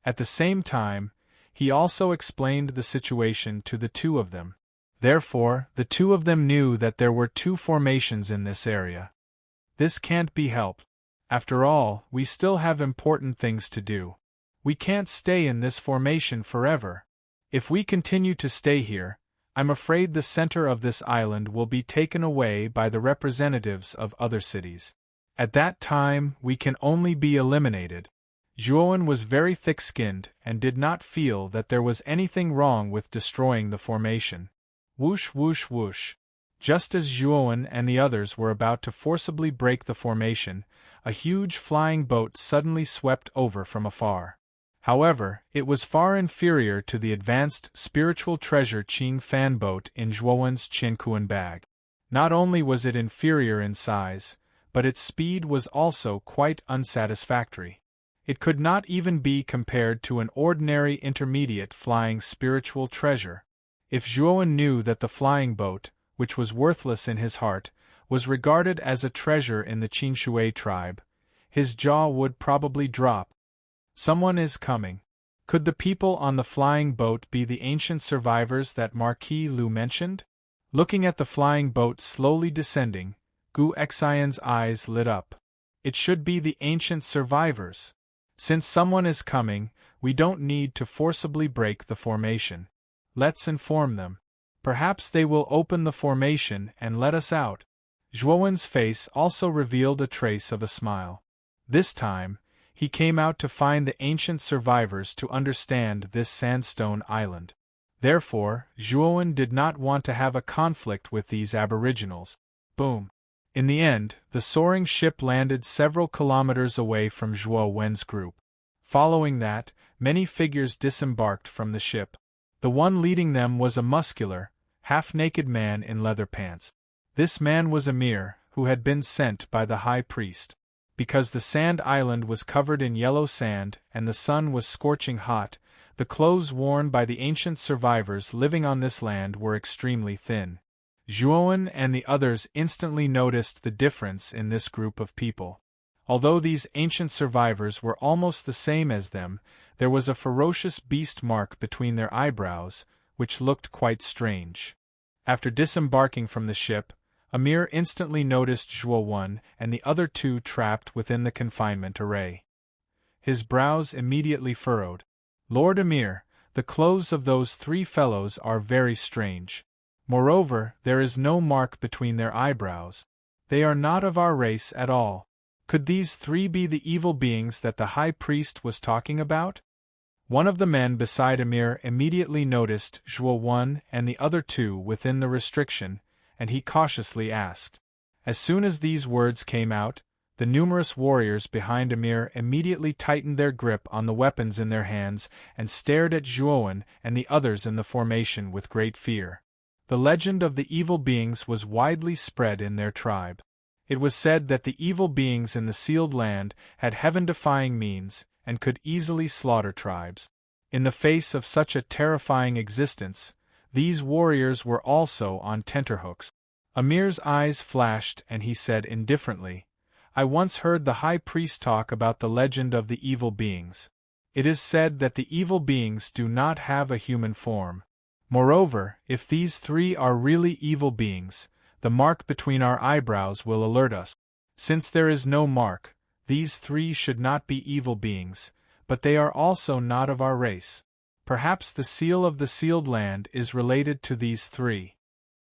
At the same time, he also explained the situation to the 2 of them. Therefore, the 2 of them knew that there were 2 formations in this area. This can't be helped. After all, we still have important things to do. We can't stay in this formation forever. If we continue to stay here, I'm afraid the center of this island will be taken away by the representatives of other cities. At that time, we can only be eliminated. Zhuowen was very thick-skinned and did not feel that there was anything wrong with destroying the formation. Whoosh whoosh whoosh. Just as Zhuowen and the others were about to forcibly break the formation, a huge flying boat suddenly swept over from afar. However, it was far inferior to the advanced spiritual treasure Qing fan boat in Zhuowen's Qiankuan bag. Not only was it inferior in size, but its speed was also quite unsatisfactory. It could not even be compared to an ordinary intermediate flying spiritual treasure. If Zhuowen knew that the flying boat, which was worthless in his heart, was regarded as a treasure in the Qinshui tribe, his jaw would probably drop. Someone is coming. Could the people on the flying boat be the ancient survivors that Marquis Lu mentioned? Looking at the flying boat slowly descending, Gu Xian's eyes lit up. It should be the ancient survivors. Since someone is coming, we don't need to forcibly break the formation. Let's inform them. Perhaps they will open the formation and let us out. Zhuowen's face also revealed a trace of a smile. This time, he came out to find the ancient survivors to understand this sandstone island. Therefore, Zhuowen did not want to have a conflict with these aboriginals. Boom. In the end, the soaring ship landed several kilometers away from Zhuowen's group. Following that, many figures disembarked from the ship. The one leading them was a muscular, half-naked man in leather pants. This man was Emir, who had been sent by the high priest. Because the sand island was covered in yellow sand and the sun was scorching hot, the clothes worn by the ancient survivors living on this land were extremely thin. Zhuowen and the others instantly noticed the difference in this group of people. Although these ancient survivors were almost the same as them, there was a ferocious beast mark between their eyebrows, which looked quite strange. After disembarking from the ship, Amir instantly noticed Zhuowen and the other two trapped within the confinement array. His brows immediately furrowed. Lord Amir, the clothes of those three fellows are very strange. Moreover, there is no mark between their eyebrows. They are not of our race at all. Could these three be the evil beings that the high priest was talking about? One of the men beside Amir immediately noticed Zhuowen and the other two within the restriction, and he cautiously asked. As soon as these words came out, the numerous warriors behind Amir immediately tightened their grip on the weapons in their hands and stared at Zhuowen and the others in the formation with great fear. The legend of the evil beings was widely spread in their tribe. It was said that the evil beings in the sealed land had heaven-defying means and could easily slaughter tribes. In the face of such a terrifying existence, these warriors were also on tenterhooks. Amir's eyes flashed and he said indifferently, I once heard the high priest talk about the legend of the evil beings. It is said that the evil beings do not have a human form. Moreover, if these three are really evil beings, the mark between our eyebrows will alert us. Since there is no mark, these three should not be evil beings, but they are also not of our race. Perhaps the seal of the sealed land is related to these three.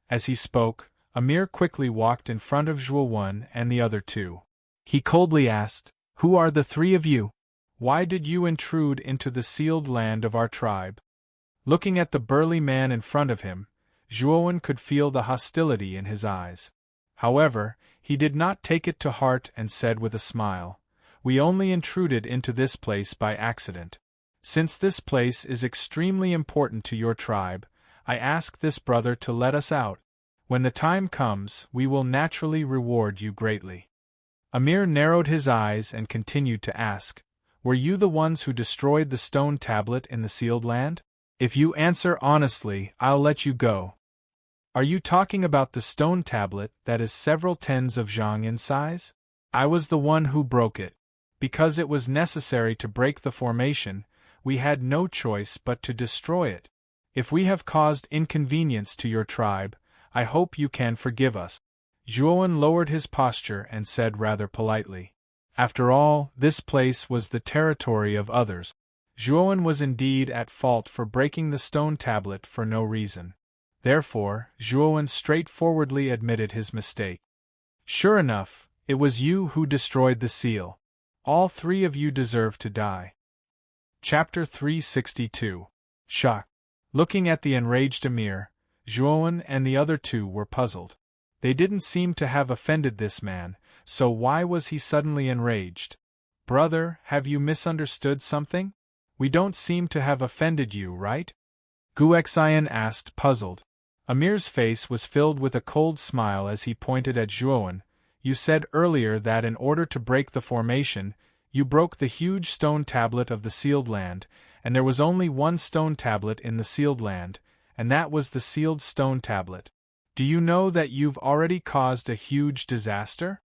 As he spoke, Amir quickly walked in front of Zhuowen and the other two. He coldly asked, Who are the three of you? Why did you intrude into the sealed land of our tribe? Looking at the burly man in front of him, Zhuowen could feel the hostility in his eyes. However, he did not take it to heart and said with a smile, We only intruded into this place by accident. Since this place is extremely important to your tribe, I ask this brother to let us out. When the time comes, we will naturally reward you greatly. Amir narrowed his eyes and continued to ask, Were you the ones who destroyed the stone tablet in the sealed land? If you answer honestly, I'll let you go. Are you talking about the stone tablet that is several tens of zhang in size? I was the one who broke it. Because it was necessary to break the formation, we had no choice but to destroy it. If we have caused inconvenience to your tribe, I hope you can forgive us. Zhuowen lowered his posture and said rather politely. After all, this place was the territory of others. Zhuowen was indeed at fault for breaking the stone tablet for no reason. Therefore, Zhuowen straightforwardly admitted his mistake. Sure enough, it was you who destroyed the seal. All three of you deserve to die. Chapter 362. Shock. Looking at the enraged Emir, Zhuowen and the other two were puzzled. They didn't seem to have offended this man, so why was he suddenly enraged? Brother, have you misunderstood something? We don't seem to have offended you, right? Gu Xian asked, puzzled. Amir's face was filled with a cold smile as he pointed at Zhuowen. You said earlier that in order to break the formation, you broke the huge stone tablet of the sealed land, and there was only one stone tablet in the sealed land, and that was the sealed stone tablet. Do Do you know that you've already caused a huge disaster?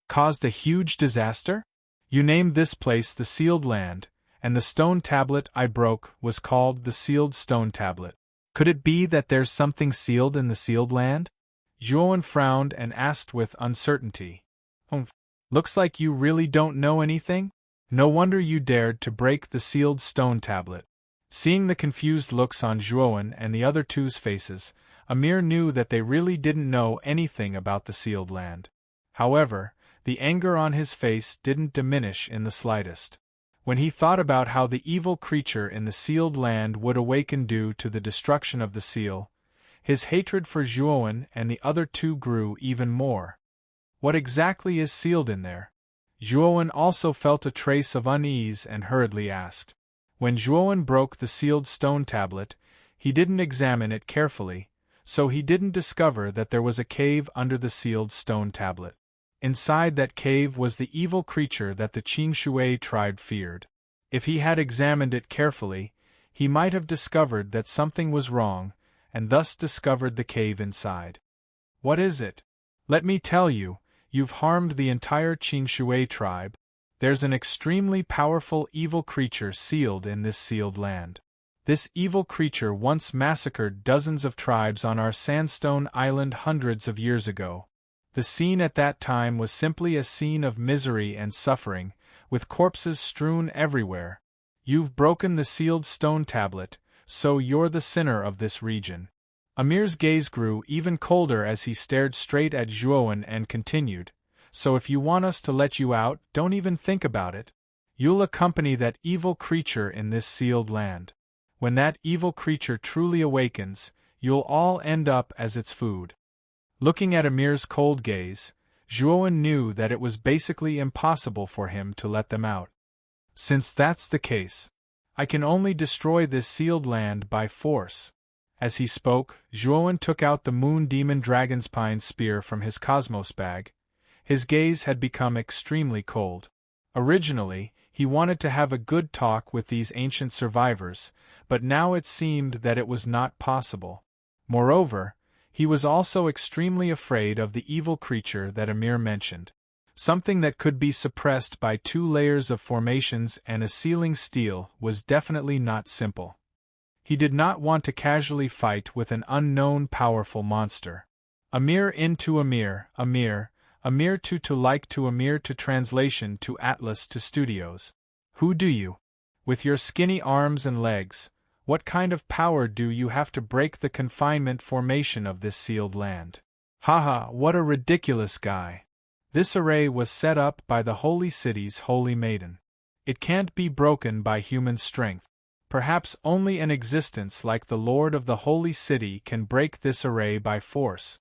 Caused a huge disaster? You named this place the Sealed Land, and the stone tablet I broke was called the Sealed Stone Tablet. Could it be that there's something sealed in the Sealed Land? Zhuowen frowned and asked with uncertainty. Looks like you really don't know anything? No wonder you dared to break the Sealed Stone Tablet. Seeing the confused looks on Zhuowen and the other two's faces, Amir knew that they really didn't know anything about the Sealed Land. However, the anger on his face didn't diminish in the slightest. When he thought about how the evil creature in the Sealed Land would awaken due to the destruction of the seal, his hatred for Zhuowen and the other two grew even more. What exactly is sealed in there? Zhuowen also felt a trace of unease and hurriedly asked. When Zhuowen broke the sealed stone tablet, he didn't examine it carefully, so he didn't discover that there was a cave under the sealed stone tablet. Inside that cave was the evil creature that the Qingshui tribe feared. If he had examined it carefully, he might have discovered that something was wrong, and thus discovered the cave inside. What is it? Let me tell you, you've harmed the entire Qingshui tribe. There's an extremely powerful evil creature sealed in this sealed land. This evil creature once massacred dozens of tribes on our Sandstone Island hundreds of years ago. The scene at that time was simply a scene of misery and suffering, with corpses strewn everywhere. You've broken the sealed stone tablet, so you're the sinner of this region. Amir's gaze grew even colder as he stared straight at Zhuowen and continued, so if you want us to let you out, don't even think about it. You'll accompany that evil creature in this sealed land. When that evil creature truly awakens, you'll all end up as its food. Looking at Amir's cold gaze, Zhuowen knew that it was basically impossible for him to let them out. Since that's the case, I can only destroy this sealed land by force. As he spoke, Zhuowen took out the Moon Demon Dragon's Pine spear from his Cosmos bag. His gaze had become extremely cold. Originally, he wanted to have a good talk with these ancient survivors, but now it seemed that it was not possible. Moreover, he was also extremely afraid of the evil creature that Amir mentioned. Something that could be suppressed by 2 layers of formations and a sealing steel was definitely not simple. He did not want to casually fight with an unknown powerful monster. Amir into Amir, Amir to like to Amir to translation to Atlas to Studios. Who do you? With your skinny arms and legs, what kind of power do you have to break the confinement formation of this sealed land? Haha, what a ridiculous guy. This array was set up by the Holy City's Holy Maiden. It can't be broken by human strength. Perhaps only an existence like the Lord of the Holy City can break this array by force.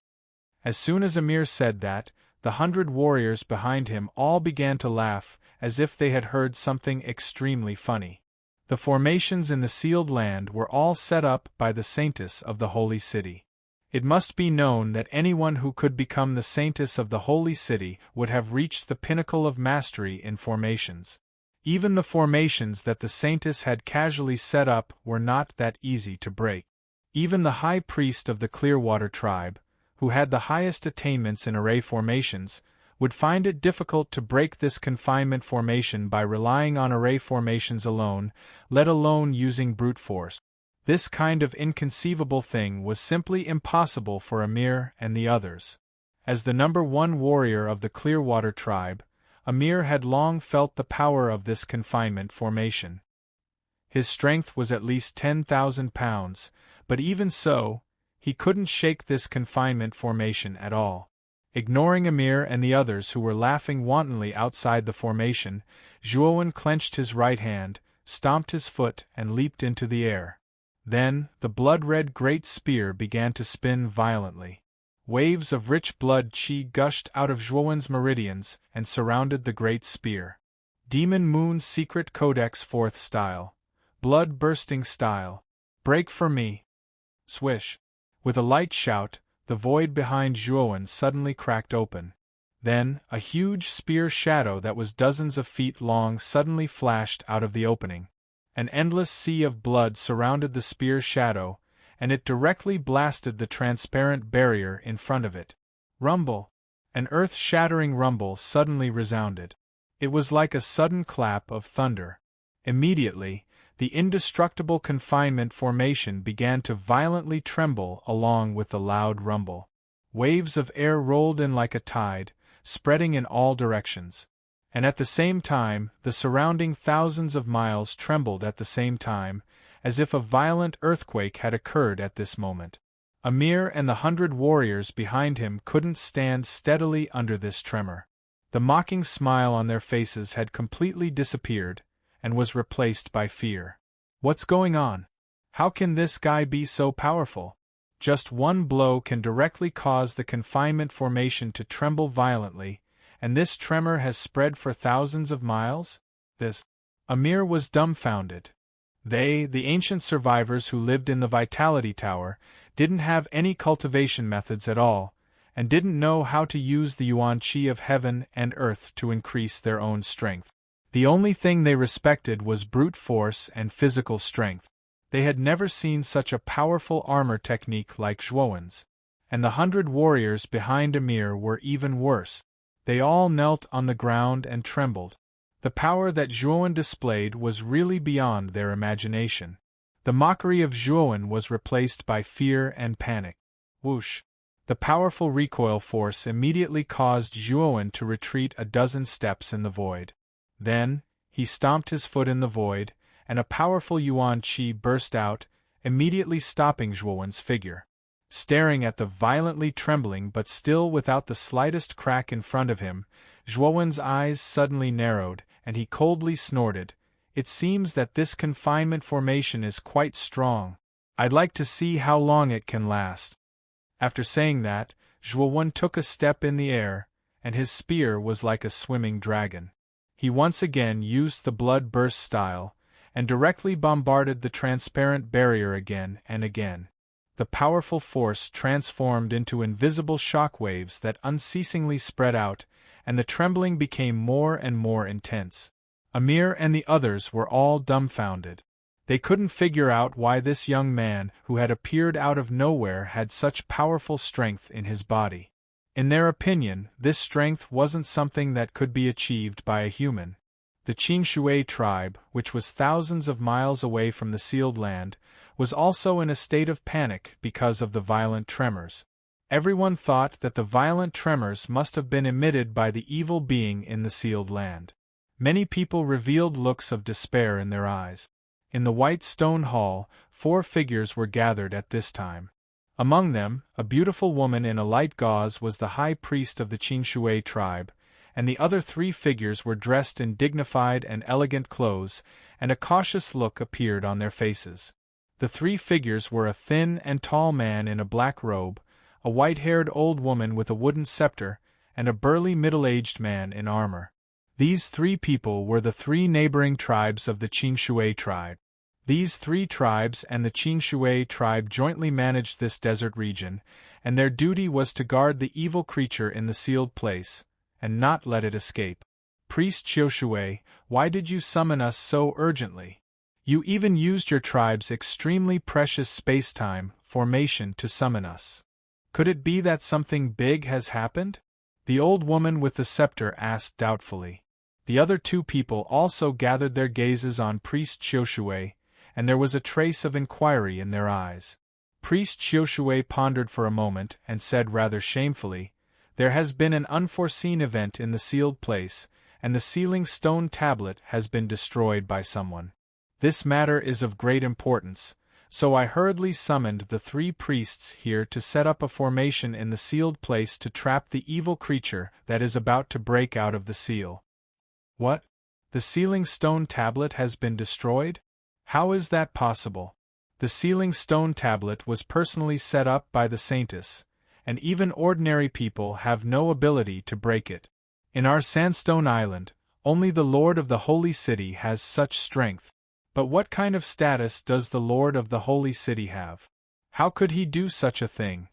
As soon as Amir said that, the 100 warriors behind him all began to laugh, as if they had heard something extremely funny. The formations in the sealed land were all set up by the Saintess of the Holy City. It must be known that anyone who could become the Saintess of the Holy City would have reached the pinnacle of mastery in formations. Even the formations that the Saintess had casually set up were not that easy to break. Even the High Priest of the Clearwater tribe, who had the highest attainments in array formations, would find it difficult to break this confinement formation by relying on array formations alone, let alone using brute force. This kind of inconceivable thing was simply impossible for Amir and the others. As the #1 warrior of the Clearwater tribe, Amir had long felt the power of this confinement formation. His strength was at least 10,000 pounds, but even so, he couldn't shake this confinement formation at all. Ignoring Amir and the others who were laughing wantonly outside the formation, Zhuowen clenched his right hand, stomped his foot and leaped into the air. Then, the blood-red great spear began to spin violently. Waves of rich blood qi gushed out of Zhuowen's meridians and surrounded the great spear. Demon Moon Secret Codex 4th style. Blood-bursting style. Break for me. Swish. With a light shout, the void behind Zhuowen suddenly cracked open. Then, a huge spear shadow that was dozens of feet long suddenly flashed out of the opening. An endless sea of blood surrounded the spear shadow, and it directly blasted the transparent barrier in front of it. Rumble! An earth-shattering rumble suddenly resounded. It was like a sudden clap of thunder. Immediately, the indestructible confinement formation began to violently tremble along with the loud rumble. Waves of air rolled in like a tide, spreading in all directions. And at the same time, the surrounding thousands of miles trembled at the same time, as if a violent earthquake had occurred at this moment. Amir and the 100 warriors behind him couldn't stand steadily under this tremor. The mocking smile on their faces had completely disappeared, and was replaced by fear. What's going on? How can this guy be so powerful? Just one blow can directly cause the confinement formation to tremble violently, and this tremor has spread for thousands of miles? Amir was dumbfounded. They, the ancient survivors who lived in the Vitality Tower, didn't have any cultivation methods at all, and didn't know how to use the yuan qi of heaven and earth to increase their own strength. The only thing they respected was brute force and physical strength. They had never seen such a powerful armor technique like Zhuowen's. And the 100 warriors behind Amir were even worse. They all knelt on the ground and trembled. The power that Zhuowen displayed was really beyond their imagination. The mockery of Zhuowen was replaced by fear and panic. Whoosh! The powerful recoil force immediately caused Zhuowen to retreat a dozen steps in the void. Then, he stomped his foot in the void, and a powerful yuan qi burst out, immediately stopping Zhuowen's figure. Staring at the violently trembling but still without the slightest crack in front of him, Zhuowen's eyes suddenly narrowed, and he coldly snorted, "It seems that this confinement formation is quite strong. I'd like to see how long it can last." After saying that, Zhuowen took a step in the air, and his spear was like a swimming dragon. He once again used the blood burst style, and directly bombarded the transparent barrier again and again. The powerful force transformed into invisible shock waves that unceasingly spread out, and the trembling became more and more intense. Amir and the others were all dumbfounded. They couldn't figure out why this young man who had appeared out of nowhere had such powerful strength in his body. In their opinion, this strength wasn't something that could be achieved by a human. The Qingshui tribe, which was thousands of miles away from the sealed land, was also in a state of panic because of the violent tremors. Everyone thought that the violent tremors must have been emitted by the evil being in the sealed land. Many people revealed looks of despair in their eyes. In the white stone hall, 4 figures were gathered at this time. Among them, a beautiful woman in a light gauze was the high priest of the Qingshui tribe, and the other 3 figures were dressed in dignified and elegant clothes, and a cautious look appeared on their faces. The 3 figures were a thin and tall man in a black robe, a white-haired old woman with a wooden scepter, and a burly middle-aged man in armor. These 3 people were the 3 neighboring tribes of the Qingshui tribe. These 3 tribes and the Qingshui tribe jointly managed this desert region, and their duty was to guard the evil creature in the sealed place, and not let it escape. Priest Qiushui, why did you summon us so urgently? You even used your tribe's extremely precious space-time formation to summon us. Could it be that something big has happened? The old woman with the scepter asked doubtfully. The other 2 people also gathered their gazes on Priest Qiushui, and there was a trace of inquiry in their eyes. Priest Qiushui pondered for a moment and said rather shamefully, "There has been an unforeseen event in the sealed place, and the sealing stone tablet has been destroyed by someone. This matter is of great importance, so I hurriedly summoned the 3 priests here to set up a formation in the sealed place to trap the evil creature that is about to break out of the seal." What? The sealing stone tablet has been destroyed? How is that possible? The sealing stone tablet was personally set up by the Saintess, and even ordinary people have no ability to break it. In our Sandstone Island, only the Lord of the Holy City has such strength. But what kind of status does the Lord of the Holy City have? How could he do such a thing?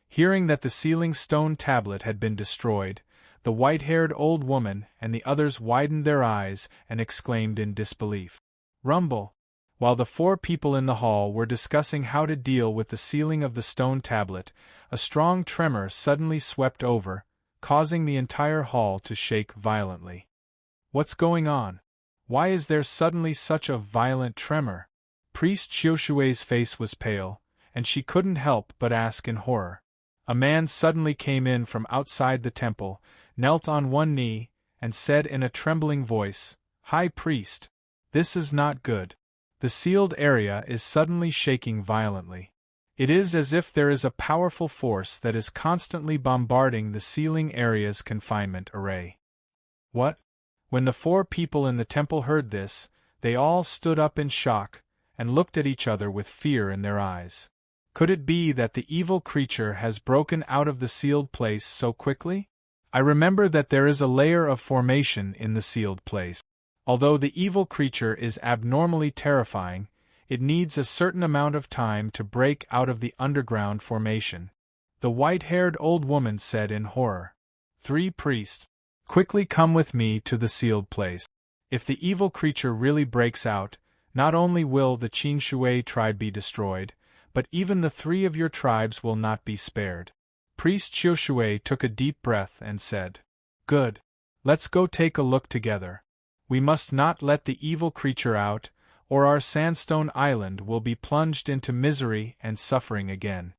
Hearing that the sealing stone tablet had been destroyed, the white-haired old woman and the others widened their eyes and exclaimed in disbelief. Rumble! While the 4 people in the hall were discussing how to deal with the sealing of the stone tablet, a strong tremor suddenly swept over, causing the entire hall to shake violently. What's going on? Why is there suddenly such a violent tremor? Priest Qiushui's face was pale, and she couldn't help but ask in horror. A man suddenly came in from outside the temple, knelt on one knee, and said in a trembling voice, "High Priest, this is not good. The sealed area is suddenly shaking violently. It is as if there is a powerful force that is constantly bombarding the sealing area's confinement array." What? When the 4 people in the temple heard this, they all stood up in shock, and looked at each other with fear in their eyes. Could it be that the evil creature has broken out of the sealed place so quickly? I remember that there is a layer of formation in the sealed place. Although the evil creature is abnormally terrifying, it needs a certain amount of time to break out of the underground formation. The white-haired old woman said in horror. 3 priests, quickly come with me to the sealed place. If the evil creature really breaks out, not only will the Qinshui tribe be destroyed, but even the 3 of your tribes will not be spared. Priest Qiushui took a deep breath and said, "Good. Let's go take a look together. We must not let the evil creature out, or our sandstone island will be plunged into misery and suffering again."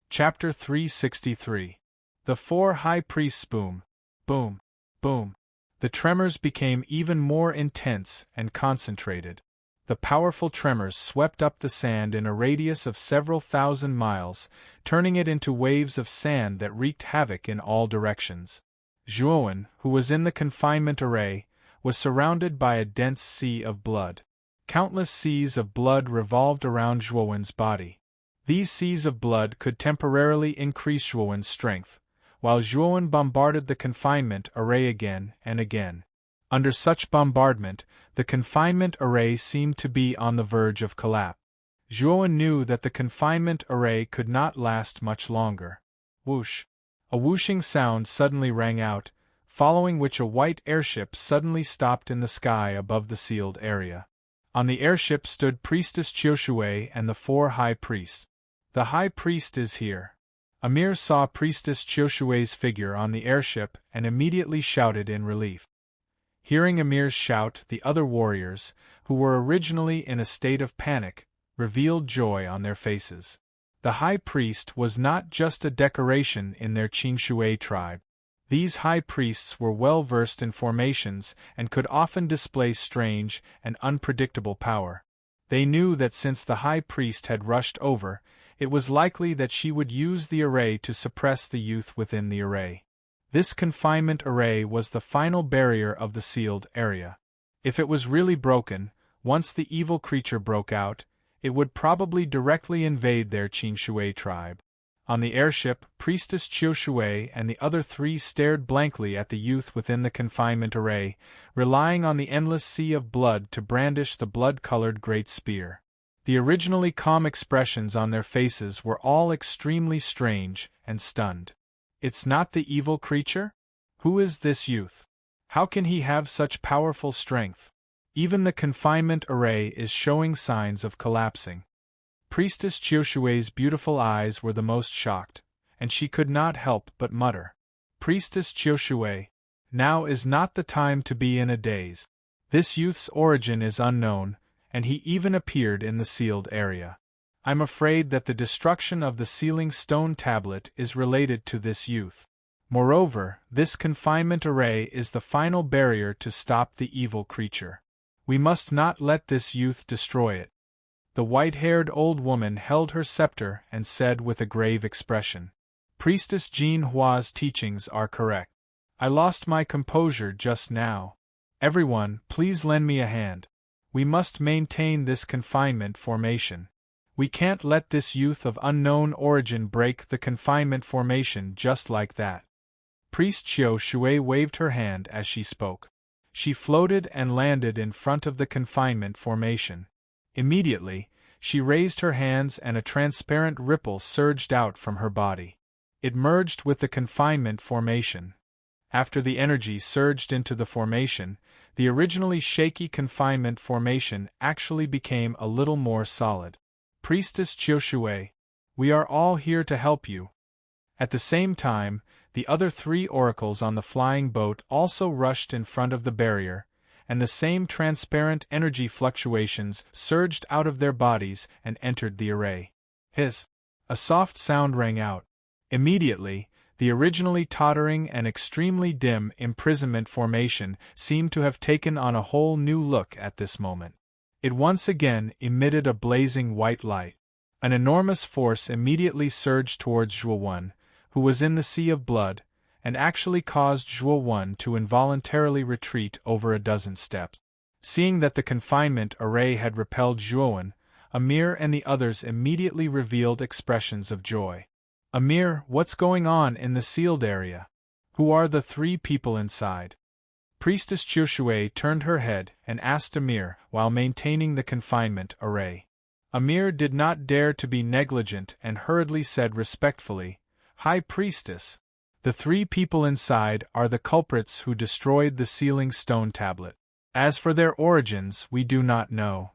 Chapter 363. The 4 High Priests. Boom, boom, boom. The tremors became even more intense and concentrated. The powerful tremors swept up the sand in a radius of several thousand miles, turning it into waves of sand that wreaked havoc in all directions. Zhuowen, who was in the confinement array, was surrounded by a dense sea of blood. Countless seas of blood revolved around Zhuowen's body. These seas of blood could temporarily increase Zhuowen's strength, while Zhuowen bombarded the confinement array again and again. Under such bombardment, the confinement array seemed to be on the verge of collapse. Zhuowen knew that the confinement array could not last much longer. Whoosh! A whooshing sound suddenly rang out, following which a white airship suddenly stopped in the sky above the sealed area. On the airship stood Priestess Qiushui and the 4 High Priests. "The High Priest is here." Amir saw Priestess Qiushui's figure on the airship and immediately shouted in relief. Hearing Amir's shout, the other warriors, who were originally in a state of panic, revealed joy on their faces. The High Priest was not just a decoration in their Qinshui tribe. These High Priests were well versed in formations and could often display strange and unpredictable power. They knew that since the High Priest had rushed over, it was likely that she would use the array to suppress the youth within the array. This confinement array was the final barrier of the sealed area. If it was really broken, once the evil creature broke out, it would probably directly invade their Qinshui tribe. On the airship, Priestess Qiushui and the other 3 stared blankly at the youth within the confinement array, relying on the endless sea of blood to brandish the blood-colored great spear. The originally calm expressions on their faces were all extremely strange and stunned. It's not the evil creature? Who is this youth? How can he have such powerful strength? Even the confinement array is showing signs of collapsing. Priestess Qiushui's beautiful eyes were the most shocked, and she could not help but mutter, "Priestess Qiushui, now is not the time to be in a daze. This youth's origin is unknown, and he even appeared in the sealed area. I'm afraid that the destruction of the sealing stone tablet is related to this youth. Moreover, this confinement array is the final barrier to stop the evil creature. We must not let this youth destroy it." The white-haired old woman held her scepter and said with a grave expression, "Priestess Jin Hua's teachings are correct. I lost my composure just now. Everyone, please lend me a hand. We must maintain this confinement formation. We can't let this youth of unknown origin break the confinement formation just like that." Priest Qiushui waved her hand as she spoke. She floated and landed in front of the confinement formation. Immediately, she raised her hands and a transparent ripple surged out from her body. It merged with the confinement formation. After the energy surged into the formation, the originally shaky confinement formation actually became a little more solid. Priestess Chioshui, we are all here to help you. At the same time, the other 3 oracles on the flying boat also rushed in front of the barrier, and the same transparent energy fluctuations surged out of their bodies and entered the array. Hiss! A soft sound rang out. Immediately, the originally tottering and extremely dim imprisonment formation seemed to have taken on a whole new look at this moment. It once again emitted a blazing white light. An enormous force immediately surged towards Zhuo, who was in the sea of blood, and actually caused Zhuo to involuntarily retreat over a dozen steps. Seeing that the confinement array had repelled Zhuo, Amir and the others immediately revealed expressions of joy. Amir, what's going on in the sealed area? Who are the 3 people inside? Priestess Chioshui turned her head and asked Amir while maintaining the confinement array. Amir did not dare to be negligent and hurriedly said respectfully, High Priestess, the 3 people inside are the culprits who destroyed the sealing stone tablet. As for their origins, we do not know.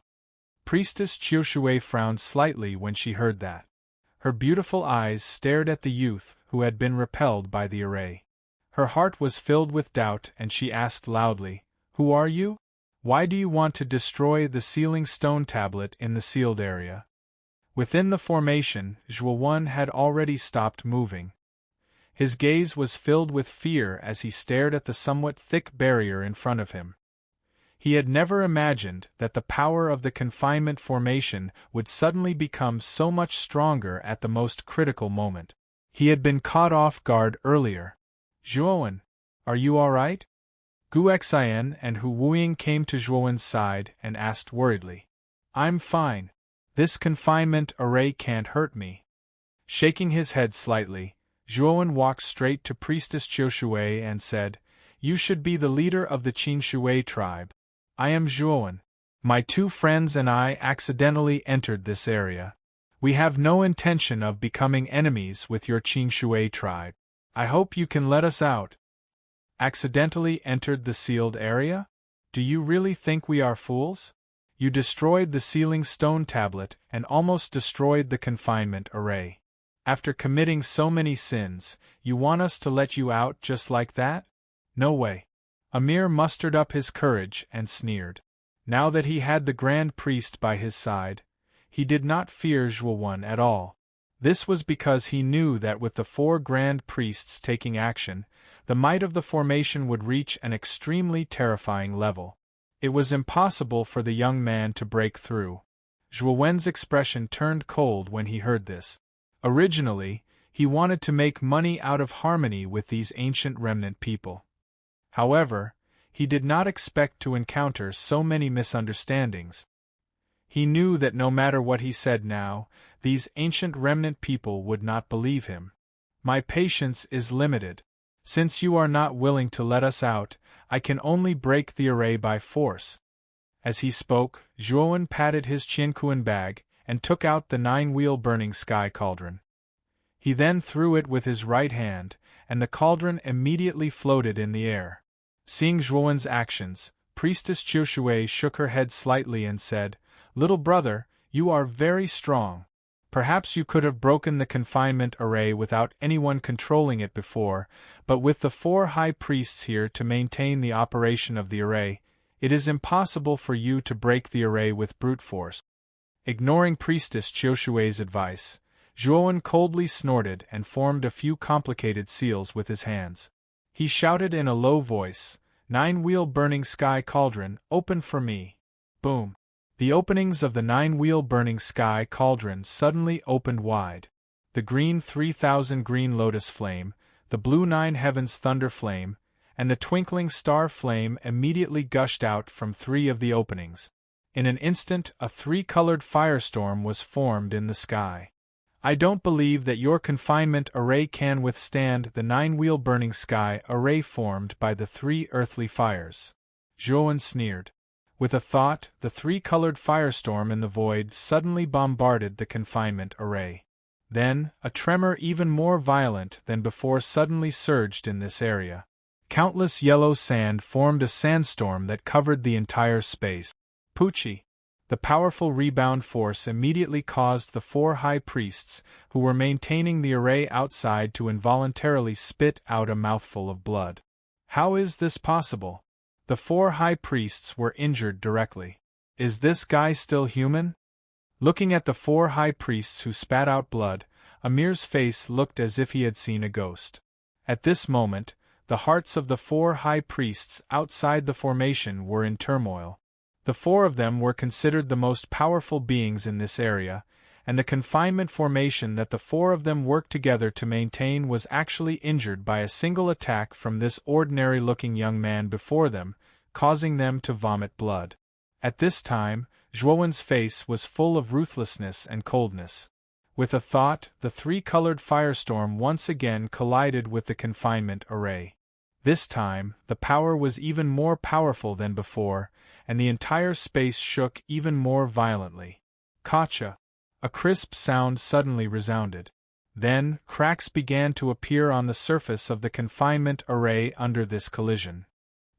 Priestess Chioshui frowned slightly when she heard that. Her beautiful eyes stared at the youth who had been repelled by the array. Her heart was filled with doubt and she asked loudly, Who are you? Why do you want to destroy the sealing stone tablet in the sealed area? Within the formation, Zhuo had already stopped moving. His gaze was filled with fear as he stared at the somewhat thick barrier in front of him. He had never imagined that the power of the confinement formation would suddenly become so much stronger at the most critical moment. He had been caught off guard earlier. Zhuo, are you all right? Gu Xian and Hu Wuying came to Zhuo's side and asked worriedly. I'm fine. This confinement array can't hurt me. Shaking his head slightly, Zhuo walked straight to Priestess Chioshui and said, You should be the leader of the Qin Shui tribe. I am Zhuo. My 2 friends and I accidentally entered this area. We have no intention of becoming enemies with your Qin Shui tribe. I hope you can let us out. Accidentally entered the sealed area? Do you really think we are fools? You destroyed the sealing stone tablet and almost destroyed the confinement array. After committing so many sins, you want us to let you out just like that? No way. Amir mustered up his courage and sneered. Now that he had the Grand Priest by his side, he did not fear Zhuo at all. This was because he knew that with the 4 Grand Priests taking action, the might of the formation would reach an extremely terrifying level. It was impossible for the young man to break through. Zhuo's expression turned cold when he heard this. Originally, he wanted to make money out of harmony with these ancient remnant people. However, he did not expect to encounter so many misunderstandings. He knew that no matter what he said now, these ancient remnant people would not believe him. My patience is limited. Since you are not willing to let us out, I can only break the array by force. As he spoke, Zhuo patted his Qianquan bag and took out the 9-wheel burning sky cauldron. He then threw it with his right hand, and the cauldron immediately floated in the air. Seeing Zhuo's actions, Priestess Chioshui shook her head slightly and said, Little brother, you are very strong. Perhaps you could have broken the confinement array without anyone controlling it before, but with the 4 high priests here to maintain the operation of the array, it is impossible for you to break the array with brute force. Ignoring Priestess Chioshui's advice, Zhuo coldly snorted and formed a few complicated seals with his hands. He shouted in a low voice, 9-wheel burning sky cauldron, open for me. Boom. The openings of the 9-wheel burning sky cauldron suddenly opened wide. The green 3000 green lotus flame, the blue 9 heavens thunder flame, and the twinkling star flame immediately gushed out from 3 of the openings. In an instant, a 3-colored firestorm was formed in the sky. I don't believe that your confinement array can withstand the 9-wheel burning sky array formed by the 3 earthly fires. Zhuo sneered. With a thought, the 3-colored firestorm in the void suddenly bombarded the confinement array. Then, a tremor even more violent than before suddenly surged in this area. Countless yellow sand formed a sandstorm that covered the entire space. Pucci. The powerful rebound force immediately caused the 4 high priests, who were maintaining the array outside, to involuntarily spit out a mouthful of blood. How is this possible? The 4 high priests were injured directly. Is this guy still human? Looking at the 4 high priests who spat out blood, Amir's face looked as if he had seen a ghost. At this moment, the hearts of the 4 high priests outside the formation were in turmoil. The 4 of them were considered the most powerful beings in this area, and the confinement formation that the 4 of them worked together to maintain was actually injured by a single attack from this ordinary-looking young man before them, causing them to vomit blood. At this time, Zhuowen's face was full of ruthlessness and coldness. With a thought, the 3-colored firestorm once again collided with the confinement array. This time, the power was even more powerful than before, and the entire space shook even more violently. Kacha! A crisp sound suddenly resounded. Then, cracks began to appear on the surface of the confinement array under this collision.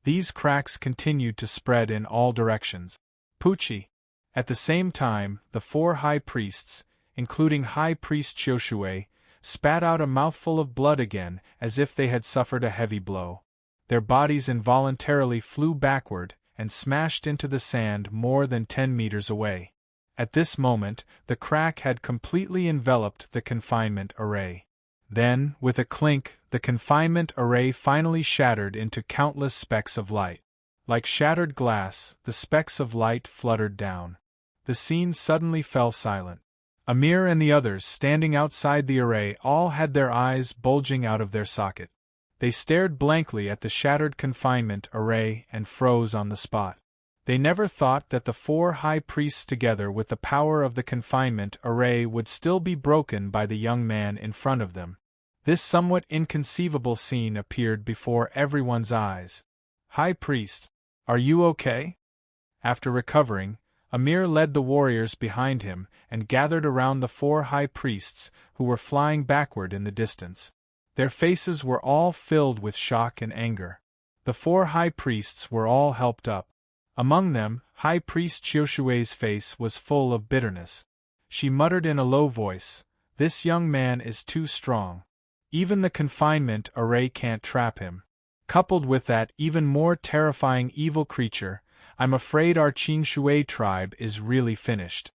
These cracks continued to spread in all directions. Pucci! At the same time, the 4 high priests, including High Priest Qiushui, spat out a mouthful of blood again, as if they had suffered a heavy blow. Their bodies involuntarily flew backward and smashed into the sand more than 10 meters away. At this moment, the crack had completely enveloped the confinement array. Then, with a clink, the confinement array finally shattered into countless specks of light. Like shattered glass, the specks of light fluttered down. The scene suddenly fell silent. Amir and the others standing outside the array all had their eyes bulging out of their socket. They stared blankly at the shattered confinement array and froze on the spot. They never thought that the 4 high priests together with the power of the confinement array would still be broken by the young man in front of them. This somewhat inconceivable scene appeared before everyone's eyes. High Priest, are you okay? After recovering, Amir led the warriors behind him and gathered around the 4 high priests, who were flying backward in the distance. Their faces were all filled with shock and anger. The 4 high priests were all helped up. Among them, High Priest Qiushui's face was full of bitterness. She muttered in a low voice, "This young man is too strong. Even the confinement array can't trap him. Coupled with that even more terrifying evil creature, I'm afraid our Qingshui tribe is really finished."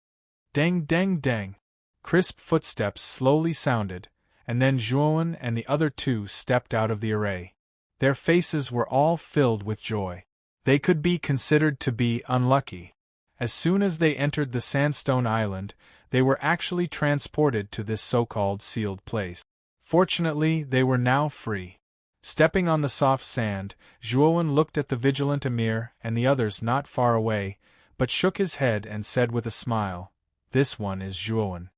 Deng deng deng. Crisp footsteps slowly sounded, and then Zhuowen and the other 2 stepped out of the array. Their faces were all filled with joy. They could be considered to be unlucky. As soon as they entered the Sandstone Island, they were actually transported to this so-called sealed place. Fortunately, they were now free. Stepping on the soft sand, Zhuowen looked at the vigilant Emir and the others not far away, but shook his head and said with a smile, "This one is Zhuowen.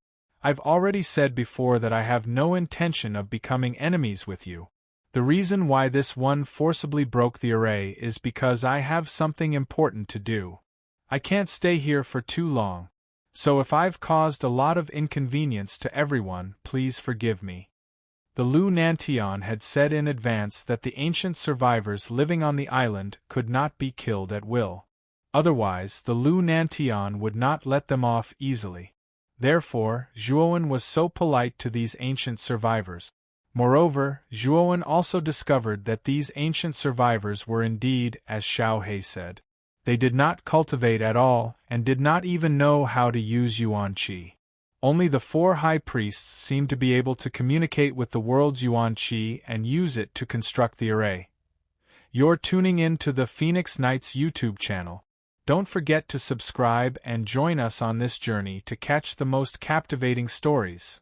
I've already said before that I have no intention of becoming enemies with you. The reason why this one forcibly broke the array is because I have something important to do. I can't stay here for too long. So if I've caused a lot of inconvenience to everyone, please forgive me." The Lu Nantian had said in advance that the ancient survivors living on the island could not be killed at will. Otherwise, the Lu Nantian would not let them off easily. Therefore, Zhuowen was so polite to these ancient survivors. Moreover, Zhuowen also discovered that these ancient survivors were indeed, as Xiao He said. They did not cultivate at all, and did not even know how to use Yuan Qi. Only the 4 high priests seemed to be able to communicate with the world's Yuan Qi and use it to construct the array. You're tuning in to the Phoenix Knights YouTube channel. Don't forget to subscribe and join us on this journey to catch the most captivating stories.